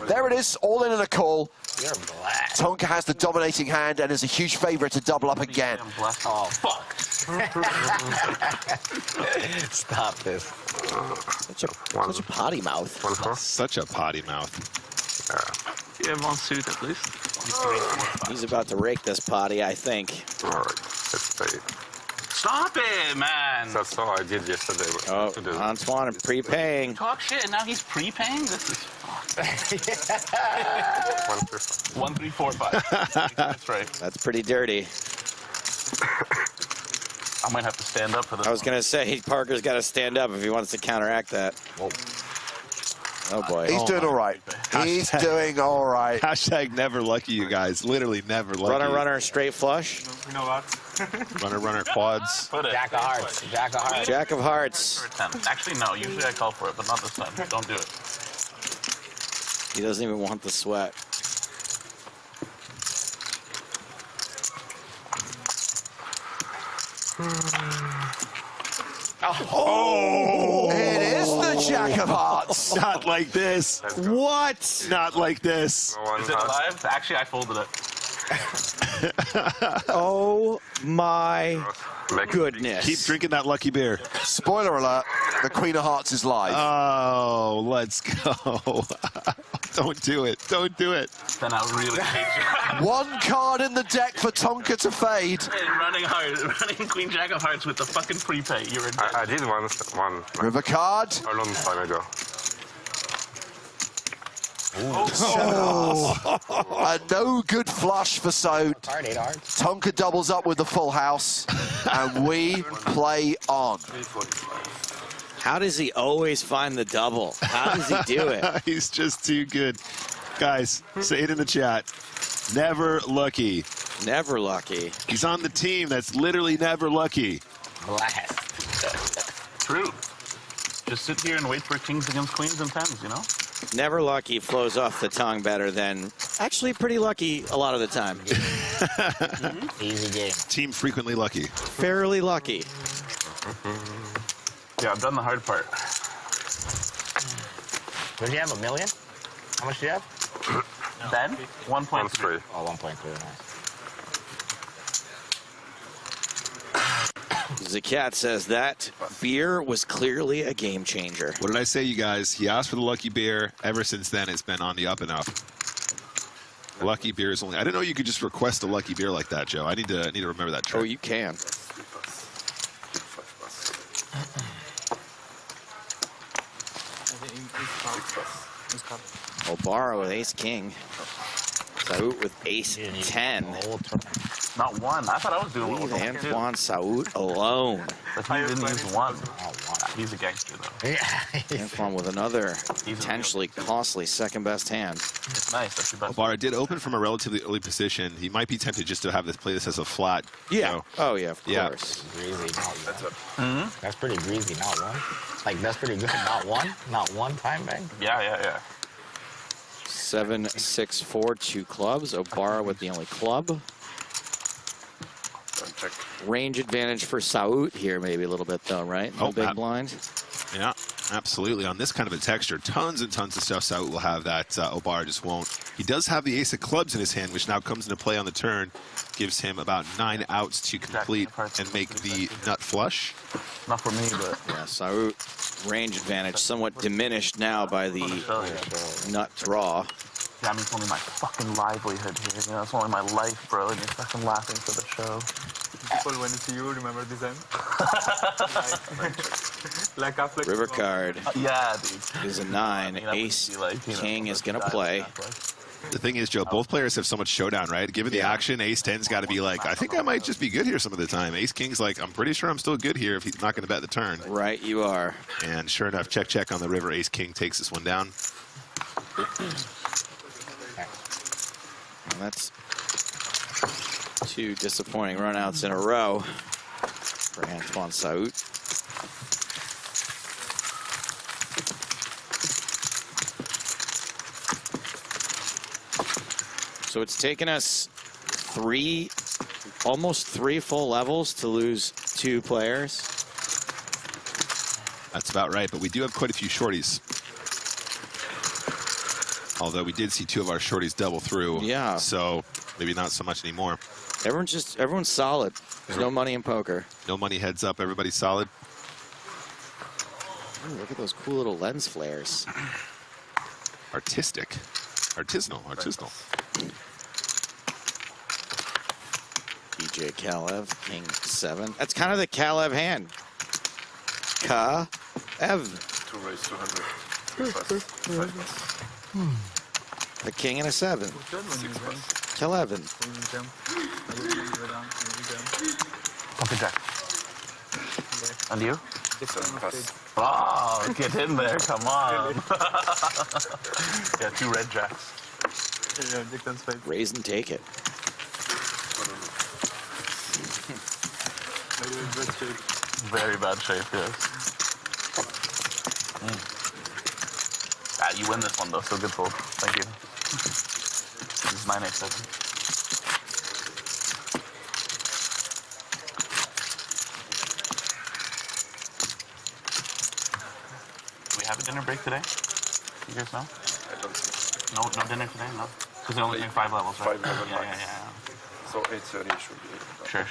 Speaker 6: There it is, all in and a call.
Speaker 10: You're black.
Speaker 6: Tonka has the dominating hand and is a huge favorite to double up again.
Speaker 10: Oh, fuck. Stop this.
Speaker 7: Such a potty mouth.
Speaker 8: Such a potty mouth.
Speaker 11: You have 1 suit at least.
Speaker 7: He's about to rake this potty, I think.
Speaker 12: All right, let's play.
Speaker 9: Stop it, man.
Speaker 12: That's all I did yesterday.
Speaker 7: Oh, Antoine prepaying.
Speaker 9: Talk shit and now he's prepaying? This is fucked. 1, 3, 4, 5. That's right.
Speaker 7: That's pretty dirty.
Speaker 9: I might have to stand up for this.
Speaker 7: I was going to say, Parker's got to stand up if he wants to counteract that. Oh, boy.
Speaker 6: He's doing all right. He's doing all right.
Speaker 8: Hashtag never lucky, you guys. Literally never lucky.
Speaker 7: Runner, straight flush.
Speaker 11: You know what?
Speaker 8: Runner, quads.
Speaker 10: Jack of hearts. Jack of hearts.
Speaker 7: Jack of hearts.
Speaker 9: Actually, no. Usually I call for it, but not this time. Don't do it.
Speaker 7: He doesn't even want the sweat.
Speaker 6: Oh! It is the Jack of Hearts.
Speaker 8: Not like this.
Speaker 7: What?
Speaker 8: Not like this.
Speaker 9: Is it alive? Actually, I folded it.
Speaker 7: Oh my goodness.
Speaker 8: Keep drinking that lucky beer.
Speaker 6: Spoiler alert, the Queen of Hearts is live.
Speaker 8: Oh, let's go. Don't do it. Don't do it.
Speaker 9: Then I'll really hate you.
Speaker 6: One card in the deck for Tonka to fade.
Speaker 9: Running Queen Jack of Hearts with the fucking prepay. You're in debt.
Speaker 12: I did one
Speaker 6: River card.
Speaker 12: a long time ago.
Speaker 6: A no good flush for Seit. Tonka doubles up with the full house, and we play on.
Speaker 7: How does he always find the double? How does he do it?
Speaker 8: He's just too good. Guys, say it in the chat. Never lucky.
Speaker 7: Never lucky.
Speaker 8: He's on the team that's literally never lucky.
Speaker 9: True. Just sit here and wait for kings against queens and tens, you know?
Speaker 7: Never lucky flows off the tongue better than actually pretty lucky a lot of the time.
Speaker 10: Easy game.
Speaker 8: Team frequently lucky.
Speaker 7: Fairly lucky.
Speaker 9: Yeah, I've done the hard part.
Speaker 10: Did you have $1 million? How much do you have?
Speaker 9: Ben? 1.3.
Speaker 10: Oh, 1.3.
Speaker 7: Zakat says that beer was clearly a game changer.
Speaker 8: What did I say, you guys? He asked for the lucky beer. Ever since then, it's been on the up and up. Lucky beer is only. I didn't know you could just request a lucky beer like that, Joe. I need to remember that trick.
Speaker 7: Oh, you can. Obara with ace king. Saut with ace 10.
Speaker 9: Not one. I thought I was doing
Speaker 7: Leave
Speaker 9: one.
Speaker 7: Antoine Saut alone.
Speaker 9: But he didn't use one. He's a gangster, though.
Speaker 10: Yeah.
Speaker 7: Antoine with another potentially costly second best hand.
Speaker 9: It's nice. That's your best.
Speaker 8: Obara did open from a relatively early position. He might be tempted just to have this play this as a flat.
Speaker 7: Yeah.
Speaker 8: You know.
Speaker 7: Oh, yeah, of course.
Speaker 10: Greasy, not one. That's pretty greasy, not one. Like, that's pretty good, not one? Not one time bang?
Speaker 9: Yeah.
Speaker 7: 7, 6, 4, 2 clubs. Obara with the only club. Range advantage for Saut here, maybe a little bit, though, right? No big blind.
Speaker 8: Yeah, absolutely. On this kind of a texture, tons and tons of stuff Saut will have that Obara just won't. He does have the ace of clubs in his hand, which now comes into play on the turn. Gives him about 9 outs to complete and make the nut flush.
Speaker 9: Not for me, but...
Speaker 7: Yeah, Saut, range advantage somewhat diminished now by the nut draw.
Speaker 9: Yeah, I mean, it's only my fucking livelihood here. You know, it's only my life, bro, and you're fucking laughing for the show.
Speaker 11: People, when you see you, remember this end? like affleck.
Speaker 7: River card.
Speaker 9: Yeah, dude.
Speaker 7: Is a 9. Ace king is going to play.
Speaker 8: The thing is, Joe, both players have so much showdown, right? Given the action, ace 10's got to be like, I think I might just be good here some of the time. Ace king's like, I'm pretty sure I'm still good here if he's not going to bet the turn.
Speaker 7: Right, you are.
Speaker 8: And sure enough, check on the river. Ace king takes this one down.
Speaker 7: And that's 2 disappointing runouts in a row for Antoine Saut. So it's taken us almost three full levels to lose 2 players.
Speaker 8: That's about right, but we do have quite a few shorties. Although we did see 2 of our shorties double through.
Speaker 7: Yeah.
Speaker 8: So maybe not so much anymore.
Speaker 7: Everyone's solid. There's no money in poker.
Speaker 8: No money heads up. Everybody's solid.
Speaker 7: Ooh, look at those cool little lens flares.
Speaker 8: Artistic. Artisanal.
Speaker 7: DJ Kalev, king 7. That's kind of the Kalev hand. Ka-ev.
Speaker 12: 2 raised 200.
Speaker 7: A king and a 7. Kaleven.
Speaker 9: Okay, Jack. And you? Oh, get in there, come on. Yeah, 2 red jacks.
Speaker 7: Raise and take it.
Speaker 9: Very bad shape, yes. You win this one, though, so good fold. Thank you. This is 9-8-7.
Speaker 2: have a dinner break today? You guys know?
Speaker 12: I don't think so.
Speaker 2: No dinner today? No? Because they're only doing 5 levels, right?
Speaker 12: 5 levels max.
Speaker 2: Yeah.
Speaker 12: So 8:30 should be.
Speaker 2: Sure.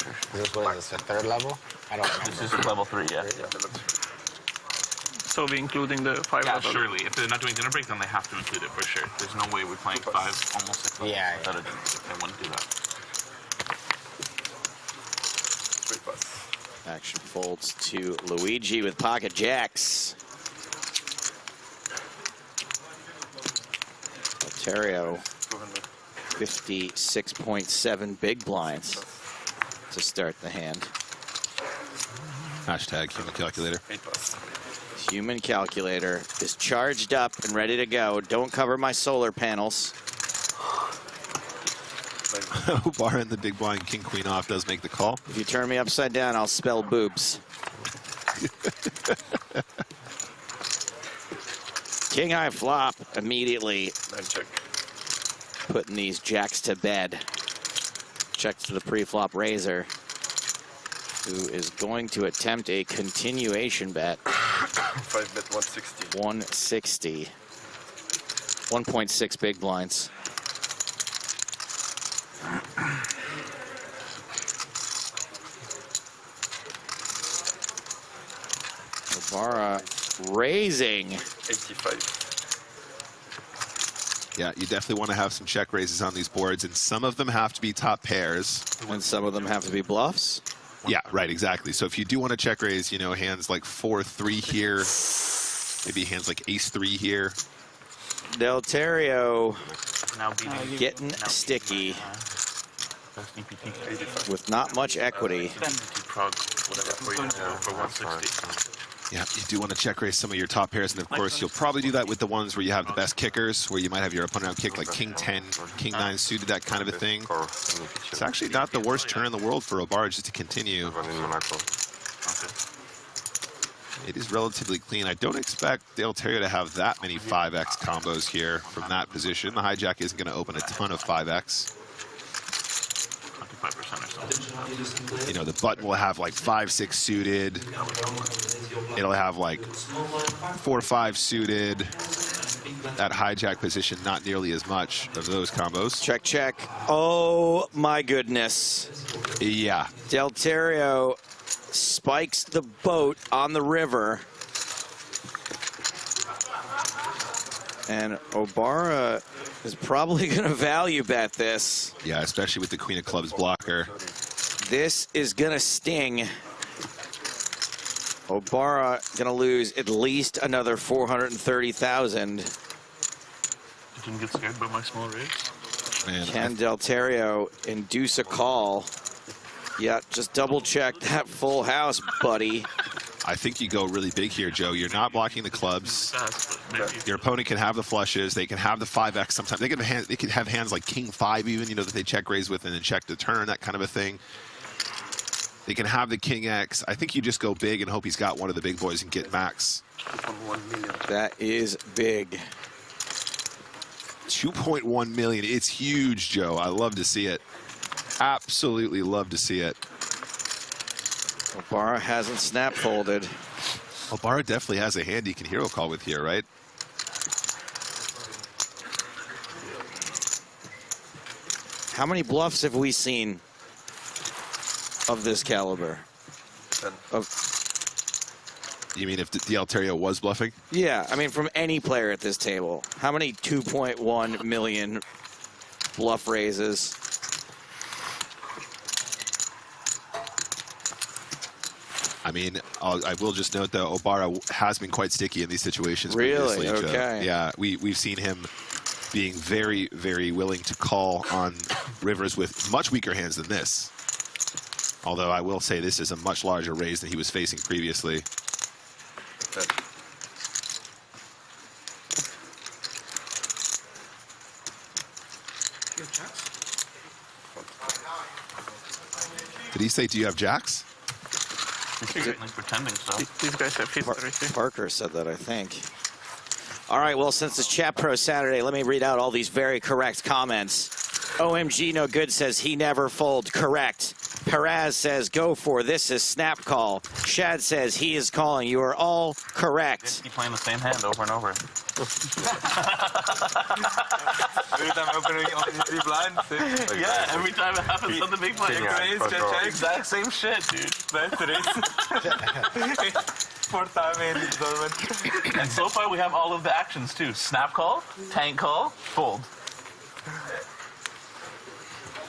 Speaker 10: What is this, the 3rd level? I don't know.
Speaker 2: This is level 3, yeah.
Speaker 11: So we're including the 5
Speaker 2: Yeah,
Speaker 11: level?
Speaker 2: surely. If they're not doing dinner break, then they have to include it for sure. There's no way we're playing 5, almost 6 levels without a dinner break. They wouldn't do that.
Speaker 7: Action folds to Luigi with pocket jacks. Ontario, 56.7 big blinds to start the hand.
Speaker 8: Hashtag human calculator.
Speaker 7: Human calculator is charged up and ready to go. Don't cover my solar panels.
Speaker 8: Bar in the big blind, king queen off does make the call.
Speaker 7: If you turn me upside down, I'll spell boobs. King high flop immediately.
Speaker 12: Check.
Speaker 7: Putting these jacks to bed. Checks to the pre-flop raiser, who is going to attempt a continuation bet.
Speaker 12: 5 bet 160.
Speaker 7: 160. 1.6 big blinds. Obara raising.
Speaker 12: 85.
Speaker 8: Yeah, you definitely want to have some check raises on these boards, and some of them have to be top pairs.
Speaker 7: And some of them have to be bluffs?
Speaker 8: Yeah, right, exactly. So if you do want to check raise, you know, hands like 4-3 here, maybe hands like ace-3 here.
Speaker 7: Deltario
Speaker 2: Now
Speaker 7: getting sticky with not much equity.
Speaker 2: Prague, whatever, for 160.
Speaker 8: Yeah, you do want to check raise some of your top pairs, and of course you'll probably do that with the ones where you have the best kickers, where you might have your opponent kick like king 10, king 9 suited, that kind of a thing. It's actually not the worst turn in the world for Obara just to continue. It is relatively clean. I don't expect Deltario to have that many 5x combos here from that position. The hijack isn't going to open a ton of 5x.
Speaker 2: 25% or something.
Speaker 8: You know, the button will have like 5-6 suited. It'll have like 4-5 suited. That hijack position, not nearly as much of those combos.
Speaker 7: Check, check. Oh my goodness.
Speaker 8: Yeah.
Speaker 7: Deltario spikes the boat on the river. And Obara is probably going to value bet this.
Speaker 8: Yeah, especially with the Queen of Clubs blocker.
Speaker 7: This is going to sting. Obara going to lose at least another 430,000.
Speaker 2: Didn't get scared by my small raise.
Speaker 8: Man,
Speaker 7: Can Deltario induce a call? Yeah, just double check that full house, buddy.
Speaker 8: I think you go really big here, Joe. You're not blocking the clubs. Your opponent can have the flushes. They can have the 5x sometimes. They can have hands like king 5 even, you know, that they check raise with and then check the turn, that kind of a thing. They can have the king X. I think you just go big and hope he's got one of the big boys and get max.
Speaker 7: That is big.
Speaker 8: 2.1 million. It's huge, Joe. I love to see it. Absolutely love to see it.
Speaker 7: Obara hasn't snap folded.
Speaker 8: Obara definitely has a hand he can hero call with here, right?
Speaker 7: How many bluffs have we seen of this caliber?
Speaker 8: You mean if Deltario was bluffing?
Speaker 7: Yeah, I mean from any player at this table. How many 2.1 million bluff raises?
Speaker 8: I mean, I will just note that Obara has been quite sticky in these situations.
Speaker 7: Really?
Speaker 8: Previously,
Speaker 7: Okay.
Speaker 8: Joe. Yeah, we've seen him being very, very willing to call on rivers with much weaker hands than this. Although I will say this is a much larger raise than he was facing previously. Did he say, do you have jacks?
Speaker 2: He's pretending so.
Speaker 11: These guys have history.
Speaker 7: Parker said that, I think. All right, well, since it's Chat Pro Saturday, let me read out all these very correct comments. OMG No Good says he never fold. Correct. Perez says, go for this is snap call. Shad says he is calling. You are all correct.
Speaker 2: Keep playing the same hand over and over.
Speaker 15: Every time opening three blinds.
Speaker 2: Yeah, every time it happens on the big blind. Exact same shit, dude.
Speaker 15: That's race. Fourth time in installment.
Speaker 2: And so far we have all of the actions too. Snap call, tank call, fold.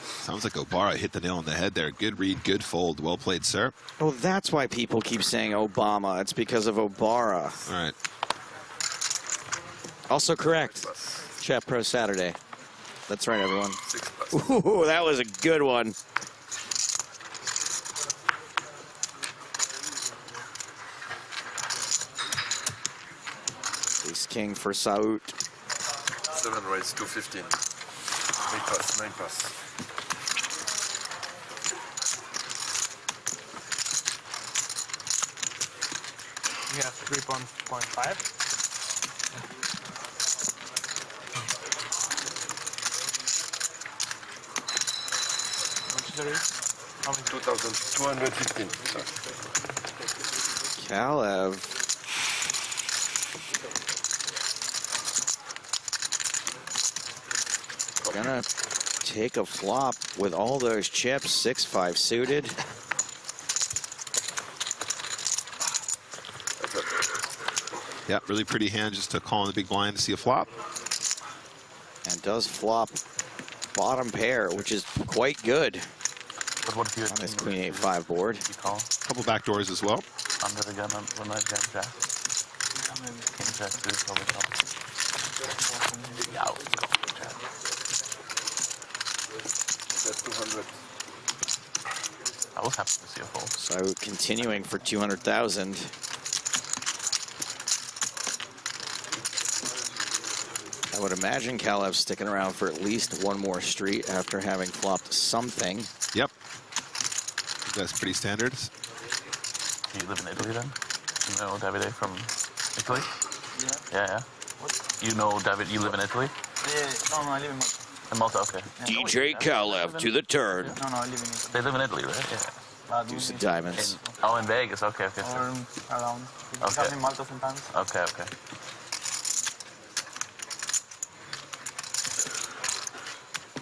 Speaker 8: Sounds like Obara hit the nail on the head there. Good read, good fold. Well played, sir.
Speaker 7: Oh, that's why people keep saying Obama. It's because of Obara.
Speaker 8: All right.
Speaker 7: Also correct. Chat Pro Saturday. That's right, everyone. Ooh, that was a good one. Ace King for Saut.
Speaker 12: 7 raise, 215. 8 pass, 9 pass.
Speaker 15: We have 3.5. How many?
Speaker 12: 2,215.
Speaker 7: Kalev. Gonna take a flop with all those chips. 6-5 suited.
Speaker 8: Yeah, really pretty hand just to call on the big blind to see a flop.
Speaker 7: And does flop bottom pair, which is quite good.
Speaker 2: But what if you
Speaker 7: on this Queen 8-5 board?
Speaker 2: You call?
Speaker 8: Couple back doors as well.
Speaker 2: Under the gun when I jam jack. King jack suited, probably call. Yeah,
Speaker 12: That's 200.
Speaker 2: I was happy to see a fold.
Speaker 7: So continuing for 200,000. I would imagine Kalev's sticking around for at least one more street after having flopped something.
Speaker 8: Yep. That's pretty standard.
Speaker 2: Do you live in Italy then? You know Davide from Italy? Yeah. Yeah. What? You know David, you live in Italy?
Speaker 15: Yeah, no, I live in Malta.
Speaker 2: In Malta, okay.
Speaker 7: DJ Kalev to the turn.
Speaker 15: No, I live in Italy.
Speaker 2: They live in Italy, right? Yeah.
Speaker 7: Deuce of diamonds.
Speaker 2: Oh, in Vegas, okay.
Speaker 15: Or around.
Speaker 2: Okay.
Speaker 15: I'm in Malta sometimes.
Speaker 2: Okay.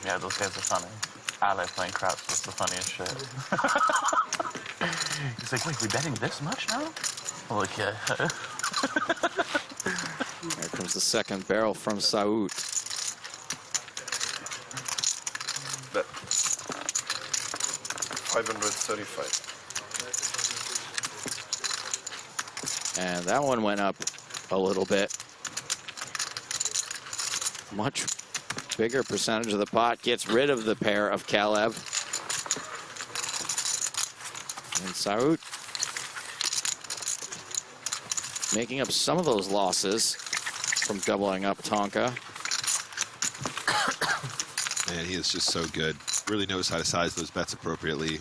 Speaker 2: Yeah, those guys are funny. Ale playing craps was the funniest shit. He's like, wait, we betting this much now? I'm like, yeah.
Speaker 7: Here comes the second barrel from Saut.
Speaker 12: Bet. 535.
Speaker 7: And that one went up a little bit. Much bigger percentage of the pot gets rid of the pair of Kalev. And Saut making up some of those losses from doubling up Tonka.
Speaker 8: Man, he is just so good. Really knows how to size those bets appropriately.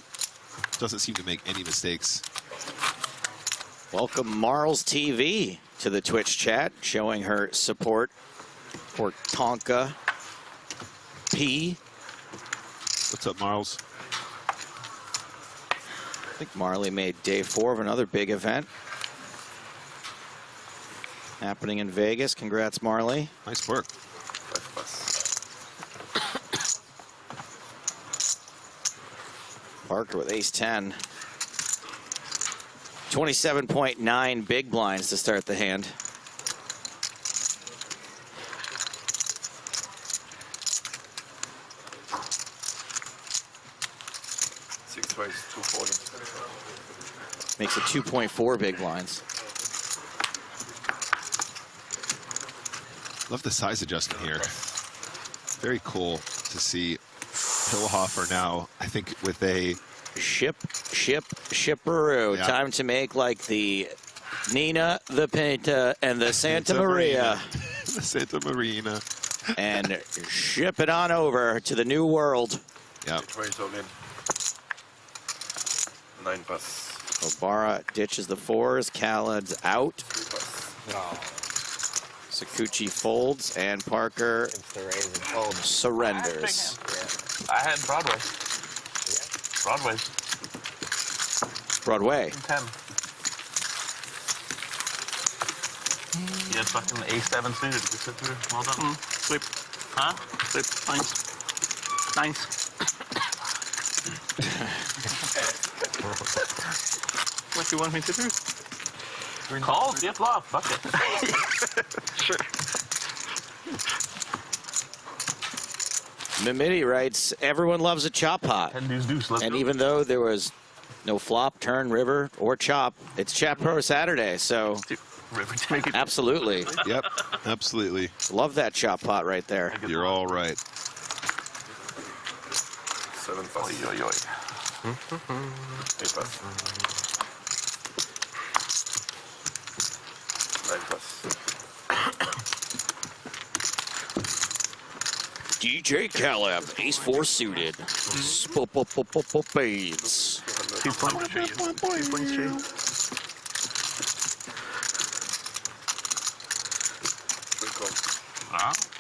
Speaker 8: Doesn't seem to make any mistakes.
Speaker 7: Welcome Marls TV to the Twitch chat, showing her support for Tonka P.
Speaker 8: What's up, Marls?
Speaker 7: I think Marley made day 4 of another big event happening in Vegas. Congrats, Marley.
Speaker 8: Nice work.
Speaker 7: Parker with ace-10. 27.9 big blinds to start the hand.
Speaker 12: Raise, 240.
Speaker 7: Makes it 2.4 big blinds.
Speaker 8: Love the size adjustment here. Very cool to see Hillhofer now, I think, with a shipperoo.
Speaker 7: Yeah. Time to make like the Nina, the Pinta, and the Santa Maria.
Speaker 8: The Santa Marina.
Speaker 7: And ship it on over to the new world.
Speaker 8: Yeah.
Speaker 12: 9 pass.
Speaker 7: Obara ditches the 4s. Khaled's out. Sakuchi folds, and Parker surrenders.
Speaker 2: I had Broadway. Broadway.
Speaker 7: Broadway.
Speaker 2: 10. You had fucking A7 suited. You sit through. Well done.
Speaker 11: Flip.
Speaker 2: Huh?
Speaker 11: Flip. Nice. What do you want me to do?
Speaker 2: Call, see a flop. Fuck it.
Speaker 11: Sure.
Speaker 7: Mimidi writes, everyone loves a chop pot. And even though there was no flop, turn, river, or chop, it's Chat Pro Saturday, so absolutely.
Speaker 8: Yep, absolutely.
Speaker 7: Love that chop pot right there.
Speaker 8: You're all right.
Speaker 12: 7 pass. Oi, oi, oi. 8 pass. 9 pass.
Speaker 7: DJ Caleb, ace-4 suited. Spades.
Speaker 11: 2.3.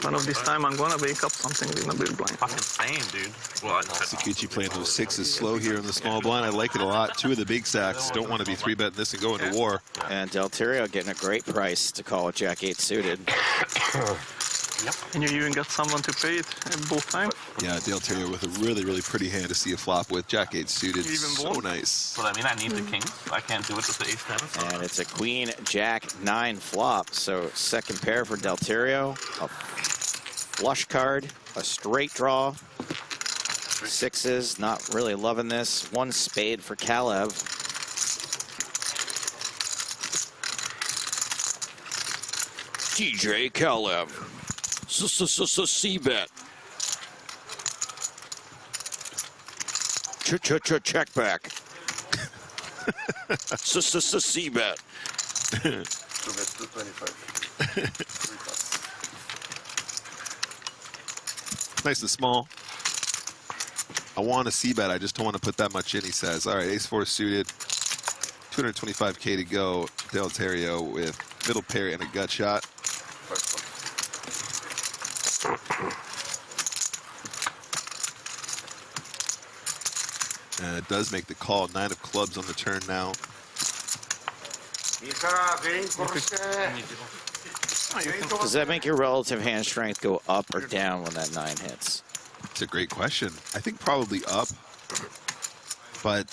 Speaker 11: One of this time I'm gonna wake up something in a big blind.
Speaker 2: Fucking same, dude. Well,
Speaker 8: Sakuchi playing those sixes slow here in the small blind. I like it a lot. 2 of the big stacks. Don't want to be 3-betting this and go into war.
Speaker 7: And Del Terrio getting a great price to call a Jack-8 suited.
Speaker 11: Yep. And you even got someone to play it both times.
Speaker 8: Yeah, Del Terrio with a really, really pretty hand to see a flop with Jack-8 suited. So nice.
Speaker 2: So that mean I need the kings. I can't do it with the ace-7.
Speaker 7: And it's a Queen Jack-9 flop. So second pair for Del Terrio. A flush card, a straight draw. Sixes, not really loving this. 1 spade for Kalev. DJ Kalev. C-bet. Check back. C-bet.
Speaker 12: 2 bets, 225. 3 pass.
Speaker 8: Nice and small. I want a C-bet. I just don't want to put that much in, he says. All right, ace-4 suited. 225K to go. Del Terrio with middle pair and a gut shot. And it does make the call. 9 of clubs on the turn now.
Speaker 7: Does that make your relative hand strength go up or down when that 9 hits?
Speaker 8: It's a great question. I think probably up, but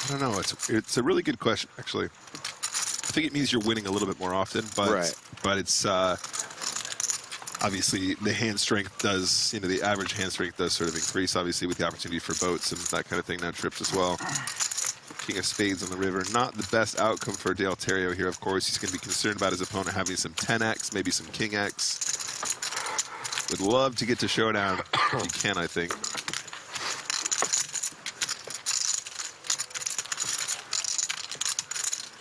Speaker 8: I don't know. It's a really good question, actually. I think it means you're winning a little bit more often, but it's obviously the hand strength does, the average hand strength does sort of increase, obviously, with the opportunity for boats and that kind of thing, now trips as well. King of spades on the river, not the best outcome for Del Terrio here, of course. He's going to be concerned about his opponent having some 10x, maybe some king x. Would love to get to showdown. You can, I think.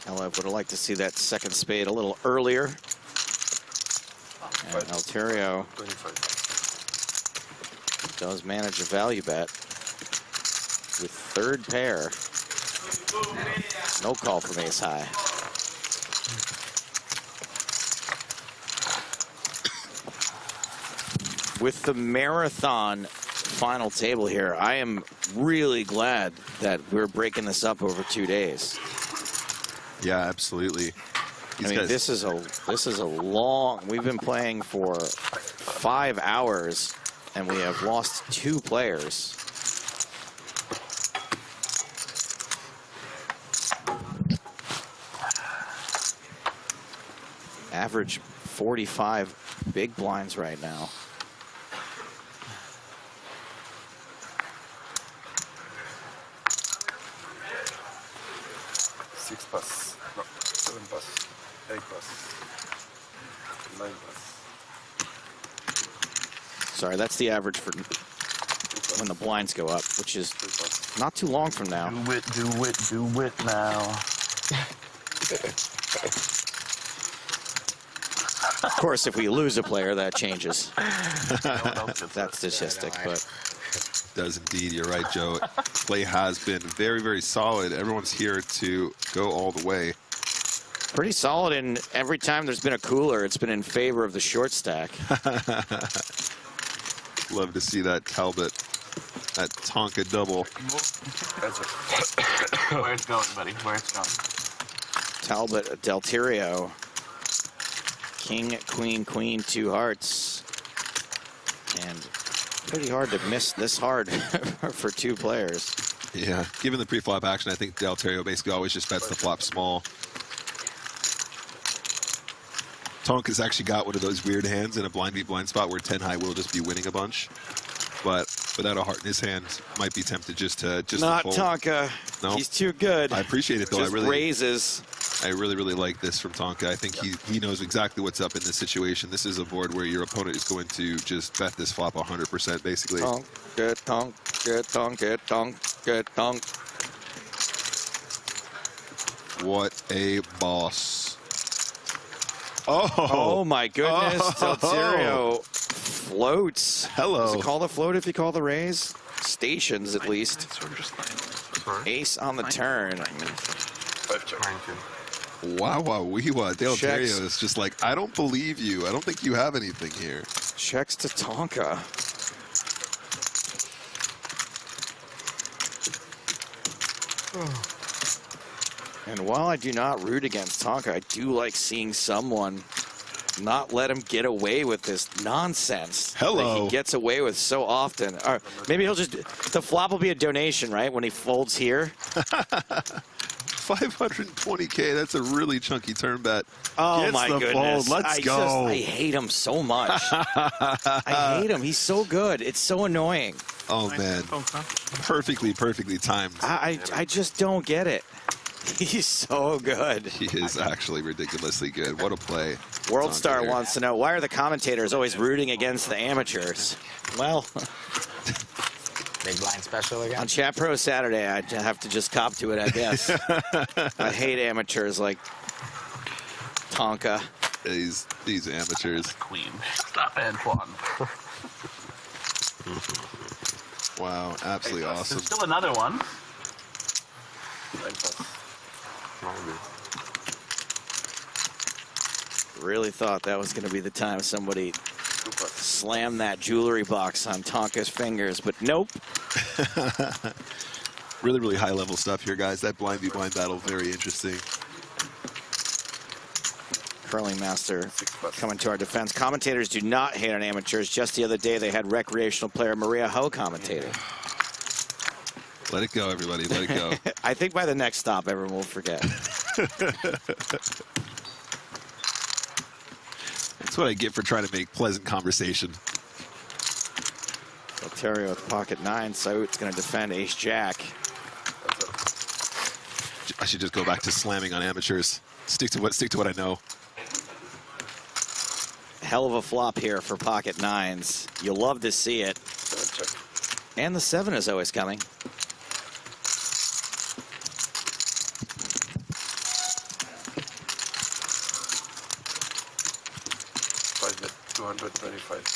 Speaker 7: Kalev would have liked to see that second spade a little earlier. And Del Terrio does manage a value bet with third pair. No call from ace high. With the marathon final table here, I am really glad that we're breaking this up over 2 days.
Speaker 8: Yeah, absolutely.
Speaker 7: This is a long. We've been playing for 5 hours, and we have lost 2 players. Average 45 big blinds right now.
Speaker 12: Six pass. No, 7 pass. 8 pass. 9 pass.
Speaker 7: Sorry, that's the average for when the blinds go up, which is not too long from now.
Speaker 2: Do it now.
Speaker 7: Of course, if we lose a player, that changes that statistic. But
Speaker 8: does indeed. You're right, Joe. Play has been very, very solid. Everyone's here to go all the way.
Speaker 7: Pretty solid, and every time there's been a cooler, it's been in favor of the short stack.
Speaker 8: Love to see that Talbot, that Tonka double.
Speaker 2: Where it's going, buddy. Where it's going.
Speaker 7: Talbot, Delterio. King, queen, queen, 2 hearts. And pretty hard to miss this hard for 2 players.
Speaker 8: Yeah, given the pre-flop action, I think Delterio basically always just bets the flop small. Tonka's actually got one of those weird hands in a blind v blind spot where 10 high will just be winning a bunch, but without a heart in his hand, might be tempted just to
Speaker 7: Not
Speaker 8: fold.
Speaker 7: Tonka.
Speaker 8: No,
Speaker 7: he's too good.
Speaker 8: I appreciate it though.
Speaker 7: Just raises.
Speaker 8: I really like this from Tonka. I think he knows exactly what's up in this situation. This is a board where your opponent is going to just bet this flop 100% basically.
Speaker 7: Tonk, good tonk, good tonk, good tonk, good tonk.
Speaker 8: What a boss.
Speaker 7: Oh my goodness,
Speaker 8: Oh.
Speaker 7: Delterio floats.
Speaker 8: Hello.
Speaker 7: Does it call the float if you call the raise? Stations at least. Ace on the turn.
Speaker 8: Wow, Weewa. Delterio
Speaker 7: Checks.
Speaker 8: is just like, I don't believe you. I don't think you have anything here.
Speaker 7: Checks to Tonka. And while I do not root against Tonka, I do like seeing someone not let him get away with this nonsense that
Speaker 8: Hello.
Speaker 7: he gets away with so often. Or maybe he'll just, the flop will be a donation, right? When he folds here.
Speaker 8: 520K, that's a really chunky turn bet.
Speaker 7: Oh
Speaker 8: Gets
Speaker 7: my
Speaker 8: the
Speaker 7: goodness.
Speaker 8: fold. Let's go.
Speaker 7: I hate him so much. I hate him. He's so good. It's so annoying.
Speaker 8: Oh man. Perfectly timed.
Speaker 7: I just don't get it. He's so good.
Speaker 8: He is actually ridiculously good. What a play.
Speaker 7: World
Speaker 8: Tonka
Speaker 7: Star
Speaker 8: here.
Speaker 7: wants to know, why are the commentators always rooting against the amateurs? Well,
Speaker 10: Big blind special again?
Speaker 7: on Chat Pro Saturday, I have to just cop to it, I guess. I hate amateurs like Tonka.
Speaker 8: These amateurs.
Speaker 2: Queen. Stop Antoine.
Speaker 8: Wow, absolutely awesome.
Speaker 2: There's still another one.
Speaker 7: Really thought that was going to be the time somebody slammed that jewelry box on Tonka's fingers, but nope.
Speaker 8: Really high level stuff here, guys. That blind v blind battle, very interesting.
Speaker 7: Curling Master coming to our defense. Commentators do not hate on amateurs. Just the other day, they had recreational player Maria Ho commentating.
Speaker 8: Let it go, everybody. Let it go.
Speaker 7: I think by the next stop, everyone will forget.
Speaker 8: That's what I get for trying to make pleasant conversation.
Speaker 7: Delterio with pocket 9, so it's going to defend ace-jack.
Speaker 8: I should just go back to slamming on amateurs. Stick to what I know.
Speaker 7: Hell of a flop here for pocket 9s. You'll love to see it. And the 7 is always coming.
Speaker 12: Bet 225.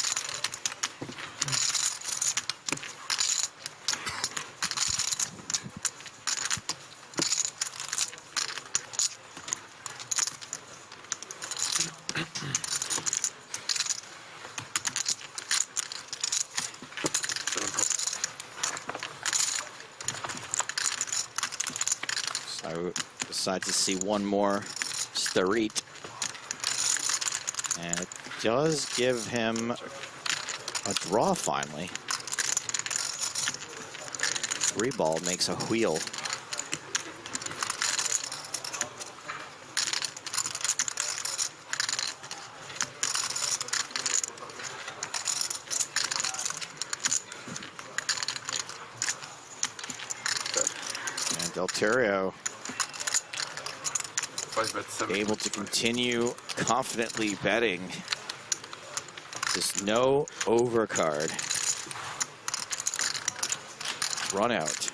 Speaker 7: So decide to see one more Starit. And it does give him a draw finally. 3-ball makes a wheel. And Delterio able to continue confidently betting. Just no overcard. Run out.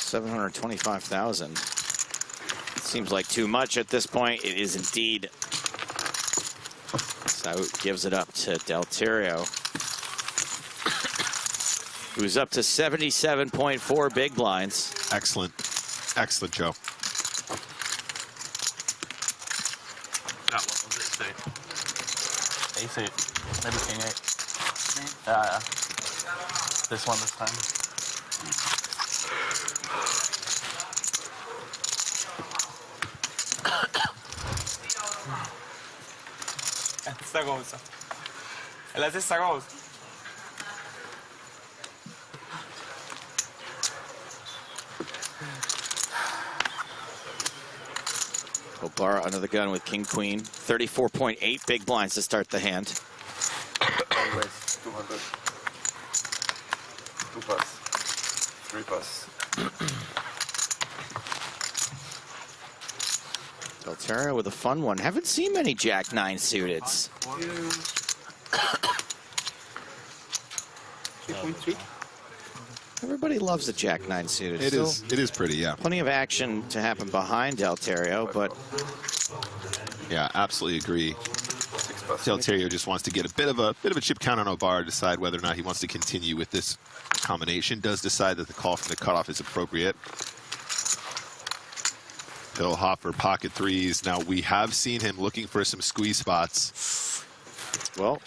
Speaker 7: $725,000. Seems like too much at this point. It is indeed Stout gives it up to Delterio, who's up to 77.4 big blinds.
Speaker 8: Excellent. Excellent, Joe.
Speaker 2: Ace 8. Maybe king 8. Yeah. This one this time.
Speaker 15: Esta cosa. Él hace esta cosa.
Speaker 7: Obara under the gun with king queen. 34.8 big blinds to start the hand.
Speaker 12: Always 200. 2 pass. 3 pass.
Speaker 7: Delterio with a fun one. Haven't seen many Jack 9 suited.
Speaker 11: 3.3.
Speaker 7: Everybody loves the Jack 9 suited.
Speaker 8: It is pretty, yeah.
Speaker 7: Plenty of action to happen behind Delterio, but
Speaker 8: yeah, absolutely agree. Delterio just wants to get a bit of a chip count on Obara, decide whether or not he wants to continue with this combination. Does decide that the call from the cutoff is appropriate. He'll hop for pocket threes. Now, we have seen him looking for some squeeze spots.
Speaker 7: Well,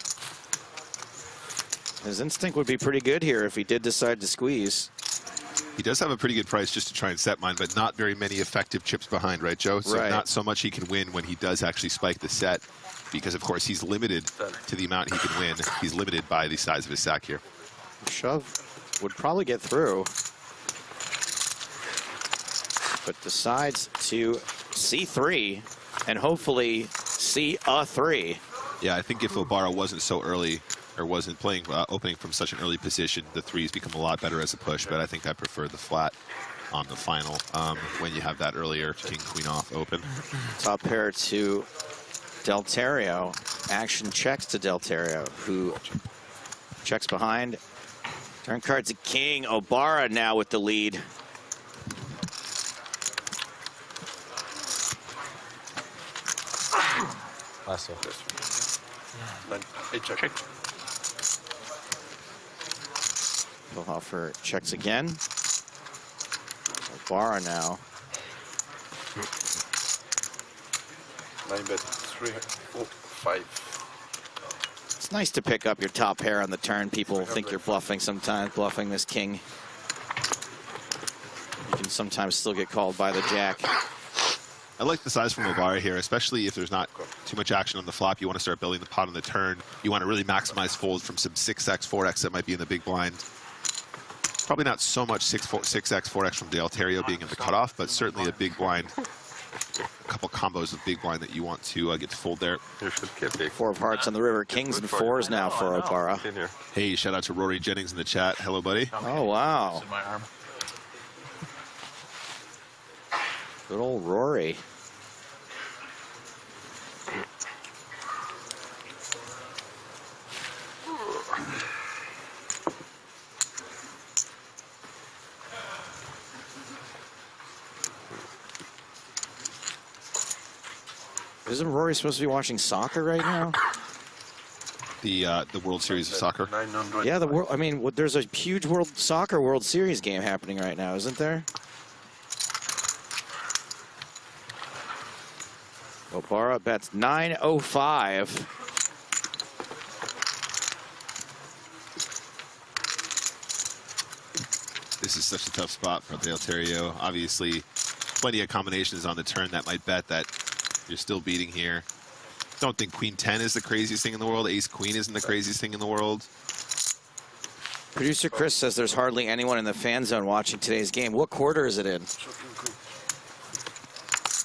Speaker 7: his instinct would be pretty good here if he did decide to squeeze.
Speaker 8: He does have a pretty good price just to try and set mine, but not very many effective chips behind, right, Joe? So
Speaker 7: right.
Speaker 8: Not so much he can win when he does actually spike the set, because, of course, he's limited to the amount he can win. He's limited by the size of his stack here.
Speaker 7: Shove would probably get through, but decides to C3 and hopefully see a 3.
Speaker 8: Yeah, I think if Obara wasn't so early, or wasn't playing opening from such an early position, the threes become a lot better as a push, but I think I prefer the flat on the final when you have that earlier king queen off open.
Speaker 7: Top pair to Delterio. Action checks to Delterio, who checks behind. Turn card to king. Obara now with the lead.
Speaker 12: Lasso. Hey, check.
Speaker 7: Wilhofer checks again. Obara now.
Speaker 12: 9 bet, 3, 4, 5.
Speaker 7: It's nice to pick up your top pair on the turn. People think you're bluffing sometimes, bluffing this king. You can sometimes still get called by the jack.
Speaker 8: I like the size from Obara here, especially if there's not too much action on the flop. You want to start building the pot on the turn. You want to really maximize fold from some 6x, 4x that might be in the big blind. Probably not so much 6x, 4x from Delterio being in the cutoff, but certainly a big blind. A couple combos of big blind that you want to get to fold there.
Speaker 7: 4 of hearts on the river. Kings and 4s now for Obara.
Speaker 8: Hey, shout out to Rory Jennings in the chat. Hello, buddy.
Speaker 7: Oh, wow. Good old Rory. Isn't Rory supposed to be watching soccer right now?
Speaker 8: The World Series of Soccer.
Speaker 7: Yeah, the world. I mean, there's a huge World Series game happening right now, isn't there? Obara bets 905.
Speaker 8: This is such a tough spot for Delterio. Obviously, plenty of combinations on the turn that might bet that you're still beating here. Don't think Queen 10 is the craziest thing in the world. Ace Queen isn't the craziest thing in the world.
Speaker 7: Producer Chris says there's hardly anyone in the fan zone watching today's game. What quarter is it in?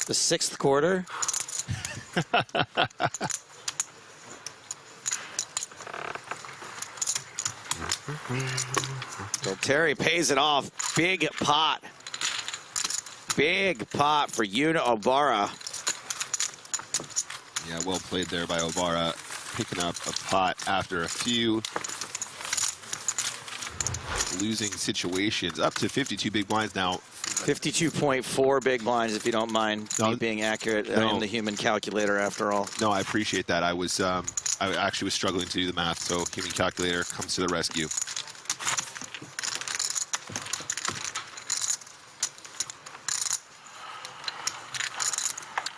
Speaker 7: The 6th quarter? So Terry pays it off. Big pot. Big pot for Yuna Obara.
Speaker 8: Yeah, well played there by Obara, picking up a pot after a few losing situations. Up to 52 big blinds now.
Speaker 7: 52.4 big blinds, if you don't mind me being accurate in the human calculator, after all.
Speaker 8: No, I appreciate that. I was I actually was struggling to do the math, so human calculator comes to the rescue.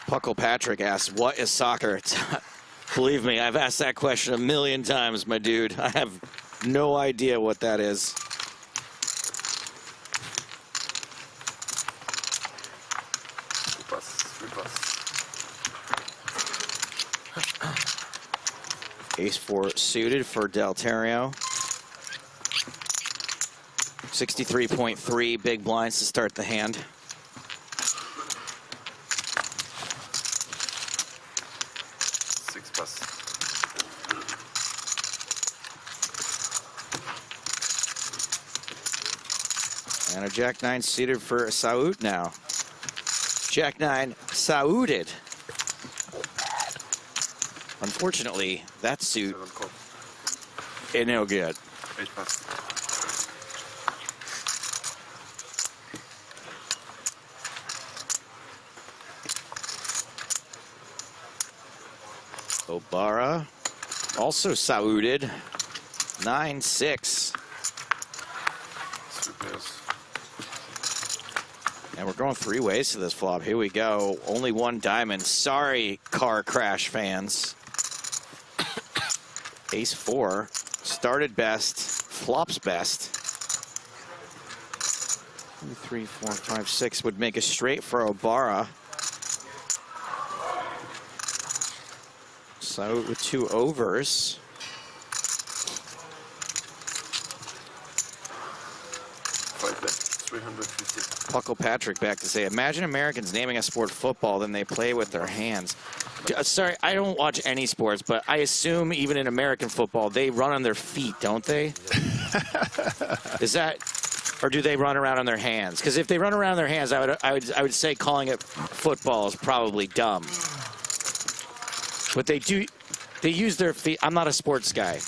Speaker 7: Puckle Patrick asks, what is soccer? Believe me, I've asked that question a million times, my dude. I have no idea what that is. Ace-4 suited for Deltario. 63.3 big blinds to start the hand. And a Jack-9 suited for Saud now. Jack-9 Sauded. Unfortunately, that suit ain't no good. Obara, also Sauded. 9-6. And we're going three ways to this flop. Here we go. Only one diamond. Sorry, car crash fans. Ace-4. Started best. Flops best. 2, 3, 4, 5, 6 would make a straight for Obara. So with 2 overs. Puckle Patrick back to say, imagine Americans naming a sport football, then they play with their hands. Sorry, I don't watch any sports, but I assume even in American football, they run on their feet, don't they? Is that, or do they run around on their hands? Because if they run around on their hands, I would say calling it football is probably dumb. But they use their feet. I'm not a sports guy.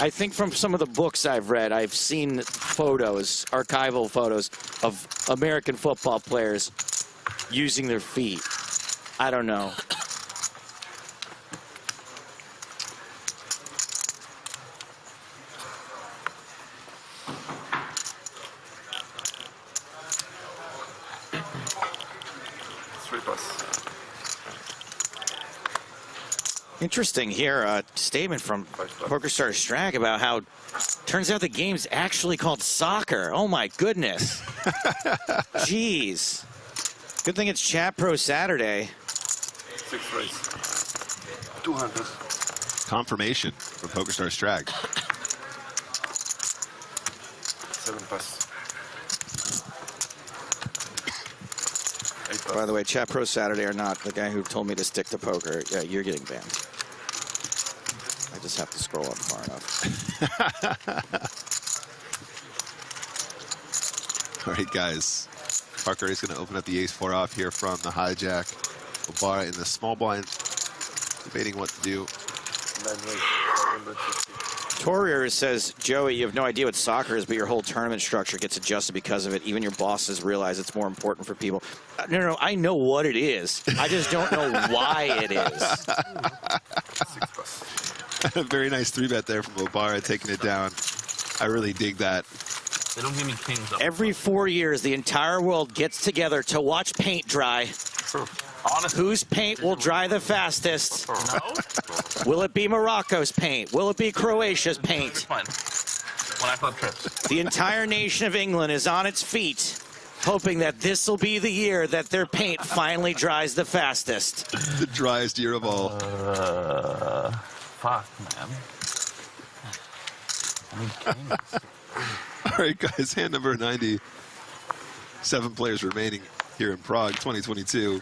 Speaker 7: I think from some of the books I've read, I've seen photos, archival photos of American football players using their feet. I don't know. Interesting here, a statement from PokerStar Strag about how turns out the game's actually called soccer. Oh my goodness. Jeez. Good thing it's Chat Pro Saturday.
Speaker 12: 6 race. 200.
Speaker 8: Confirmation from PokerStar Strag.
Speaker 12: 7 pass.
Speaker 7: By the way, Chat Pro Saturday or not, the guy who told me to stick to poker, yeah, you're getting banned. I just have to scroll up far enough.
Speaker 8: All right, guys. Parker is going to open up the ace-4 off here from the hijack. Obara in the small blind, debating what to do.
Speaker 7: Torier says, Joey, you have no idea what soccer is, but your whole tournament structure gets adjusted because of it. Even your bosses realize it's more important for people. No, I know what it is. I just don't know why it is.
Speaker 8: Very nice 3-bet there from Obara, taking it down. I really dig that.
Speaker 2: They don't give me kings up.
Speaker 7: Every 4 years, the entire world gets together to watch paint dry.
Speaker 2: Honestly.
Speaker 7: Whose paint will dry the fastest?
Speaker 2: No?
Speaker 7: Will it be Morocco's paint? Will it be Croatia's paint?
Speaker 2: When I flip trips.
Speaker 7: The entire nation of England is on its feet, hoping that this will be the year that their paint finally dries the fastest.
Speaker 8: The driest year of all.
Speaker 2: Fuck, man. I need kings.
Speaker 8: All right, guys, hand number 90. 7 players remaining here in Prague, 2022.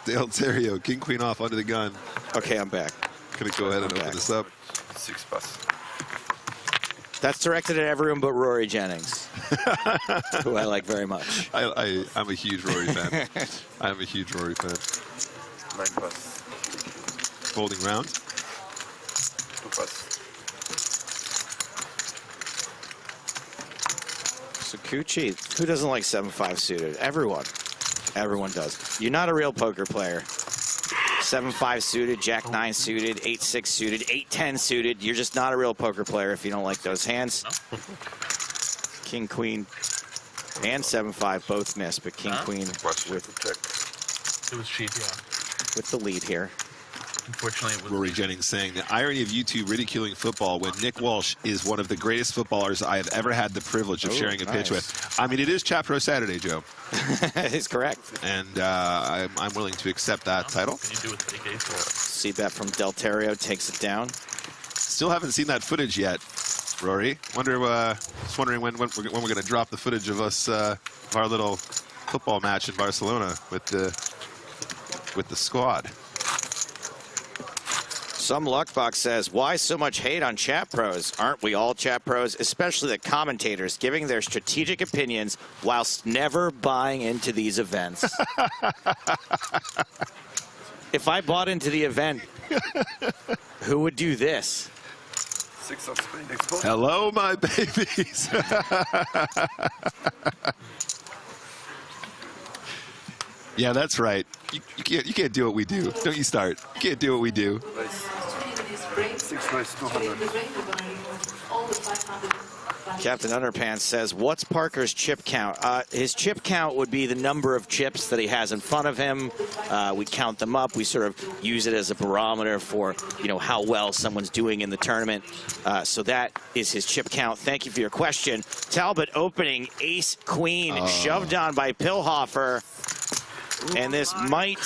Speaker 8: Dale Terrio, king, queen off under the gun.
Speaker 7: Okay, I'm back.
Speaker 8: Gonna go ahead and open this up.
Speaker 12: 6 pass.
Speaker 7: That's directed at everyone but Rory Jennings, who I like very much.
Speaker 8: I'm a huge Rory fan. I'm a huge Rory fan.
Speaker 12: 9 pass.
Speaker 8: Folding round.
Speaker 12: 2 pass.
Speaker 7: Sakuchi, who doesn't like 7-5 suited? Everyone does. You're not a real poker player. 7-5 suited, Jack-9 suited, 8-6 suited, 8-10 suited. You're just not a real poker player if you don't like those hands. King, Queen, and 7-5 both missed, but King, Queen with,
Speaker 2: it was cheap, yeah.
Speaker 7: With the lead here.
Speaker 8: Unfortunately, it was Rory Jennings saying the irony of you two ridiculing football when Nick Walsh is one of the greatest footballers I have ever had the privilege of sharing a pitch with. I mean, it is Chat Pro Saturday, Joe.
Speaker 7: That is correct.
Speaker 8: And I'm willing to accept that title.
Speaker 2: Can you do with fake ace?
Speaker 7: See bet from Delterio takes it down.
Speaker 8: Still haven't seen that footage yet, Rory. Just wondering when we're going to drop the footage of us, our little football match in Barcelona with the squad.
Speaker 7: Some Luckbox says, why so much hate on chat pros? Aren't we all chat pros, especially the commentators, giving their strategic opinions whilst never buying into these events? If I bought into the event, who would do this?
Speaker 8: Hello, my babies. Yeah, that's right. You can't do what we do. Don't you start. You can't do what we do.
Speaker 19: 6 race 200.
Speaker 7: Captain Underpants says, what's Parker's chip count? His chip count would be the number of chips that he has in front of him. We count them up. We sort of use it as a barometer for, you know, how well someone's doing in the tournament. So that is his chip count. Thank you for your question. Talbot opening ace queen, shoved on by Pillhofer. And this might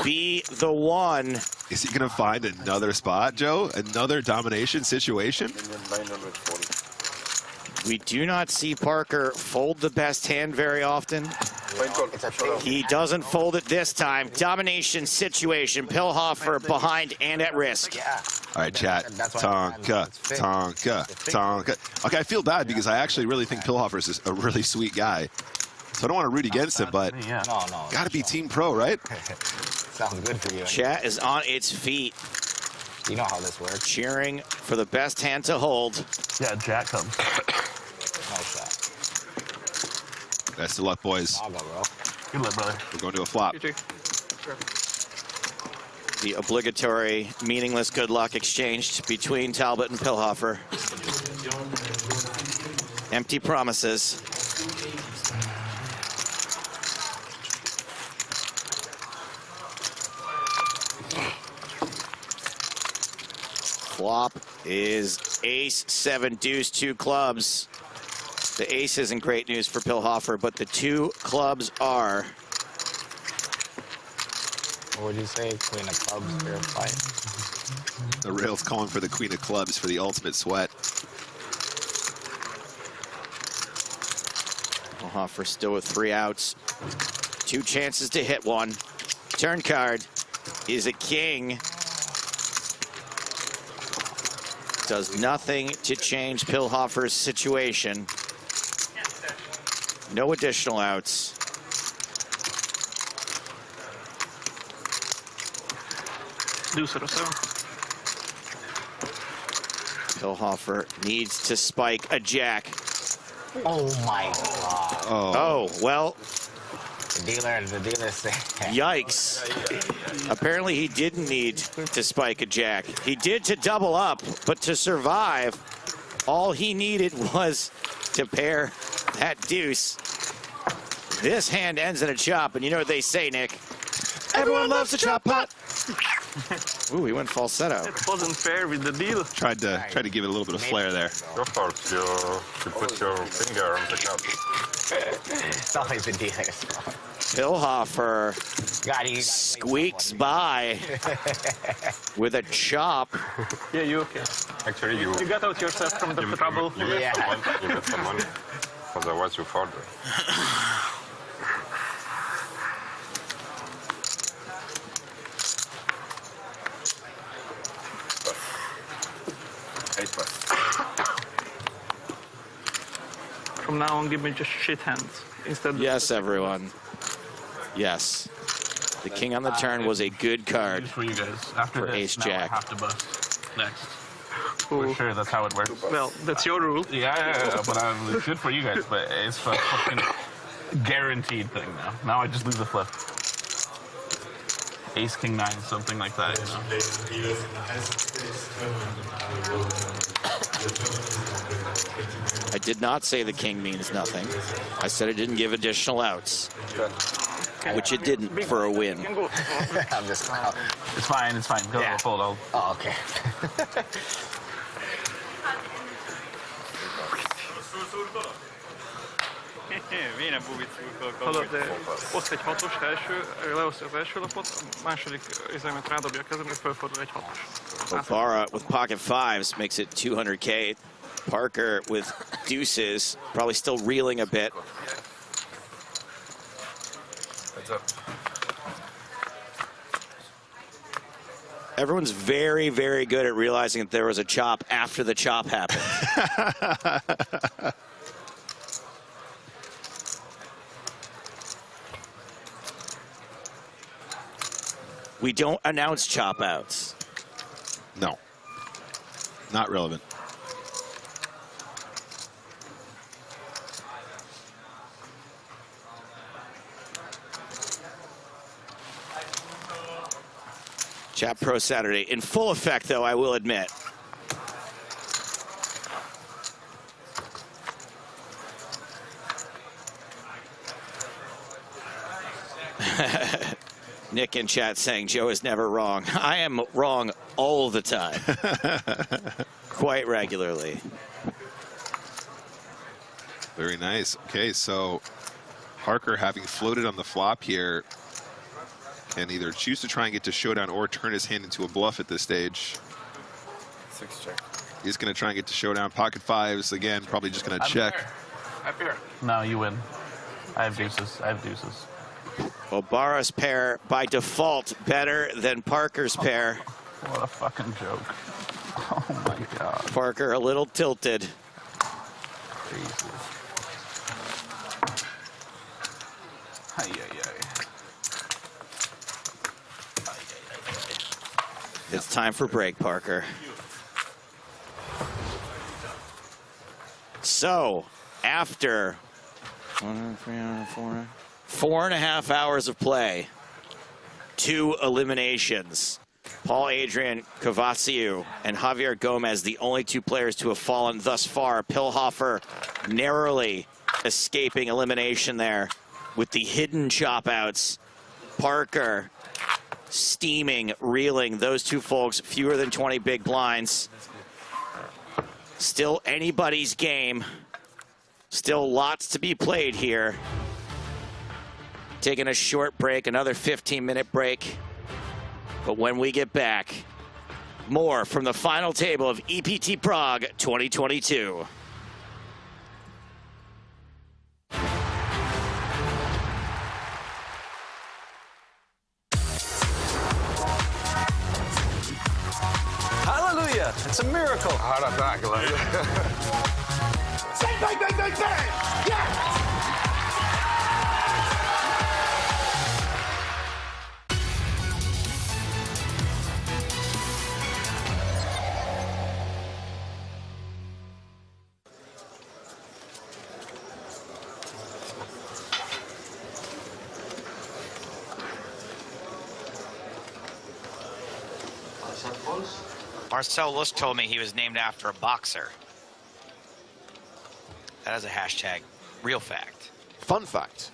Speaker 7: be the one.
Speaker 8: Is he going to find another spot, Joe? Another domination situation?
Speaker 7: We do not see Parker fold the best hand very often. He doesn't fold it this time. Domination situation. Pillhofer behind and at risk.
Speaker 8: All right, chat. Tonka, Tonka, Tonka. Okay, I feel bad because I actually really think Pillhofer is a really sweet guy. So I don't want to root against him, but got to be Team Pro, right?
Speaker 10: Sounds good for you.
Speaker 7: Chat is on its feet.
Speaker 10: You know how this works.
Speaker 7: Cheering for the best hand to hold.
Speaker 2: Yeah, Jack comes.
Speaker 10: Nice shot.
Speaker 8: Best of luck, boys.
Speaker 10: I'll go, bro.
Speaker 2: Good luck, brother.
Speaker 8: We're going to a flop.
Speaker 11: Sure.
Speaker 7: The obligatory, meaningless good luck exchanged between Talbot and Pillhofer. Empty promises. Flop is ace, 7, deuce, 2 clubs. The ace isn't great news for Pillhofer, but the 2 clubs are.
Speaker 10: What would you say? Queen of clubs, fair fight.
Speaker 8: The rail's calling for the queen of clubs for the ultimate sweat.
Speaker 7: Pillhofer still with 3 outs. 2 chances to hit one. Turn card is a king. Does nothing to change Pillhofer's situation. No additional outs.
Speaker 11: Deuce or so.
Speaker 7: Pillhofer needs to spike a jack.
Speaker 10: Oh my God.
Speaker 7: Oh, well.
Speaker 10: The dealer said.
Speaker 7: Yikes. Apparently he didn't need to spike a jack. He did to double up, but to survive, all he needed was to pair that deuce. This hand ends in a chop, and you know what they say, Nick. Everyone loves a chop pot. Ooh, he went falsetto.
Speaker 11: It wasn't fair with the deal.
Speaker 8: Tried to give it a little bit of flair there.
Speaker 12: Your fault. You put your finger on the cup.
Speaker 10: It's always the dealer's fault.
Speaker 7: Pillhofer squeaks by with a chop.
Speaker 11: Yeah, you okay?
Speaker 12: Actually, you
Speaker 11: got out yourself from the trouble.
Speaker 12: You get some money. Otherwise, you fall.
Speaker 11: From now on, give me just shit hands instead.
Speaker 7: Yes, everyone. Yes. The king on the turn was a good card
Speaker 2: For you guys. After
Speaker 7: for
Speaker 2: this,
Speaker 7: ace
Speaker 2: now
Speaker 7: jack.
Speaker 2: I have to bust next. For sure, that's how it works.
Speaker 11: Well, that's your rule.
Speaker 2: Yeah, but it's good for you guys, but it's a fucking guaranteed thing now. Now I just lose the flip. Ace, king, 9, something like that, you know.
Speaker 7: I did not say the king means nothing. I said it didn't give additional outs.
Speaker 10: Good.
Speaker 7: Which it didn't for a win.
Speaker 10: I'm just clown.
Speaker 2: It's fine, it's fine. Go fold.
Speaker 10: Oh, okay.
Speaker 11: Hallod, oszt egy hatos első, leosztja az első lapot, a második üzemet rádobja a kezemre, fölfordul egy hatos.
Speaker 7: Obara with pocket fives makes it 200K. Parker with deuces, probably still reeling a bit.
Speaker 12: Heads up.
Speaker 7: Everyone's very, very good at realizing that there was a chop after the chop happened. We don't announce chop outs.
Speaker 8: No. Not relevant.
Speaker 7: Chat Pro Saturday in full effect, though, I will admit. Nick in chat saying Joe is never wrong. I am wrong all the time. Quite regularly.
Speaker 8: Very nice. Okay, so Parker, having floated on the flop here, can either choose to try and get to showdown or turn his hand into a bluff at this stage.
Speaker 12: 6 check.
Speaker 8: He's going to try and get to showdown. Pocket fives, again, probably just going to check.
Speaker 2: Up here. No, you win. I have deuces. I have deuces.
Speaker 7: Obara's pair, by default, better than Parker's pair.
Speaker 2: What a fucking joke. Oh, my God.
Speaker 7: Parker a little tilted.
Speaker 2: Jesus. Ay, ay, ay.
Speaker 7: It's time for break, Parker. So, after 4.5 hours of play, 2 eliminations. Paul Adrian Cavassiu and Javier Gomez, the only 2 players to have fallen thus far. Pilhofer narrowly escaping elimination there with the hidden chop outs. Parker steaming, reeling. Those 2 folks, fewer than 20 big blinds. Still anybody's game. Still lots to be played here. Taking a short break, another 15-minute break. But when we get back, more from the final table of EPT Prague 2022.
Speaker 3: Hallelujah! It's a miracle.
Speaker 12: Hard attack, like.
Speaker 3: Bang, bang, bang, bang, bang! Yes!
Speaker 7: Marcel Lusk told me he was named after a boxer. That is a hashtag. Real fact.
Speaker 5: Fun fact.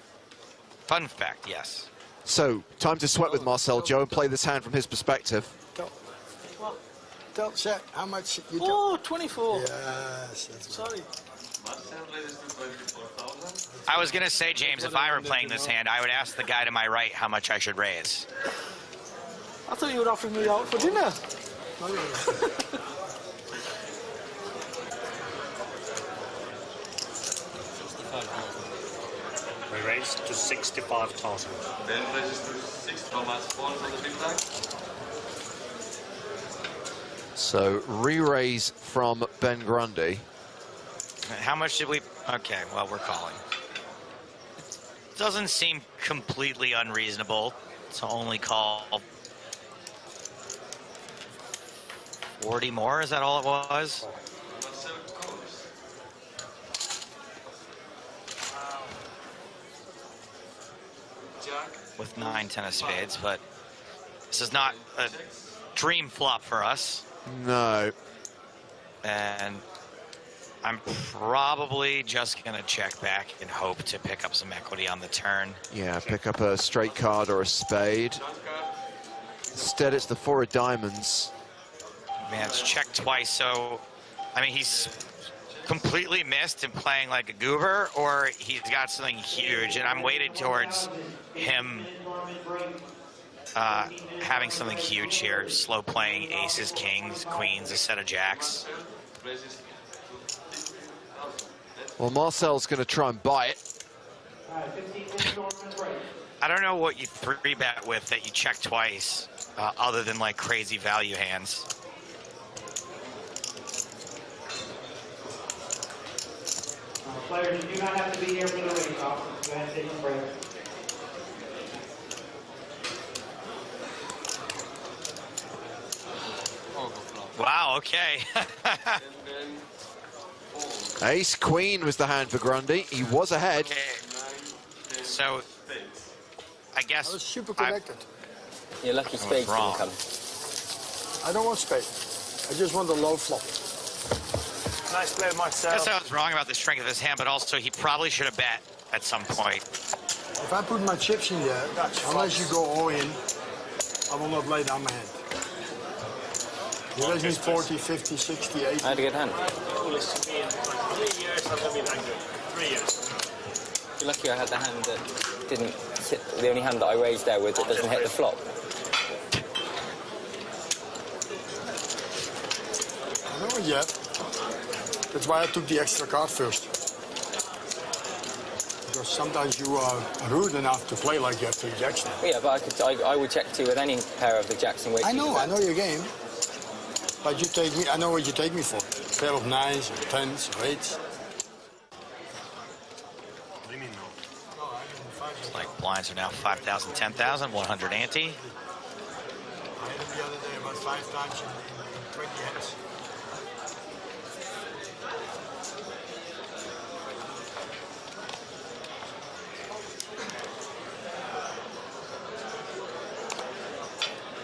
Speaker 7: Fun fact, yes.
Speaker 5: So, time to sweat with Marcel Joe and play this hand from his perspective.
Speaker 21: Don't check how much you do.
Speaker 11: Oh, 24.
Speaker 21: Yes.
Speaker 11: Sorry.
Speaker 7: I was going to say, James, if I were playing this hand, I would ask the guy to my right how much I should raise.
Speaker 11: I thought you would offer me out for dinner.
Speaker 22: We raised to 65,000.
Speaker 20: Ben raises to 65 as fall on the big blind.
Speaker 5: So, re-raise from Ben Grundy.
Speaker 7: How much did we... Okay, well, we're calling. Doesn't seem completely unreasonable to only call 40 more. Is that all it was? With 9, 10 of spades, but This is not a dream flop for us.
Speaker 6: No.
Speaker 7: And I'm probably just going to check back and hope to pick up some equity on the turn.
Speaker 6: Yeah, pick up a straight card or a spade. Instead, it's the 4 of diamonds.
Speaker 7: Man, it's checked twice, so, I mean, he's completely missed and playing like a goober, or he's got something huge, and I'm weighted towards him having something huge here, slow playing aces, kings, queens, a set of jacks.
Speaker 6: Well, Marcel's going to try and buy it.
Speaker 7: I don't know what you 3-bet with that you check twice, other than like crazy value hands.
Speaker 1: Players, you do not have to be here for the race off. Go ahead and take a break.
Speaker 7: Wow, okay.
Speaker 6: Ace queen was the hand for Grundy. He was ahead.
Speaker 7: Okay. So, I guess
Speaker 19: I was super connected.
Speaker 4: You're lucky spade didn't come.
Speaker 19: I don't want spade. I just want the low flop.
Speaker 1: Nice play, Marcel.
Speaker 7: I guess I was wrong about the strength of his hand, but also he probably should have bet at some point.
Speaker 19: If I put my chips in there, unless you go all in, I will not lay down my hand. You raise me 40, 50, 60, 80.
Speaker 4: I had a good hand.
Speaker 22: 3 years, I will be that good. 3 years.
Speaker 4: You're lucky I had the hand that didn't hit, the only hand that I raised there with that doesn't hit the flop.
Speaker 19: I don't know yet. That's why I took the extra card first. Because sometimes you are rude enough to play like you have 3 jacks now.
Speaker 4: Yeah, but I would check 2 with any pair of the jacks in which
Speaker 19: I know your game. But you take me, I know what you take me for. A pair of 9s or 10s or 8s.
Speaker 22: What do you mean no?
Speaker 7: It's like blinds are now 5,000, 10,000, 100 ante.
Speaker 19: I had it the other day about 5 times in 20 hands.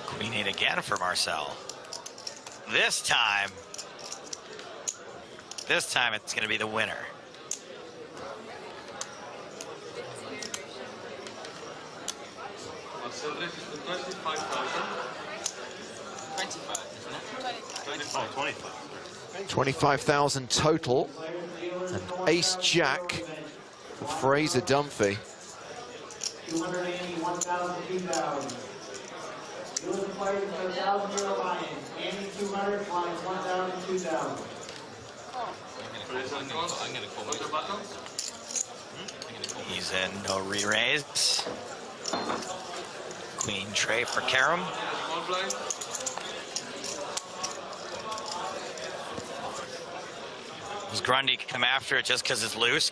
Speaker 7: Queen 8 again for Marcel. This time it's going to be the winner.
Speaker 22: Marcel, this is the 25,000. 25, 25.
Speaker 6: 25,000 total. And ace jack for Fraser Dunphy.
Speaker 1: 280, 1,000, 2,000. You the players for €1,000 buy-in. Andy 200, flying 1,000, 2,000.
Speaker 7: He's in no re-raise. Queen tray for Karam. Does Grundy come after it just because it's loose?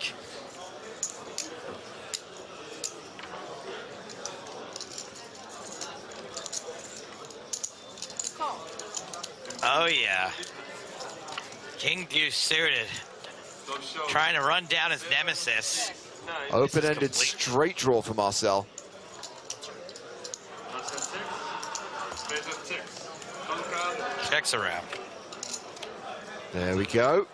Speaker 7: Oh yeah. King deuce suited. Trying to run down his nemesis.
Speaker 6: Open-ended straight draw for Marcel.
Speaker 7: Checks around.
Speaker 6: There we go.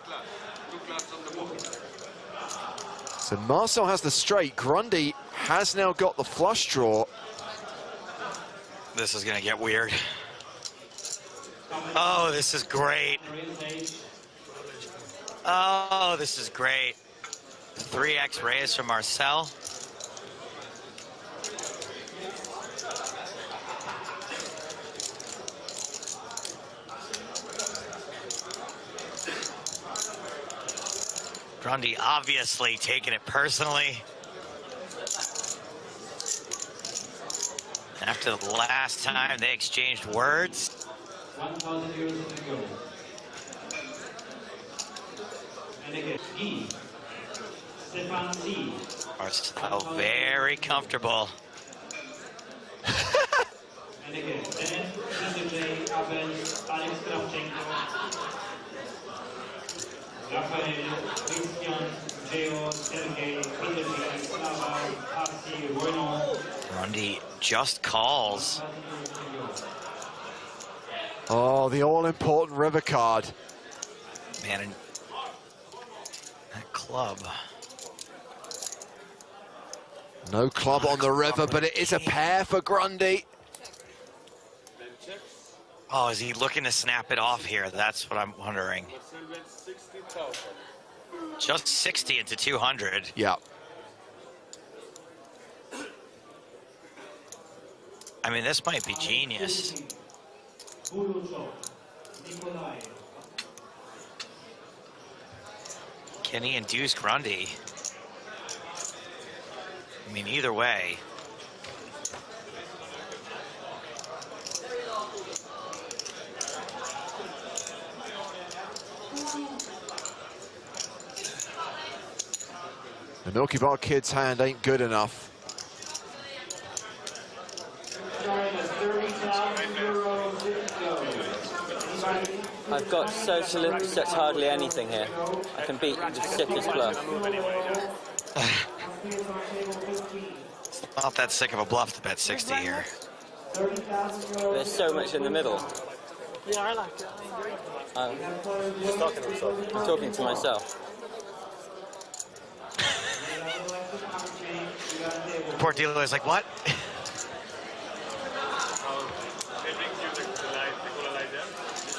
Speaker 6: So Marcel has the straight. Grundy has now got the flush draw.
Speaker 7: This is gonna get weird. Oh, this is great. Oh, this is great. 3x raise from Marcel. Grundy obviously taking it personally. After the last time they exchanged words.
Speaker 1: €1,000 in the go. And again, E. Stefan C.
Speaker 7: Are still very comfortable.
Speaker 1: And again, Dennis, Zindeplay, Abel, Alex Kravchenko, Rafael, Christian, Geo, Sergei, Peter, Slava, Pasi, Renault.
Speaker 7: Grundy just calls.
Speaker 6: Oh, the all-important river card.
Speaker 7: Man, and that club.
Speaker 6: No club on the river, but it is a pair for Grundy.
Speaker 7: Oh, is he looking to snap it off here? That's what I'm wondering. Just 60 into 200.
Speaker 6: Yeah.
Speaker 7: I mean, this might be genius. Can he induce Grundy? I mean, either way.
Speaker 6: The Milky Bar Kid's hand ain't good enough.
Speaker 16: I've got socialist, that's hardly anything here. I can beat the sickest bluff.
Speaker 7: It's not that sick of a bluff to bet 60 here.
Speaker 16: There's so much in the middle.
Speaker 15: Yeah, I like it.
Speaker 16: He's talking to himself. I'm talking to myself.
Speaker 7: Poor dealer is like, what?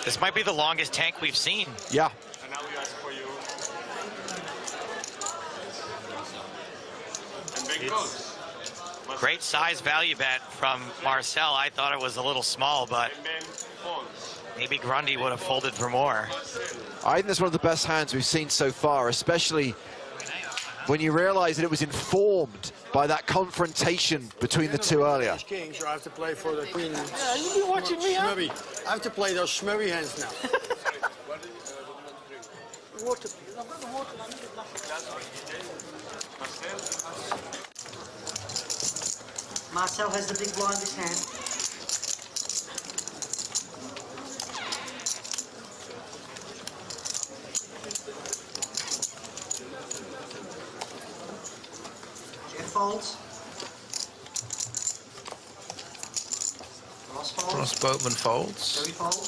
Speaker 7: This might be the longest tank we've seen.
Speaker 6: Yeah.
Speaker 12: And now we ask for you. And big codes.
Speaker 7: Great size value bet from Marcel. I thought it was a little small, but maybe Grundy would have folded for more.
Speaker 6: I think that's one of the best hands we've seen so far, especially when you realize that it was informed by that confrontation between the two earlier.
Speaker 19: Kings, so I have to play for the queen.
Speaker 15: Yeah, you been watching me, huh?
Speaker 19: Smurry. I have to play those smurry hands now.
Speaker 15: Water.
Speaker 1: Marcel has the big blind in his hand. Jeff folds. Ross folds.
Speaker 17: Ross Boatman folds.
Speaker 1: Joey folds.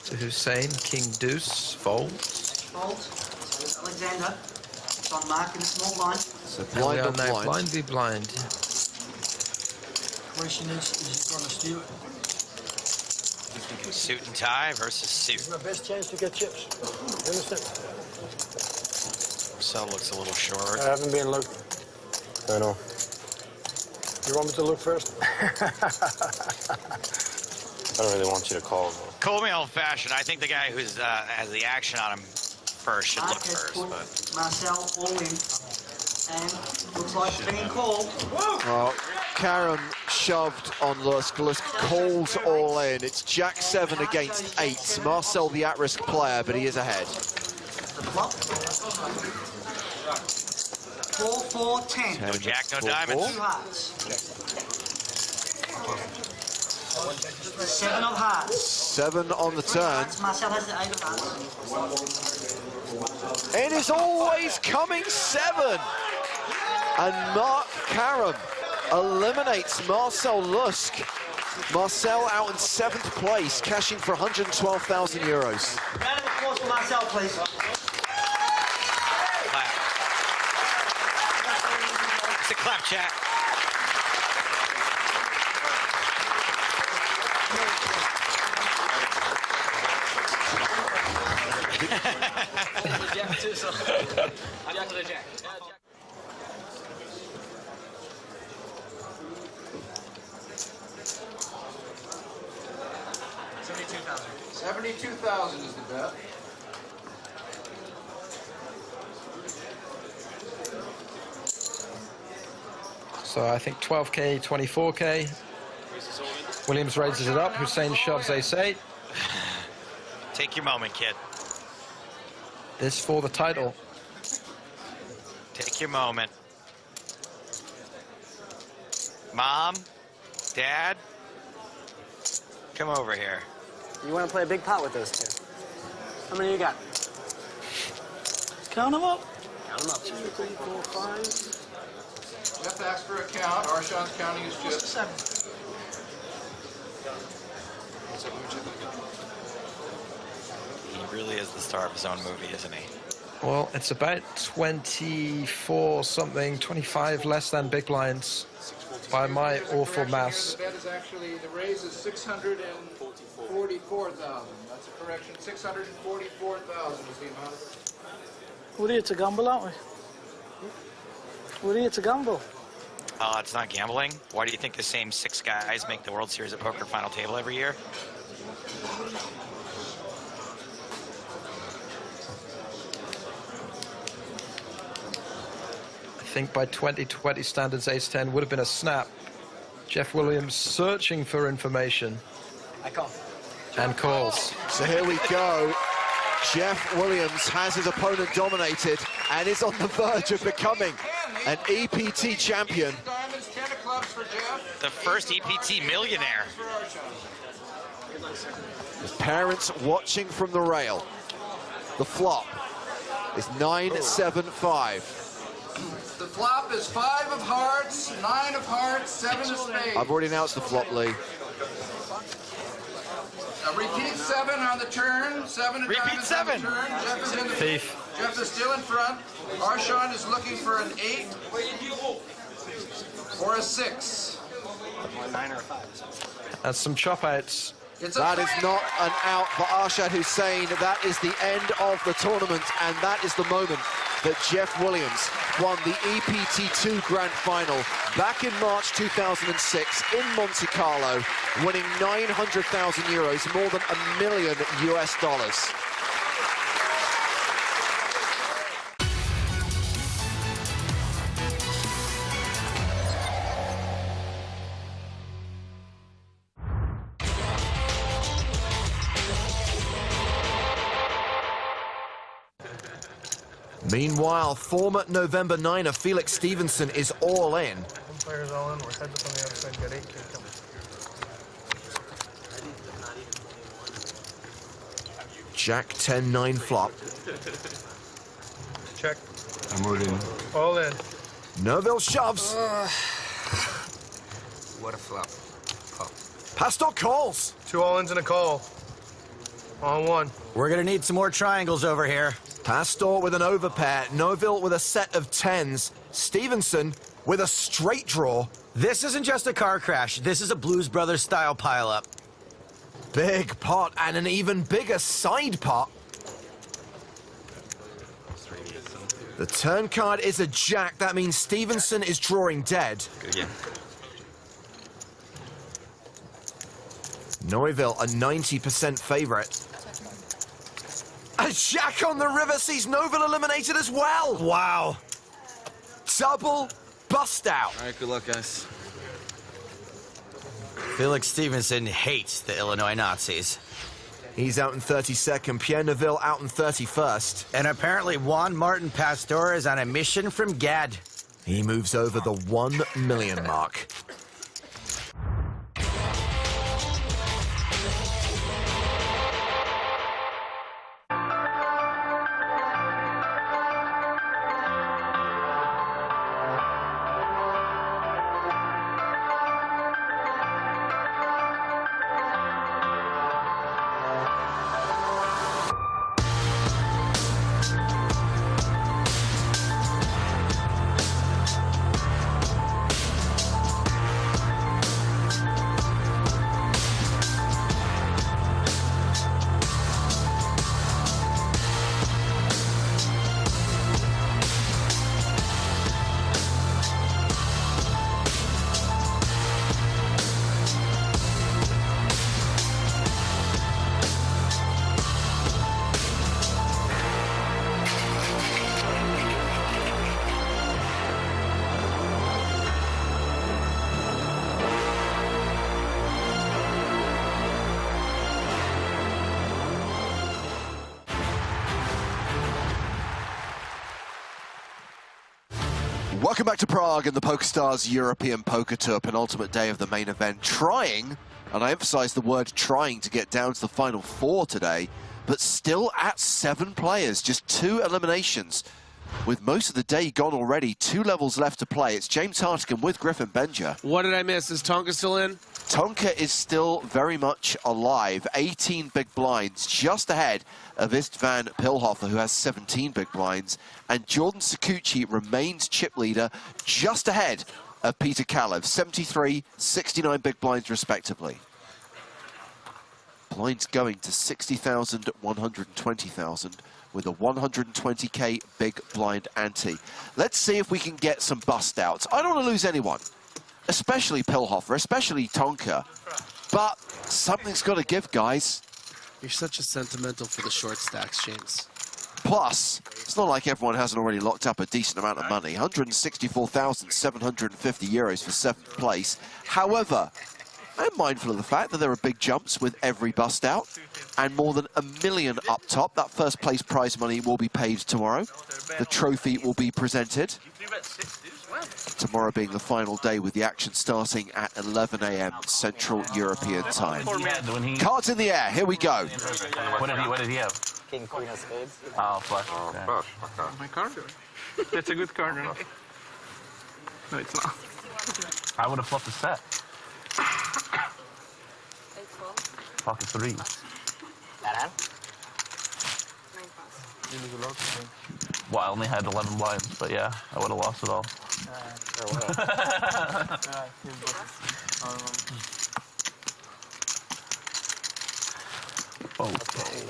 Speaker 17: To Hussein, King Deuce folds.
Speaker 1: Folds. So it's Alexander. It's on Mark in the small blind.
Speaker 6: So
Speaker 17: And we
Speaker 6: blind
Speaker 17: are
Speaker 6: on
Speaker 17: now
Speaker 6: blind.
Speaker 17: blind v blind.
Speaker 19: Question is he going to steal it?
Speaker 7: Suit and tie versus suit.
Speaker 19: It's my best chance to get chips. You understand?
Speaker 7: Marcel looks a little short.
Speaker 19: I haven't been looked.
Speaker 12: I know.
Speaker 19: You want me to look first?
Speaker 12: I don't really want you to call.
Speaker 7: Call me old-fashioned. I think the guy who's has the action on him first should
Speaker 1: Mark
Speaker 7: look
Speaker 1: has
Speaker 7: first.
Speaker 1: put
Speaker 7: But
Speaker 1: Marcel all in. And looks like it's being called.
Speaker 6: Well, Karam shoved on Lusk. Lusk calls all in. It's Jack 7 against 8. Marcel the at-risk player, but he is ahead.
Speaker 1: The flop. 4, 4, 10.
Speaker 7: no jack, no
Speaker 6: 4,
Speaker 7: diamonds.
Speaker 1: 2 hearts. 7 of hearts.
Speaker 6: 7 on the
Speaker 1: 3
Speaker 6: turn.
Speaker 1: hearts. Marcel has the 8 of hearts.
Speaker 6: It is always coming 7. And Mark Karam eliminates Marcel Lusk. Marcel out in 7th place, cashing for 112,000 euros.
Speaker 1: Round of applause for Marcel, please.
Speaker 7: Clap. It's a clap, chat.
Speaker 5: $72,000 is the bet.
Speaker 14: So I think 12K, 24K. Williams raises it up. Hussein shoves ace-8.
Speaker 7: Take your moment, kid.
Speaker 14: This for the title.
Speaker 7: Take your moment. Mom, Dad, come over here.
Speaker 4: You want to play a big pot with those two? How many you got?
Speaker 15: Count them up.
Speaker 4: Count them up.
Speaker 15: 2, 3, 4, 5.
Speaker 5: You have to ask for a count. Arshan's counting his chips.
Speaker 15: 7.
Speaker 13: He really is the star of his own movie, isn't he?
Speaker 14: Well, it's about 24 something, 25 less than big blinds by my awful maths.
Speaker 18: The bet is actually, the raise is 644,000. That's a correction. 644,000 is the amount.
Speaker 23: We're here to gamble, aren't we? We're here to gamble.
Speaker 13: It's not gambling. Why do you think the same 6 guys make the World Series of Poker final table every year?
Speaker 14: I think by 2020 standards, ace-10 would have been a snap. Jeff Williams searching for information.
Speaker 10: I call.
Speaker 14: And calls.
Speaker 5: So here we go. Jeff Williams has his opponent dominated and is on the verge of becoming an EPT champion.
Speaker 13: The first EPT millionaire.
Speaker 5: His parents watching from the rail. The flop is 9-7-5.
Speaker 18: The flop is 5 of hearts, 9 of hearts, 7 of spades.
Speaker 5: I've already announced the flop, Lee.
Speaker 18: Repeat 7 on the turn. 7
Speaker 13: Repeat
Speaker 18: diamonds
Speaker 13: 7.
Speaker 18: on the turn. Jeff is in the
Speaker 14: Thief.
Speaker 18: Jeff is still in front. Arshan is looking for an 8 or a 6.
Speaker 10: 9 or 5.
Speaker 14: And some chop outs.
Speaker 5: That is not an out for Arshad Hussain. That is the end of the tournament, and that is the moment that Jeff Williams won the EPT2 Grand Final back in March 2006 in Monte Carlo, winning 900,000 euros, more than $1 million US.
Speaker 17: Meanwhile, former November 9er Felix Stevenson is all in.
Speaker 11: Players all in. We're heads up on the outside. Got 8K coming.
Speaker 17: Jack 10-9 flop.
Speaker 11: Check.
Speaker 12: I'm already in.
Speaker 11: All in.
Speaker 17: Nerville shoves.
Speaker 10: What a flop. Call.
Speaker 17: Pastor calls.
Speaker 11: 2 all-ins and a call. On 1.
Speaker 7: We're gonna need some more triangles over here.
Speaker 17: Pastor with an overpair. Noville with a set of 10s. Stevenson with a straight draw.
Speaker 7: This isn't just a car crash. This is a Blues Brothers style pileup.
Speaker 17: Big pot and an even bigger side pot. The turn card is a jack. That means Stevenson is drawing dead.
Speaker 13: Good again.
Speaker 17: Neuville, a 90% favorite. A jack on the river sees Neuville eliminated as well.
Speaker 7: Wow.
Speaker 17: Double bust out.
Speaker 13: All right, good luck, guys.
Speaker 7: Felix Stevenson hates the Illinois Nazis.
Speaker 17: He's out in 32nd. Pierre Neuville out in 31st.
Speaker 7: And apparently Juan Martin Pastor is on a mission from Gad.
Speaker 17: He moves over the 1 million mark.
Speaker 6: Welcome back to Prague and the PokerStars European Poker Tour, penultimate day of the main event. Trying, and I emphasize the word trying, to get down to the final 4 today, but still at 7 players, just 2 eliminations. With most of the day gone already, 2 levels left to play. It's James Hartigan with Griffin Benja.
Speaker 24: What did I miss? Is Tonka still in?
Speaker 6: Tonka is still very much alive. 18 big blinds, just ahead of Istvan Pilhofer, who has 17 big blinds. And Jordan Sikuchi remains chip leader, just ahead of Peter Kalev, 73, 69 big blinds respectively. Blinds going to 60,000, 120,000 with a 120k big blind ante. Let's see if we can get some bust outs. I don't want to lose anyone, especially Pilhofer, especially Tonka, but something's got to give, guys.
Speaker 2: You're such a sentimental for the short stacks, James.
Speaker 6: Plus, it's not like everyone hasn't already locked up a decent amount of money. 164,750 euros for 7th place. However, I'm mindful of the fact that there are big jumps with every bust out and more than $1 million up top. That first place prize money will be paid tomorrow. The trophy will be presented. Tomorrow being the final day with the action starting at 11 a.m. Central European time. Cards in the air, here we go.
Speaker 8: What did he have?
Speaker 16: King, queen of spades.
Speaker 8: Oh, flush.
Speaker 11: Oh, my card? That's a good card, right? No, it's not.
Speaker 8: I would have flipped the set. Pocket 3.
Speaker 16: That hand?
Speaker 8: Well, I only had 11 blinds, but yeah, I would have lost it all.
Speaker 6: Okay,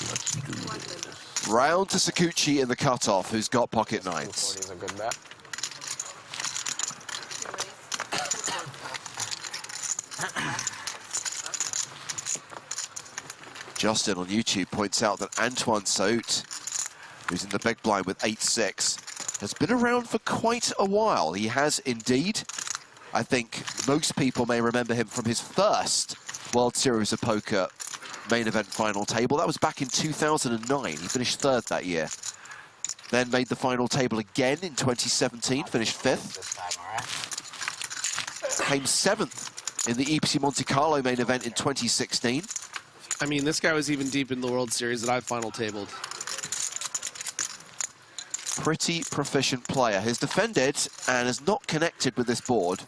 Speaker 6: let's do this. Round to Sikuchi in the cutoff, who's got pocket 9s.
Speaker 4: Is a good bet.
Speaker 6: Justin on YouTube points out that Antoine Saut, who's in the big blind with 8-6, has been around for quite a while. He has indeed. I think most people may remember him from his first World Series of Poker main event final table. That was back in 2009. He finished 3rd that year. Then made the final table again in 2017, finished 5th. Came 7th in the EPT Monte Carlo main event in 2016.
Speaker 2: I mean, this guy was even deep in the World Series that I final tabled.
Speaker 6: Pretty proficient player. Has defended and has not connected with this board.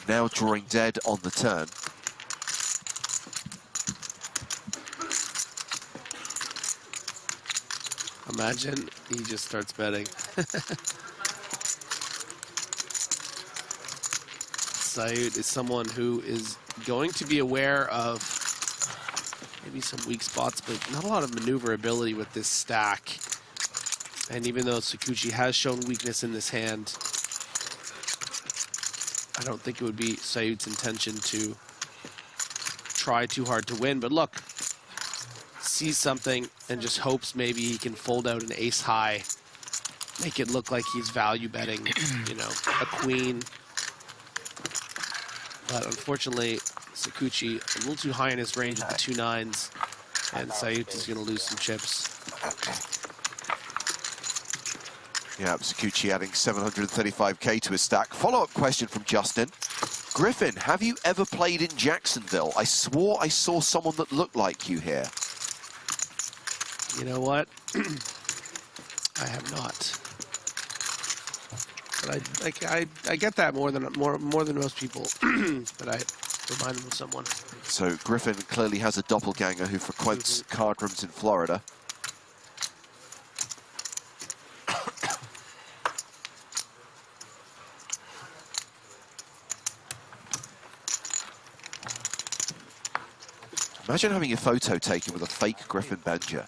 Speaker 6: Now drawing dead on the turn.
Speaker 2: Imagine he just starts betting. Seit is someone who is going to be aware of maybe some weak spots, but not a lot of maneuverability with this stack. And even though Sikuchi has shown weakness in this hand, I don't think it would be Seit's intention to try too hard to win. But look, sees something and just hopes maybe he can fold out an ace high, make it look like he's value betting, you know, a queen. But unfortunately, Sikuchi a little too high in his range with the 2 9s, and Seit is going to lose some chips.
Speaker 6: Yeah, Sikuchi adding 735k to his stack. Follow-up question from Justin. Griffin, have you ever played in Jacksonville? I swore I saw someone that looked like you here.
Speaker 2: You know what? I have not. But I get that more than most people. But I remind them of someone.
Speaker 6: So Griffin clearly has a doppelganger who frequents card rooms in Florida. Imagine having your photo taken with a fake Griffin Benja.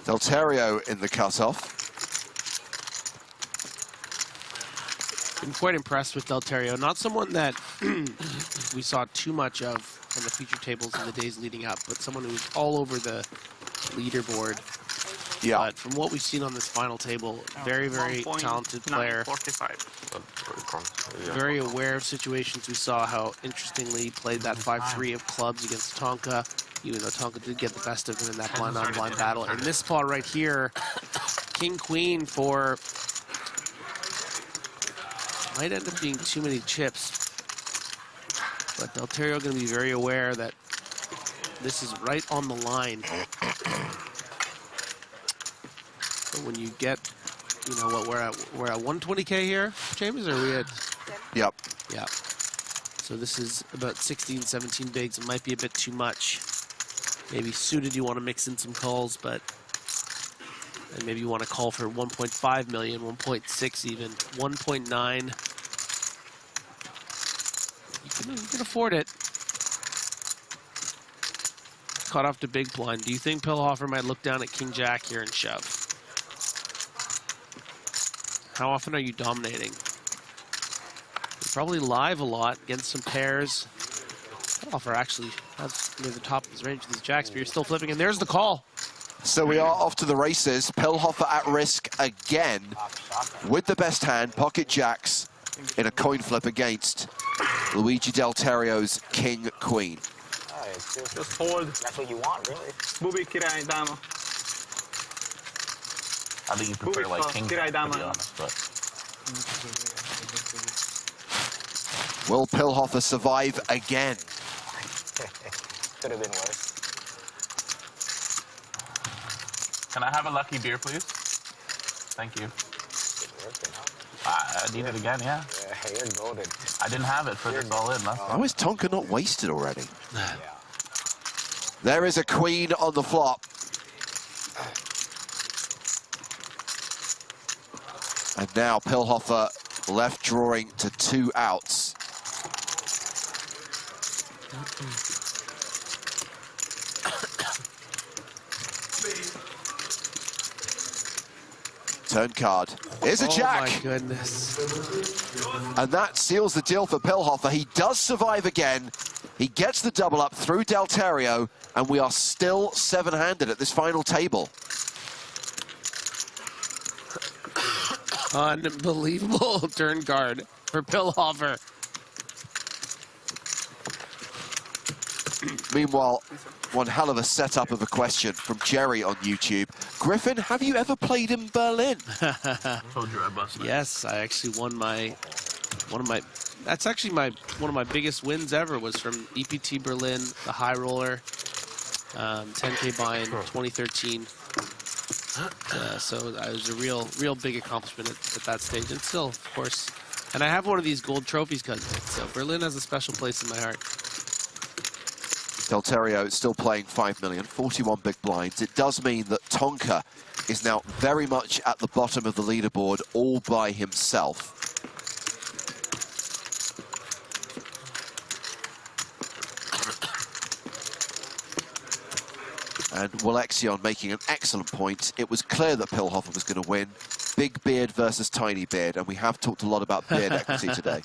Speaker 6: Delterio in the cutoff.
Speaker 2: Been quite impressed with Delterio. Not someone that we saw too much of on the feature tables in the days leading up, but someone who was all over the leaderboard
Speaker 6: Yeah.
Speaker 2: But from what we've seen on this final table, very, very talented player.
Speaker 12: 45.
Speaker 2: Very aware of situations. We saw how interestingly he played that 5-3 of clubs against Tonka, even though Tonka did get the best of him in that blind-on-blind battle. In this spot right here, King-Queen for... might end up being too many chips. But Delterio going to be very aware that this is right on the line. But when you get, you know what, we're at 120K here, James, or are we at?
Speaker 6: Yep.
Speaker 2: Yep. So this is about 16, 17 bigs. It might be a bit too much. Maybe suited, you want to mix in some calls, but and maybe you want to call for 1.5 million, 1.6 even, 1.9. You can afford it. Caught off to big blind. Do you think Pillhofer might look down at King Jack here and shove? How often are you dominating? You're probably live a lot against some pairs. Pillhofer actually has near the top of his range with his jacks, but you're still flipping, and there's the call.
Speaker 6: So we are off to the races. Pillhofer at risk again with the best hand, pocket jacks, in a coin flip against Luigi Delterio's King Queen.
Speaker 11: Just hold.
Speaker 10: That's what you want, really.
Speaker 11: Bubi, király, dama.
Speaker 8: I think you prefer like king, to be honest, but...
Speaker 6: Will Pillhofer survive again?
Speaker 10: Could have been worse.
Speaker 8: Can I have a lucky beer, please? Thank you. I need it again, yeah.
Speaker 10: Yeah, you're golden.
Speaker 8: I didn't have it for this all in.
Speaker 6: How is Tonka not wasted already? There is a queen on the flop. And now Pillhofer left drawing to 2 outs. Turn card. Here's a jack.
Speaker 2: Oh my goodness.
Speaker 6: And that seals the deal for Pillhofer. He does survive again. He gets the double up through Delterio, and we are still 7-handed at this final table.
Speaker 2: Unbelievable turn card for Pillhofer.
Speaker 6: Meanwhile, one hell of a setup of a question from Jerry on YouTube. Griffin, have you ever played in Berlin?
Speaker 8: Told you I busted.
Speaker 2: Yes, I actually won that's actually one of my biggest wins ever was from EPT Berlin, the high roller, 10K buy-in 2013. So it was a real big accomplishment at that stage, and still, of course. And I have one of these gold trophies, so Berlin has a special place in my heart.
Speaker 6: Delterio still playing 5 million, 41 big blinds. It does mean that Tonka is now very much at the bottom of the leaderboard all by himself. And Walexion making an excellent point. It was clear that Pillhofer was going to win. Big beard versus tiny beard, and we have talked a lot about beard equity today.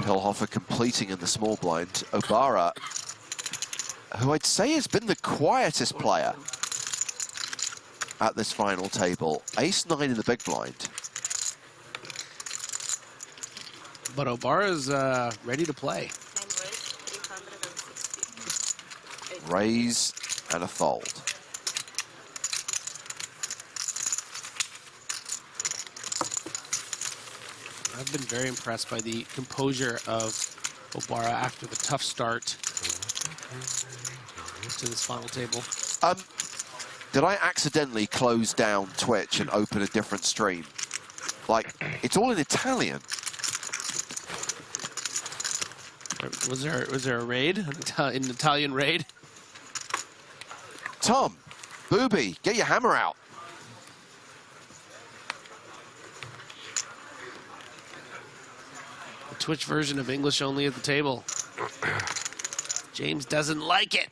Speaker 6: Pillhofer completing in the small blind. Obara, who I'd say has been the quietest player at this final table. Ace-9 in the big blind.
Speaker 2: But Obara's ready to play.
Speaker 6: Raise and a fold.
Speaker 2: I've been very impressed by the composure of Obara after the tough start to this final table.
Speaker 6: Did I accidentally close down Twitch and open a different stream? Like, it's all in Italian.
Speaker 2: Was there a raid? An Italian raid?
Speaker 6: Tom, Booby, get your hammer out.
Speaker 2: The Twitch version of English only at the table. James doesn't like it.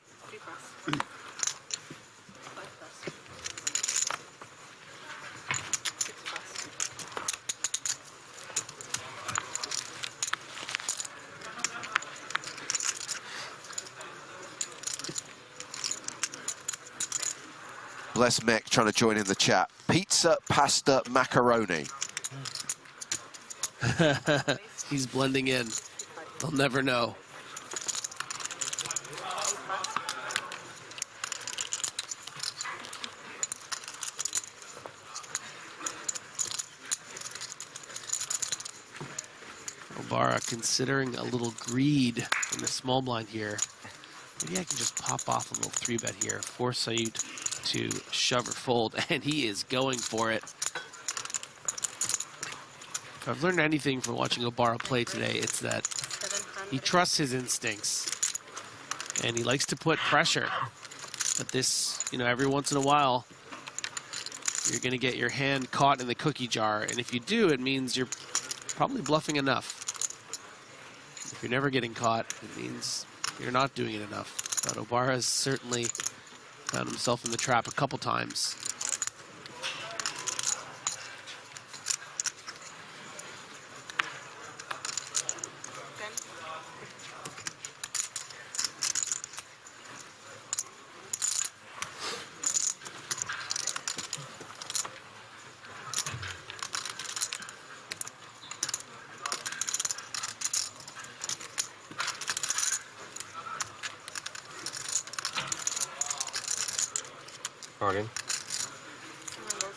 Speaker 6: Bless Mick trying to join in the chat. Pizza, pasta, macaroni.
Speaker 2: He's blending in. They'll never know. Obara considering a little greed in the small blind here. Maybe I can just pop off a little 3-bet here. Force Sait to shove or fold, and he is going for it. If I've learned anything from watching Obara play today, it's that he trusts his instincts, and he likes to put pressure. But this, you know, every once in a while, you're going to get your hand caught in the cookie jar, and if you do, it means you're probably bluffing enough. If you're never getting caught, it means you're not doing it enough. But Obara has certainly found himself in the trap a couple times.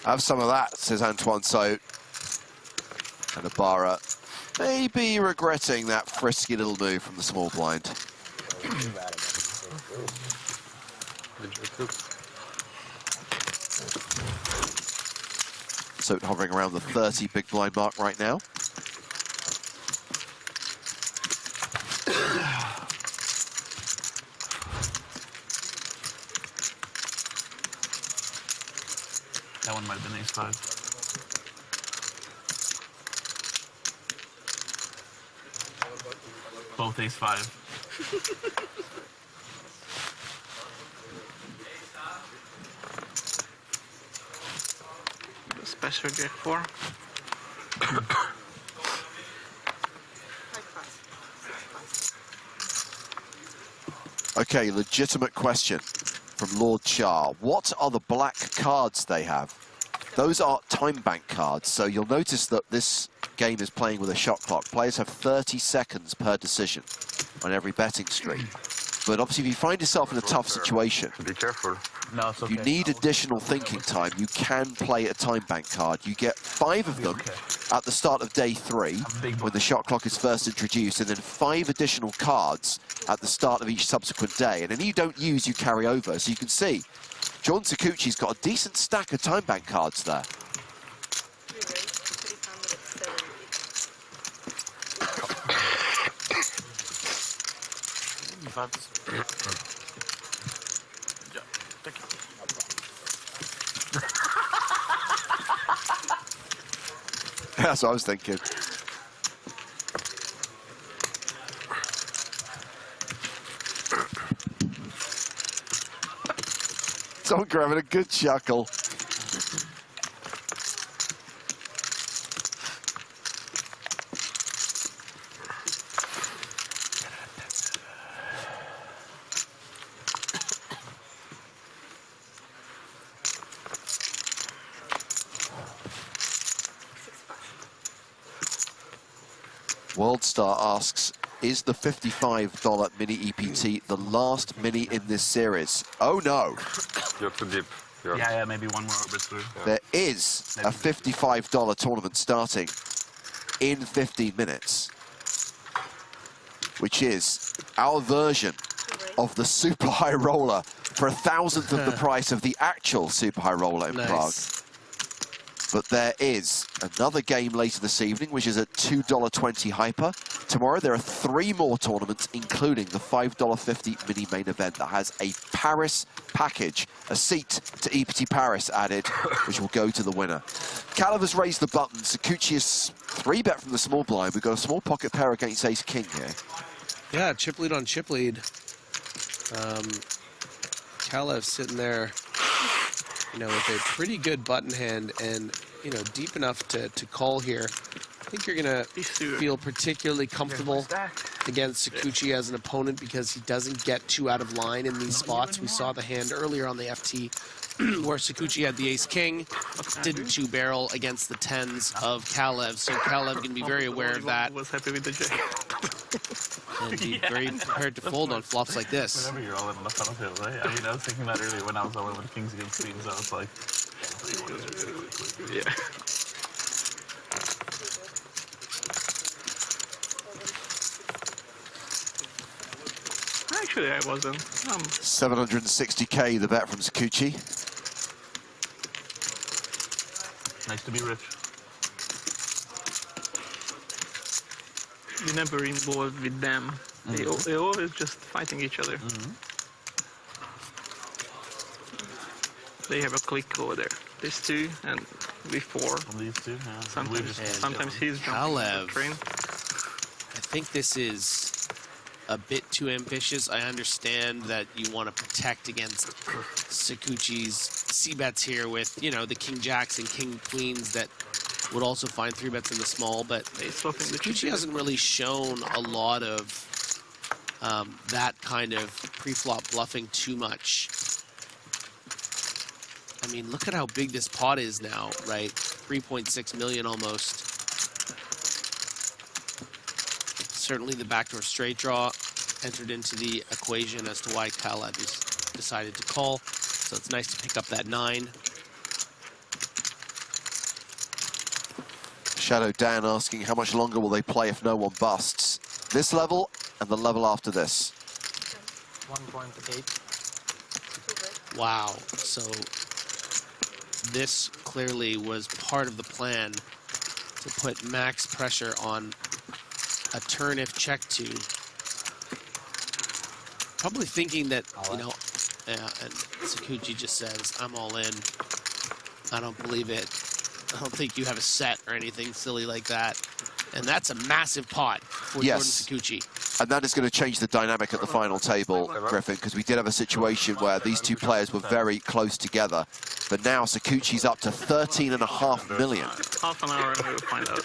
Speaker 6: Have some of that, says Antoine Sait. And Obara maybe regretting that frisky little move from the small blind. Sait hovering around the 30 big blind mark right now.
Speaker 8: That one might have been ace-5. Both ace-5.
Speaker 11: Special Jack 4.
Speaker 6: Okay, legitimate question from Lord Char. What are the black cards they have? Those are time bank cards, so you'll notice that this game is playing with a shot clock. Players have 30 seconds per decision on every betting stream. But obviously, if you find yourself in a tough situation,
Speaker 12: be careful.
Speaker 8: No, it's okay.
Speaker 6: You need additional thinking time. You can play a time bank card. You get 5 of them at the start of day 3, when the shot clock is first introduced, and then 5 additional cards at the start of each subsequent day. And any you don't use, you carry over. So you can see, John Takuchi's got a decent stack of time bank cards there. That's what I was thinking. Tonka having a good chuckle. WorldStar asks, is the $55 mini EPT the last mini in this series? Oh no.
Speaker 12: You're too deep.
Speaker 8: Yeah, maybe one more orbit through.
Speaker 6: There is a $55 tournament starting in 15 minutes, which is our version of the super high roller for 1,000th of the price of the actual Super High Roller in Prague. But there is another game later this evening, which is at $2.20 hyper. Tomorrow there are 3 more tournaments, including the $5.50 mini main event that has a Paris package, a seat to EPT Paris added, which will go to the winner. Kalev has raised the button. Sakuchi is 3-bet from the small blind. We've got a small pocket pair against ace king here.
Speaker 2: Yeah, chip lead on chip lead. Kalev sitting there, you know, with a pretty good button hand and, you know, deep enough to call here. I think you're going to feel particularly comfortable against Sakuchi as an opponent because he doesn't get too out of line in these spots. We saw the hand earlier on the FT where Sakuchi had the ace-king, didn't 2-barrel against the 10s of Kalev, so Kalev going to be very aware of that.
Speaker 11: Was happy with the jack.
Speaker 2: And be very prepared to fold on flops like this.
Speaker 8: Whenever you're all in on the funnel, right? I mean, I was thinking that earlier when I was all in with kings against queens. I was like,
Speaker 11: yeah. Actually, I wasn't.
Speaker 6: 760K the bet from Sakuchi.
Speaker 8: Nice to be rich.
Speaker 11: You never involved with them. They're always just fighting each other. They have a click over there. These two and we 4.
Speaker 8: These two, yeah.
Speaker 11: Sometimes he's
Speaker 2: Kalev. I think this is a bit too ambitious. I understand that you want to protect against Sakuchi's c-bets here with, you know, the king jacks and king queens that would also find 3-bets in the small, but Sakuchi hasn't really shown a lot of that kind of pre-flop bluffing too much. I mean, look at how big this pot is now, right? 3.6 million almost. Certainly the backdoor straight draw entered into the equation as to why Kalev has decided to call. So it's nice to pick up that 9.
Speaker 6: Shadow Dan asking how much longer will they play if no one busts? This level and the level after this.
Speaker 16: 1.8.
Speaker 2: Wow. So this clearly was part of the plan to put max pressure on a turn if check 2. Probably thinking that, you know, and Sakuchi just says, I'm all in. I don't believe it. I don't think you have a set or anything silly like that. And that's a massive pot for Jordan Sakuchi.
Speaker 6: And that is going to change the dynamic at the final table, Griffin, because we did have a situation where these two players were very close together. But now Sakuchi's up to 13.5 million.
Speaker 11: Half an hour and we'll find out.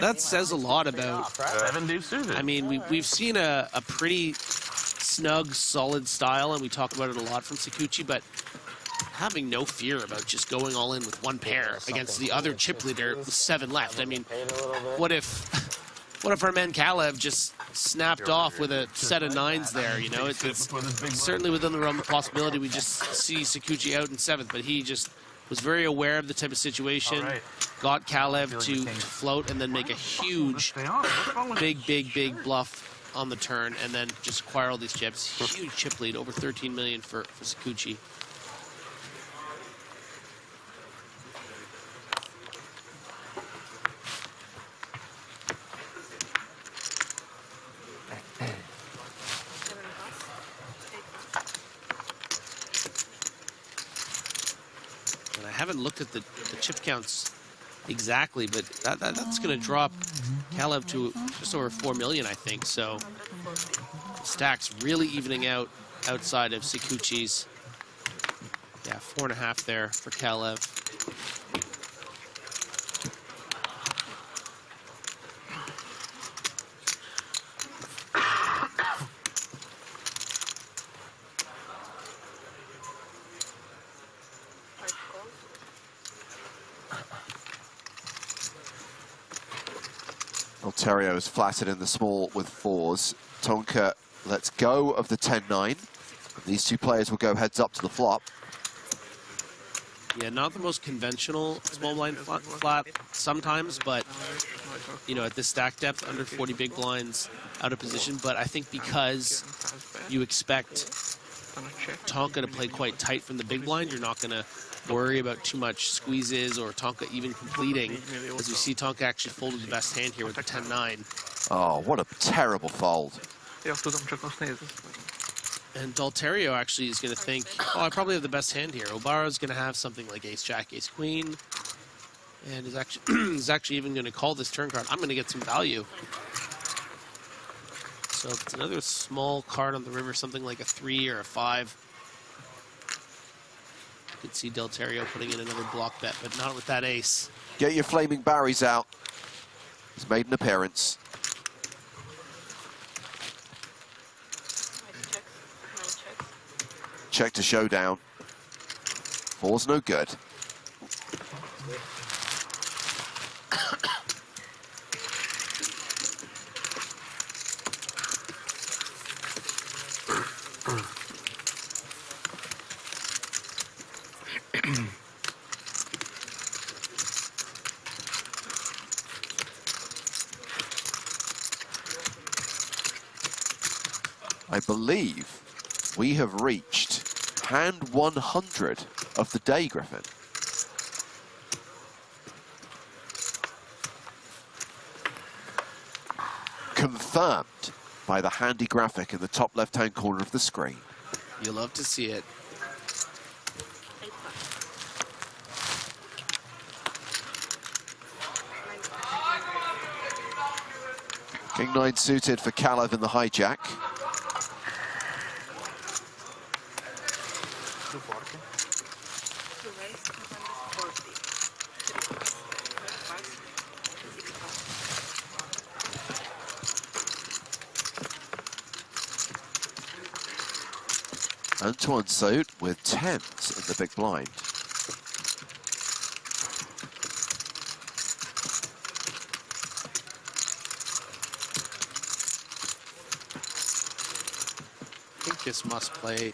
Speaker 2: That says a lot about... I mean, we've seen a pretty snug, solid style, and we talk about it a lot from Sakuchi, but having no fear about just going all in with one pair against the other chip leader with 7 left. I mean, what if our man Kalev just snapped off with a set of 9s there, you know? It's certainly within the realm of possibility. We just see Sakuchi out in 7th, but he just was very aware of the type of situation, got Kalev to float and then make a huge, big bluff on the turn and then just acquire all these chips. Huge chip lead, over 13 million for Sakuchi. I haven't looked at the chip counts exactly, but that's going to drop Kalev to just over 4 million, I think. So stacks really evening out outside of Sakuchi's. Yeah, 4.5 there for Kalev.
Speaker 6: Ontario is flattered in the small with 4s. Tonka lets go of the 10-9. These two players will go heads up to the flop.
Speaker 2: Yeah, not the most conventional small blind flat sometimes, but, you know, at this stack depth, under 40 big blinds, out of position. But I think because you expect Tonka to play quite tight from the big blind. You're not going to worry about too much squeezes or Tonka even completing. As we see, Tonka actually folded the best hand here with the 10-9.
Speaker 6: Oh, what a terrible fold.
Speaker 2: And Dalterio actually is going to think, oh, I probably have the best hand here. Obara's going to have something like ace-jack, ace-queen, and is actually even going to call this turn card. I'm going to get some value. So if it's another small card on the river, something like a 3 or a 5, you could see Dalterio putting in another block bet, but not with that ace.
Speaker 6: Get your flaming Barrys out. He's made an appearance. Check to showdown. 4's no good. I believe we have reached hand 100 of the day, Griffin. Confirmed by the handy graphic in the top left-hand corner of the screen.
Speaker 2: You love to see it.
Speaker 6: King 9 suited for Kalev in the hijack. Antoine Saut with 10s in the big blind.
Speaker 2: I think this must play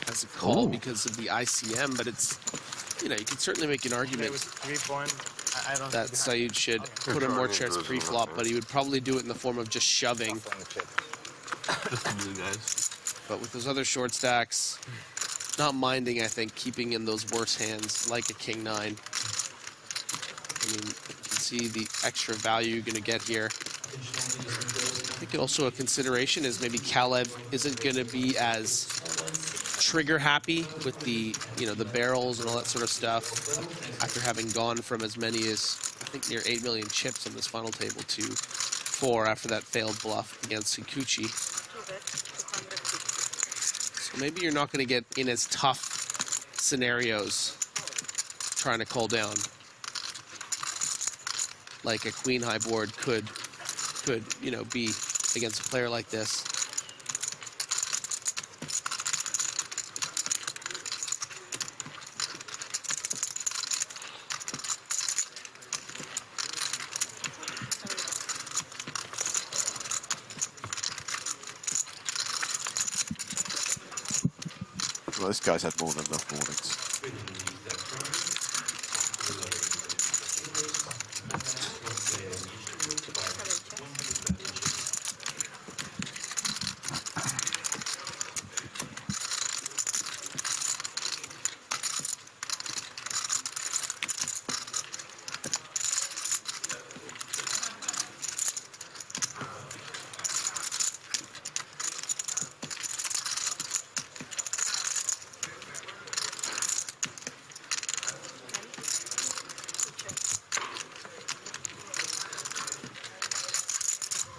Speaker 2: as a call because of the ICM, but it's, you know, you can certainly make an argument that Saud should put in more chips pre-flop, but he would probably do it in the form of just shoving. But with those other short stacks, not minding, I think, keeping in those worse hands like a King 9. I mean, you can see the extra value you're going to get here. I think also a consideration is maybe Kalev isn't going to be as trigger happy with the, you know, the barrels and all that sort of stuff after having gone from as many as, I think, near 8 million chips on this final table to 4 after that failed bluff against Kikuchi. So maybe you're not going to get in as tough scenarios trying to call down like a queen high board could, you know, be against a player like this.
Speaker 6: Well, this guy's had more than enough mornings.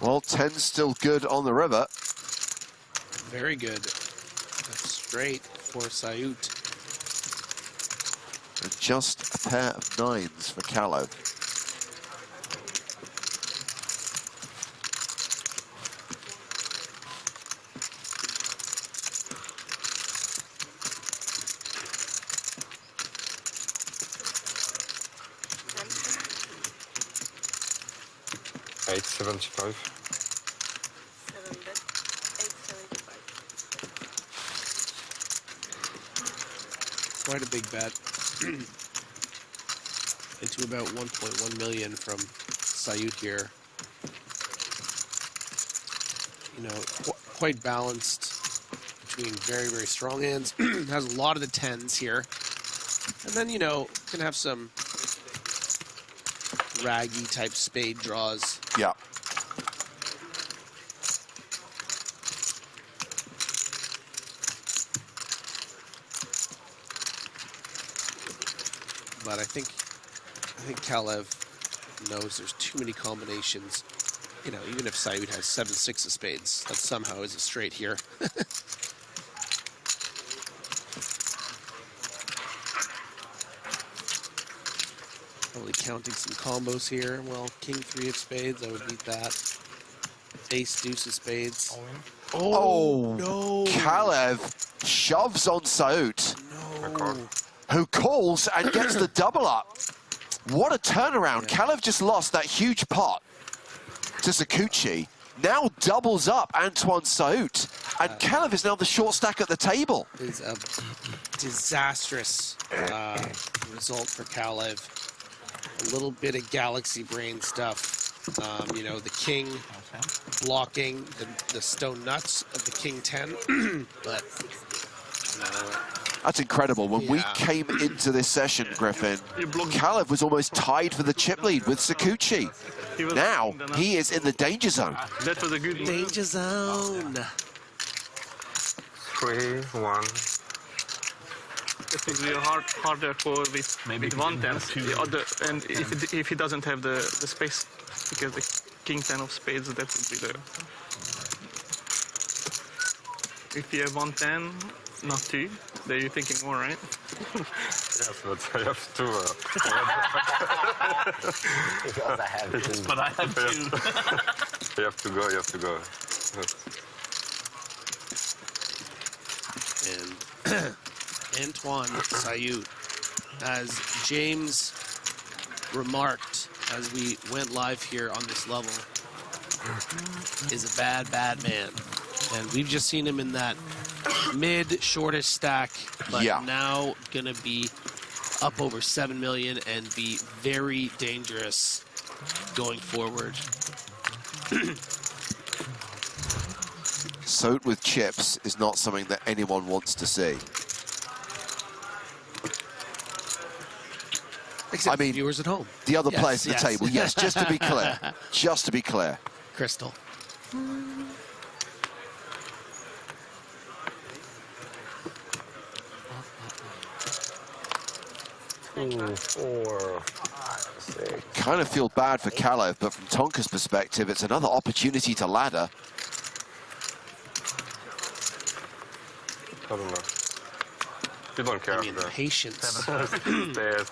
Speaker 6: Well, 10's still good on the river.
Speaker 2: Very good. That's straight for Saut.
Speaker 6: And just a pair of 9s for Kalev.
Speaker 12: $8.75.
Speaker 2: Quite a big bet. Into about 1.1 million from Saut here. You know, quite balanced between very, very strong hands. Has a lot of the 10s here. And then, you know, can have some raggy type spade draws.
Speaker 6: Yeah.
Speaker 2: But I think Kalev knows there's too many combinations. You know, even if Sait has 7-6 of spades, that somehow is a straight here. Probably counting some combos here. Well, king 3 of spades, I would beat that. Ace deuce of spades.
Speaker 6: Oh,
Speaker 2: no!
Speaker 6: Kalev shoves on Sait,
Speaker 2: No.
Speaker 6: who calls and gets the double up. What a turnaround. Kalev just lost that huge pot to Sakuchi. Now doubles up Antoine Sait. And Kalev is now the short stack at the table.
Speaker 2: Is a disastrous result for Kalev. A little bit of galaxy brain stuff. You know, the king blocking the stone nuts of the king 10. But
Speaker 6: that's incredible. When we came into this session, Griffin, Kalev was almost tied for the chip lead with Sakuchi. Now he is in the danger zone.
Speaker 11: That was a good
Speaker 2: danger zone.
Speaker 12: 3-1.
Speaker 11: It would be harder for with 1-10. The other, and if he doesn't have the space, because the king 10 of spades, that would be the. If you have 1-10, not 2, then you're thinking more, right?
Speaker 12: Yes, but I have 2.
Speaker 10: Because I have 2.
Speaker 8: But I have 2.
Speaker 12: You have to go, you have to go.
Speaker 2: And Antoine Sait, as James remarked as we went live here on this level, is a bad, bad man. And we've just seen him in that mid-shortest stack, but now gonna be up over 7 million and be very dangerous going forward.
Speaker 6: Sait with chips is not something that anyone wants to see.
Speaker 2: Except viewers at home.
Speaker 6: The other players at the table, yes, just to be clear. Just to be clear.
Speaker 2: Crystal.
Speaker 12: Ooh, 4, 5, 6.
Speaker 6: Kind of feel bad for Kalev, but from Tonka's perspective, it's another opportunity to ladder.
Speaker 12: I don't know. You don't care.
Speaker 2: I mean, patience.
Speaker 12: Stay there.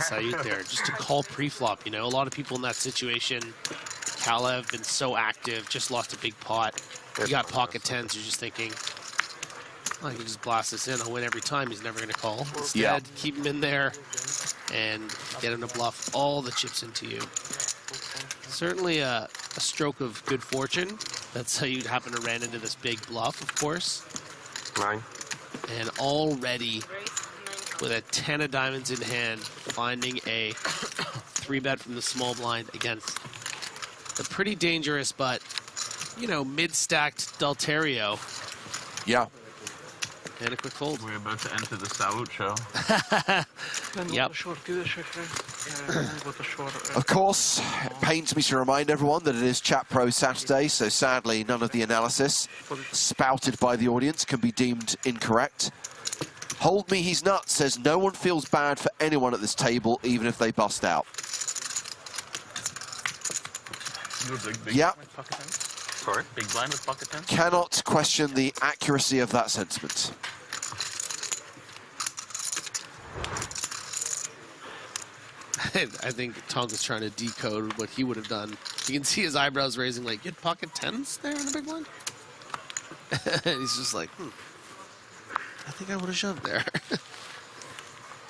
Speaker 2: Sait there, just to call pre-flop, you know, a lot of people in that situation. Kalev been so active, just lost a big pot. You got pocket 10s, you're just thinking, I can just blast this in, I'll win every time, he's never gonna call. Instead, keep him in there and get him to bluff all the chips into you. Certainly a stroke of good fortune. That's how you'd happen to ran into this big bluff, of course.
Speaker 12: 9.
Speaker 2: And already, with a 10 of diamonds in hand, finding a 3-bet from the small blind against the pretty dangerous, but, you know, mid-stacked Delterio.
Speaker 6: Yeah.
Speaker 2: And a quick fold.
Speaker 8: We're about to enter the Sait show.
Speaker 2: Yep.
Speaker 6: Of course, it pains me to remind everyone that it is Chat Pro Saturday, so sadly none of the analysis spouted by the audience can be deemed incorrect. Hold Me He's Nuts says no one feels bad for anyone at this table, even if they bust out. Yeah.
Speaker 12: Sorry?
Speaker 8: Big blind with pocket 10?
Speaker 6: Cannot question the accuracy of that sentiment.
Speaker 2: I think Tonka's trying to decode what he would have done. You can see his eyebrows raising, like, you had pocket 10s there in the big blind? And he's just like, I think I would have shoved there.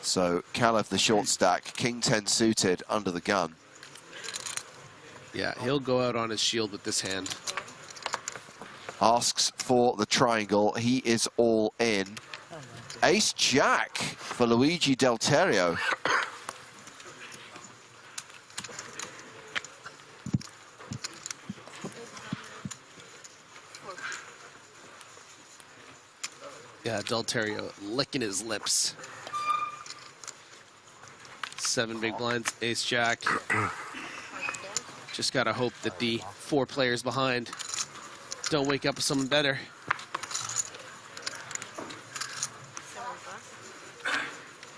Speaker 6: So, Kalev, the short stack, King 10 suited under the gun.
Speaker 2: Yeah, he'll go out on his shield with this hand.
Speaker 6: Asks for the triangle. He is all in. Ace-Jack for Luigi Delterio.
Speaker 2: Yeah, Delterio licking his lips. 7 big blinds, ace jack. Just gotta hope that the 4 players behind don't wake up with someone better.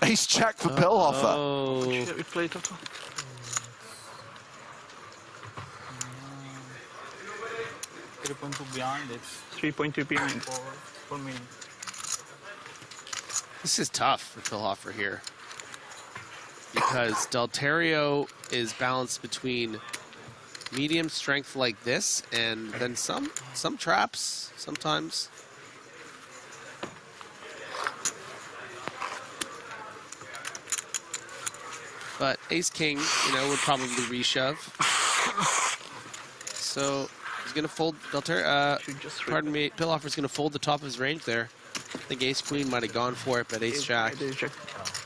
Speaker 6: Ace jack for Pillhofer.
Speaker 2: Oh.
Speaker 11: We played Toto.
Speaker 15: Beyond, it's
Speaker 11: 3.2 behind.
Speaker 15: For me.
Speaker 2: This is tough for Pillhofer here, because Delterio is balanced between medium strength like this and then some traps sometimes. But ace king, you know, would probably reshove. So he's gonna fold pardon me, Pillhofer's gonna fold the top of his range there. I think ace queen might have gone for it, but ace jack.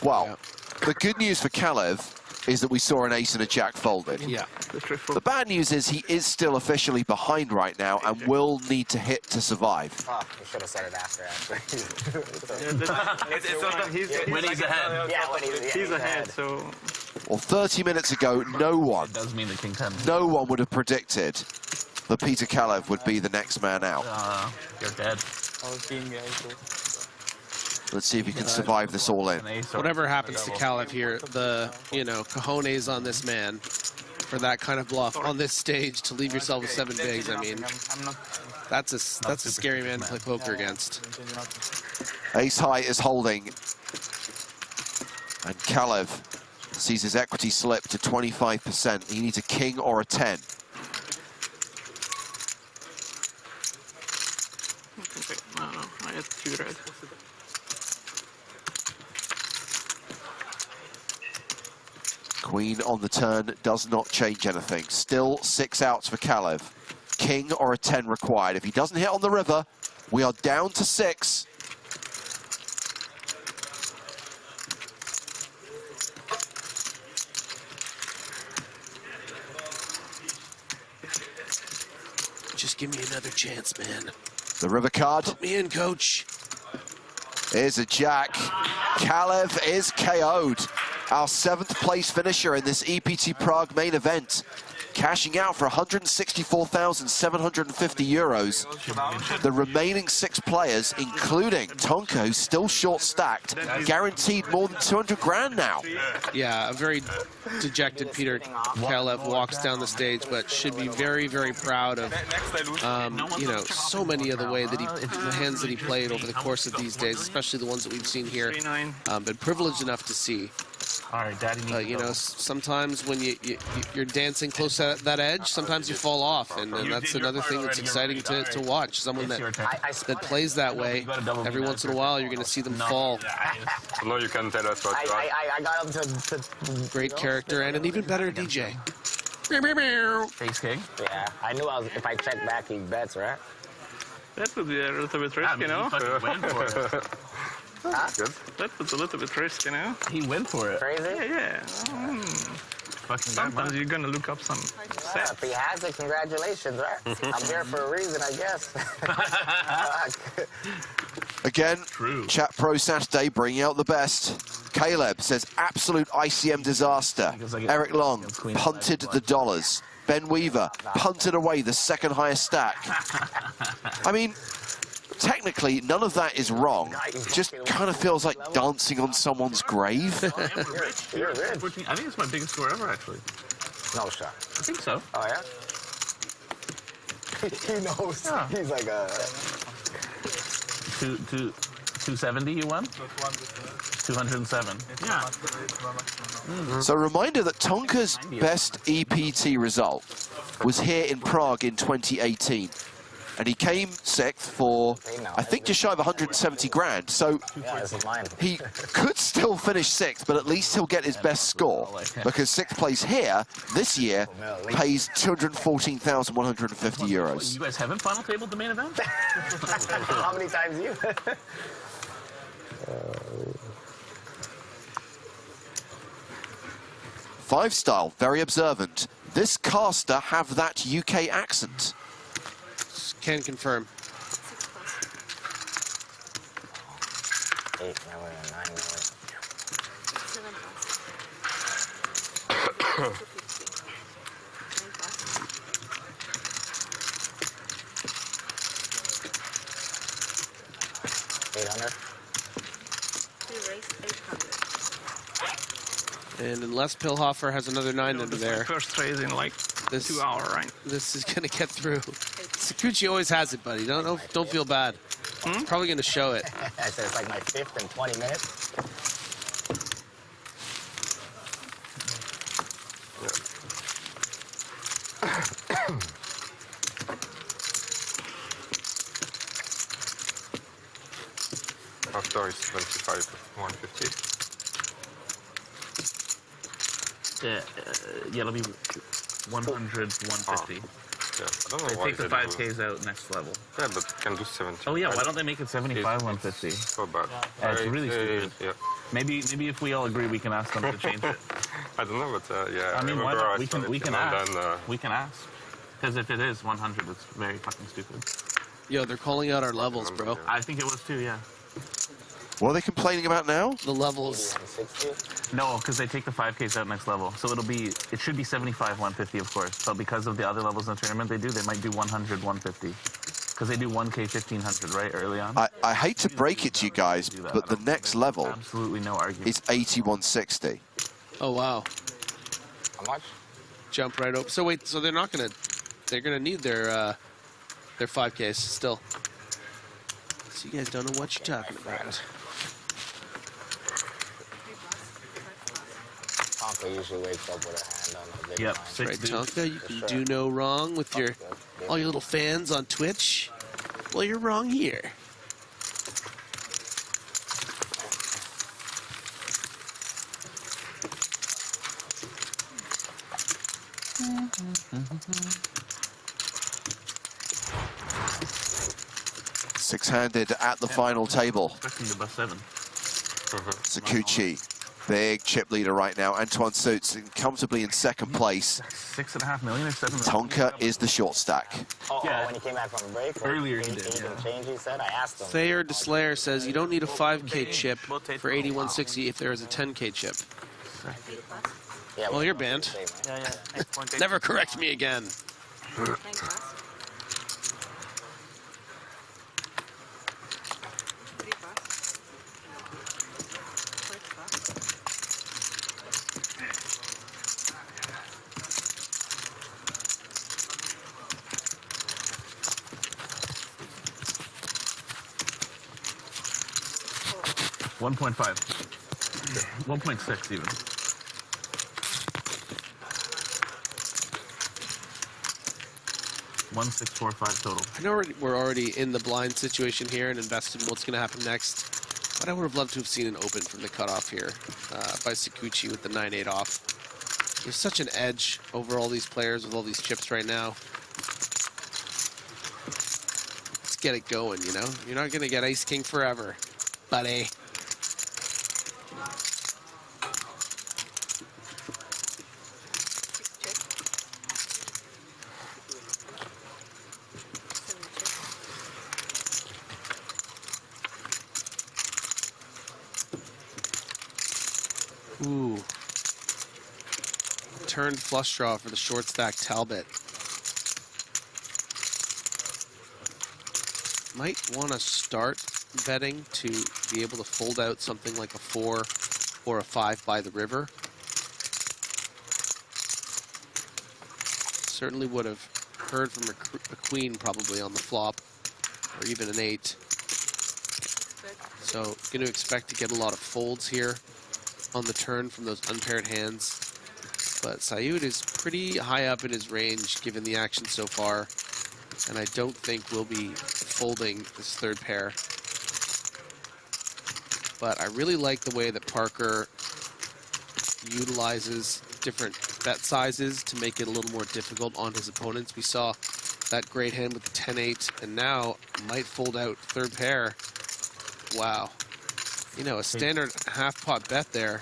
Speaker 6: Well, the good news for Kalev is that we saw an ace and a jack folded.
Speaker 2: Yeah.
Speaker 6: The bad news is he is still officially behind right now and will need to hit to survive.
Speaker 10: Oh, you should have said it after, actually.
Speaker 8: When he's ahead.
Speaker 10: Yeah, when
Speaker 11: he's ahead, so...
Speaker 6: Well, 30 minutes ago, no one would have predicted that Peter Kalev would be the next man out.
Speaker 8: You're dead.
Speaker 6: Let's see if he can survive this all in.
Speaker 2: Whatever happens to Kalev here, the, you know, cojones on this man for that kind of bluff on this stage to leave yourself with 7 bigs. I mean, that's a scary man to play poker against.
Speaker 6: Ace high is holding, and Kalev sees his equity slip to 25%. He needs a king or a 10.
Speaker 11: Okay, no, I had 2 red.
Speaker 6: Queen on the turn does not change anything. Still 6 outs for Kalev. King or a 10 required. If he doesn't hit on the river, we are down to 6.
Speaker 2: Just give me another chance, man.
Speaker 6: The river card.
Speaker 2: Put me in, coach.
Speaker 6: Here's a jack. Kalev is KO'd. Our 7th place finisher in this EPT Prague main event, cashing out for 164,750 euros. The remaining 6 players, including Tonka, who's still short stacked, guaranteed more than 200 grand now.
Speaker 2: Yeah, a very dejected Peter Kalev walks down the stage, but should be very, very proud of, you know, so many of the way that the hands that he played over the course of these days, especially the ones that we've seen here. Been privileged enough to see.
Speaker 8: All right, Daddy needs
Speaker 2: you know, sometimes when you're dancing close to that edge, sometimes you fall off, and that's another thing that's exciting to watch. Someone that plays that way, every once in a while, you're going to see them fall.
Speaker 12: No, you can tell us what you are.
Speaker 10: I got him to...
Speaker 2: Great character and an even better DJ.
Speaker 8: Ace king?
Speaker 10: Yeah, I knew if I check back, he bets, right?
Speaker 11: That would be a little bit risky, you know?
Speaker 10: Huh?
Speaker 12: Good.
Speaker 11: That was a little bit risky, you know?
Speaker 8: He went for it.
Speaker 10: Crazy?
Speaker 11: Yeah. Sometimes you're gonna look up some sets.
Speaker 10: If he has it, congratulations, right? I'm here for a reason, I guess.
Speaker 6: Again, Chat Pro Saturday bringing out the best. Caleb says absolute ICM disaster. Eric Long punted the dollars. Ben Weaver punted away the 2nd highest stack. I mean, technically, none of that is wrong. Just kind of feels like dancing on someone's grave.
Speaker 10: You're rich.
Speaker 8: I think it's my biggest score ever, actually.
Speaker 10: No shot.
Speaker 8: I think so.
Speaker 10: Oh, yeah? He knows. Yeah. He's like a...
Speaker 8: 270 you won? 207. Yeah.
Speaker 6: So a reminder that Tonka's best EPT result was here in Prague in 2018. And he came 6th for, I think, just shy of 170 grand. So he could still finish 6th, but at least he'll get his best score. Because 6th place here, this year, pays 214,150 euros.
Speaker 8: You guys haven't final tabled the main event?
Speaker 10: How many times you?
Speaker 6: 5-style, very observant. This caster have that UK accent.
Speaker 2: Can confirm. And unless Pilhofer has another 9 under there.
Speaker 11: First raise in like 2 hours, right?
Speaker 2: This is going to get through. Sakuchi always has it, buddy. Don't feel bad. It's probably going to show it.
Speaker 10: I said it's like my 5th in 20 minutes.
Speaker 12: After is 25, 150.
Speaker 8: Yeah, it'll be 100, 150.
Speaker 12: Yeah, I don't know
Speaker 8: They
Speaker 12: why
Speaker 8: take the 5Ks out next level.
Speaker 12: Yeah, but you can do 70.
Speaker 8: Oh yeah, why don't they make it 75, 150?
Speaker 12: So bad.
Speaker 8: Yeah, it's really stupid.
Speaker 12: Yeah.
Speaker 8: Maybe if we all agree, we can ask them to change it.
Speaker 12: I don't know, but yeah.
Speaker 8: I mean, why
Speaker 12: remember
Speaker 8: not?
Speaker 12: I saw
Speaker 8: We
Speaker 12: it,
Speaker 8: can
Speaker 12: and
Speaker 8: ask.
Speaker 12: then,
Speaker 8: We can ask. Because if it is 100, it's very fucking stupid.
Speaker 2: Yo, they're calling out our levels, bro.
Speaker 8: I think it was too, yeah.
Speaker 6: What are they complaining about now?
Speaker 2: The levels.
Speaker 8: No, because they take the 5Ks out next level. So it should be 75, 150, of course. But because of the other levels in the tournament they might do 100, 150. Because they do 1K 1500, right, early on?
Speaker 6: I hate to break it to you guys, but the next level
Speaker 8: absolutely no argument.
Speaker 6: is 8160.
Speaker 2: Oh, wow.
Speaker 10: How much?
Speaker 2: Jump right over. So wait, so they're gonna need their 5Ks still. So you guys don't know what you're talking about.
Speaker 10: Tonka usually wakes up with a hand on the big
Speaker 2: Yep,
Speaker 10: line.
Speaker 2: right, Tonka, you can do no wrong with all your little fans on Twitch. Well, you're wrong here.
Speaker 6: Six-handed at the final table.
Speaker 8: Expecting the bus 7.
Speaker 6: Sakuchi, big chip leader right now. Antoine Suits comfortably in second place.
Speaker 8: 6.5 million or 7 million?
Speaker 6: Tonka is the short stack.
Speaker 10: Yeah. When he came back from break.
Speaker 8: Earlier he did,
Speaker 10: yeah. Change, he said. I asked him.
Speaker 2: Thayer de Slayer says you don't need a 5K chip for 8160 if there is a 10K chip. Well, you're banned. Never correct me again.
Speaker 8: $1.5. 1.6 even. $1,645 total.
Speaker 2: I know we're already in the blind situation here and invested in what's going to happen next, but I would have loved to have seen an open from the cutoff here by Sakuchi with the 9-8 off. There's such an edge over all these players with all these chips right now. Let's get it going, you know? You're not going to get Ace King forever, buddy. Ooh. Turned flush draw for the short stack Talbot. Might want to start betting to be able to fold out something like a 4 or a 5 by the river. Certainly would have heard from a queen probably on the flop, or even an 8. So going to expect to get a lot of folds here on the turn from those unpaired hands. But Sayud is pretty high up in his range given the action so far, and I don't think we'll be folding this third pair. But I really like the way that Parker utilizes different bet sizes to make it a little more difficult on his opponents. We saw that great hand with the 10-8, and now might fold out third pair. Wow. You know, a standard half pot bet there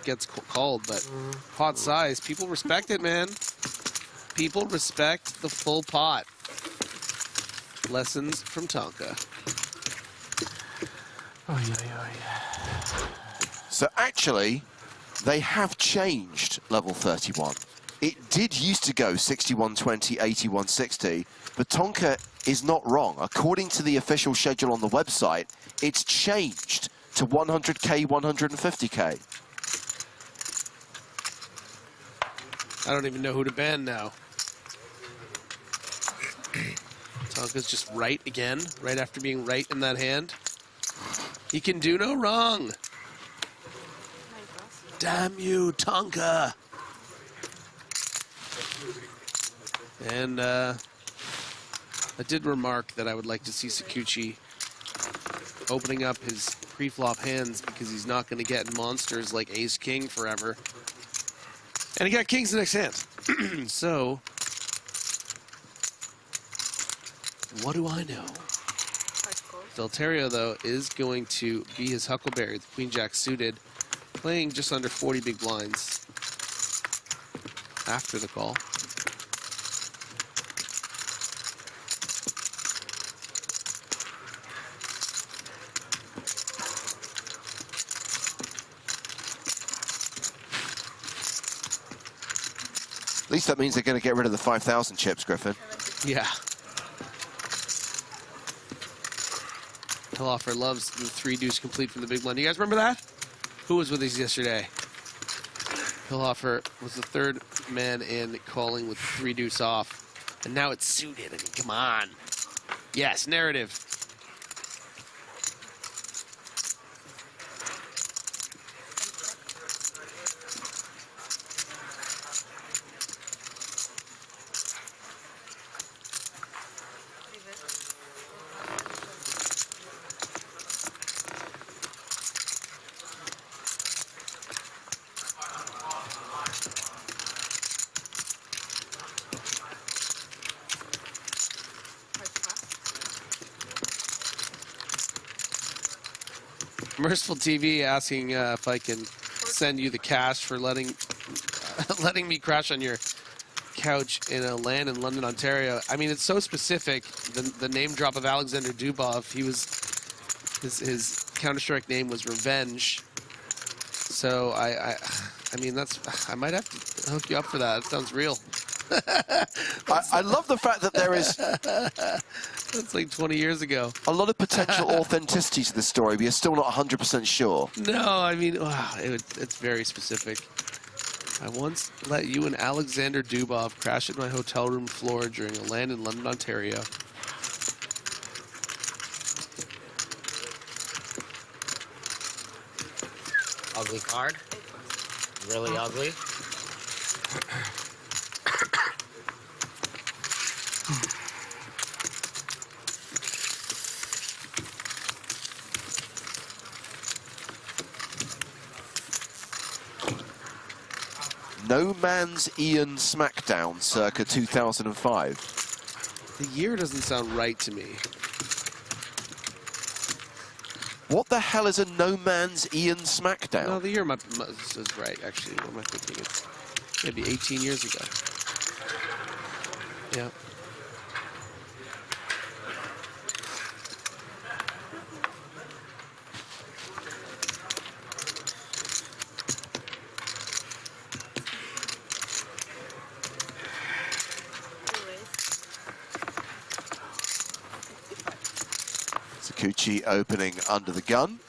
Speaker 2: gets called, but pot size, people respect it, man. People respect the full pot. Lessons from Tonka.
Speaker 6: So actually, they have changed level 31. It did used to go 61-20, 81-60, but Tonka is not wrong. According to the official schedule on the website, it's changed to 100K, 150K.
Speaker 2: I don't even know who to ban now. Tonka's just right again, right after being right in that hand. He can do no wrong. Damn you, Tonka. And I did remark that I would like to see Sakuchi opening up his pre-flop hands because he's not going to get monsters like Ace-King forever. And he got kings the next hand. So, what do I know? Delterio, though, is going to be his Huckleberry, the Queen-Jack suited, playing just under 40 big blinds after the call.
Speaker 6: At least that means they're going to get rid of the 5,000 chips, Griffin.
Speaker 2: Yeah. Hilloffer loves the 3-deuce complete from the big blind. You guys remember that? Who was with us yesterday? Hilloffer was the third man in calling with 3-deuce off. And now it's suited. I mean, come on. Yes, narrative. Merciful TV asking if I can send you the cash for letting me crash on your couch in a land in London, Ontario. I mean, it's so specific. The name drop of Alexander Dubov. He was his Counter-Strike name was Revenge. So I mean I might have to hook you up for that. It sounds real.
Speaker 6: I love the fact that there is...
Speaker 2: That's like 20 years ago.
Speaker 6: A lot of potential authenticity to this story, but you're still not 100% sure.
Speaker 2: No, I mean, wow, it's very specific. I once let you and Alexander Dubov crash at my hotel room floor during a land in London, Ontario.
Speaker 10: Ugly card. Really ugly.
Speaker 6: No Man's Ian Smackdown, circa 2005.
Speaker 2: The year doesn't sound right to me.
Speaker 6: What the hell is a No Man's Ian Smackdown?
Speaker 2: No, the year is right, actually. What am I thinking? It's maybe 18 years ago. Yeah.
Speaker 6: Sakuchi opening under the gun.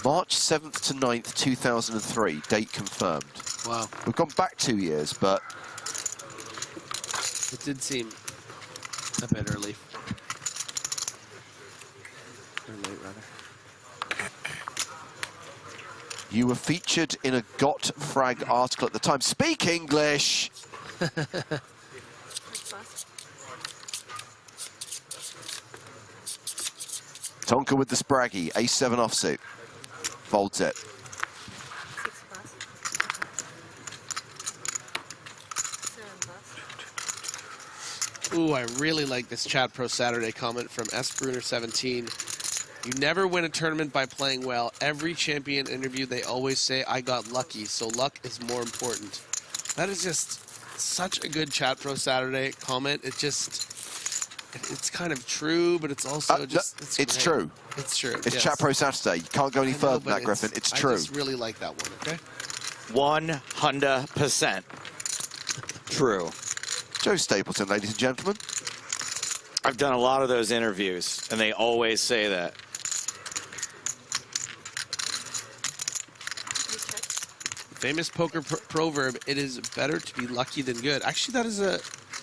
Speaker 6: March 7th to 9th, 2003, date confirmed.
Speaker 2: Wow.
Speaker 6: We've gone back 2 years, but...
Speaker 2: It did seem a bit early. Or late, rather.
Speaker 6: You were featured in a Got Frag article at the time. Speak English! Tonka with the Spraggy, ace-7 offsuit. Folds it.
Speaker 2: Ooh, I really like this Chat Pro Saturday comment from S. Bruner17. You never win a tournament by playing well. Every champion interview, they always say, I got lucky, so luck is more important. That is just such a good Chat Pro Saturday comment. It just, it's kind of true, but it's also just,
Speaker 6: it's true.
Speaker 2: It's true.
Speaker 6: It's
Speaker 2: yes.
Speaker 6: Chat Pro Saturday. You can't go any further than that, Griffin. It's true.
Speaker 2: I just really like that one, okay?
Speaker 7: 100% true.
Speaker 6: Joe Stapleton, ladies and gentlemen.
Speaker 7: I've done a lot of those interviews, and they always say that.
Speaker 2: Famous poker proverb, it is better to be lucky than good. Actually, that is I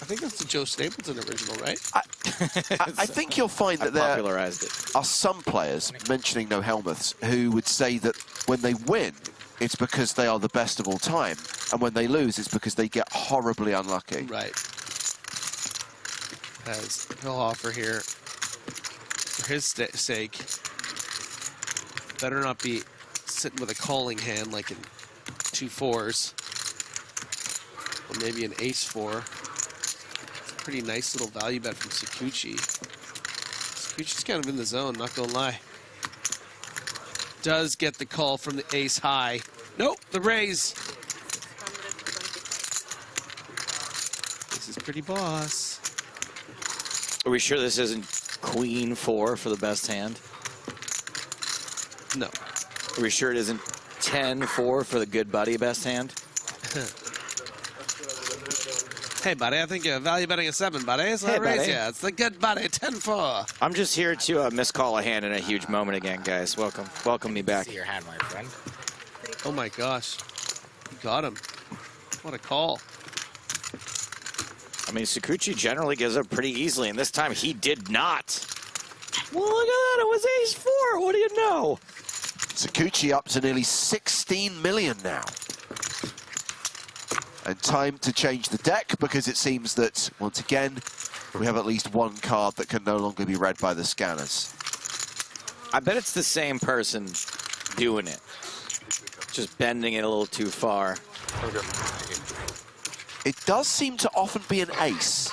Speaker 2: think that's the Joe Stapleton original, right?
Speaker 6: I think you'll find that there are some players, mentioning no helmets, who would say that when they win, it's because they are the best of all time. And when they lose, it's because they get horribly unlucky.
Speaker 2: Right. As Pilhofer here, for his sake, better not be sitting with a calling hand like in 2 4s. Or maybe an ace-4. It's a pretty nice little value bet from Sakuchi. Sakuchi's kind of in the zone, not gonna lie. Does get the call from the ace high. Nope, the raise. This is pretty boss.
Speaker 7: Are we sure this isn't Queen 4 for the best hand?
Speaker 2: No.
Speaker 7: Are we sure it isn't 10-4 for the good buddy best hand?
Speaker 2: Hey, buddy, I think you're value betting a 7, buddy. So
Speaker 7: Hey,
Speaker 2: I raise
Speaker 7: buddy.
Speaker 2: you. It's the good buddy, 10-4.
Speaker 7: I'm just here to miscall a hand in a huge moment again, guys. Welcome me back.
Speaker 10: See your hand, my friend.
Speaker 2: Oh my gosh. You got him. What a call.
Speaker 7: I mean, Sakuchi generally gives up pretty easily, and this time he did not. Well, look at that. It was ace-4. What do you know?
Speaker 6: Sakuchi up to nearly 16 million now. And time to change the deck, because it seems that, once again, we have at least one card that can no longer be read by the scanners.
Speaker 7: I bet it's the same person doing it. Just bending it a little too far.
Speaker 6: It does seem to often be an ace.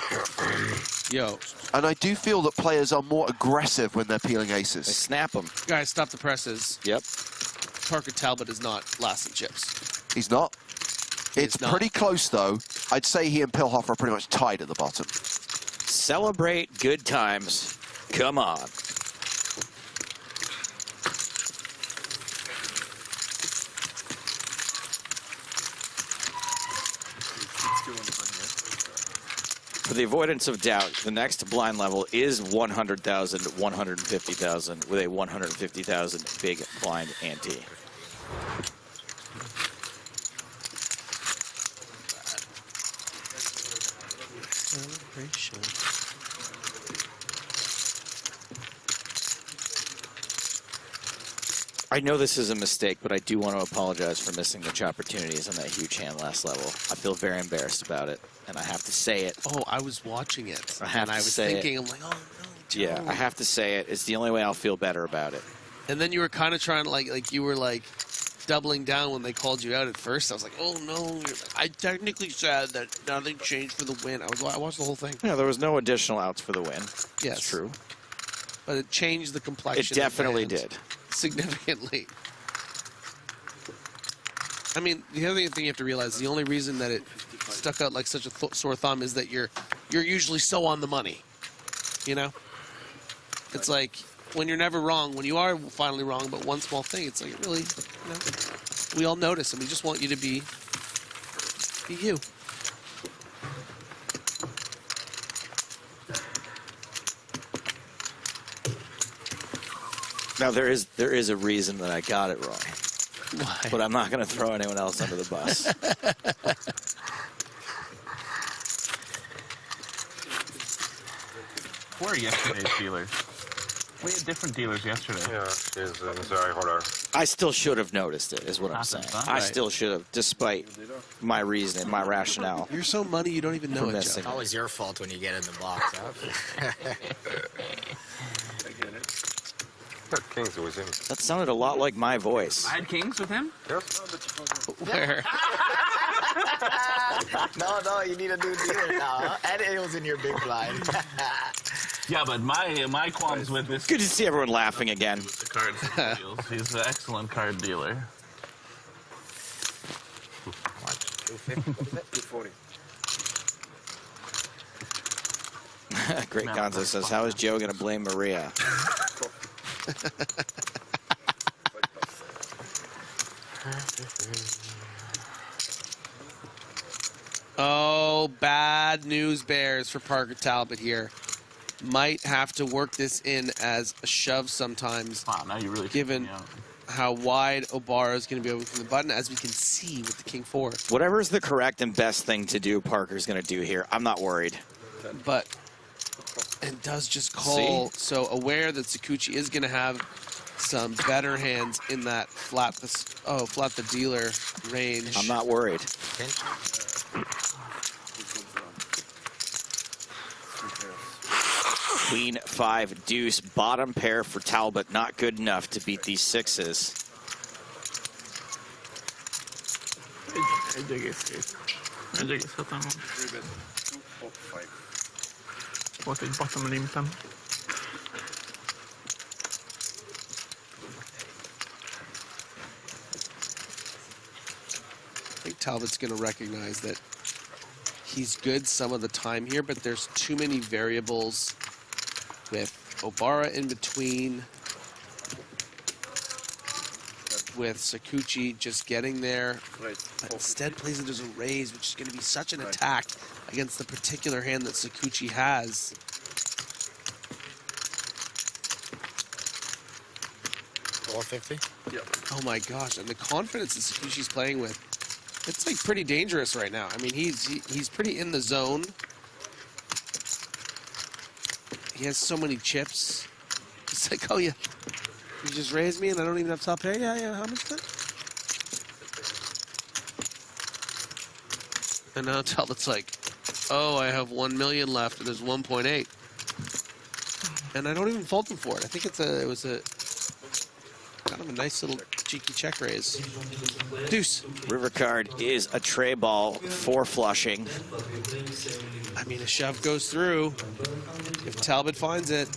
Speaker 2: Yo.
Speaker 6: And I do feel that players are more aggressive when they're peeling aces.
Speaker 7: They snap them.
Speaker 2: Guys, stop the presses.
Speaker 7: Yep.
Speaker 2: Parker Talbot is not last in chips.
Speaker 6: He's not. It's pretty close, though. I'd say he and Pilhofer are pretty much tied at the bottom.
Speaker 7: Celebrate good times. Come on. For the avoidance of doubt, the next blind level is 100,000, 150,000 with a 150,000 big blind ante.
Speaker 2: Celebration.
Speaker 7: I know this is a mistake, but I do want to apologize for missing the opportunities on that huge hand last level. I feel very embarrassed about it, and I have to say it.
Speaker 2: Oh, I was watching it.
Speaker 7: I have
Speaker 2: and I was
Speaker 7: say
Speaker 2: thinking,
Speaker 7: it.
Speaker 2: I'm like, oh no, Joe.
Speaker 7: Yeah, I have to say it. It's the only way I'll feel better about it.
Speaker 2: And then you were kind of trying to like you were like doubling down when they called you out at first. I was like, oh no. You're like, I technically said that nothing changed for the win. I watched the whole thing.
Speaker 7: Yeah, there was no additional outs for the win.
Speaker 2: Yes.
Speaker 7: It's true.
Speaker 2: But it changed the complexion.
Speaker 7: It definitely
Speaker 2: of the hand
Speaker 7: did.
Speaker 2: Significantly. I mean, the other thing you have to realize, the only reason that it stuck out like such a sore thumb is that you're usually so on the money, you know? It's like, when you're never wrong, when you are finally wrong, but one small thing, it's like, it really, you know, we all notice, and we just want you to be you.
Speaker 7: Now, there is a reason that I got it wrong.
Speaker 2: Why?
Speaker 7: But I'm not going to throw anyone else under the bus.
Speaker 8: Where are yesterday's dealers? We had different dealers yesterday.
Speaker 12: Yeah, she's Missouri Horror.
Speaker 7: I still should have noticed it, is what I'm saying. I still should have, despite my reasoning, my rationale.
Speaker 2: You're so money you don't even know it, Joe.
Speaker 10: It's always your fault when you get in the box. Huh?
Speaker 12: Kings with him.
Speaker 7: That sounded a lot like my voice.
Speaker 8: I had kings with him?
Speaker 12: Yes.
Speaker 2: Where?
Speaker 10: No, you need a new dealer now. Huh? And it was in your big blind.
Speaker 8: Yeah, but my qualms with this.
Speaker 7: Good to see everyone laughing again.
Speaker 8: The cards he deals. He's an excellent card dealer.
Speaker 10: What? 240.
Speaker 7: Great Gonzo says, how is Joe going to blame Maria?
Speaker 2: Oh, bad news bears for Parker Talbot here. Might have to work this in as a shove sometimes.
Speaker 8: Wow, now you really
Speaker 2: given how wide Obara is going to be over from the button, as we can see with the King 4.
Speaker 7: Whatever is the correct and best thing to do, Parker's going to do here. I'm not worried.
Speaker 2: But it does just call.
Speaker 7: See?
Speaker 2: So aware that Sakuchi is going to have some better hands in that flat the dealer range.
Speaker 7: I'm not worried. Queen 5 deuce, bottom pair for Talbot, not good enough to beat these sixes.
Speaker 11: Volt egy bottom limpen.
Speaker 2: I think Talbot's going to recognize that he's good some of the time here, but there's too many variables with Obara in between, with Sakuchi just getting there. But instead plays it as a raise, which is going to be such an attack against the particular hand that Sakuchi has.
Speaker 10: $450?
Speaker 2: Yeah. Oh my gosh, and the confidence that Sakuchi's playing with, it's like pretty dangerous right now. I mean, he's pretty in the zone. He has so many chips. It's like, oh yeah, you just raised me and I don't even have top pair? Yeah, how much is that? And now Talbot's like, oh, I have 1 million left and there's 1.8. And I don't even fault him for it. I think it was a kind of a nice little cheeky check raise. Deuce.
Speaker 7: River card is a tray ball for flushing.
Speaker 2: I mean, a shove goes through if Talbot finds it.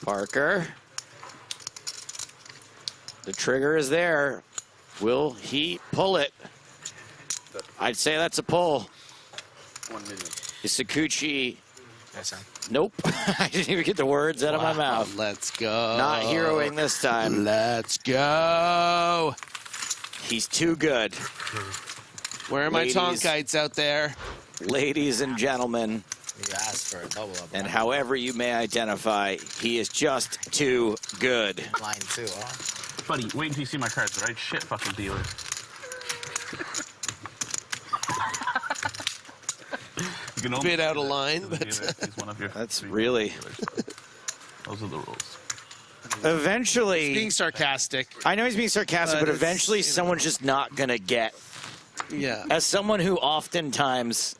Speaker 7: Parker. The trigger is there. Will he pull it? I'd say that's a pull.
Speaker 12: 1 million.
Speaker 7: Is Sakuchi? Nope. I didn't even get the words out of my mouth.
Speaker 2: Let's go.
Speaker 7: Not heroing this time.
Speaker 2: Let's go.
Speaker 7: He's too good.
Speaker 2: Where are my Tonkites out there?
Speaker 7: Ladies and gentlemen.
Speaker 10: You asked for a double up.
Speaker 7: And however you may identify, he is just too good.
Speaker 10: Line 2, huh?
Speaker 8: Buddy, wait until you see my cards, right? Shit fucking dealer. You can
Speaker 2: bit out of line, but
Speaker 8: he's one of your
Speaker 7: that's really.
Speaker 8: Those are the rules.
Speaker 7: Eventually,
Speaker 2: he's being sarcastic.
Speaker 7: I know he's being sarcastic, but eventually someone's just not gonna get.
Speaker 2: Yeah.
Speaker 7: As someone who oftentimes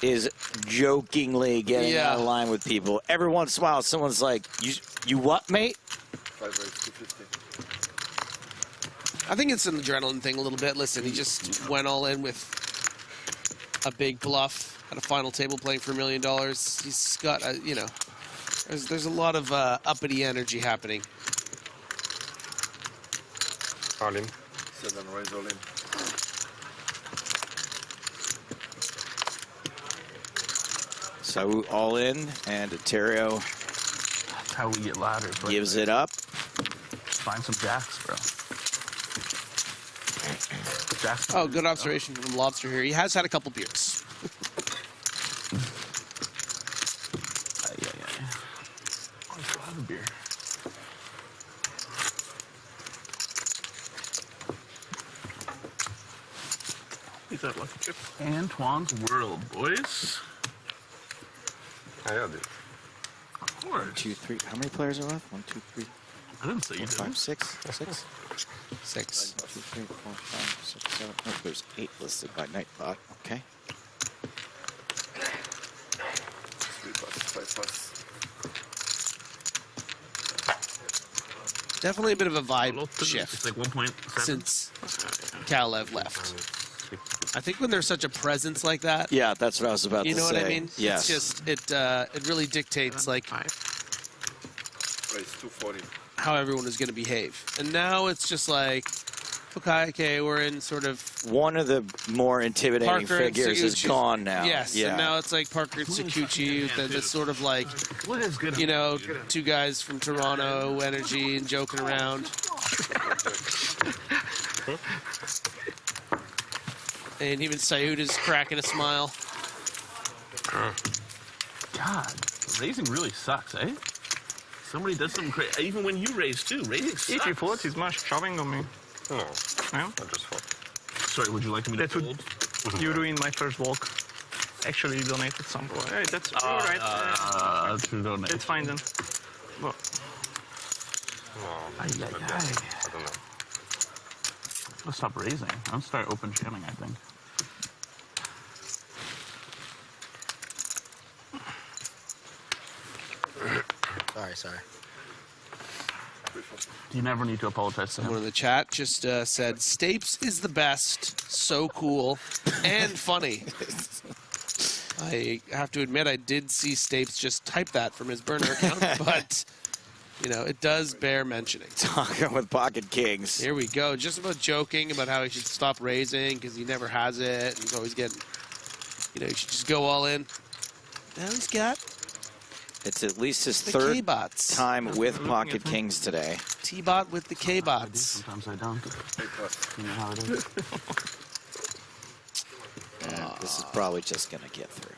Speaker 7: is jokingly getting out of line with people, every once in a while someone's like, "You what, mate?"
Speaker 12: 5 raise 250.
Speaker 2: I think it's an adrenaline thing a little bit. Listen, he just went all in with a big bluff at a final table playing for $1 million. He's got, you know, there's a lot of uppity energy happening.
Speaker 12: All in. 7 raise all in.
Speaker 7: So all in, and Ontario
Speaker 8: That's how we get ladders. Right?
Speaker 7: gives it up.
Speaker 8: Find some jacks, bro. Jacks.
Speaker 2: Oh, good observation from Lobster here. He has had a couple beers.
Speaker 8: Oh, I still have a beer. He's at lucky chip. Antoine's World, boys.
Speaker 12: I got it.
Speaker 8: Of course.
Speaker 7: 1, 2, 3. How many players are left? 1, 2, 3.
Speaker 8: I didn't say you
Speaker 7: 4, 5,
Speaker 8: did.
Speaker 7: 6. 6. 6. 1, 2, 3, 4, 5, 6, 7. Oh, there's 8 listed by Nightbot. Okay.
Speaker 12: 3 pass, 5 pass.
Speaker 2: Definitely a bit of a vibe shift.
Speaker 8: It's like 1.7
Speaker 2: since Kalev left. I think when there's such a presence like that.
Speaker 7: Yeah, that's what I was about to say.
Speaker 2: You know what I mean?
Speaker 7: Yes.
Speaker 2: It's just it really dictates like
Speaker 12: Raise 240.
Speaker 2: how everyone is going to behave. And now it's just like, okay, we're in sort of
Speaker 7: one of the more intimidating
Speaker 2: Parker and
Speaker 7: figures is
Speaker 2: Sakuchi.
Speaker 7: gone now.
Speaker 2: Yes,
Speaker 7: Yeah.
Speaker 2: and now it's like Parker and Sakuchi, that's sort of like, you know, two guys from Toronto energy and joking around. And even Sayud is cracking a smile.
Speaker 8: God, raising really sucks, eh? Somebody does something crazy. Even when you raise too, raising sucks.
Speaker 11: If you fold, he's much shoving on me.
Speaker 12: No,
Speaker 11: No?
Speaker 12: I just fold.
Speaker 8: Sorry, would you like me to
Speaker 11: That would you ruined my first walk. Actually, you donated some. Hey, that's all right.
Speaker 8: To donate.
Speaker 11: It's fine then. Well,
Speaker 12: I don't know.
Speaker 8: Let's stop raising. I'll start open jamming, I think.
Speaker 10: Sorry.
Speaker 8: You never need to apologize to
Speaker 2: Someone
Speaker 8: him.
Speaker 2: in the chat just said, Stapes is the best, so cool, and funny. I have to admit, I did see Stapes just type that from his burner account, but, you know, it does bear mentioning.
Speaker 7: Talking with Pocket Kings.
Speaker 2: Here we go. Just about joking about how he should stop raising because he never has it. And he's always getting, you know, he should just go all in. Now he's got
Speaker 7: It's at least his
Speaker 2: the
Speaker 7: third
Speaker 2: K-bots.
Speaker 7: time with Pocket Kings today.
Speaker 2: T-bot with the K-bots.
Speaker 8: Sometimes I don't. You know how it is.
Speaker 7: And this is probably just going to get through.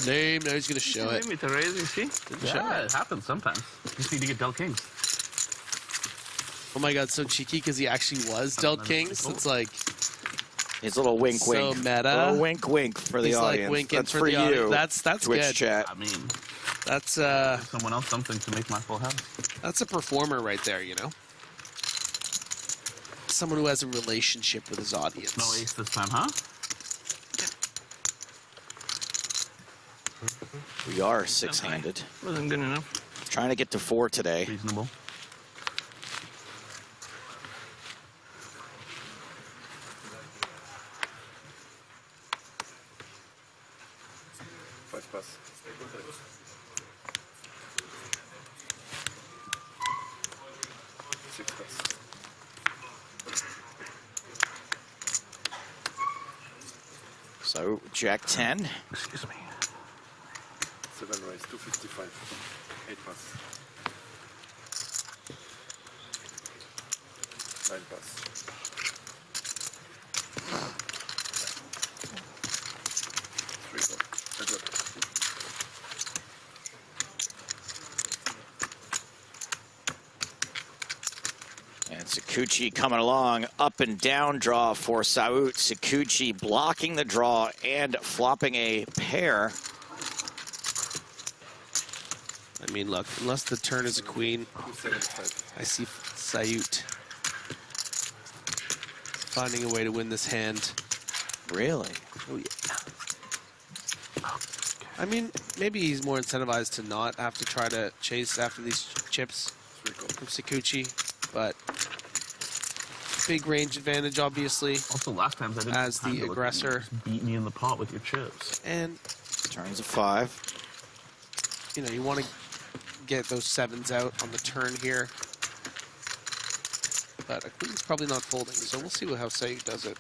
Speaker 2: Name, now he's going to show it.
Speaker 11: with the raise, you see?
Speaker 8: Yeah, it happens sometimes. You just need to get dealt kings.
Speaker 2: Oh my god, so cheeky because he actually was dealt kings. It's like
Speaker 7: his little wink,
Speaker 2: so
Speaker 7: wink.
Speaker 2: meta.
Speaker 7: Little wink, wink for the
Speaker 2: He's
Speaker 7: audience.
Speaker 2: like winking
Speaker 7: That's
Speaker 2: for
Speaker 7: for
Speaker 2: the
Speaker 7: you.
Speaker 2: audience. That's
Speaker 7: Twitch
Speaker 2: good.
Speaker 7: chat.
Speaker 8: I mean,
Speaker 2: that's
Speaker 8: someone else something to make my full house.
Speaker 2: That's a performer right there, you know. Someone who has a relationship with his audience.
Speaker 8: No ace this time, huh?
Speaker 7: We are six-handed.
Speaker 11: Wasn't good enough.
Speaker 7: Trying to get to 4 today.
Speaker 8: Reasonable.
Speaker 12: Pass. Six pass.
Speaker 7: So, Jack 10.
Speaker 8: Excuse me.
Speaker 12: 7 raise, 255. 8 pass. 9 pass. Three go. Heads up.
Speaker 7: And Sakuchi coming along, up and down draw for Saut. Sakuchi blocking the draw and flopping a pair.
Speaker 2: I mean, look, unless the turn is a queen,
Speaker 12: 275.
Speaker 2: I see Sayut finding a way to win this hand.
Speaker 7: Really?
Speaker 2: Oh, yeah. I mean, maybe he's more incentivized to not have to try to chase after these chips from Sakuchi, but big range advantage, obviously.
Speaker 8: Also, last time I didn't
Speaker 2: as
Speaker 8: have time
Speaker 2: the
Speaker 8: to look at
Speaker 2: aggressor.
Speaker 8: you. Just beat me in the pot with your chips.
Speaker 2: And
Speaker 7: turns a 5.
Speaker 2: You know, you want to get those 7s out on the turn here. But a queen's probably not folding, so we'll see how Sayut does it.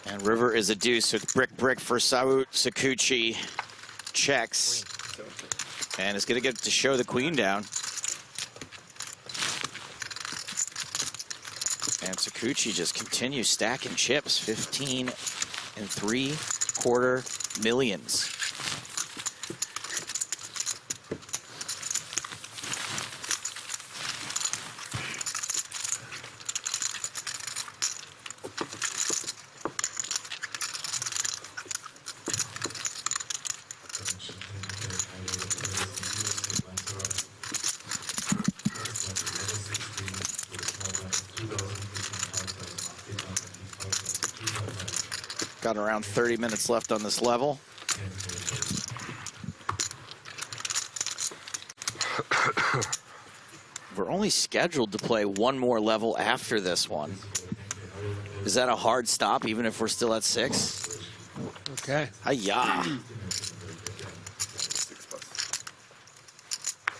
Speaker 7: And river is a deuce, so it's brick for Saut. Sakuchi checks. And is going to get to show the queen down. And Sakuchi just continues stacking chips. 15 3/4 millions. Got around 30 minutes left on this level. We're only scheduled to play one more level after this one. Is that a hard stop, even if we're still at 6?
Speaker 2: Okay.
Speaker 7: Hi-ya.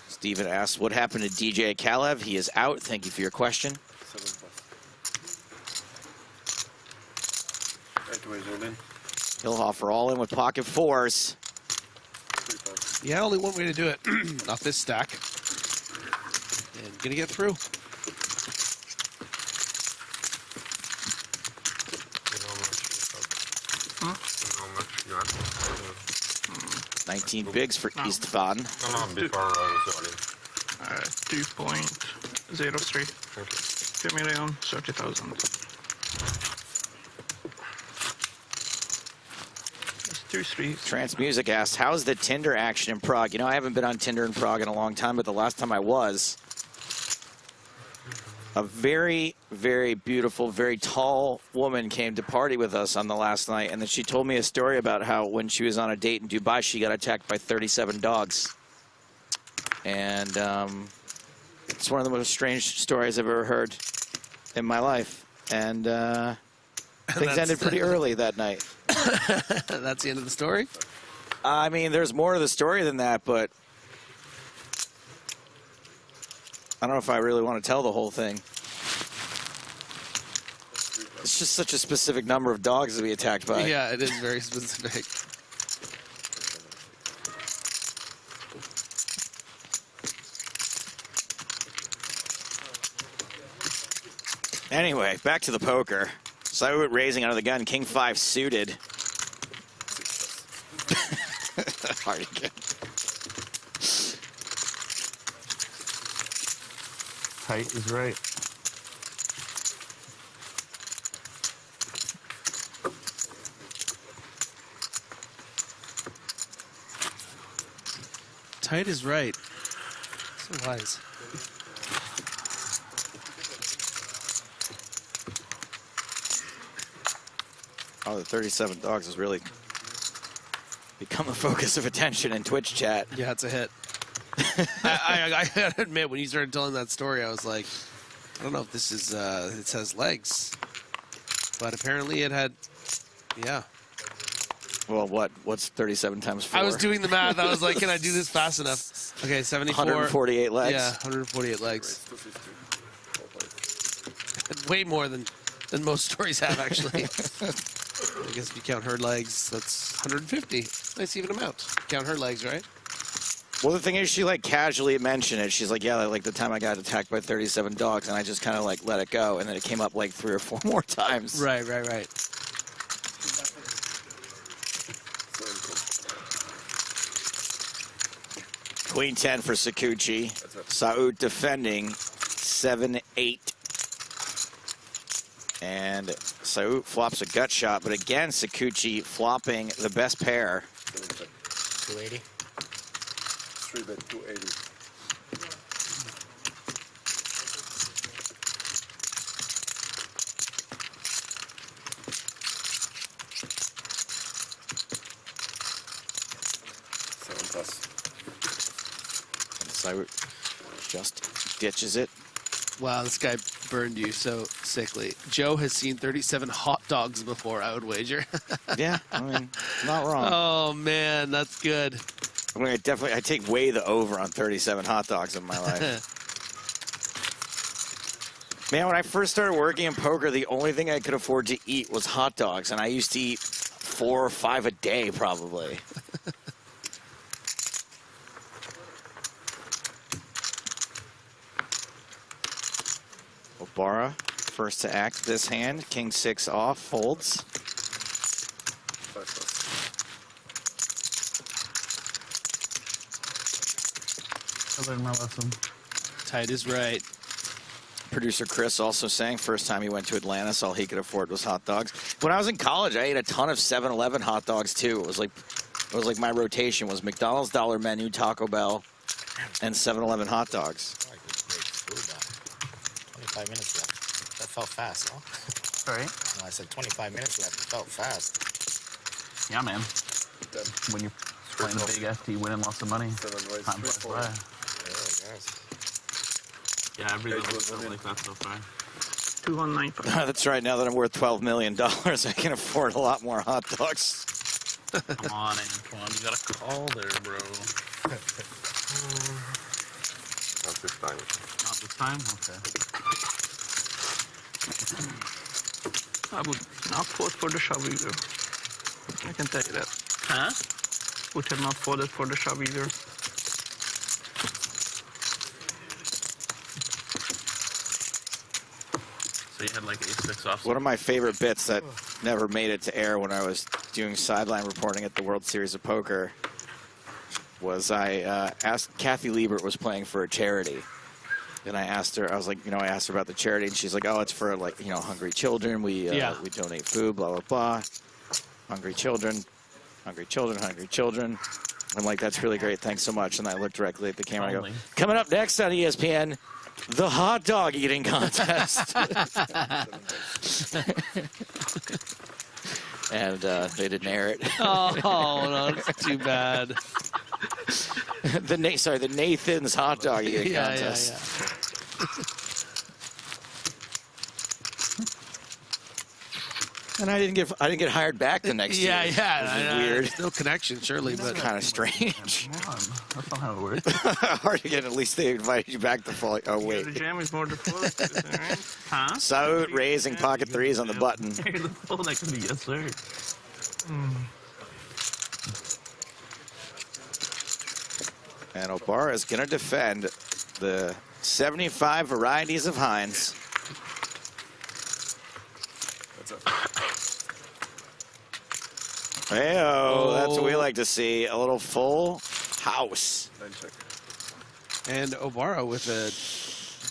Speaker 7: Steven asks, what happened to DJ Kalev? He is out. Thank you for your question. Hillhofer all in with pocket 4s.
Speaker 2: Yeah, only one way to do it. Not this stack. And gonna get through.
Speaker 12: How much you got?
Speaker 7: 19 bigs for Istvan.
Speaker 12: No, before
Speaker 11: 2.03. 2,030,000.
Speaker 7: Transmusic asks, how's the Tinder action in Prague? You know, I haven't been on Tinder in Prague in a long time, but the last time I was, a very, very beautiful, very tall woman came to party with us on the last night, and then she told me a story about how when she was on a date in Dubai, she got attacked by 37 dogs. And it's one of the most strange stories I've ever heard in my life. And things ended pretty early that night.
Speaker 2: That's the end of the story?
Speaker 7: I mean, there's more to the story than that, but I don't know if I really want to tell the whole thing. It's just such a specific number of dogs to be attacked by.
Speaker 2: Yeah, it is very specific.
Speaker 7: Anyway, back to the poker. Sait raising out of the gun, king 5 suited. Hard again.
Speaker 8: Tight is right.
Speaker 2: Tight is right. So wise.
Speaker 7: Oh, the 37 dogs has really become a focus of attention in Twitch chat.
Speaker 2: Yeah, it's a hit. I gotta admit, when you started telling that story, I was like, I don't know if this is, it says legs. But apparently it had, yeah.
Speaker 7: Well, what's 37 times 4?
Speaker 2: I was doing the math. I was like, can I do this fast enough? Okay, 74.
Speaker 7: 148 legs?
Speaker 2: Yeah, 148 legs. Way more than most stories have, actually. I guess if you count her legs, that's 150. Nice even amount. Count her legs, right?
Speaker 7: Well, the thing is, she like casually mentioned it. She's like, yeah, like the time I got attacked by 37 dogs, and I just kind of like let it go, and then it came up like 3 or 4 more times.
Speaker 2: Right.
Speaker 7: Queen 10 for Sakuchi. Sait defending 7-8. And Sait flops a gut shot, but again, Sakuchi flopping the best pair.
Speaker 10: 280.
Speaker 12: 3-bet 280.
Speaker 7: Sait just ditches it.
Speaker 2: Wow, this guy burned you so sickly. Joe has seen 37 hot dogs before, I would wager.
Speaker 7: Yeah, I mean, not wrong.
Speaker 2: Oh, man, that's good.
Speaker 7: I mean, I take way the over on 37 hot dogs in my life. Man, when I first started working in poker, the only thing I could afford to eat was hot dogs, and I used to eat 4 or 5 a day, probably. Obara, first to act this hand. King 6 off, folds.
Speaker 8: I learned my lesson.
Speaker 2: Tight is right.
Speaker 7: Producer Chris also saying first time he went to Atlanta, so all he could afford was hot dogs. When I was in college, I ate a ton of 7-Eleven hot dogs too. It was like my rotation was McDonald's dollar menu, Taco Bell, and 7-Eleven hot dogs.
Speaker 10: 25 minutes left. That felt fast, huh?
Speaker 8: Sorry?
Speaker 10: No, I said 25 minutes left. It felt fast.
Speaker 8: Yeah, man. When you're playing a big FT, winning lots of money, time flies by. Yeah, every little something like that so far.
Speaker 11: 295.
Speaker 7: That's right. Now that I'm worth $12 million, I can afford a lot more hot dogs.
Speaker 8: Come on, Antoine. You got a call there, bro.
Speaker 12: Not this time.
Speaker 8: Not this time? Okay.
Speaker 11: I would not vote for the shove either. I can tell you that.
Speaker 8: Huh?
Speaker 11: Would have not voted for the shove either.
Speaker 8: So you had like ace-6 off.
Speaker 7: One of my favorite bits that never made it to air when I was doing sideline reporting at the World Series of Poker was I asked, Kathy Liebert was playing for a charity. And I asked her, I was like, I asked her about the charity, and she's like, oh, it's for like, hungry children. We donate food, blah, blah, blah. Hungry children, hungry children, hungry children. I'm like, that's really great. Thanks so much. And I looked directly at the camera and I go, coming up next on ESPN, the hot dog eating contest. And they didn't air it.
Speaker 2: Oh, no, that's too bad.
Speaker 7: the Nathan's hot dog eating contest.
Speaker 2: Yeah.
Speaker 7: And I didn't get hired back the next year.
Speaker 2: Yeah.
Speaker 7: Weird.
Speaker 2: No connection, surely, but
Speaker 7: kind of strange.
Speaker 8: That's not how it works.
Speaker 7: Hard to get. At least they invited you back the fall. Oh wait.
Speaker 11: The jam is more default. Huh?
Speaker 7: Saud raising pocket threes on the button.
Speaker 8: The phone, that could be yes, sir.
Speaker 7: And Obara is going to defend the 75 varieties of Heinz. Hey-oh, that's what we like to see. A little full house.
Speaker 2: And Obara with a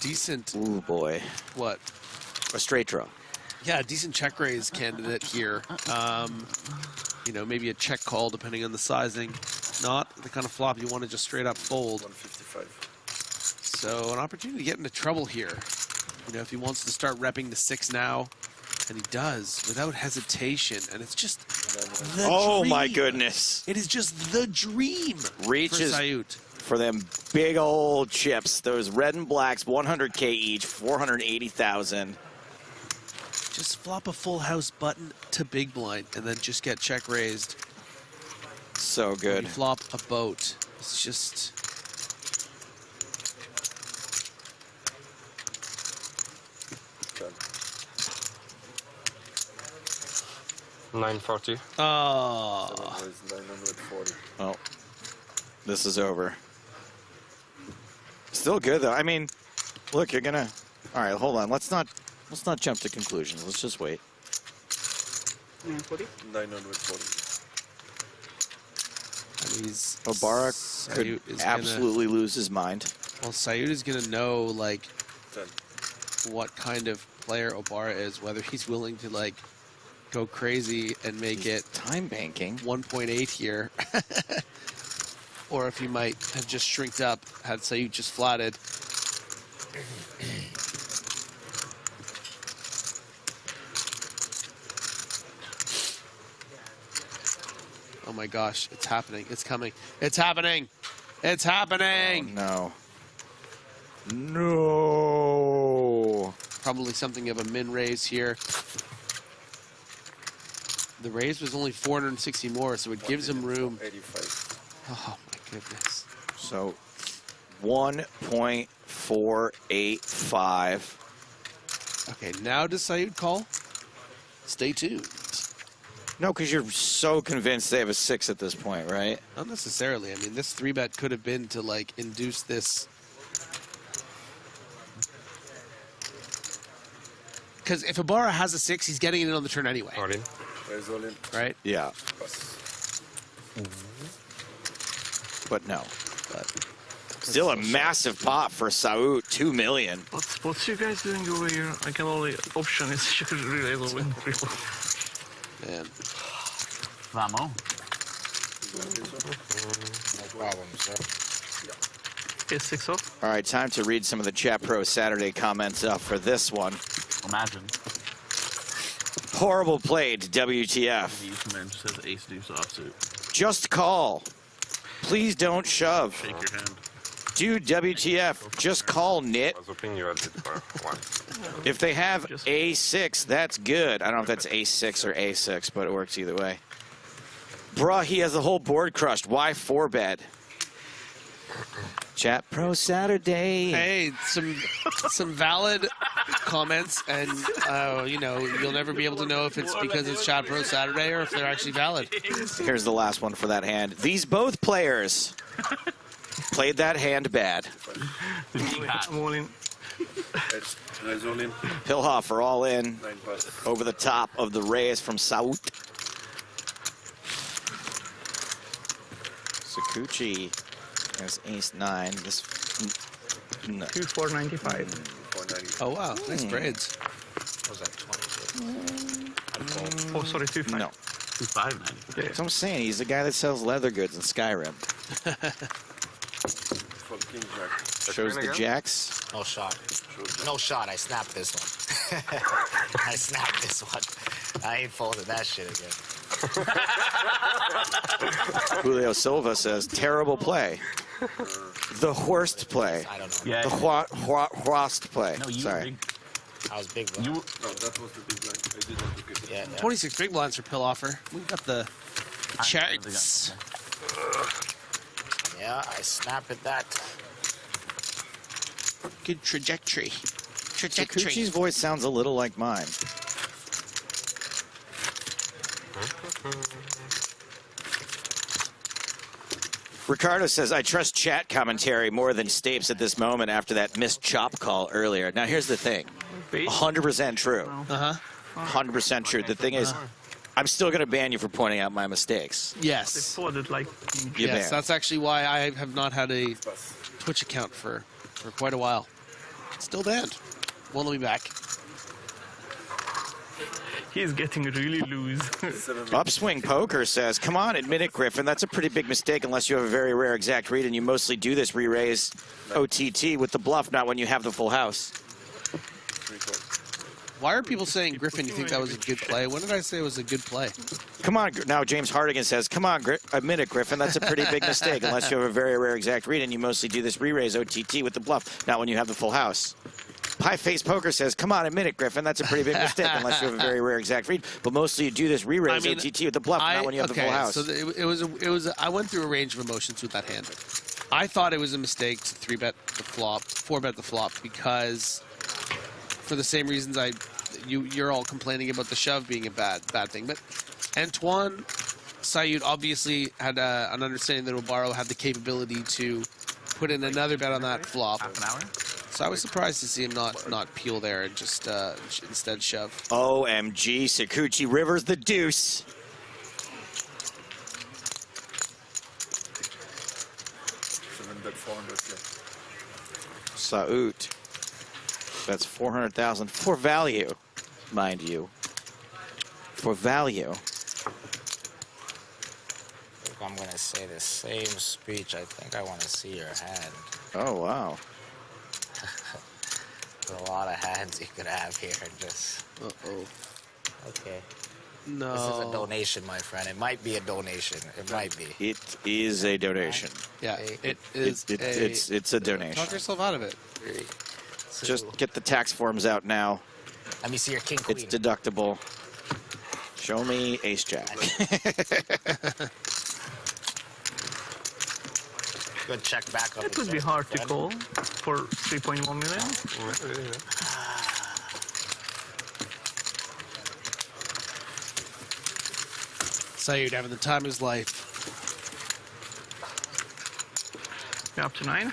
Speaker 2: decent...
Speaker 7: Ooh, boy.
Speaker 2: What?
Speaker 7: A straight draw.
Speaker 2: Yeah, a decent check raise candidate here. Maybe a check call depending on the sizing. Not the kind of flop you want to just straight up fold.
Speaker 12: 155.
Speaker 2: So an opportunity to get into trouble here. If he wants to start repping the 6 now, and he does without hesitation, and it's just the dream.
Speaker 7: My goodness.
Speaker 2: It is just the dream.
Speaker 7: Reaches for them big old chips. Those red and blacks, 100K each, 480,000.
Speaker 2: Just flop a full house button to big blind and then just get check raised.
Speaker 7: So good.
Speaker 2: You flop a boat. It's just...
Speaker 12: $940.
Speaker 2: Oh.
Speaker 12: 940.
Speaker 7: Oh, this is over. Still good though. I mean, look, you're gonna. All right, hold on. Let's not jump to conclusions. Let's just wait.
Speaker 11: 940.
Speaker 12: 940.
Speaker 7: Obara could absolutely lose his mind.
Speaker 2: Well, Saud is gonna know like what kind of player Obara is, whether he's willing to like go crazy and make it
Speaker 7: time banking
Speaker 2: 1.8 here, or if he might have just shrinked up had Saud just flatted. Oh my gosh, it's happening. It's coming. It's happening. It's happening.
Speaker 7: Oh, no.
Speaker 2: Probably something of a min raise here. The raise was only 460 more, so it gives him room.
Speaker 12: 85.
Speaker 2: Oh my goodness.
Speaker 7: So 1.485.
Speaker 2: Okay, now does Saud call? Stay tuned.
Speaker 7: No, because you're so convinced they have a 6 at this point, right?
Speaker 2: Not necessarily. I mean, this 3-bet could have been to like induce this. Because if Obara has a 6, he's getting it in on the turn anyway.
Speaker 12: All in. There's all in.
Speaker 2: Right?
Speaker 7: Yeah. But no. But still a massive pop for Saud, 2 million.
Speaker 11: What's you guys doing over here? I can only option is you could really win.
Speaker 2: Man.
Speaker 8: Vamos.
Speaker 10: No problem, sir.
Speaker 11: Is 6 off?
Speaker 7: All right, time to read some of the Chat Pro Saturday comments for this one.
Speaker 8: Imagine.
Speaker 7: Horrible played, WTF.
Speaker 8: You come in, just says ace deuce offsuit.
Speaker 7: Just call. Please don't shove.
Speaker 8: Shake your hand.
Speaker 7: Dude, WTF, just call Nit.
Speaker 12: I was hoping you had it for one.
Speaker 7: If they have A6, that's good. I don't know if that's A6 or A6, but it works either way. Bruh, he has the whole board crushed. Why 4-bet? Chat Pro Saturday.
Speaker 2: Hey, some valid comments, and you know, you'll never be able to know if it's because it's Chat Pro Saturday or if they're actually valid.
Speaker 7: Here's the last one for that hand. These both players played that hand bad.
Speaker 11: I'm all in.
Speaker 7: Pilhofer all in over the top of the Reyes from Seit. Sakuchi has ace-9. This no.
Speaker 11: 2,495.
Speaker 2: Oh wow, nice braids.
Speaker 10: What was that, 20?
Speaker 11: Oh, sorry, 2,500.
Speaker 7: No.
Speaker 8: 2,590.
Speaker 7: That's what I'm saying. He's the guy that sells leather goods in Skyrim. Shows the jacks.
Speaker 10: No shot. No shot. I snapped this one. I snapped this one. I ain't folded that shit again.
Speaker 7: Julio Silva says, terrible play. The worst play.
Speaker 10: I don't know.
Speaker 8: Yeah.
Speaker 7: The worst play.
Speaker 8: No, you
Speaker 7: Sorry.
Speaker 10: I was big blind.
Speaker 12: No, that was the big blind. I didn't look at it.
Speaker 10: Yeah.
Speaker 2: 26 big blinds for Pilhofer. We've got the charts.
Speaker 10: Yeah, I snapped at that.
Speaker 2: Good trajectory.
Speaker 7: Sakuchi's voice sounds a little like mine. Ricardo says, I trust chat commentary more than Stapes at this moment after that missed chop call earlier. Now, here's the thing. 100% true. 100% true. The thing is, I'm still going to ban you for pointing out my mistakes.
Speaker 2: Yes.
Speaker 11: They folded like.
Speaker 2: Yes, that's actually why I have not had a Twitch account for quite a while. Still banned. Won't let me back.
Speaker 11: He's getting really loose.
Speaker 7: Upswing Poker says, come on, admit it, Griffin. That's a pretty big mistake unless you have a very rare exact read, and you mostly do this re-raise OTT with the bluff, not when you have the full house.
Speaker 2: Why are people saying, Griffin, you think that was a good play? When did I say it was a good play?
Speaker 7: Come on, now James Hardigan says, come on, admit it, Griffin. That's a pretty big mistake unless you have a very rare exact read, and you mostly do this re-raise OTT with the bluff, not when you have the full house. Pie Face Poker says, come on, admit it, Griffin. That's a pretty big mistake unless you have a very rare exact read. But mostly you do this re-raise OTT with the bluff, not when you have the full house.
Speaker 2: So it was. I went through a range of emotions with that hand. I thought it was a mistake to 3-bet the flop, 4-bet the flop, because for the same reasons you're all complaining about the shove being a bad thing. But Antoine Sayud obviously had an understanding that Obaro had the capability to put in another bet on that flop.
Speaker 8: Half an hour?
Speaker 2: So I was surprised to see him not peel there and just instead shove.
Speaker 7: OMG, Sakuchi rivers the deuce. Saut. That's 400,000 for value, mind you. For value.
Speaker 10: If I'm gonna say the same speech, I think I want to see your hand.
Speaker 7: Oh wow.
Speaker 10: There's a lot of hands you could have here. Just.
Speaker 2: Uh-oh.
Speaker 10: Okay.
Speaker 2: No.
Speaker 10: This is a donation, my friend. It might be a donation. It might be.
Speaker 7: It is a donation.
Speaker 2: Yeah, it is.
Speaker 7: It's a donation.
Speaker 2: Talk yourself out of it.
Speaker 7: Just get the tax forms out now.
Speaker 10: Let me see your king queen.
Speaker 7: It's deductible. Show me ace jack.
Speaker 10: Good check back up.
Speaker 11: It would be hard to call for 3.1 million.
Speaker 2: Sayud having the time of his life.
Speaker 11: You're up to 9.
Speaker 10: You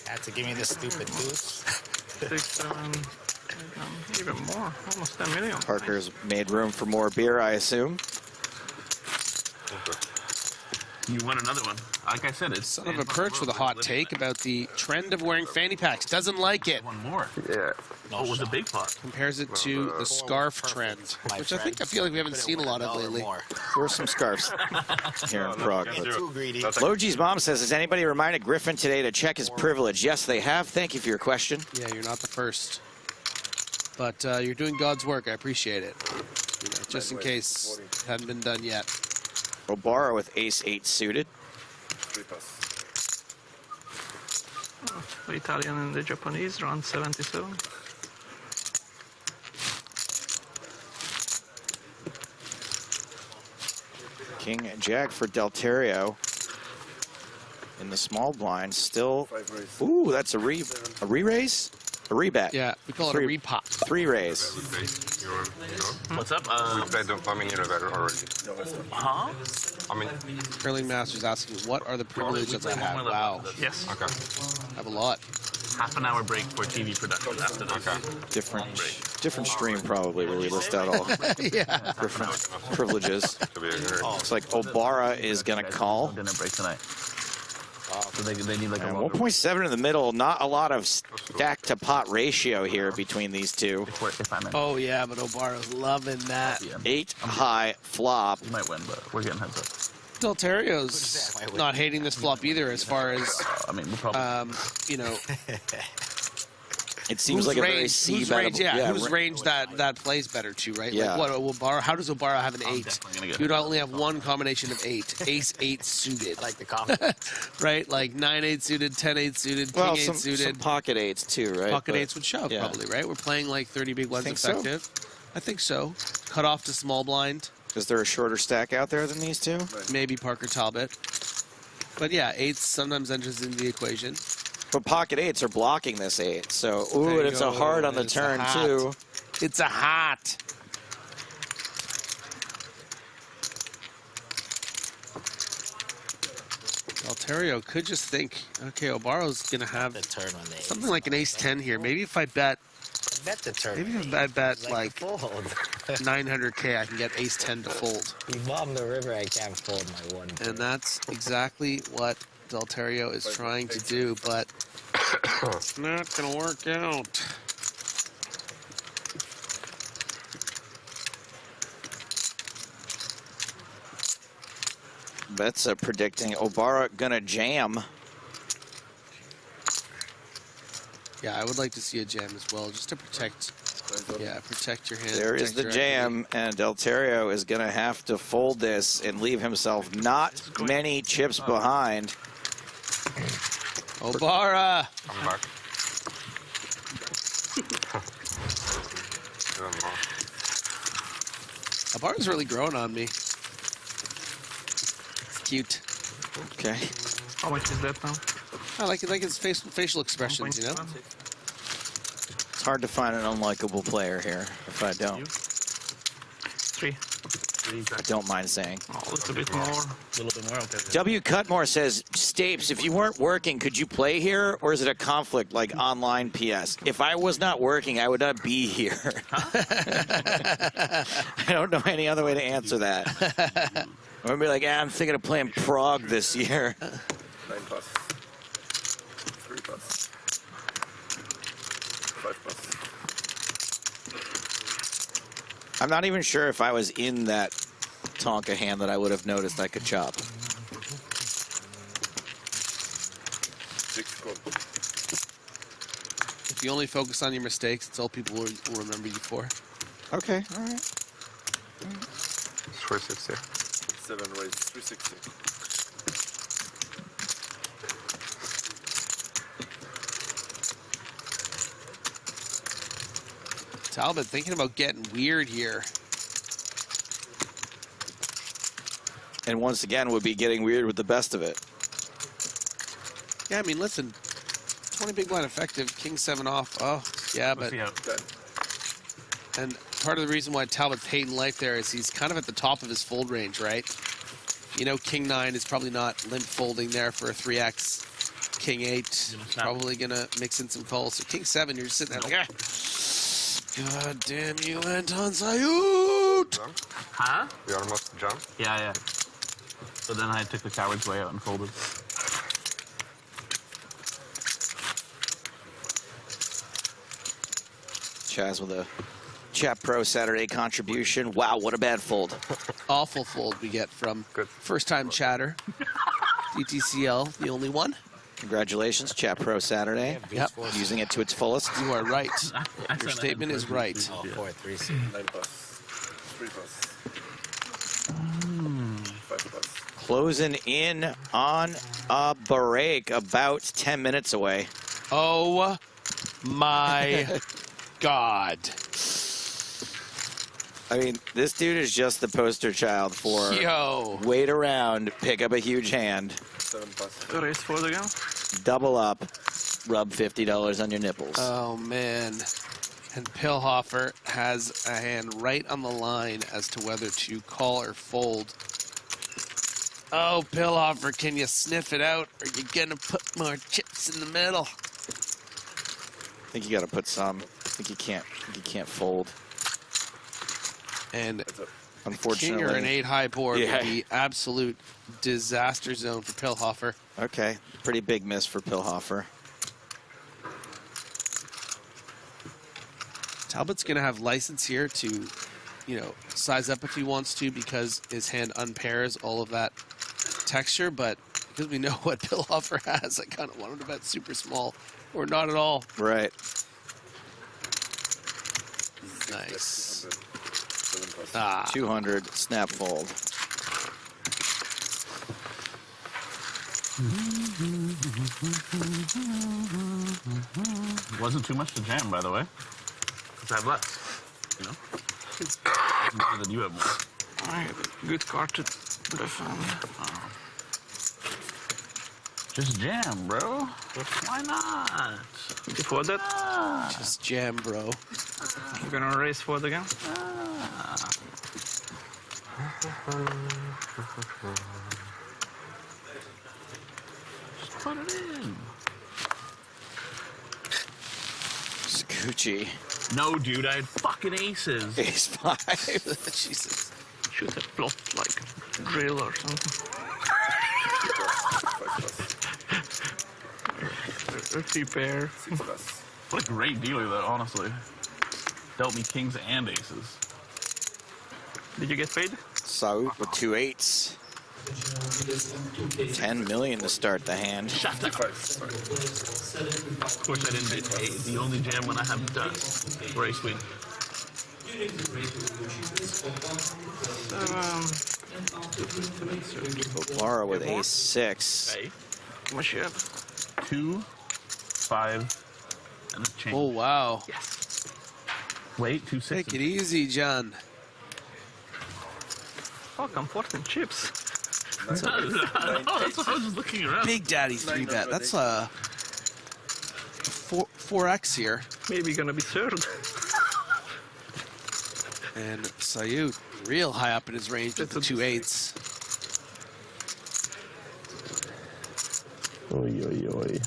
Speaker 10: had to give me this stupid deuce.
Speaker 11: 6, 7, 8, even more. Almost 10 million.
Speaker 7: Parker's made room for more beer, I assume.
Speaker 8: You won another one. Like I said, it's
Speaker 2: Son of a perch with a hot take about the trend of wearing fanny packs. Doesn't like it.
Speaker 8: One more.
Speaker 12: Yeah.
Speaker 8: Oh, it was a big pot.
Speaker 2: Compares it to the scarf trend, which I feel like we haven't seen a lot of lately.
Speaker 7: There were some scarves here in Prague.
Speaker 10: Too greedy.
Speaker 7: Logi's mom says, has anybody reminded Griffin today to check his privilege? Yes, they have. Thank you for your question.
Speaker 2: Yeah, you're not the first. But you're doing God's work. I appreciate it. You know, just in case it hadn't been done yet.
Speaker 7: Obara with ace-8 suited.
Speaker 11: The Italian and the Japanese, round 77.
Speaker 7: King Jack for Delterio in the small blind. Still, ooh, that's a re-raise? A rebet.
Speaker 2: Yeah, we call it a repop.
Speaker 7: 3-raise.
Speaker 8: What's up?
Speaker 12: We played the Family River already.
Speaker 8: Huh?
Speaker 12: I mean,
Speaker 2: Curling Master's asking, what are the privileges I have? Wow.
Speaker 8: Yes.
Speaker 12: Okay.
Speaker 2: I have a lot.
Speaker 8: Half an hour break for TV production after this.
Speaker 12: Okay.
Speaker 7: Different stream probably where we list out all
Speaker 2: yeah.
Speaker 7: different privileges. Looks like Obara is going to call.
Speaker 8: Dinner break tonight. So they need like a
Speaker 7: 1.7 in the middle. Not a lot of stack to pot ratio here between these two.
Speaker 2: Oh yeah, but Obara's loving that.
Speaker 7: 8 high flop.
Speaker 8: You might win, but we're getting heads up.
Speaker 2: Delterio's not hating this flop either, as far as
Speaker 8: I mean, we'll probably
Speaker 2: you know.
Speaker 7: It seems like a very
Speaker 2: whose range, whose range that plays better too, right?
Speaker 7: Yeah.
Speaker 2: Like what Obara? How does Obara have an 8? You'd only have one combination of 8. Ace-8 suited.
Speaker 10: Like the comment.
Speaker 2: Right? Like 9-8 suited, 10-8 suited,
Speaker 7: Well,
Speaker 2: King-8 suited.
Speaker 7: some pocket 8s too, right?
Speaker 2: Pocket
Speaker 7: But,
Speaker 2: 8s would shove
Speaker 7: yeah.
Speaker 2: probably, right? We're playing like 30 big ones
Speaker 7: Think so?
Speaker 2: effective. I think so. Cut off to small blind.
Speaker 7: Is there a shorter stack out there than these two?
Speaker 2: Maybe Parker Talbot. But yeah, 8s sometimes enters into the equation.
Speaker 7: But pocket 8s are blocking this 8. So, ooh, and it's a hard on the turn too.
Speaker 2: It's a hot. Delterio could just think, okay, Obara's gonna have
Speaker 10: The turn on the
Speaker 2: something like an ace-10 here. Maybe if I bet,
Speaker 10: bet the turn.
Speaker 2: maybe if I bet like
Speaker 10: fold.
Speaker 2: 900K, I can get ace-10 to fold.
Speaker 10: You bomb the river, I can't fold my one.
Speaker 2: And that's exactly what Delterio is trying to do, but it's not gonna work out.
Speaker 7: Bet's predicting Obara gonna jam.
Speaker 2: Yeah, I would like to see a jam as well, just to protect. Yeah, protect your hand.
Speaker 7: There is
Speaker 2: protect
Speaker 7: the
Speaker 2: your
Speaker 7: jam, and Delterio is gonna have to fold this and leave himself not many chips behind.
Speaker 2: Obara!
Speaker 12: I'm back.
Speaker 2: Obara's really growing on me. It's cute.
Speaker 7: Okay.
Speaker 11: How much is that now?
Speaker 2: I like it, like his facial expressions, you know?
Speaker 7: It's hard to find an unlikable player here, if I don't.
Speaker 11: 3.
Speaker 7: I don't mind saying.
Speaker 11: A little bit more. A little bit more, okay.
Speaker 7: W. Cutmore says, Stapes, if you weren't working, could you play here, or is it a conflict like online PS? If I was not working, I would not be here. I don't know any other way to answer that. I'm going to be like, I'm thinking of playing Prague this year.
Speaker 12: 9+. 3+. 5+.
Speaker 7: I'm not even sure if I was in that Tonka hand that I would have noticed I could chop.
Speaker 12: 6 gold.
Speaker 2: If you only focus on your mistakes, it's all people will remember you for.
Speaker 7: Okay, all right.
Speaker 12: 360. 7 raise, 360.
Speaker 2: Talbot thinking about getting weird here.
Speaker 7: And once again, would be getting weird with the best of it.
Speaker 2: Yeah, I mean, listen, 20 big blind effective, king 7 off. Oh, yeah, but and part of the reason why Talbot's hating life there is he's kind of at the top of his fold range, right? You know, king 9 is probably not limp folding there for a 3x. King 8 probably gonna mix in some calls. So king 7, you're just sitting there like, ah. God damn you, Anton Sayut!
Speaker 8: Huh?
Speaker 12: We almost jump.
Speaker 8: Yeah, yeah. But then I took the coward's way out and folded.
Speaker 7: Chaz with a Chat Pro Saturday contribution. Wow, what a bad fold.
Speaker 2: Awful fold we get from first-time chatter. DTCL, the only one.
Speaker 7: Congratulations, Chat Pro Saturday.
Speaker 2: Yep.
Speaker 7: Using it to its fullest.
Speaker 2: You are right. Your statement is right.
Speaker 12: 9+.
Speaker 7: Closing in on a break, about 10 minutes away.
Speaker 2: Oh my God.
Speaker 7: I mean, this dude is just the poster child for wait around, pick up a huge hand.
Speaker 11: Raise for the game.
Speaker 7: Double up, rub $50 on your nipples.
Speaker 2: Oh, man. And Pillhofer has a hand right on the line as to whether to call or fold. Oh, Pillhofer, can you sniff it out? Or are you going to put more chips in the middle?
Speaker 7: I think you got to put some. I think you can't fold.
Speaker 2: And
Speaker 7: unfortunately,
Speaker 2: king or an 8-high board
Speaker 7: yeah.
Speaker 2: would be absolute disaster zone for Pillhofer.
Speaker 7: Okay, pretty big miss for Pillhofer.
Speaker 2: Talbot's going to have license here to, you know, size up if he wants to because his hand unpairs all of that texture, but because we know what Pillhofer has, I kind of want him to bet super small or not at all.
Speaker 7: Right.
Speaker 2: Nice.
Speaker 7: 200, snap fold.
Speaker 8: Wasn't too much to jam, by the way. Because I have less, you know? It's better than you have more.
Speaker 11: I have a good card to bluff on.
Speaker 8: Just jam, bro. Why not?
Speaker 11: Before that?
Speaker 2: Just jam, bro.
Speaker 11: I'm gonna raise for the game.
Speaker 8: Just put it in.
Speaker 7: Scoochie.
Speaker 8: No, dude, I had fucking aces.
Speaker 7: Ace 5.
Speaker 2: Jesus.
Speaker 11: Should have blocked like drill or something. 30 pair.
Speaker 8: What a great dealer, though, honestly. Dealt me kings and aces.
Speaker 11: Did you get paid?
Speaker 7: So, with 2 8s. 10 million to start the hand.
Speaker 8: Shut up. Of course I didn't get paid. The only jam when I have done. Or ace queen.
Speaker 7: Lara with ace 6.
Speaker 8: Hey. How much you have? 2, 5, and a chain.
Speaker 2: Oh, wow.
Speaker 8: Yes. Wait, 2 6.
Speaker 2: Take it easy, John.
Speaker 11: Fuck, I'm 14 chips.
Speaker 8: That's what I was just looking around.
Speaker 2: Big Daddy 3-bet. That's a 4x here.
Speaker 11: Maybe gonna be third.
Speaker 2: And Sayut real high up in his range with the 2 8s.
Speaker 12: Oi, oi, oi.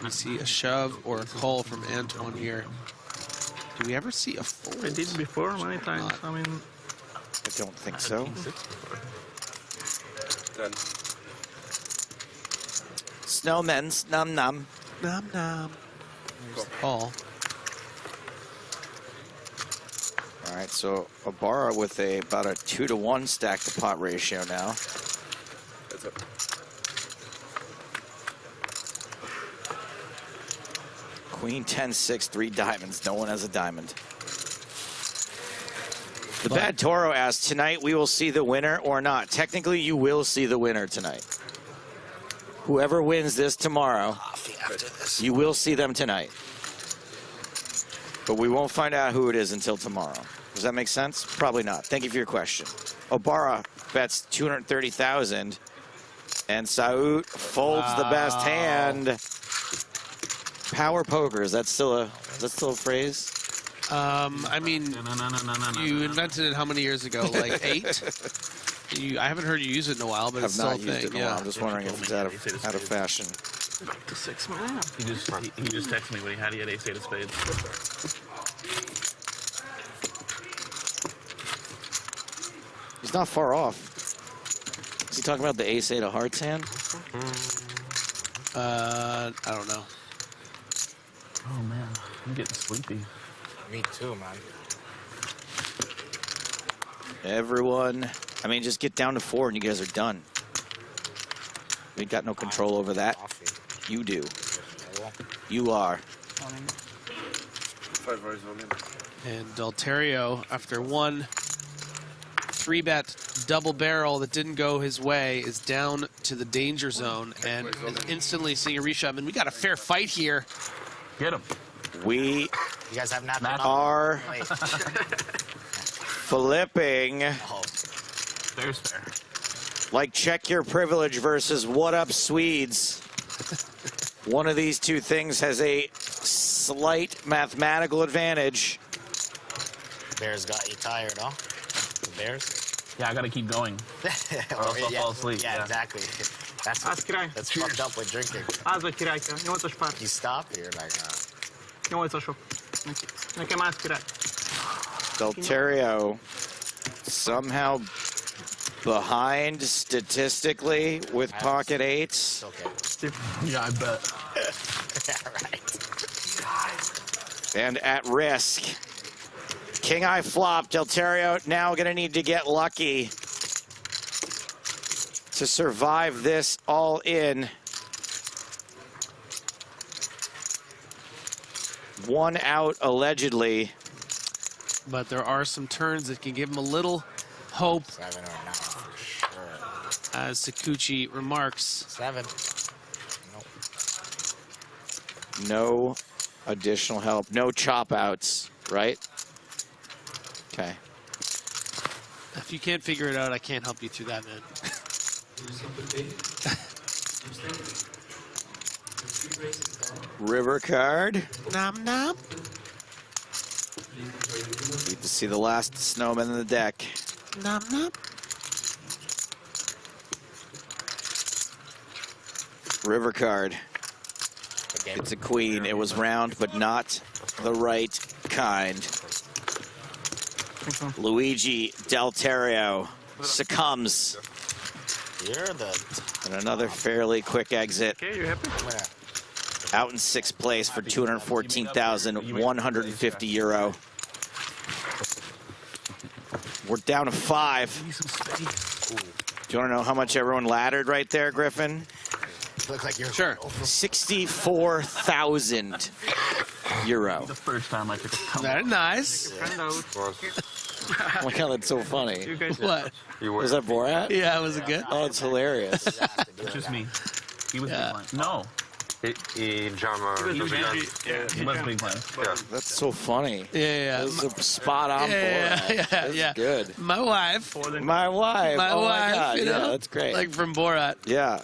Speaker 2: We see a shove or a call from Antoine here. Do we ever see a fold?
Speaker 11: I did before many times. I mean,
Speaker 7: I don't think so.
Speaker 12: 10.
Speaker 7: Snowmen's num num.
Speaker 2: Nom nom. There's the call.
Speaker 7: All right, so Ibarra with about a 2-to-1 stack to pot ratio now.
Speaker 12: That's it.
Speaker 7: Queen 10-6, 3 diamonds. No one has a diamond. The Bad Toro asks, tonight we will see the winner or not? Technically, you will see the winner tonight. Whoever wins this tomorrow, you will see them tonight. But we won't find out who it is until tomorrow. Does that make sense? Probably not. Thank you for your question. Ibarra bets 230,000, and Saud folds the best hand. Power poker, is that still a phrase?
Speaker 2: I mean, you invented it how many years ago? Like 8? I haven't heard you use it in a while, but it's still a thing.
Speaker 7: I've not used it in a while. I'm just wondering if it's out of fashion.
Speaker 11: to 6 million.
Speaker 8: He just texted me when he had ace 8 of spades.
Speaker 7: He's not far off. Is he talking about the ace 8 of hearts hand?
Speaker 2: I don't know.
Speaker 8: Oh man, I'm getting sleepy.
Speaker 10: Me too, man.
Speaker 7: Everyone, I mean, just get down to 4 and you guys are done. We got no control over that. You do. You are.
Speaker 2: And Delterio, after one 3-bet double barrel that didn't go his way, is down to the danger zone and is instantly seeing a reshove. And we got a fair fight here.
Speaker 8: Get him.
Speaker 7: We
Speaker 10: You guys have not
Speaker 7: are flipping.
Speaker 8: There's fair.
Speaker 7: Like Check Your Privilege versus What Up Swedes. One of these two things has a slight mathematical advantage.
Speaker 10: Bears got you tired, huh? The Bears?
Speaker 8: Yeah, I gotta keep going. Or else I'll fall asleep.
Speaker 10: Yeah, exactly. That's fucked up with drinking. You stop, you're like,
Speaker 7: Delterio somehow behind statistically with pocket eights.
Speaker 10: Okay.
Speaker 8: Yeah, I bet.
Speaker 10: Yeah, right.
Speaker 7: And at risk. King eye flop. Delterio now going to need to get lucky to survive this all in. One out allegedly.
Speaker 2: But there are some turns that can give him a little hope.
Speaker 10: 7 or 9 for sure.
Speaker 2: As Sakuchi remarks.
Speaker 10: 7.
Speaker 7: No additional help. No chop outs, right? Okay.
Speaker 2: If you can't figure it out, I can't help you through that, man.
Speaker 7: River card.
Speaker 2: Nom nom.
Speaker 7: Need to see the last snowman in the deck.
Speaker 2: Nom nom.
Speaker 7: River card. It's a queen. It was round, but not the right kind. Luigi Delterio succumbs. And another fairly quick exit.
Speaker 11: Okay, you happy?
Speaker 7: Out in 6th place for 214,150 euro. We're down to 5. Do you want to know how much everyone laddered right there, Griffin?
Speaker 10: Look like you're
Speaker 2: sure.
Speaker 7: 64,000 euro.
Speaker 8: The first time I took a tumble.
Speaker 2: Very nice.
Speaker 7: Oh my God, that's so funny.
Speaker 2: What?
Speaker 7: Was that Borat?
Speaker 2: Yeah, was it good?
Speaker 7: Oh, it's hilarious.
Speaker 8: It's just me. He was
Speaker 2: Yeah.
Speaker 8: big blind. No.
Speaker 12: He jammed
Speaker 8: He was big blind.
Speaker 7: That's so funny.
Speaker 2: Yeah.
Speaker 7: This is a spot on Borat. That's good.
Speaker 2: My wife.
Speaker 7: My wife.
Speaker 2: My
Speaker 7: oh
Speaker 2: wife.
Speaker 7: My God.
Speaker 2: You
Speaker 7: Yeah,
Speaker 2: know?
Speaker 7: that's great.
Speaker 2: Like from Borat.
Speaker 7: Yeah.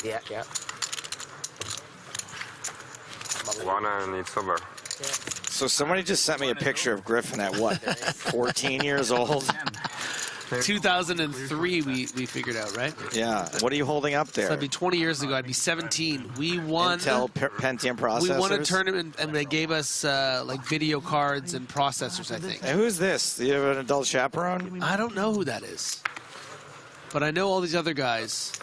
Speaker 2: Yeah.
Speaker 10: Yeah.
Speaker 12: Wanna need sober.
Speaker 7: So somebody just sent me a picture of Griffin at what? 14 years old?
Speaker 2: 2003 we figured out, right?
Speaker 7: Yeah. What are you holding up there?
Speaker 2: So that'd be 20 years ago. I'd be 17. We won.
Speaker 7: Intel Pentium processors?
Speaker 2: We won a tournament, and they gave us like video cards and processors, I think.
Speaker 7: Hey, who's this? Do you have an adult chaperone?
Speaker 2: I don't know who that is. But I know all these other guys.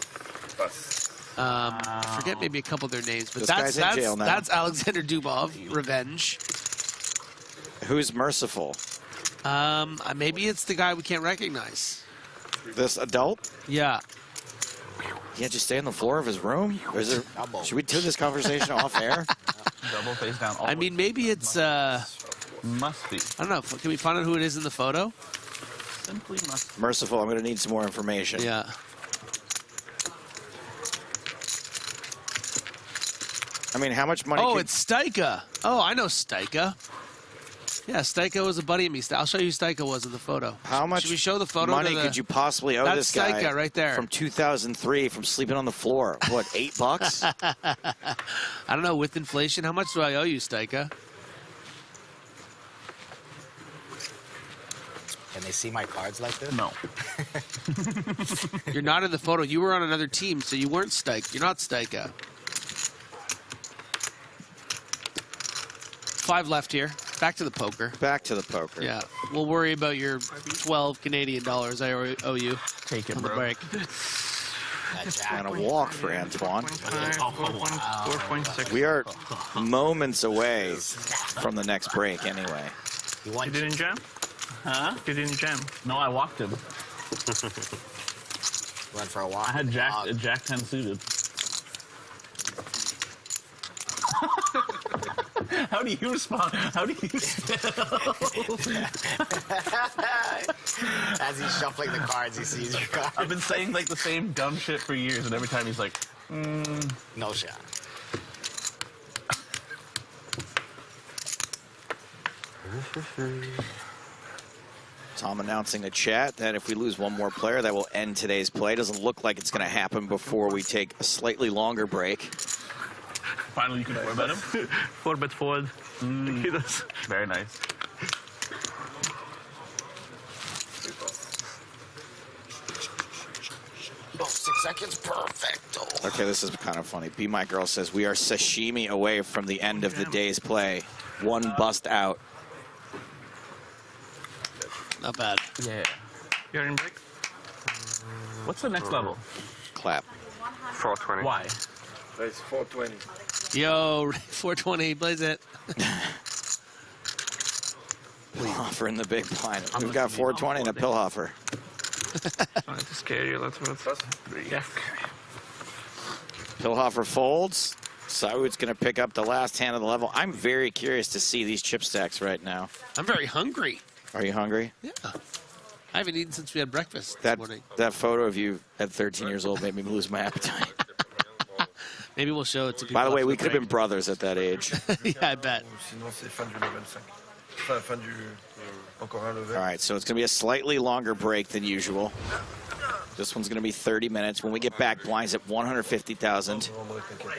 Speaker 2: I forget maybe a couple of their names, but
Speaker 7: This guy's in jail now.
Speaker 2: that's Alexander Dubov, Revenge.
Speaker 7: Who's Merciful?
Speaker 2: Maybe it's the guy we can't recognize.
Speaker 7: This adult?
Speaker 2: Yeah.
Speaker 7: He can't just stay on the floor of his room? Or is there, should we do this conversation off air?
Speaker 8: Double face down.
Speaker 2: I mean, maybe it's,
Speaker 8: must be.
Speaker 2: I don't know. Can we find out who it is in the photo?
Speaker 8: Simply must.
Speaker 7: Merciful, I'm going to need some more information.
Speaker 2: Yeah.
Speaker 7: I mean, how much money?
Speaker 2: Oh, it's Steika. Oh, I know Steika. Yeah, Steika was a buddy of me. I'll show you who Steika was in the photo.
Speaker 7: How much
Speaker 2: Should we show the photo
Speaker 7: money
Speaker 2: to the...
Speaker 7: could you possibly owe
Speaker 2: That's
Speaker 7: this guy?
Speaker 2: Steika right there.
Speaker 7: From 2003, from sleeping on the floor. What, $8?
Speaker 2: I don't know, with inflation, how much do I owe you, Steika?
Speaker 10: Can they see my cards like this?
Speaker 8: No.
Speaker 2: You're not in the photo. You were on another team, so you weren't Steika. You're not Steika. 5 left here. Back to the poker.
Speaker 7: Back to the poker.
Speaker 2: Yeah. We'll worry about your 12 Canadian dollars I owe you.
Speaker 8: Take it,
Speaker 2: on the
Speaker 8: bro.
Speaker 2: break.
Speaker 7: And a walk for Antoine.
Speaker 11: 4.6.
Speaker 7: We are moments away from the next break anyway.
Speaker 10: You
Speaker 11: You didn't jam?
Speaker 8: Huh?
Speaker 11: You didn't jam?
Speaker 8: No, I walked him.
Speaker 10: Went for a walk.
Speaker 8: I had Jack 10 suited. How do you respond? How do you
Speaker 10: As he's shuffling the cards, he sees your card.
Speaker 8: I've been saying like the same dumb shit for years, and every time he's like,
Speaker 10: no shot.
Speaker 7: Tom announcing the chat that if we lose one more player, that will end today's play. Doesn't look like it's going to happen before we take a slightly longer break.
Speaker 8: Finally, you can 4-bet him?
Speaker 11: 4-bet fold. He does.
Speaker 8: Very nice.
Speaker 10: Oh, 6 seconds, perfect.
Speaker 7: Okay, this is kind of funny. Be My Girl says, we are sashimi away from the end of the day's play. One bust out.
Speaker 2: Not bad.
Speaker 8: Yeah.
Speaker 11: You're in break?
Speaker 8: What's the next level?
Speaker 7: Clap.
Speaker 12: 420.
Speaker 8: Why?
Speaker 12: It's 420.
Speaker 2: Yo, 420, blaze it.
Speaker 7: Pillhoffer in the big blind. We've got 420 and a Pillhoffer.
Speaker 11: Trying to scare you a little bit. Yeah.
Speaker 7: Pillhoffer folds. Saud's going to pick up the last hand of the level. I'm very curious to see these chip stacks right now.
Speaker 2: I'm very hungry.
Speaker 7: Are you hungry?
Speaker 2: Yeah. I haven't eaten since we had breakfast this
Speaker 7: That
Speaker 2: morning.
Speaker 7: that photo of you at 13 years old made me lose my appetite.
Speaker 2: Maybe we'll show it to people.
Speaker 7: By the way,
Speaker 2: after
Speaker 7: we could have
Speaker 2: break.
Speaker 7: been brothers at that age.
Speaker 2: Yeah, I bet.
Speaker 7: All right, so it's going to be a slightly longer break than usual. This one's going to be 30 minutes. When we get back, blinds at 150,000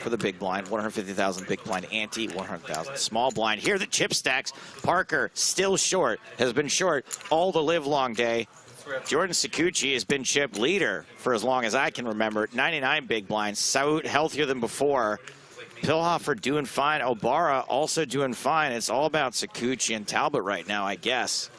Speaker 7: for the big blind, 150,000 big blind ante, 100,000 small blind. Here are the chip stacks. Parker still short, has been short all the live long day. Jordan Sakuchi has been chip leader for as long as I can remember. 99 big blinds. Saud healthier than before. Pillhoffer doing fine. Obara also doing fine. It's all about Sakuchi and Talbot right now, I guess.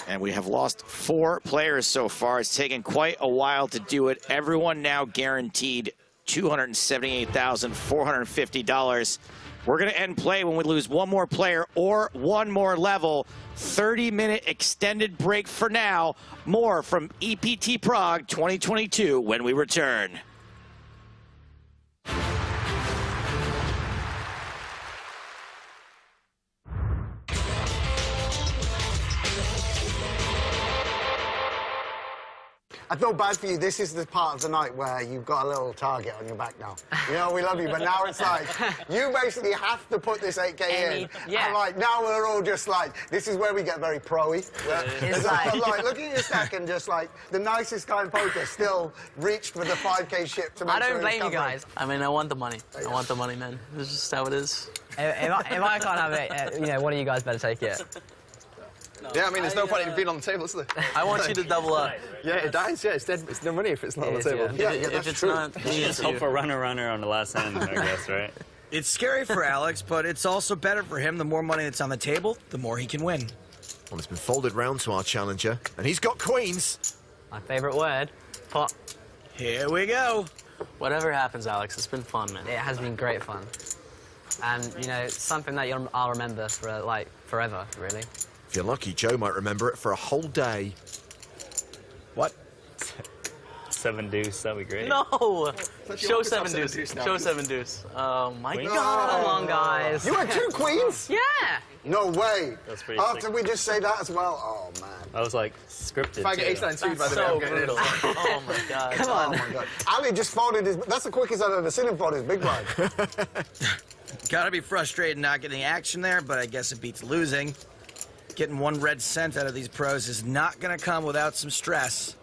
Speaker 7: And we have lost 4 players so far. It's taken quite a while to do it. Everyone now guaranteed $278,450. We're going to end play when we lose one more player or one more level. 30-minute extended break for now. More from EPT Prague 2022 when we return.
Speaker 19: I feel bad for you. This is the part of the night where you've got a little target on your back now. You know, we love you, but now it's like, you basically have to put this 8K in.
Speaker 3: Yeah.
Speaker 19: And like, now we're all just like, this is where we get very pro-y. It's like, look at your stack and just like, the nicest guy in poker still reached for the 5K ship to make
Speaker 3: I don't
Speaker 19: sure
Speaker 3: blame you guys. I mean, I want the money. I want the money, man. It's just how it is.
Speaker 9: If I can't have it, you know, one of you guys better take it.
Speaker 14: Yeah, I mean, there's no point in being on the table, is there?
Speaker 3: I want you to double up.
Speaker 14: Yeah, it dies, yeah. It's dead. It's no money if it's not on the table.
Speaker 3: Yeah,
Speaker 14: Yeah,
Speaker 3: if
Speaker 14: that's
Speaker 3: it's
Speaker 14: true.
Speaker 3: not,
Speaker 20: Just hope for runner on the last end, I guess, right?
Speaker 7: It's scary for Alex, but it's also better for him. The more money that's on the table, the more he can win.
Speaker 17: Well, it's been folded round to our challenger, and he's got queens.
Speaker 9: My favorite word, pot.
Speaker 7: Here we go.
Speaker 3: Whatever happens, Alex, it's been fun, man.
Speaker 9: It has been great fun. And, you know, it's something that I'll remember for, like, forever, really.
Speaker 17: If you're lucky, Joe might remember it for a whole day.
Speaker 7: What?
Speaker 20: 7 deuce, that'd be great.
Speaker 3: No! Show
Speaker 14: Let's
Speaker 3: 7
Speaker 14: have
Speaker 3: deuce.
Speaker 14: 7 deuce now.
Speaker 3: Show 7 deuce. Oh, my
Speaker 20: Queen?
Speaker 3: God.
Speaker 9: Come on, guys.
Speaker 19: You had 2 queens?
Speaker 9: Yeah.
Speaker 19: No way.
Speaker 20: That's pretty
Speaker 19: After
Speaker 20: sick.
Speaker 19: we just say that as well? Oh, man.
Speaker 20: I was like scripted.
Speaker 14: If I get
Speaker 20: too.
Speaker 14: ace 9 2 by the way,
Speaker 3: So
Speaker 14: I'm getting
Speaker 3: brutal.
Speaker 14: it.
Speaker 3: Oh, my God.
Speaker 9: Come on.
Speaker 19: Oh, my God. Ali just folded his... That's the quickest I've ever seen him fold his big blind.
Speaker 7: Gotta be frustrated not getting action there, but I guess it beats losing. Getting 1 red cent out of these pros is not gonna come without some stress.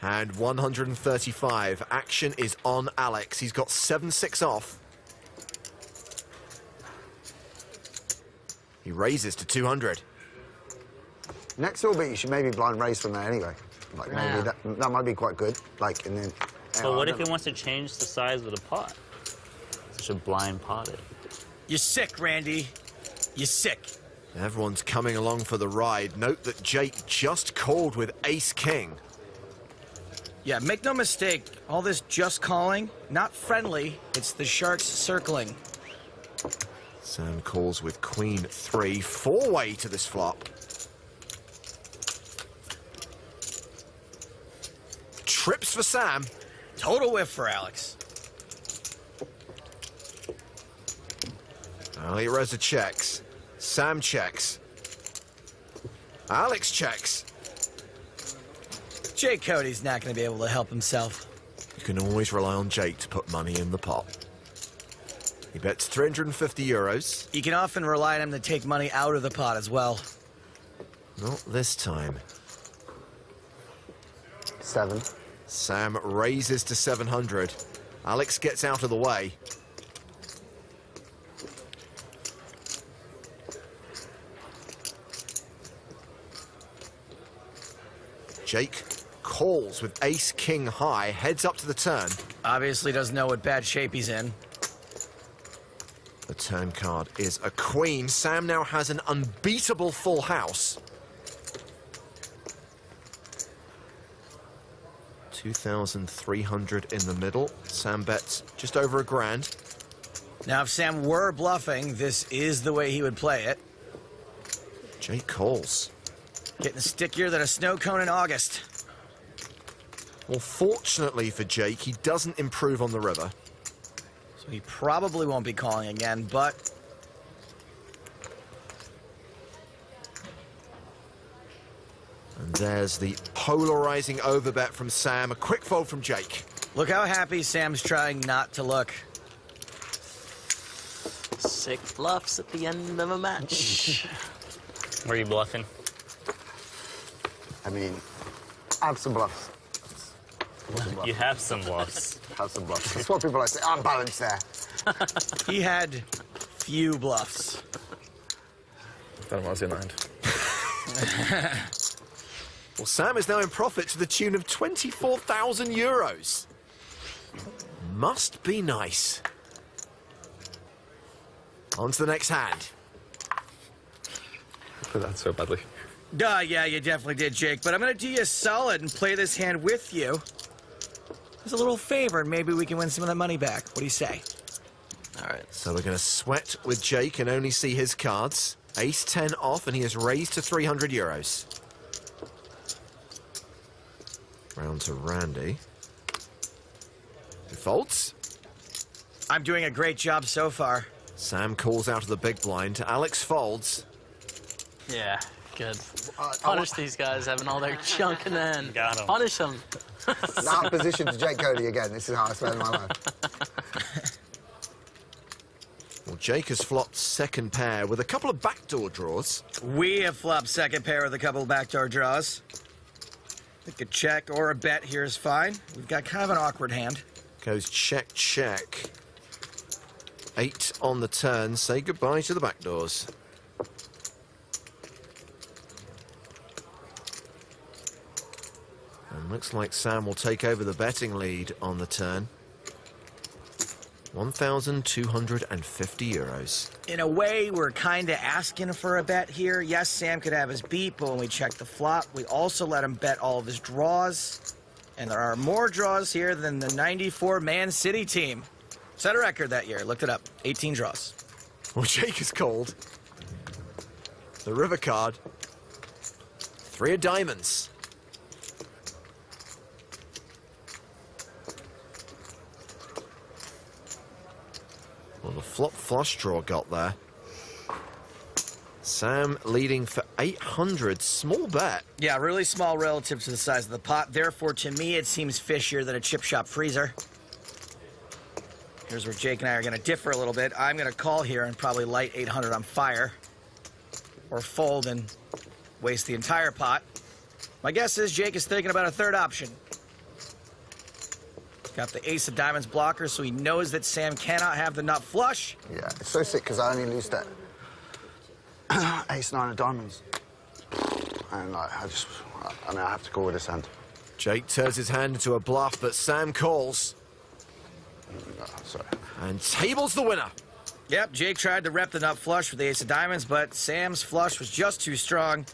Speaker 17: And 135. Action is on Alex. He's got 7-6 off. He raises to 200.
Speaker 19: Next will be, you should maybe blind raise from there anyway. Like, maybe that might be quite good. Like, and then...
Speaker 20: But what if he wants to change the size of the pot? Such a blind pot.
Speaker 7: You're sick, Randy. You're sick.
Speaker 17: Everyone's coming along for the ride. Note that Jake just called with ace-king.
Speaker 7: Yeah, make no mistake, all this just calling, not friendly, it's the Sharks circling.
Speaker 17: Sam calls with queen 3. 4-way to this flop. Trips for Sam.
Speaker 7: Total whiff for Alex.
Speaker 17: Elliot Reza checks. Sam checks. Alex checks.
Speaker 7: Jake Cody's not going to be able to help himself.
Speaker 17: You can always rely on Jake to put money in the pot. He bets 350 euros.
Speaker 7: You can often rely on him to take money out of the pot as well.
Speaker 17: Not this time.
Speaker 1: 7.
Speaker 17: Sam raises to 700. Alex gets out of the way. Jake calls with ace-king high, heads up to the turn.
Speaker 7: Obviously doesn't know what bad shape he's in.
Speaker 17: The turn card is a queen. Sam now has an unbeatable full house. 2,300 in the middle. Sam bets just over a grand.
Speaker 7: Now, if Sam were bluffing, this is the way he would play it.
Speaker 17: Jake calls.
Speaker 7: Getting stickier than a snow cone in August.
Speaker 17: Well, fortunately for Jake, he doesn't improve on the river.
Speaker 7: So he probably won't be calling again, but...
Speaker 17: And there's the polarizing overbet from Sam. A quick fold from Jake.
Speaker 7: Look how happy Sam's trying not to look.
Speaker 3: 6 bluffs at the end of a match.
Speaker 15: Were you bluffing?
Speaker 1: I mean, I have some bluffs.
Speaker 15: You have some bluffs.
Speaker 1: Have some bluffs. That's what people like to say. I'm balanced there.
Speaker 7: He had few bluffs.
Speaker 15: That was in mind.
Speaker 17: Well, Sam is now in profit to the tune of 24,000 euros. Must be nice. On to the next hand.
Speaker 12: Put that so badly.
Speaker 7: Yeah, you definitely did, Jake. But I'm going to do you a solid and play this hand with you. As a little favor, and maybe we can win some of that money back. What do you say?
Speaker 3: All right.
Speaker 17: So we're going to sweat with Jake and only see his cards. Ace-10 off, and he has raised to 300 euros. Round to Randy. He folds.
Speaker 7: I'm doing a great job so far.
Speaker 17: Sam calls out of the big blind. Alex folds.
Speaker 3: Yeah, good. Punish these guys having all their junk in the end.
Speaker 15: Got 'em.
Speaker 3: Punish them.
Speaker 1: Now I'm positioned to Jake Cody again. This is how I spend my life.
Speaker 17: Well, Jake has flopped second pair with a couple of backdoor draws.
Speaker 7: We have flopped second pair with a couple of backdoor draws. I think a check or a bet here is fine. We've got kind of an awkward hand.
Speaker 17: Goes check, check. 8 on the turn. Say goodbye to the backdoors. And looks like Sam will take over the betting lead on the turn. 1,250 euros.
Speaker 7: In a way, we're kind of asking for a bet here. Yes, Sam could have his beat, but when we check the flop, we also let him bet all of his draws. And there are more draws here than the 94 Man City team. Set a record that year. Looked it up. 18 draws.
Speaker 17: Well, Jake is called. The river card. 3 of diamonds. Well, the flop flush draw got there. Sam leading for 800. Small bet.
Speaker 7: Yeah, really small relative to the size of the pot. Therefore, to me, it seems fishier than a chip shop freezer. Here's where Jake and I are going to differ a little bit. I'm going to call here and probably light 800 on fire. Or fold and waste the entire pot. My guess is Jake is thinking about a third option. Got the ace of diamonds blocker, so he knows that Sam cannot have the nut flush.
Speaker 1: Yeah, it's so sick because I only lose that ace-9 of diamonds. And like, I mean, I have to go with this hand.
Speaker 17: Jake turns his hand into a bluff, but Sam calls.
Speaker 1: Sorry.
Speaker 17: And tables the winner.
Speaker 7: Yep, Jake tried to rep the nut flush with the ace of diamonds, but Sam's flush was just too strong.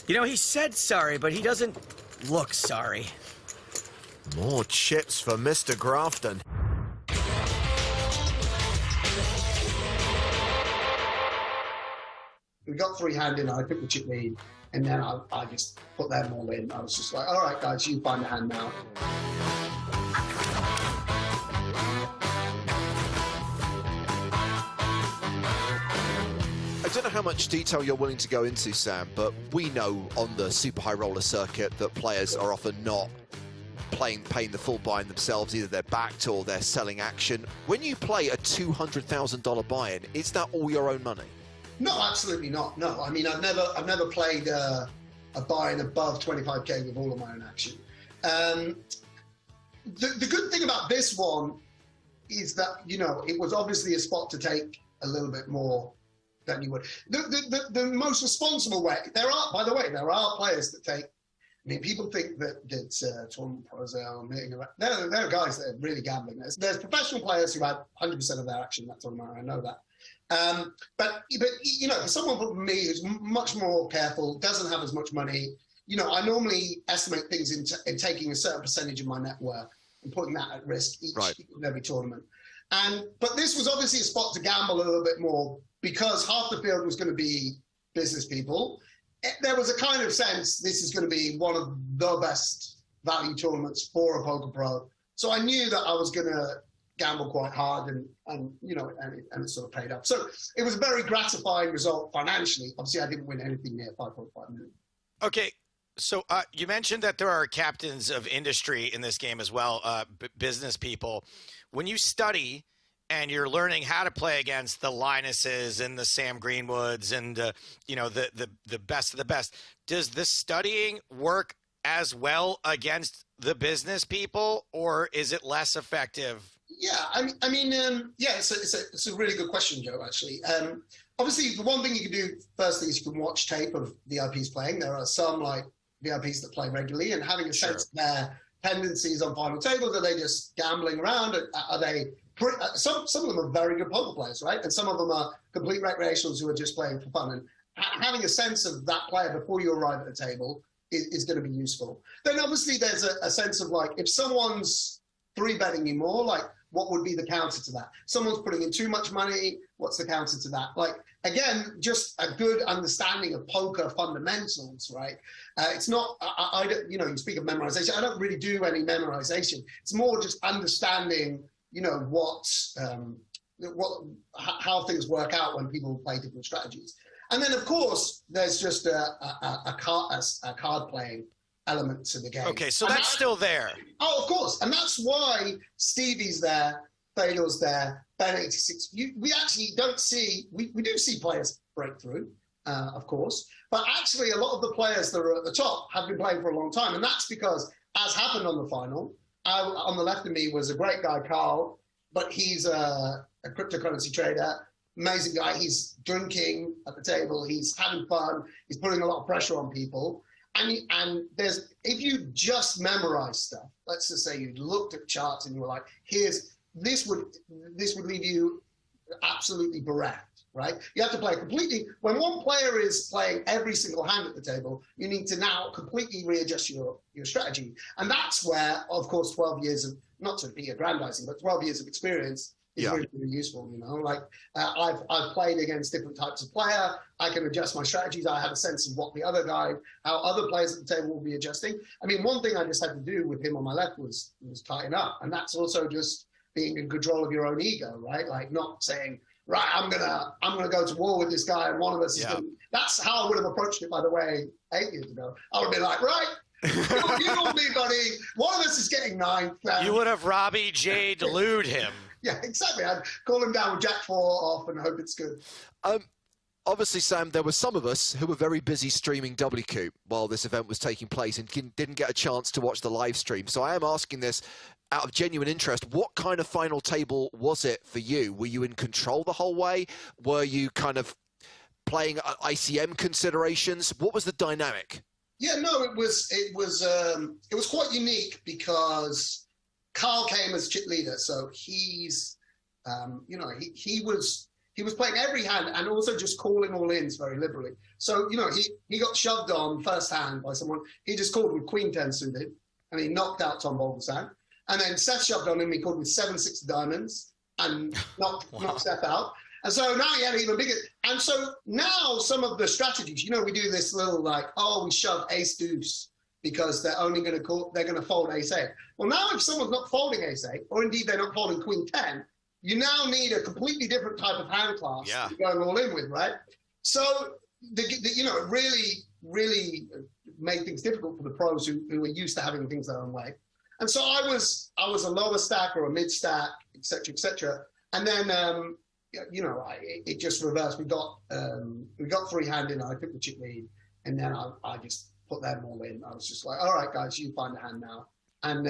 Speaker 7: You know, he said sorry, but he doesn't look sorry.
Speaker 17: More chips for Mr. Grafton.
Speaker 21: We got 3-hand in, I took the chip lead, and then I just put them all in. I was just like, all right, guys, you find a hand now.
Speaker 6: don't know how much detail you're willing to go into, Sam, but we know on the super high roller circuit that players are often not paying the full buy-in themselves. Either they're backed or they're selling action. When you play a $200,000 buy-in, is that all your own money?
Speaker 21: No, absolutely not. No, I mean, I've never played a buy-in above 25K with all of my own action. The good thing about this one is that, you know, it was obviously a spot to take a little bit more than you would. The most responsible way, by the way, there are players that take, I mean, people think that tournament pros are meeting around. There are guys that are really gambling. There's professional players who had 100% of their action in that tournament, I know that. But you know, for someone like me who's much more careful, doesn't have as much money, you know, I normally estimate things in taking a certain percentage of my net worth and putting that at risk each and every tournament. But this was obviously a spot to gamble a little bit more because half the field was going to be business people. There was a kind of sense this is going to be one of the best value tournaments for a poker pro. So I knew that I was going to gamble quite hard and you know, and it sort of paid up. So it was a very gratifying result financially. Obviously, I didn't win anything near 5.5 million.
Speaker 7: Okay. So you mentioned that there are captains of industry in this game as well, business people. When you study and you're learning how to play against the Linuses and the Sam Greenwoods and you know, the best of the best, does this studying work as well against the business people, or is it less effective?
Speaker 21: Yeah, I mean, yeah, it's a really good question, Joe. Actually, obviously, the one thing you can do firstly is you can watch tape of VIPs playing. There are some like VIPs that play regularly, and having a sense of their tendencies on final tables. Are they just gambling around? Are they some of them are very good poker players, right? And some of them are complete recreationals who are just playing for fun. And having a sense of that player before you arrive at the table is going to be useful. Then obviously there's a sense of like, if someone's 3-betting you more, like what would be the counter to that? Someone's putting in too much money, what's the counter to that? Like, again, just a good understanding of poker fundamentals, right? It's not, I don't, you know, you speak of memorization. I don't really do any memorization. It's more just understanding, you know, how things work out when people play different strategies. And then, of course, there's just a card playing element to the game.
Speaker 7: Okay, so that's still there.
Speaker 21: Oh, of course. And that's why Stevie's there, Fedor's there, Ben86. We actually don't see, we do see players break through, of course. But actually, a lot of the players that are at the top have been playing for a long time. And that's because, as happened on the final, on the left of me was a great guy, Carl, but he's a cryptocurrency trader. Amazing guy. He's drinking at the table. He's having fun. He's putting a lot of pressure on people. And there's, if you just memorize stuff, let's just say you looked at charts and you were like, this would leave you absolutely bereft, right? You have to play completely. When one player is playing every single hand at the table, you need to now completely readjust your strategy. And that's where, of course, 12 years of, not to be aggrandizing, but 12 years of experience is really, really useful, you know? Like, I've played against different types of player. I can adjust my strategies. I have a sense of what the other guy, how other players at the table will be adjusting. I mean, one thing I just had to do with him on my left was tighten up. And that's also just being in control of your own ego, right? Like not saying, right, I'm gonna go to war with this guy and one of us is gonna, that's how I would have approached it, by the way, 8 years ago. I would have been like, right, you know me, buddy. One of us is getting 9th.
Speaker 7: You would have Robbie J. delude him.
Speaker 21: Yeah, exactly. I'd call him down with Jack 4 off and hope it's good.
Speaker 6: Obviously, Sam, there were some of us who were very busy streaming WCOOP while this event was taking place and didn't get a chance to watch the live stream. So I am asking this out of genuine interest. What kind of final table was it for you? Were you in control the whole way? Were you kind of playing ICM considerations? What was the dynamic?
Speaker 21: Yeah, no, it was quite unique because Carl came as chip leader, so he's, you know, he was playing every hand and also just calling all ins very liberally. So, you know, he got shoved on first hand by someone. He just called with Queen 10 suited, and he knocked out Tom Bolton's hand. And then Seth shoved on him. He called with 7-6 diamonds and knocked Seth out. And so now he had an even bigger. And so now some of the strategies, you know, we do this little like, oh, we shove ace deuce because they're only going to call, they're going to fold ace 8. Well, now if someone's not folding ace 8, or indeed they're not folding Queen 10, you now need a completely different type of hand class to be going all in with, right? So, you know, it really made things difficult for the pros who were used to having things their own way. And so I was a lower stack or a mid stack, et cetera, and then you know, it just reversed. We got free hand in. I took the chip lead, and then I just put them all in. I was just like, all right, guys, you find a hand now. And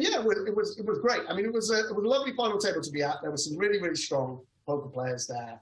Speaker 21: yeah, it was great. I mean, it was a lovely final table to be at. There were some really strong poker players there.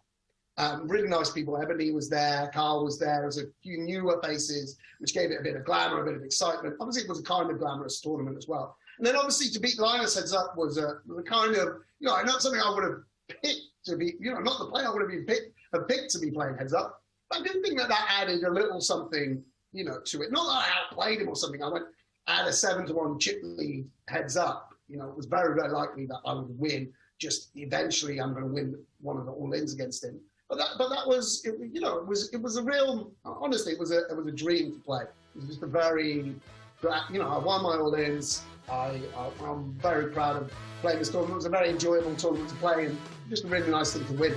Speaker 21: Really nice people. Ebony was there, Carl was there. There was a few newer faces, which gave it a bit of glamour, a bit of excitement. Obviously, it was a kind of glamorous tournament as well. And then obviously to beat Linus heads up was a kind of, you know, not something I would have picked to be, you know, not the player I would have picked to be playing heads up. But I didn't think that added a little something, you know, to it. Not that I outplayed him or something. I went at a 7-1 chip lead heads up. You know, it was very likely that I would win. Just eventually, I'm going to win one of the all-ins against him. But that was, you know, it was a real, honestly, it was a dream to play. It was just a very, you know, I won my all-ins. I'm very proud of playing this tournament. It was a very enjoyable tournament to play and just a really nice thing to win.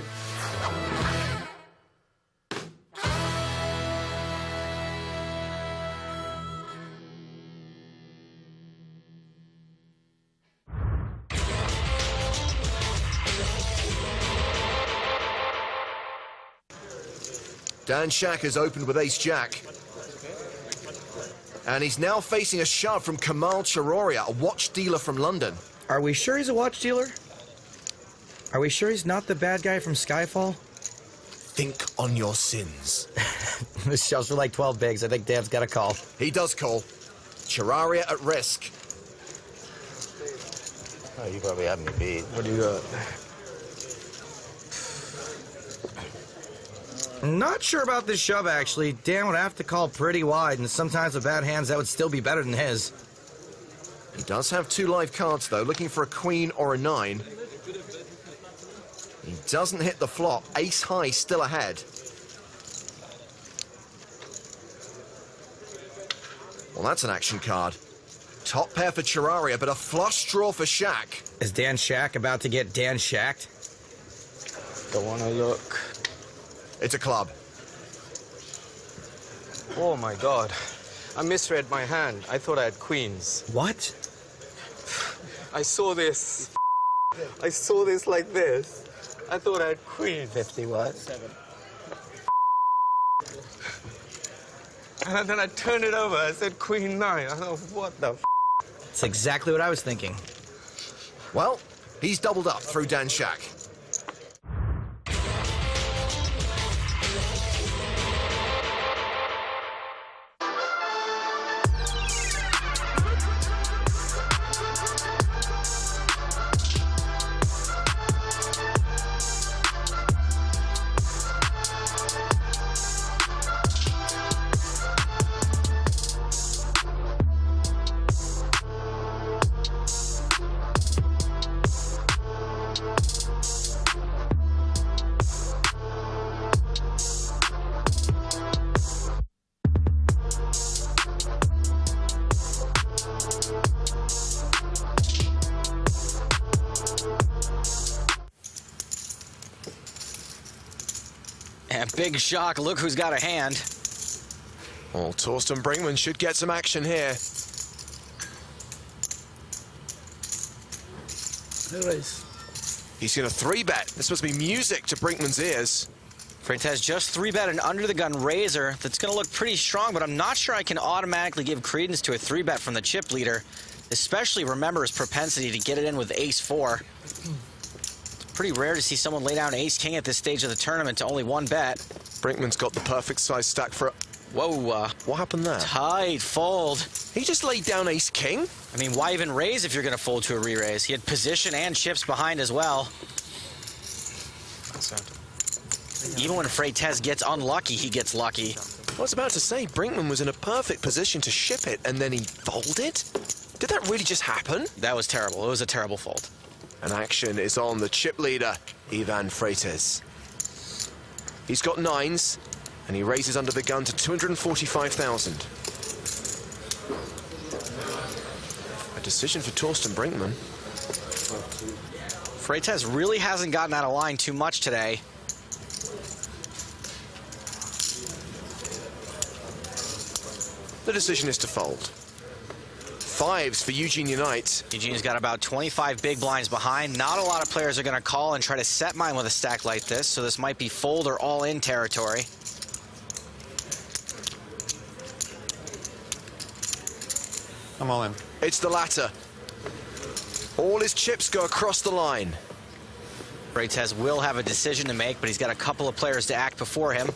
Speaker 17: Dan Shack has opened with ace-jack. And he's now facing a shove from Kamal Charoria, a watch dealer from London.
Speaker 7: Are we sure he's a watch dealer? Are we sure he's not the bad guy from Skyfall?
Speaker 17: Think on your sins.
Speaker 7: This shoves for like 12 bigs. I think Dan's got a call.
Speaker 17: He does call. Charoria at risk.
Speaker 20: Oh, you probably have me beat.
Speaker 7: What do you got? Not sure about this shove, actually. Dan would have to call pretty wide, and sometimes with bad hands, that would still be better than his.
Speaker 17: He does have 2 live cards, though, looking for a queen or a 9. He doesn't hit the flop. Ace high still ahead. Well, that's an action card. Top pair for Charoria, but a flush draw for Shack.
Speaker 7: Is Dan Shack about to get Dan Shacked?
Speaker 4: Don't want to look.
Speaker 17: It's a club.
Speaker 4: Oh my God. I misread my hand. I thought I had queens.
Speaker 7: What?
Speaker 4: I saw this. I saw this like this. I thought I had queens.
Speaker 7: 50 what?
Speaker 4: 7. And then I turned it over. I said queen 9. I thought, what the f?
Speaker 7: That's exactly what I was thinking.
Speaker 17: Well, he's doubled up through Dan Shack.
Speaker 7: And big shock, look who's got a hand.
Speaker 17: Well, Torsten Brinkmann should get some action here. He's going to 3-bet. This must be music to Brinkman's ears.
Speaker 7: Freitas just 3-bet an under-the-gun razor. That's going to look pretty strong, but I'm not sure I can automatically give credence to a 3-bet from the chip leader, especially remember his propensity to get it in with ace-4. Pretty rare to see someone lay down ace-king at this stage of the tournament to only 1 bet.
Speaker 17: Brinkman's got the perfect size stack for it.
Speaker 7: Whoa.
Speaker 17: What happened there?
Speaker 7: Tight fold.
Speaker 17: He just laid down ace-king?
Speaker 7: I mean, why even raise if you're going to fold to a re-raise? He had position and chips behind as well. Even when Freitas gets unlucky, he gets lucky.
Speaker 17: I was about to say, Brinkmann was in a perfect position to ship it, and then he folded? Did that really just happen?
Speaker 7: That was terrible. It was a terrible fold.
Speaker 17: And action is on the chip leader, Ivan Freitas. He's got 9s, and he raises under the gun to 245,000. A decision for Torsten Brinkmann.
Speaker 7: Freitas really hasn't gotten out of line too much today.
Speaker 17: the decision is to fold. Fives for Eugene Unite.
Speaker 18: Eugene's got about 25 big blinds behind. Not a lot of players are going to call and try to set mine with a stack like this, so this might be fold or all-in territory.
Speaker 17: I'm all in. It's the latter. All his chips go across the line.
Speaker 18: Freitas will have a decision to make, but he's got a couple of players to act before him.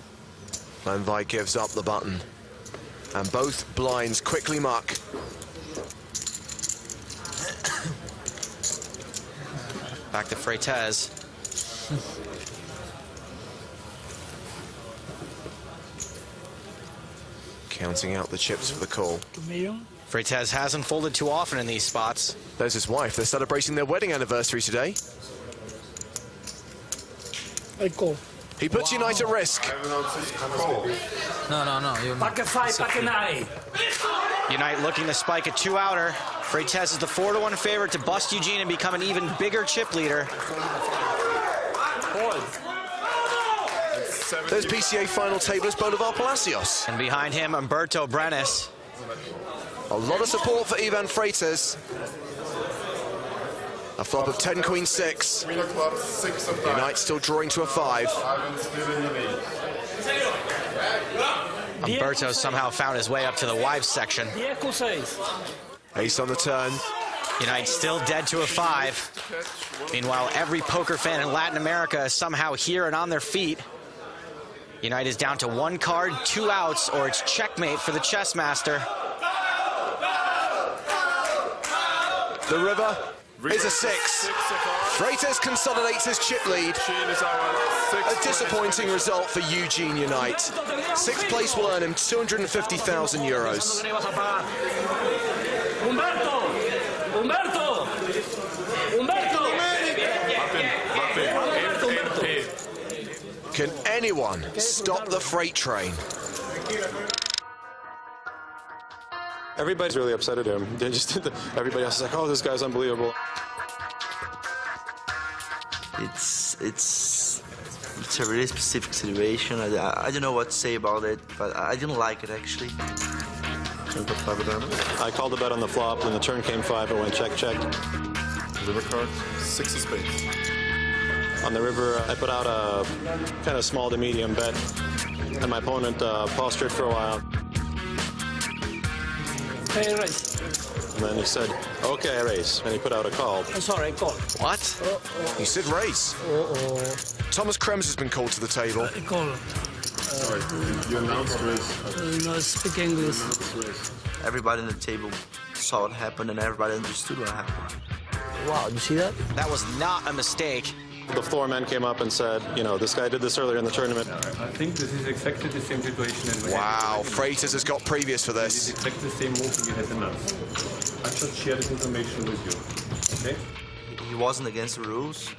Speaker 17: Landweig gives up the button. And both blinds quickly muck.
Speaker 18: Back to Freitas.
Speaker 17: Counting out the chips for the call.
Speaker 18: Freitas hasn't folded too often in these spots.
Speaker 17: There's his wife. They're celebrating their wedding anniversary today.
Speaker 22: I call.
Speaker 17: He puts Unite at risk.
Speaker 3: No.
Speaker 22: Pack a 5, pack a 9.
Speaker 18: Unite looking to spike a 2-outer. Freitas is the 4-1 favorite to bust Eugene and become an even bigger chip leader.
Speaker 17: There's PCA final tablist Bolivar Palacios.
Speaker 18: And behind him, Umberto Brenes.
Speaker 17: A lot of support for Ivan Freitas. A flop of 10 Queen 6. Unite still drawing to a 5.
Speaker 18: Umberto somehow found his way up to the wives section.
Speaker 17: Ace on the turn.
Speaker 18: Unite still dead to a 5. Meanwhile, every poker fan in Latin America is somehow here and on their feet. Unite is down to 1 card, 2 outs, or it's checkmate for the chess master.
Speaker 17: The river is a 6. Freitas consolidates his chip lead. A disappointing result for Eugene Unite. 6th place will earn him 250,000 euros. Can anyone stop the freight train?
Speaker 12: Everybody's really upset at him. Everybody else is like, oh, this guy's unbelievable.
Speaker 23: It's a really specific situation. I don't know what to say about it, but I didn't like it actually.
Speaker 12: I called the bet on the flop. When the turn came 5, I went check, check. River card, 6 of spades. On the river, I put out a kind of small to medium bet, and my opponent postured for a while.
Speaker 22: Hey, raise.
Speaker 12: And then he said, okay, I raise. And he put out a call.
Speaker 22: I'm sorry, I call.
Speaker 17: What? He said raise. Thomas Krems has been called to the table.
Speaker 22: I call.
Speaker 12: Sorry, you announced raise.
Speaker 22: No, speak English.
Speaker 23: Everybody on the table saw what happened and everybody understood what happened.
Speaker 18: Wow, did you see that? That was not a mistake.
Speaker 12: The floor man came up and said, you know, this guy did this earlier in the tournament.
Speaker 24: I think this is exactly the same situation.
Speaker 17: Wow, Freitas has got previous for this.
Speaker 24: It's exactly the same move we had enough. I just share this information with you, okay?
Speaker 23: He wasn't against the rules,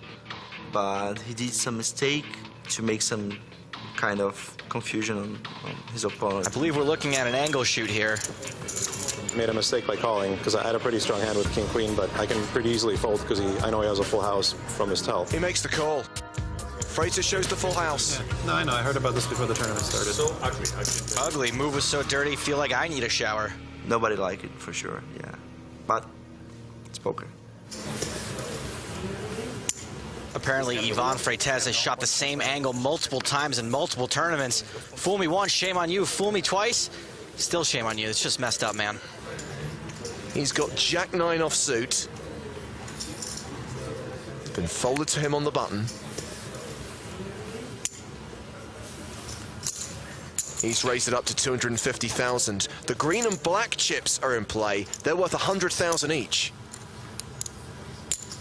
Speaker 23: but he did some mistake to make some kind of confusion on his opponent.
Speaker 18: I believe we're looking at an angle shoot here.
Speaker 12: Made a mistake by calling because I had a pretty strong hand with king queen, but I can pretty easily fold because I know he has a full house from his tell.
Speaker 17: He makes the call. Freitas shows the full house.
Speaker 12: Yeah. No, I know. I heard about this before the tournament started.
Speaker 24: So ugly.
Speaker 18: Ugly. Move was so dirty. Feel like I need a shower.
Speaker 23: Nobody liked it for sure. Yeah, but it's poker.
Speaker 18: Apparently, Ivan Freitas has shot the same angle multiple times in multiple tournaments. Fool me once, shame on you. Fool me twice, still shame on you. It's just messed up, man.
Speaker 17: He's got Jack 9 off suit. Been folded to him on the button. He's raised it up to 250,000. The green and black chips are in play. They're worth 100,000 each.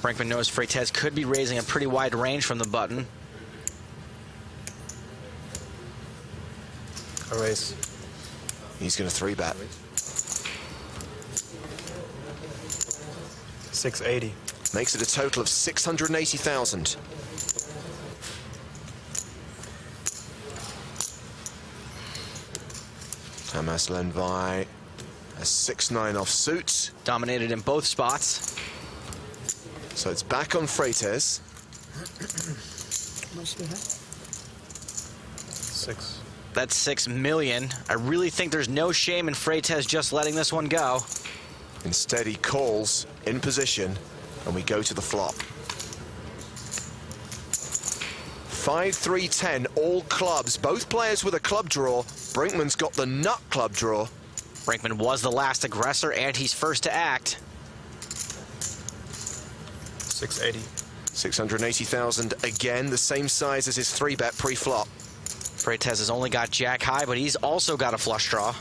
Speaker 18: Frankman knows Freitas could be raising a pretty wide range from the button.
Speaker 12: A raise.
Speaker 17: He's going to 3-bet.
Speaker 12: 680.
Speaker 17: Makes it a total of 680,000. Hamas Lenvai, a 6-9 off suit.
Speaker 18: Dominated in both spots.
Speaker 17: So it's back on Freitas.
Speaker 12: 6.
Speaker 18: That's 6 million. I really think there's no shame in Freitas just letting this one go.
Speaker 17: Instead, he calls in position, and we go to the flop. 5-3-10, all clubs. Both players with a club draw. Brinkman's got the nut club draw.
Speaker 18: Brinkman was the last aggressor, and he's first to act.
Speaker 17: 680. 680,000 again, the same size as his 3-bet pre-flop.
Speaker 18: Freitas has only got jack high, but he's also got a flush draw.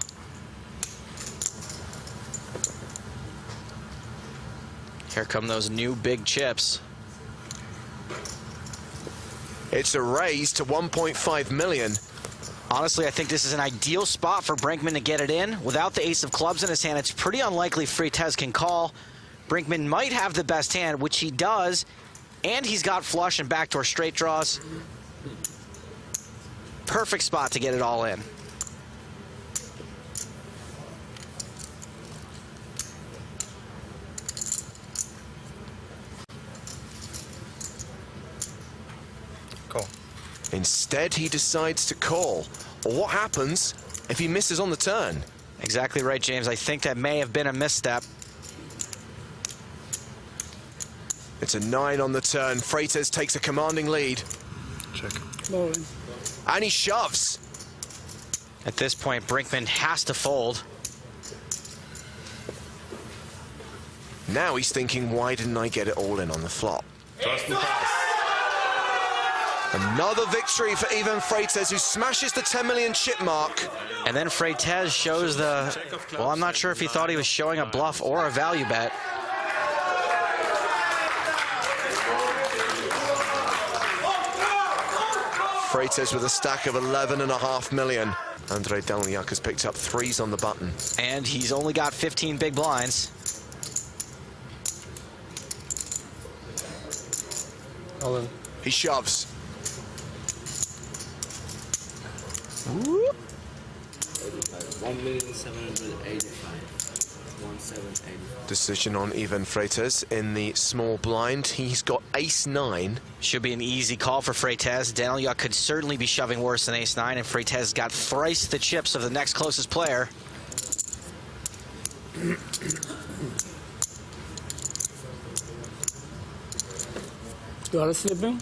Speaker 18: Here come those new big chips.
Speaker 17: It's a raise to 1.5 million.
Speaker 18: Honestly, I think this is an ideal spot for Brinkman to get it in. Without the ace of clubs in his hand, it's pretty unlikely Freitas can call. Brinkman might have the best hand, which he does, and he's got flush and backdoor straight draws. Perfect spot to get it all in.
Speaker 17: Call. Instead, he decides to call. What happens if he misses on the turn?
Speaker 18: Exactly right, James. I think that may have been a misstep.
Speaker 17: It's a 9 on the turn. Freitas takes a commanding lead.
Speaker 19: Check.
Speaker 17: And he shoves.
Speaker 18: At this point, Brinkman has to fold.
Speaker 17: Now he's thinking, why didn't I get it all in on the flop? Another victory for Ivan Freitas, who smashes the 10 million chip mark.
Speaker 18: And then Freitas shows the, well, I'm not sure if he thought he was showing a bluff or a value bet.
Speaker 17: Freitas with a stack of 11.5 million. Andrei Danilyak has picked up 3s on the button.
Speaker 18: And he's only got 15 big blinds.
Speaker 17: He shoves.
Speaker 18: Whoop.
Speaker 15: 1,785,1785.
Speaker 17: Decision on Ivan Freitas in the small blind. He's got ace-9.
Speaker 18: Should be an easy call for Freitas. Danilyak could certainly be shoving worse than ace-9, and Freitas got thrice the chips of the next closest player.
Speaker 22: You are sleeping?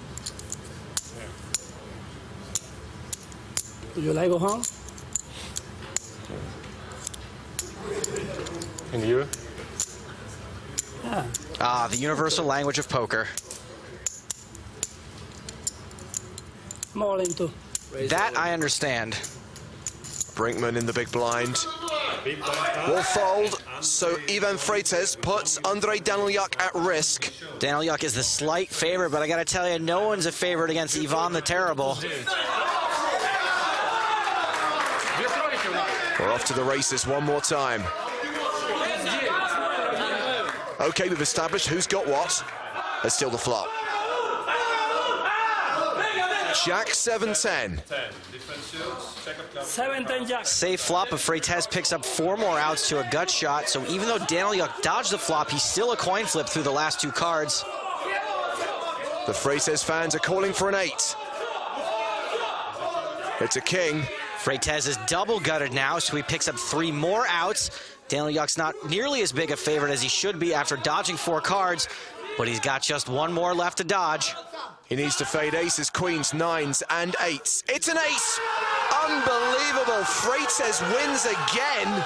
Speaker 22: Do you like go home?
Speaker 12: And you?
Speaker 22: Yeah.
Speaker 18: Ah, the universal language of poker.
Speaker 22: I'm all into.
Speaker 18: That I understand.
Speaker 17: Brinkman in the big blind. Will fold, so Ivan Freitas puts Andrei Danilyak at risk.
Speaker 18: Danilyak is the slight favorite, but I gotta tell you, no one's a favorite against Ivan the Terrible.
Speaker 17: We're off to the races one more time. Okay, we've established who's got what. Let's steal the flop. Jack 7-10.
Speaker 22: 7-10 jack.
Speaker 18: Safe flop, but Freitas picks up 4 more outs to a gut shot, so even though Danilyak dodged the flop, he's still a coin flip through the last 2 cards.
Speaker 17: The Freitas fans are calling for an 8. It's a king.
Speaker 18: Freitas is double gutted now, so he picks up 3 more outs. Danilyak's not nearly as big a favorite as he should be after dodging 4 cards, but he's got just 1 more left to dodge.
Speaker 17: He needs to fade aces, queens, 9s, and 8s. It's an ace! Unbelievable! Freitas wins again.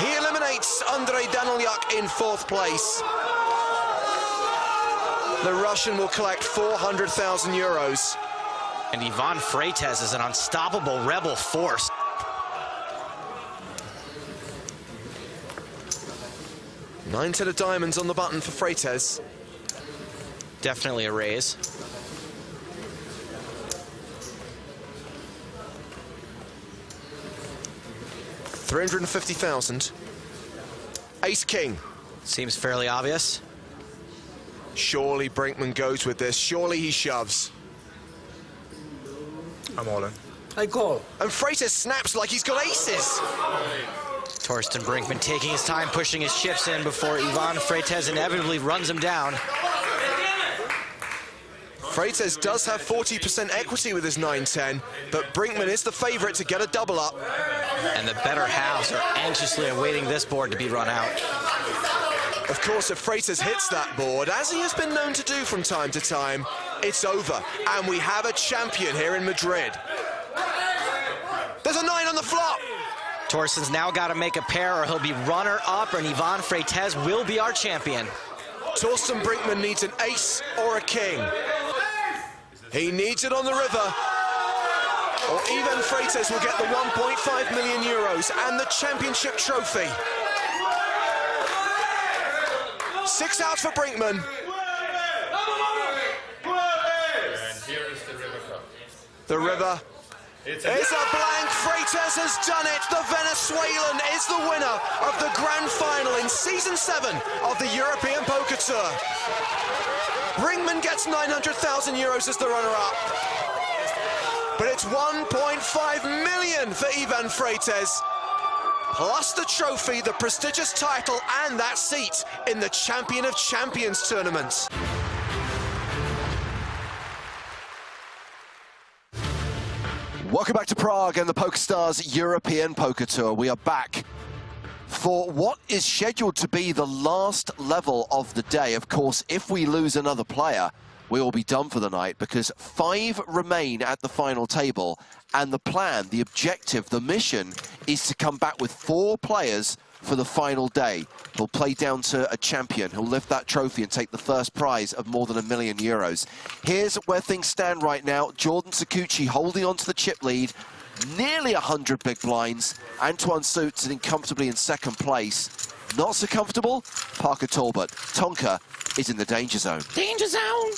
Speaker 17: He eliminates Andrei Danilyak in 4th place. The Russian will collect 400,000 euros.
Speaker 18: And Ivan Freitas is an unstoppable rebel force.
Speaker 17: Nine set of diamonds on the button for Freitas.
Speaker 18: Definitely a raise.
Speaker 17: $350,000. Ace king.
Speaker 18: Seems fairly obvious.
Speaker 17: Surely Brinkman goes with this. Surely he shoves.
Speaker 19: I'm all in.
Speaker 22: I call.
Speaker 17: And Freitas snaps like he's got aces.
Speaker 18: Torsten Brinkman taking his time, pushing his chips in before Ivan Freitas inevitably runs him down.
Speaker 17: Freites does have 40% equity with his 9-10, but Brinkman is the favorite to get a double up.
Speaker 18: And the better halves are anxiously awaiting this board to be run out.
Speaker 17: Of course, if Freites hits that board, as he has been known to do from time to time, it's over, and we have a champion here in Madrid. There's a 9 on the flop.
Speaker 18: Torsten's now got to make a pair or he'll be runner-up, and Ivan Freites will be our champion.
Speaker 17: Torsten Brinkman needs an ace or a king. He needs it on the river, or Ivan Freites will get the 1.5 million euros and the championship trophy. 6 outs for Brinkman.
Speaker 24: And here is the river cup.
Speaker 17: The river is a blank. Freites has done it. The Venezuelan is the winner of the grand final in season 7 of the European Poker Tour. Brinkman gets 900,000 euros as the runner-up. But it's 1.5 million for Ivan Freites, plus the trophy, the prestigious title, and that seat in the Champion of Champions tournament. Welcome back to Prague and the PokerStars European Poker Tour. We are back for what is scheduled to be the last level of the day. Of course, if we lose another player, we will be done for the night, because 5 remain at the final table, and the plan, the objective, the mission is to come back with 4 players for the final day. He'll play down to a champion. He'll lift that trophy and take the first prize of more than €1 million. Here's where things stand right now. Jordan Sakuchi holding on to the chip lead, nearly 100 big blinds. Antoine Sout sitting comfortably in second place. Not so comfortable, Parker Talbot. Tonka is in the danger zone.
Speaker 7: Danger zone!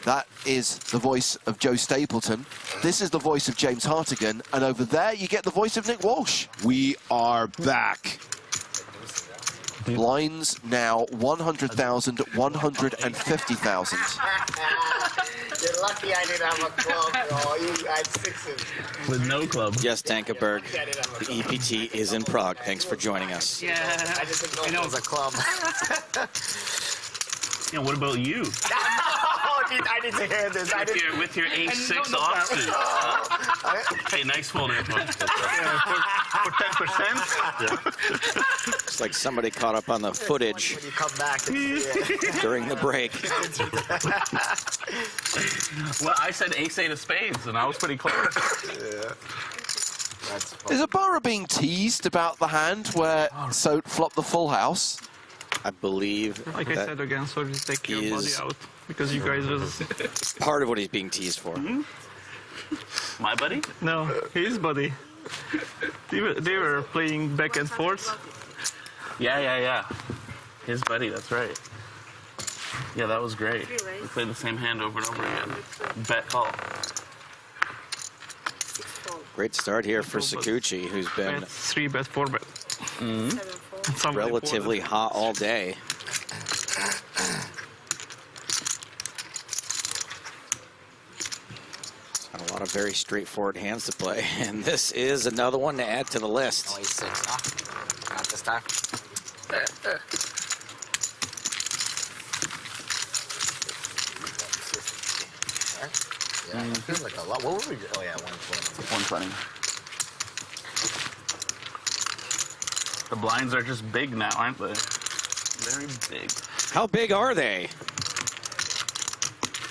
Speaker 17: That is the voice of Joe Stapleton. This is the voice of James Hartigan. And over there, you get the voice of Nick Walsh.
Speaker 1: We are back.
Speaker 17: Blinds now 100,000, 150,000.
Speaker 5: You're lucky I didn't have a club, bro. You had 6s.
Speaker 8: With no club.
Speaker 18: Yes, Dankeberg. The EPT is in Prague. Thanks for joining us.
Speaker 5: Yeah. I just didn't know it was a club.
Speaker 8: Yeah, what about you?
Speaker 5: I need to hear this.
Speaker 8: With your ace-6 offsuit. Huh? Hey, nice fold, Antoine. For 10%?
Speaker 18: It's like somebody caught up on the footage
Speaker 5: When you come back and see it.
Speaker 18: during the break.
Speaker 8: Well, I said ace-8 of spades, and I was pretty close.
Speaker 5: Yeah. That's fun.
Speaker 17: Is Ibarra being teased about the hand where Soat flopped the full house?
Speaker 18: I believe
Speaker 11: Like I said again, so just take your body out. Because you guys was...
Speaker 18: part of what he's being teased for.
Speaker 8: My buddy?
Speaker 11: No, his buddy. They were playing back and forth.
Speaker 8: Yeah. His buddy, that's right. Yeah, that was great. We played the same hand over and over again. Bet call.
Speaker 18: Great start here for Sakuchi, who's been
Speaker 11: Bet 3 bet, 4 bet.
Speaker 18: relatively hot all day. Got a lot of very straightforward hands to play, and this is another one to add to the list.
Speaker 5: Oh, he's 6, huh? Not this time. Yeah, it feels like a lot. What were we? Oh, yeah, 120.
Speaker 8: 120. The blinds are just big now, aren't they? Very big.
Speaker 18: How big are they?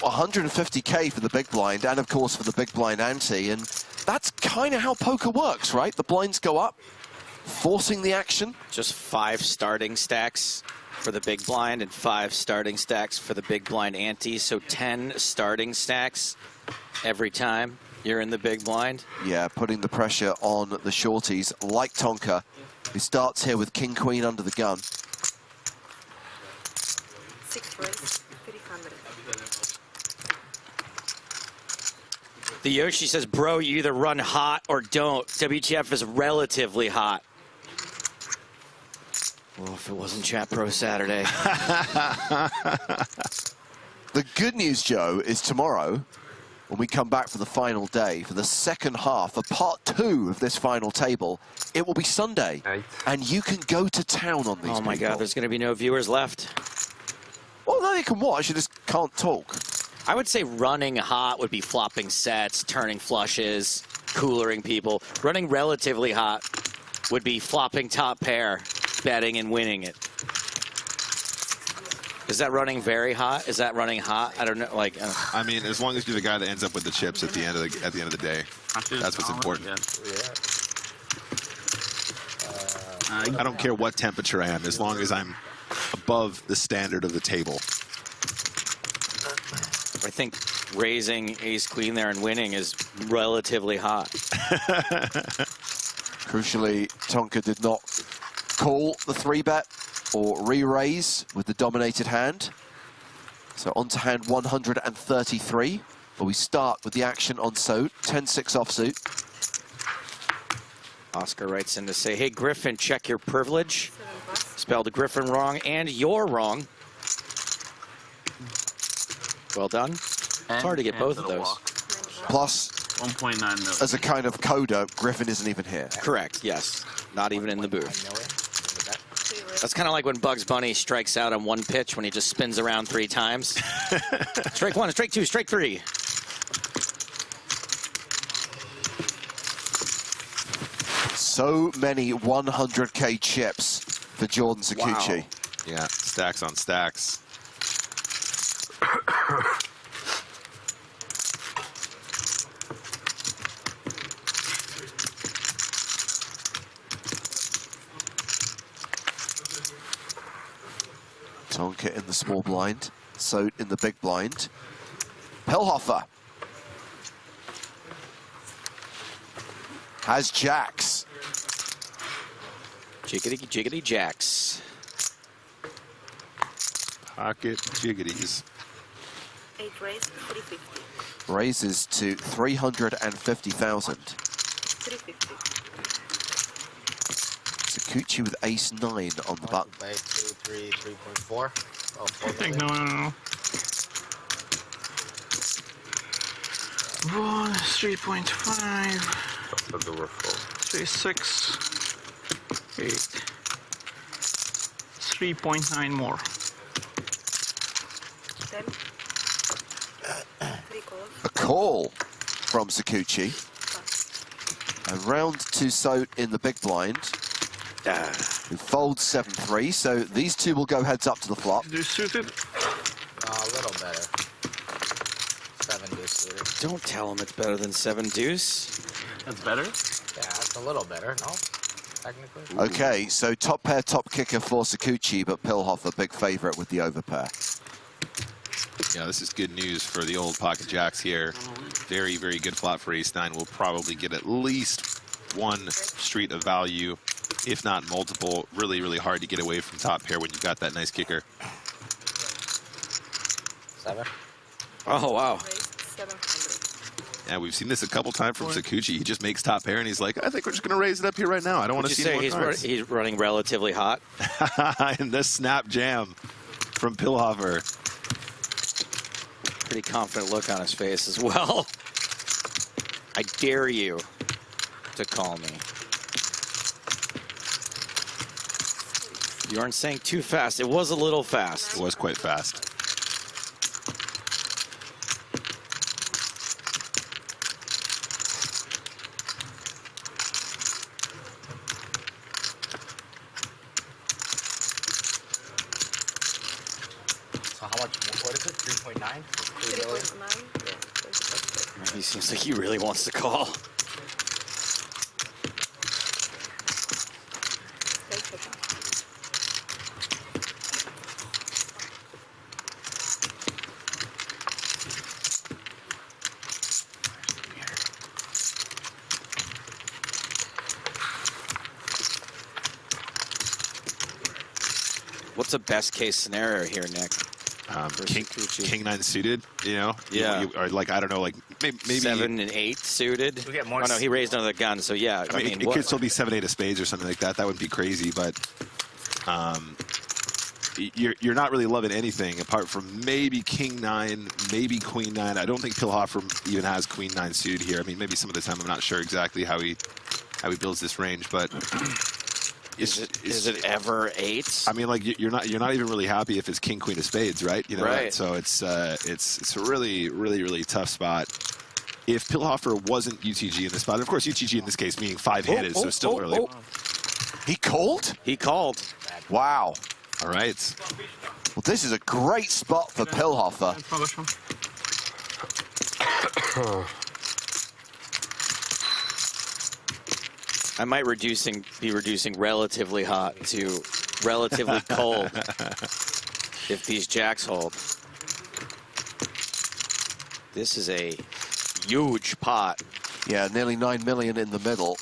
Speaker 17: 150K for the big blind, and of course for the big blind ante, and that's kind of how poker works, right? The blinds go up, forcing the action.
Speaker 18: Just 5 starting stacks for the big blind and 5 starting stacks for the big blind ante, so 10 starting stacks every time you're in the big blind.
Speaker 17: Yeah, putting the pressure on the shorties, like Tonka, who starts here with King Queen under the gun.
Speaker 10: 6 raise, 300.
Speaker 18: The Yoshi says, bro, you either run hot or don't. WTF is relatively hot. Well, if it wasn't Chat Pro Saturday.
Speaker 17: The good news, Joe, is tomorrow, when we come back for the final day, for the second half, for part 2 of this final table, it will be Sunday. Right. And you can go to town on these
Speaker 18: Oh my God, there's going to be no viewers left.
Speaker 17: Well, no, you can watch, you just can't talk.
Speaker 2: I would say running hot would be flopping sets, turning flushes, coolering people. Running relatively hot would be flopping top pair, betting and winning it. Is that running very hot? Is that running hot? I don't know. Like,
Speaker 13: I mean, as long as you're the guy that ends up with the chips at the end of the day, that's what's important. I don't care what temperature I am, as long as I'm above the standard of the table.
Speaker 2: I think raising ace queen there and winning is relatively hot.
Speaker 6: Crucially, Tonka did not call the 3-bet or re-raise with the dominated hand. So on to hand 133, but we start with the action on Seit, 10-6 offsuit.
Speaker 2: Oscar writes in to say, hey, Griffin, check your privilege. Spelled Griffin wrong, and you're wrong. Well done. It's hard to get both of those.
Speaker 6: Plus,
Speaker 8: 1.9 million.
Speaker 6: As a kind of coda, Griffin isn't even here.
Speaker 2: Correct, yes. Not even in the booth. That's kind of like when Bugs Bunny strikes out on one pitch when he just spins around 3 times. Strike 1, strike 2, strike 3.
Speaker 6: So many 100K chips for Jordan Sakuchi.
Speaker 13: Wow. Yeah, stacks on stacks.
Speaker 6: Tonka in the small blind, Seit in the big blind. Pelhofer has jacks.
Speaker 2: Jiggity, jiggity jacks.
Speaker 13: Pocket jiggities.
Speaker 10: 8 raise, 350.
Speaker 6: Raises to 350,000.
Speaker 10: 350.
Speaker 6: Sakuchi with ace 9 on the button.
Speaker 5: 2, 3, 3.4. Oh, 4
Speaker 11: I think no. 1, 3.5. 3, 6, 8. 3.9 more.
Speaker 10: 10. 3 calls.
Speaker 6: A call from Sakuchi. A round to Seit in the big blind. Who folds 7-3, so these two will go heads up to the flop.
Speaker 11: Do suited?
Speaker 5: A little better. 7 deuce suited.
Speaker 2: Don't tell him it's better than 7 deuce.
Speaker 8: That's better?
Speaker 5: Yeah, it's a little better, no? Technically.
Speaker 6: Okay, so top pair, top kicker for Sakuchi, but Pilhofer, big favorite with the overpair.
Speaker 13: Yeah, this is good news for the old pocket jacks here. Very, very good flop for ace 9. We'll probably get at least 1 street of value, if not multiple. Really, really hard to get away from top pair when you've got that nice kicker.
Speaker 5: 7.
Speaker 2: Oh, wow.
Speaker 10: 700.
Speaker 13: Yeah, we've seen this a couple times from Sakuchi. He just makes top pair, and he's like, I think we're just going to raise it up here right now. I don't want to see more cards.
Speaker 2: He's running relatively hot?
Speaker 13: In this snap jam from Pilhofer.
Speaker 2: Pretty confident look on his face as well. I dare you to call me. You aren't saying too fast. It was a little fast.
Speaker 13: It was quite fast.
Speaker 5: So how much, what is it, 3.9? 3 million?
Speaker 10: 3.9.
Speaker 2: He seems like he really wants to call. What's a best case scenario here, Nick?
Speaker 13: King 9 suited, you know?
Speaker 2: Yeah.
Speaker 13: Or like, I don't know, like maybe
Speaker 2: 7 and 8 suited.
Speaker 5: We get more.
Speaker 2: Oh no, he raised another gun, so yeah.
Speaker 13: I mean, it could still be 7-8 of spades or something like that. That would be crazy, but you're not really loving anything apart from maybe King 9, maybe Queen 9. I don't think Pilhofer even has Queen 9 suited here. I mean, maybe some of the time I'm not sure exactly how he builds this range, but
Speaker 2: is it ever 8?
Speaker 13: I mean, like you're not even really happy if it's king queen of spades, right? You know,
Speaker 2: right.
Speaker 13: So it's a really tough spot. If Pillhofer wasn't UTG in this spot, and of course UTG in this case meaning 5-handed, so still early.
Speaker 6: He called?
Speaker 2: He called.
Speaker 6: Wow.
Speaker 13: All right.
Speaker 6: Well, this is a great spot for Pillhofer.
Speaker 2: I might be reducing relatively hot to relatively cold if these jacks hold. This is a huge pot.
Speaker 6: Yeah, nearly 9 million in the middle.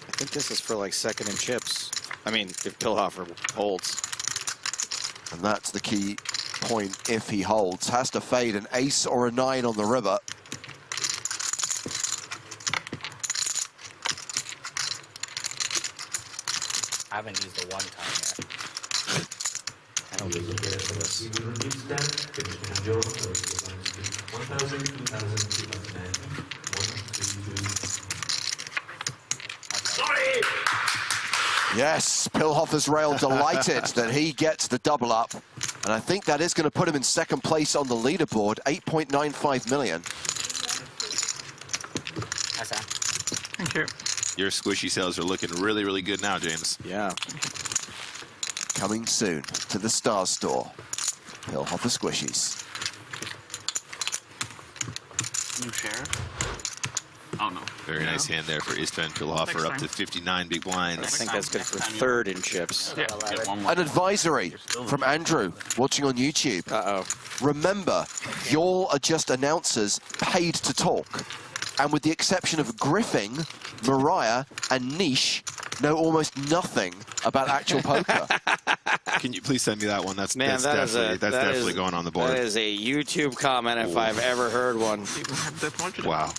Speaker 2: I think this is for like second in chips. I mean, if Pillhofer holds.
Speaker 6: And that's the key point if he holds. Has to fade an ace or a 9 on the river.
Speaker 18: I haven't used it one time yet. I don't think you get it for this.
Speaker 6: Yes, Pillhofer's rail delighted that he gets the double up. And I think that is going to put him in second place on the leaderboard, 8.95 million.
Speaker 11: Thank you.
Speaker 13: Your squishy sales are looking really good now, James.
Speaker 2: Yeah.
Speaker 6: Coming soon to the Star Store. Pillhofer squishies.
Speaker 8: You share? Oh, no.
Speaker 13: Very nice hand there for Istvan Pillhofer, up to 59 big blinds.
Speaker 2: I think that's good for third in chips.
Speaker 8: Yeah.
Speaker 6: An advisory from Andrew, watching on YouTube.
Speaker 2: Uh-oh.
Speaker 6: Remember, y'all are just announcers paid to talk. And with the exception of Griffing, Mariah, and Niche, know almost nothing about actual poker.
Speaker 13: Can you please send me that one? That's
Speaker 2: Man,
Speaker 13: definitely going on the board.
Speaker 2: That is a YouTube comment if I've ever heard one.
Speaker 13: Wow.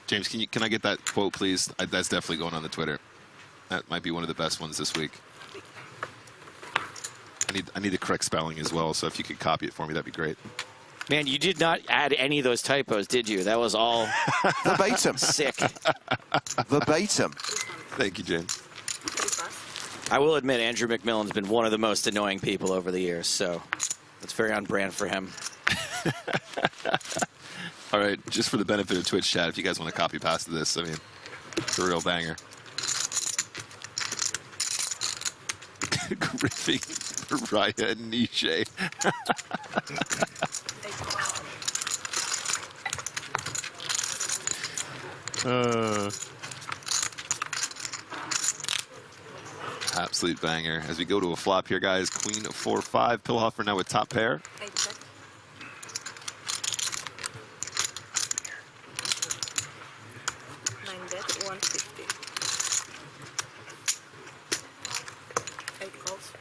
Speaker 13: James, can I get that quote, please? That's definitely going on the Twitter. That might be one of the best ones this week. I need the correct spelling as well, so if you could copy it for me, that'd be great.
Speaker 2: Man, you did not add any of those typos, did you? That was all
Speaker 6: verbatim.
Speaker 2: Sick.
Speaker 6: Verbatim.
Speaker 13: Thank you, James.
Speaker 2: I will admit, Andrew McMillan's been one of the most annoying people over the years, so it's very on brand for him.
Speaker 13: All right, just for the benefit of Twitch chat, if you guys want to copy past this, I mean, it's a real banger. Griffing, Raya, and Niche. Absolute banger. As we go to a flop here, guys, Queen 4-5. Pillhofer now with top pair.
Speaker 10: 150. 8 calls.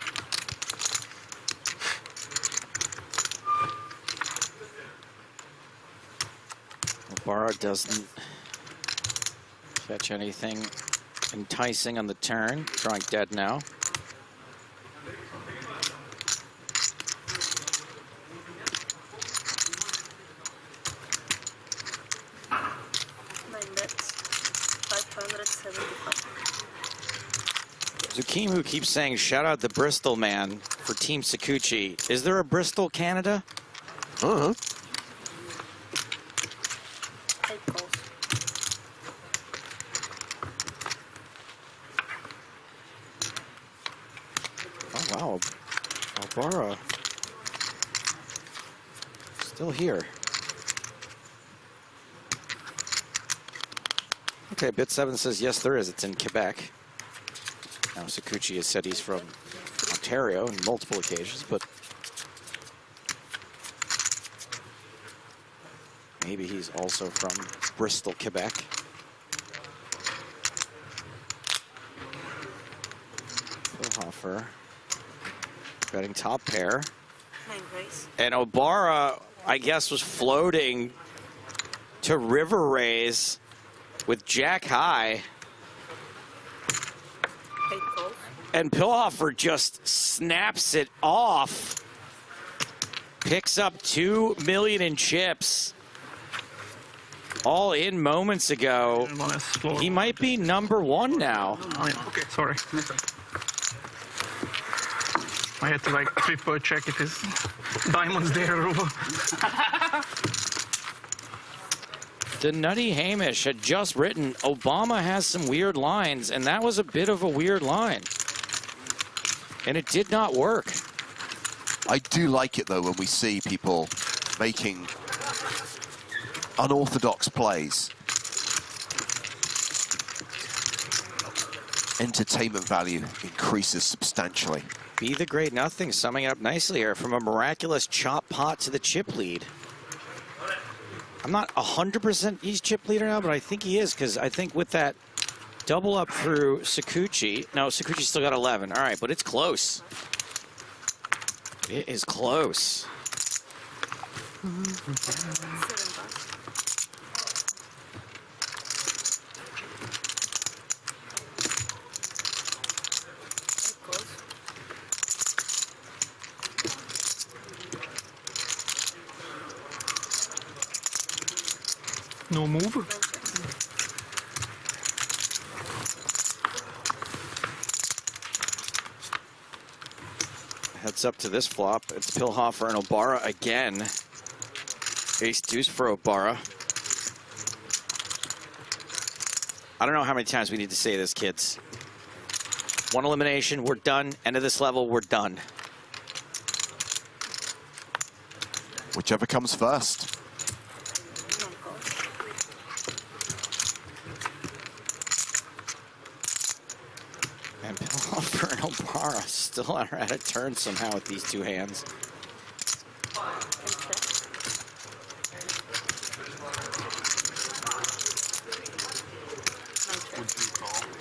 Speaker 2: Barra doesn't fetch anything enticing on the turn. Drawing dead now. Zukimu keeps saying, shout out the Bristol man for Team Sakuchi. Is there a Bristol, Canada?
Speaker 6: Uh-huh.
Speaker 2: Oh, wow. Albara. Still here. Okay, Bit7 says, yes, there is. It's in Quebec. Now, Sakuchi has said he's from Ontario on multiple occasions, but maybe he's also from Bristol, Quebec. Pillhofer betting top pair. And Obara, I guess, was floating to river raise with Jack high. And Pillhofer just snaps it off picks up 2 million in chips. All in moments ago. He might be #1 now.
Speaker 11: Okay, sorry. I had to like triple check if his diamond's there or what.
Speaker 2: The Nutty Hamish had just written, Obama has some weird lines, and that was a bit of a weird line. And it did not work.
Speaker 6: I do like it, though, when we see people making unorthodox plays. Entertainment value increases substantially.
Speaker 2: Be the great nothing, summing up nicely here from a miraculous chop pot to the chip lead. I'm not 100% he's chip leader now, but I think he is, because I think with that double up through Sakuchi, no, Sakuchi still got 11. All right, but it's close. It is close.
Speaker 11: No move.
Speaker 2: Heads up to this flop. It's Pilhofer and Obara again. Ace deuce for Obara. I don't know how many times we need to say this, kids. One elimination, we're done. End of this level, we're done.
Speaker 6: Whichever comes first.
Speaker 2: And Pilhofer and Obara still are at a turn somehow with these two hands.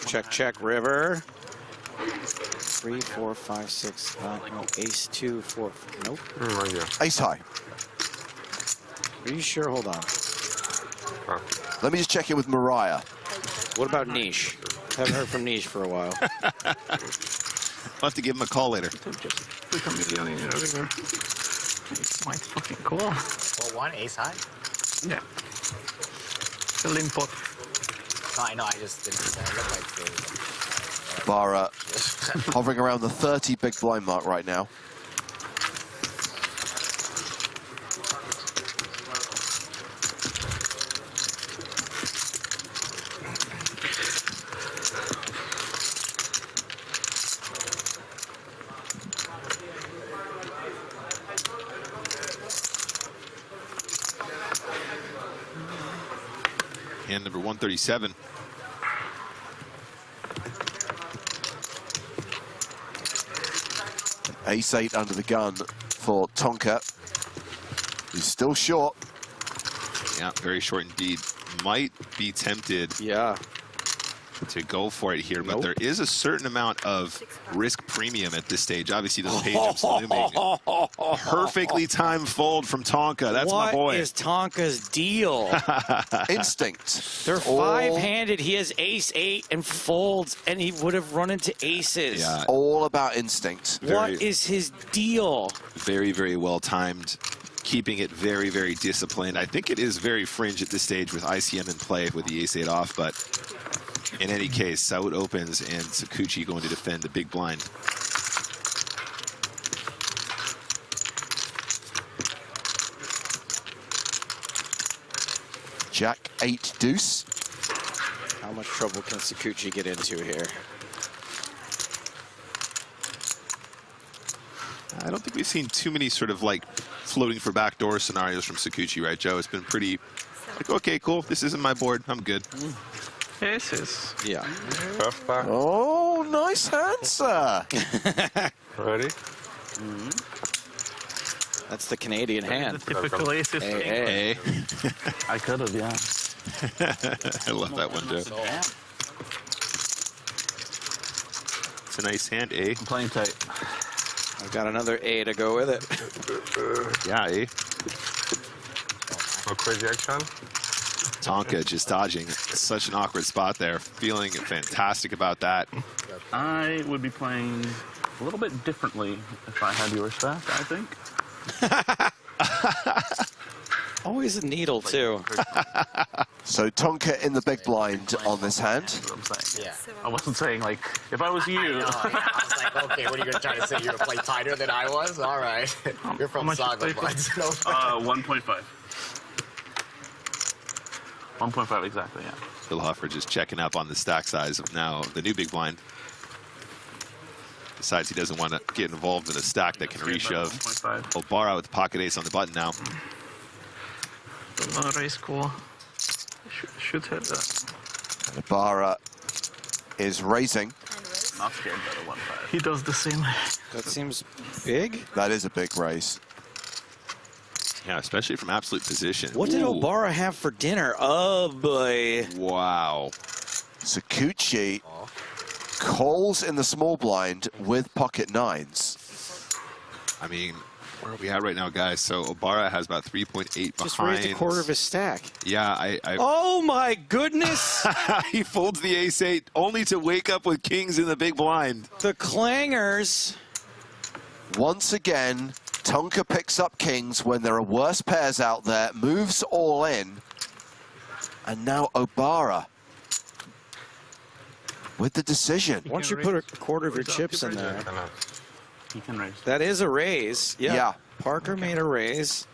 Speaker 2: Check, check, river. 3, 4, 5, 6, no, ace 2, 4, nope.
Speaker 6: Right here. Ace high.
Speaker 2: Are you sure? Hold on.
Speaker 6: Let me just check in with Mariah.
Speaker 2: What about Niche? Haven't heard from Niche for a while.
Speaker 13: I'll have to give him a call later.
Speaker 11: It's my fucking call.
Speaker 18: Well, one ace high?
Speaker 11: Yeah. The limp pot.
Speaker 18: No, I know, I just didn't look like they...
Speaker 6: Barra hovering around the 30 big blind mark right now.
Speaker 13: Hand number 137.
Speaker 6: Ace-8 under the gun for Tonka. He's still short.
Speaker 13: Yeah, very short indeed. Might be tempted.
Speaker 2: Yeah.
Speaker 13: To go for it here, but there is a certain amount of risk premium at this stage. Obviously, the page is looming. Perfectly timed fold from Tonka. That's my boy.
Speaker 2: What is Tonka's deal?
Speaker 6: Instinct.
Speaker 2: They're five-handed. He has ace-8 and folds, and he would have run into aces.
Speaker 6: Yeah. All about instinct.
Speaker 2: What is his deal?
Speaker 13: Very, very well timed. Keeping it very, very disciplined. I think it is very fringe at this stage with ICM in play with the ace-8 off, but in any case, out opens and Sakuchi going to defend the big blind.
Speaker 6: Jack 8 deuce.
Speaker 2: How much trouble can Sakuchi get into here?
Speaker 13: I don't think we've seen too many sort of like floating for backdoor scenarios from Sakuchi, right, Joe? It's been pretty like, okay, cool. This isn't my board. I'm good.
Speaker 11: Aces.
Speaker 2: Yeah.
Speaker 24: First back.
Speaker 6: Oh, nice answer.
Speaker 24: Ready?
Speaker 2: That's the Canadian hand.
Speaker 11: The typical aces.
Speaker 2: Hey.
Speaker 8: I could have, yeah.
Speaker 13: I love that one, Joe. It's a nice hand, eh?
Speaker 8: I'm playing tight.
Speaker 2: I've got another A to go with it.
Speaker 13: Yeah, eh?
Speaker 24: No crazy action.
Speaker 13: Tonka just dodging such an awkward spot there. Feeling fantastic about that.
Speaker 8: I would be playing a little bit differently if I had your stack, I think.
Speaker 2: Always a needle, too.
Speaker 6: So Tonka in the big blind on this hand.
Speaker 8: Yeah. I wasn't saying, like, if I was you.
Speaker 5: I was like, okay, what are you going to try to say? You're going to play tighter than I was? All right. You're from Saga.
Speaker 8: 1.5. 1.5 exactly, yeah.
Speaker 13: Phil Hoffer just checking up on the stack size of now the new big blind. Decides he doesn't want to get involved in a stack that can reshove. Obara with the pocket ace on the button now.
Speaker 11: Raise call. Should have that.
Speaker 6: Obara is raising.
Speaker 8: Not scared by the 1.5.
Speaker 11: He does the same.
Speaker 2: That seems big.
Speaker 6: That is a big raise.
Speaker 13: Yeah, especially from absolute position.
Speaker 2: What did Obara have for dinner? Oh, boy.
Speaker 13: Wow.
Speaker 6: Sakuchi calls in the small blind with pocket nines.
Speaker 13: I mean, where are we at right now, guys? So Obara has about 3.8 behind.
Speaker 2: Just raised a quarter of his stack.
Speaker 13: Yeah,
Speaker 2: Oh, my goodness.
Speaker 13: He folds the ace-8 only to wake up with kings in the big blind.
Speaker 2: The clangers.
Speaker 6: Once again, Tonka picks up kings when there are worse pairs out there, moves all in. And now Obara with the decision.
Speaker 2: Once you put a quarter of your chips in there.
Speaker 8: He can raise.
Speaker 2: That is a raise.
Speaker 6: Yeah.
Speaker 2: Parker made a raise.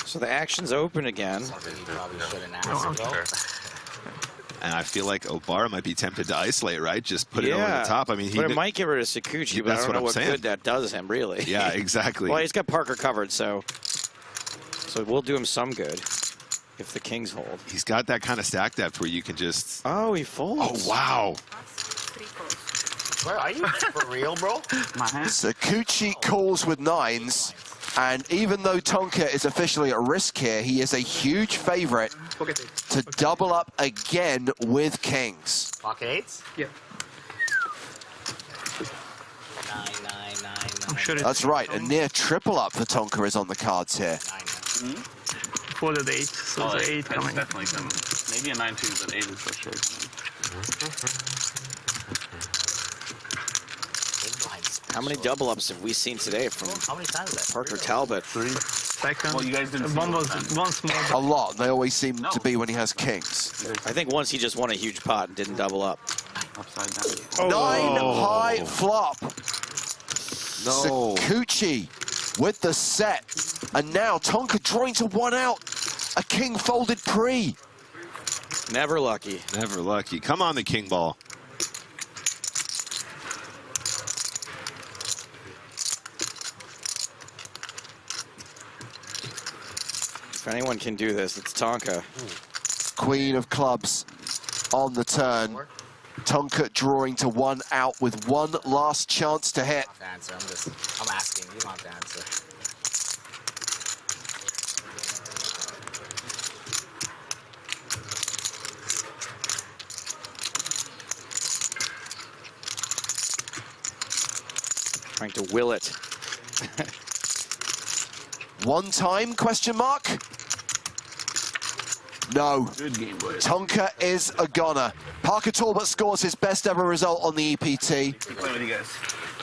Speaker 2: So the action's open again.
Speaker 13: And I feel like Obara might be tempted to isolate, right? Just put it over the top. I mean,
Speaker 2: but it might get rid of Sakuchi, but I don't know what good that does him, really.
Speaker 13: Yeah, exactly.
Speaker 2: Well, he's got Parker covered, so we'll do him some good if the kings hold.
Speaker 13: He's got that kind of stack depth where you can just...
Speaker 2: Oh, he folds.
Speaker 13: Oh, wow.
Speaker 5: Where are you? For real, bro?
Speaker 6: Sakuchi calls with nines. And even though Tonka is officially at risk here, he is a huge favorite to double up again with kings.
Speaker 5: Pocket eights?
Speaker 11: Yeah.
Speaker 5: I'm
Speaker 11: sure
Speaker 6: That's right, a near triple up for Tonka is on the cards here.
Speaker 11: For the 8, so the 8 coming.
Speaker 8: Definitely coming. Maybe a 9-2, but 8 is for sure.
Speaker 2: How many double ups have we seen today from Parker Talbot?
Speaker 11: 3. Second.
Speaker 8: Well, you guys didn't
Speaker 11: one was once more.
Speaker 6: A lot. They always seem to be when he has kings.
Speaker 2: I think once he just won a huge pot and didn't double up.
Speaker 8: Upside down.
Speaker 6: 9 high flop.
Speaker 13: No.
Speaker 6: Sakuchi with the set. And now Tonka drawing to 1 out. A king folded pre.
Speaker 2: Never lucky.
Speaker 13: Never lucky. Come on, the king ball.
Speaker 2: If anyone can do this, it's Tonka.
Speaker 6: Queen of clubs on the turn. Tonka drawing to 1 out with 1 last chance to hit.
Speaker 5: I'm asking. You don't have to answer.
Speaker 2: Trying to will it.
Speaker 6: 1 time, question mark? No.
Speaker 8: Good game, boys.
Speaker 6: Tonka is a goner. Parker Talbot scores his best ever result on the EPT.
Speaker 8: Playing with you guys.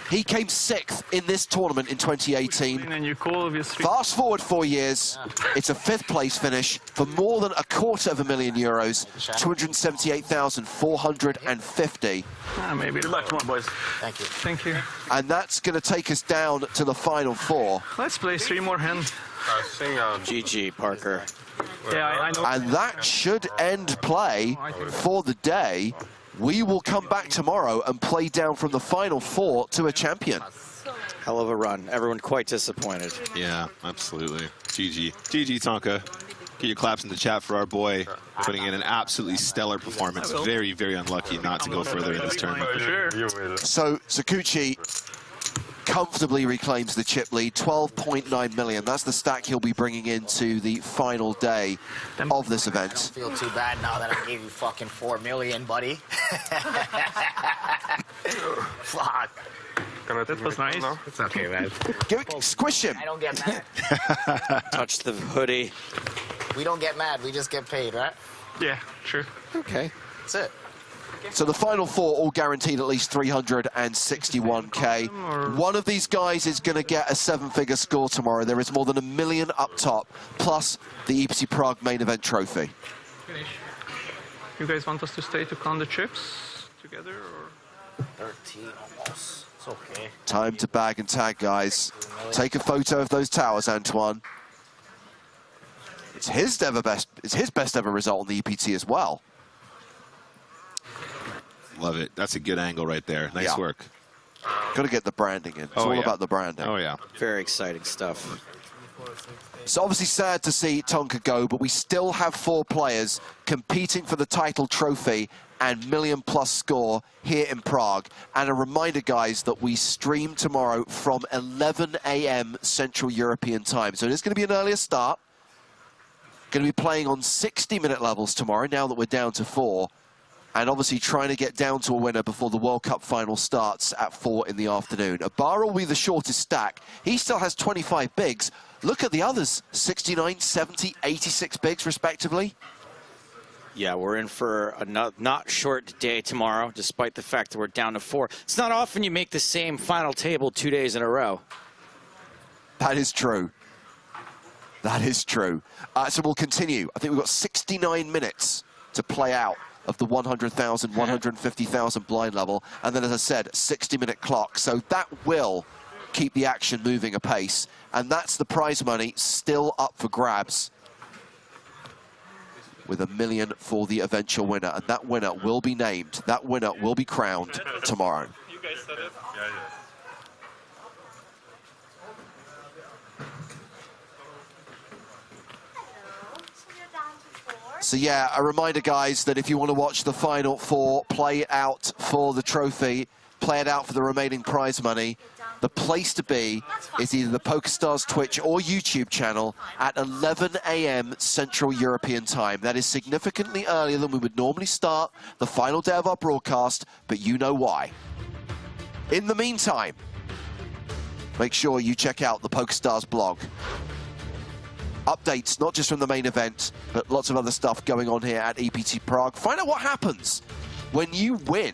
Speaker 6: He came 6th in this tournament in 2018.
Speaker 11: And you call obviously.
Speaker 6: Fast forward 4 years, it's a 5th place finish for more than €250,000, €278,450.
Speaker 11: Maybe.
Speaker 8: Good luck, come on, boys.
Speaker 5: Thank you.
Speaker 11: Thank you.
Speaker 6: And that's going to take us down to the final 4.
Speaker 11: Let's play 3 more hands.
Speaker 2: GG, Parker.
Speaker 11: Yeah, I know.
Speaker 6: And that should end play for the day. We will come back tomorrow and play down from the final 4 to a champion.
Speaker 2: Hell of a run. Everyone quite disappointed.
Speaker 13: Yeah, absolutely. GG. GG, Tonka. Get your claps in the chat for our boy, putting in an absolutely stellar performance. Very, very unlucky not to go further in this tournament.
Speaker 6: So Sakuchi comfortably reclaims the chip lead, 12.9 million. That's the stack he'll be bringing into the final day of this event.
Speaker 5: I don't feel too bad now that I gave you fucking 4 million, buddy. Fuck.
Speaker 11: That was nice.
Speaker 5: It's okay, man.
Speaker 6: Squish him.
Speaker 5: I don't get mad.
Speaker 2: Touch the hoodie.
Speaker 5: We don't get mad. We just get paid, right?
Speaker 11: Yeah, sure.
Speaker 2: Okay.
Speaker 5: That's it.
Speaker 6: So the final four all guaranteed at least 361K. One of these guys is going to get a 7-figure score tomorrow. There is more than $1 million up top, plus the EPT Prague main event trophy.
Speaker 11: You guys want us to stay to count the chips together, or?
Speaker 5: 13 almost. It's okay.
Speaker 6: Time to bag and tag, guys. Take a photo of those towers, Antoine. It's his best ever result on the EPT as well.
Speaker 13: Love it. That's a good angle right there. Nice work.
Speaker 6: Got to get the branding in. It's all about the branding.
Speaker 13: Oh, yeah.
Speaker 2: Very exciting stuff.
Speaker 6: It's obviously sad to see Tonka go, but we still have 4 players competing for the title trophy and million-plus score here in Prague. And a reminder, guys, that we stream tomorrow from 11 a.m. Central European time. So it is going to be an earlier start. Going to be playing on 60-minute levels tomorrow, now that we're down to 4. And obviously trying to get down to a winner before the World Cup final starts at 4 in the afternoon. Ibarra will be the shortest stack. He still has 25 bigs. Look at the others, 69, 70, 86 bigs respectively.
Speaker 2: Yeah, we're in for a not short day tomorrow, despite the fact that we're down to 4. It's not often you make the same final table 2 days in a row.
Speaker 6: That is true. That is true. So we'll continue. I think we've got 69 minutes to play out of the 100,000, 150,000 blind level. And then, as I said, 60-minute clock. So that will keep the action moving apace. And that's the prize money still up for grabs, with $1 million for the eventual winner. And that winner will be named. That winner will be crowned tomorrow.
Speaker 11: You guys said it? Yeah, yeah.
Speaker 6: So yeah, a reminder, guys, that if you want to watch the final 4 play it out for the trophy, play it out for the remaining prize money, the place to be is either the PokerStars Twitch or YouTube channel at 11 a.m. Central European time. That is significantly earlier than we would normally start the final day of our broadcast, but you know why. In the meantime, make sure you check out the PokerStars blog. Updates, not just from the main event, but lots of other stuff going on here at EPT Prague. Find out what happens when you win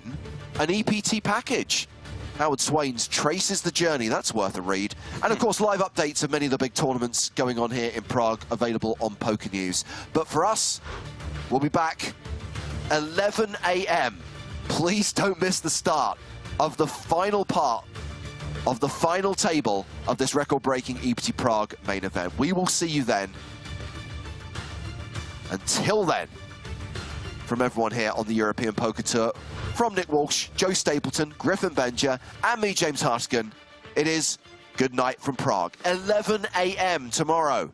Speaker 6: an EPT package. Howard Swain's traces the journey. That's worth a read. And of course, live updates of many of the big tournaments going on here in Prague, available on Poker News. But for us, we'll be back 11 a.m. Please don't miss the start of the final part of the final table of this record-breaking EPT Prague main event. We will see you then. Until then, from everyone here on the European Poker Tour, from Nick Walsh, Joe Stapleton, Griffin Benja, and me, James Harskin, it is good night from Prague. 11 a.m. tomorrow.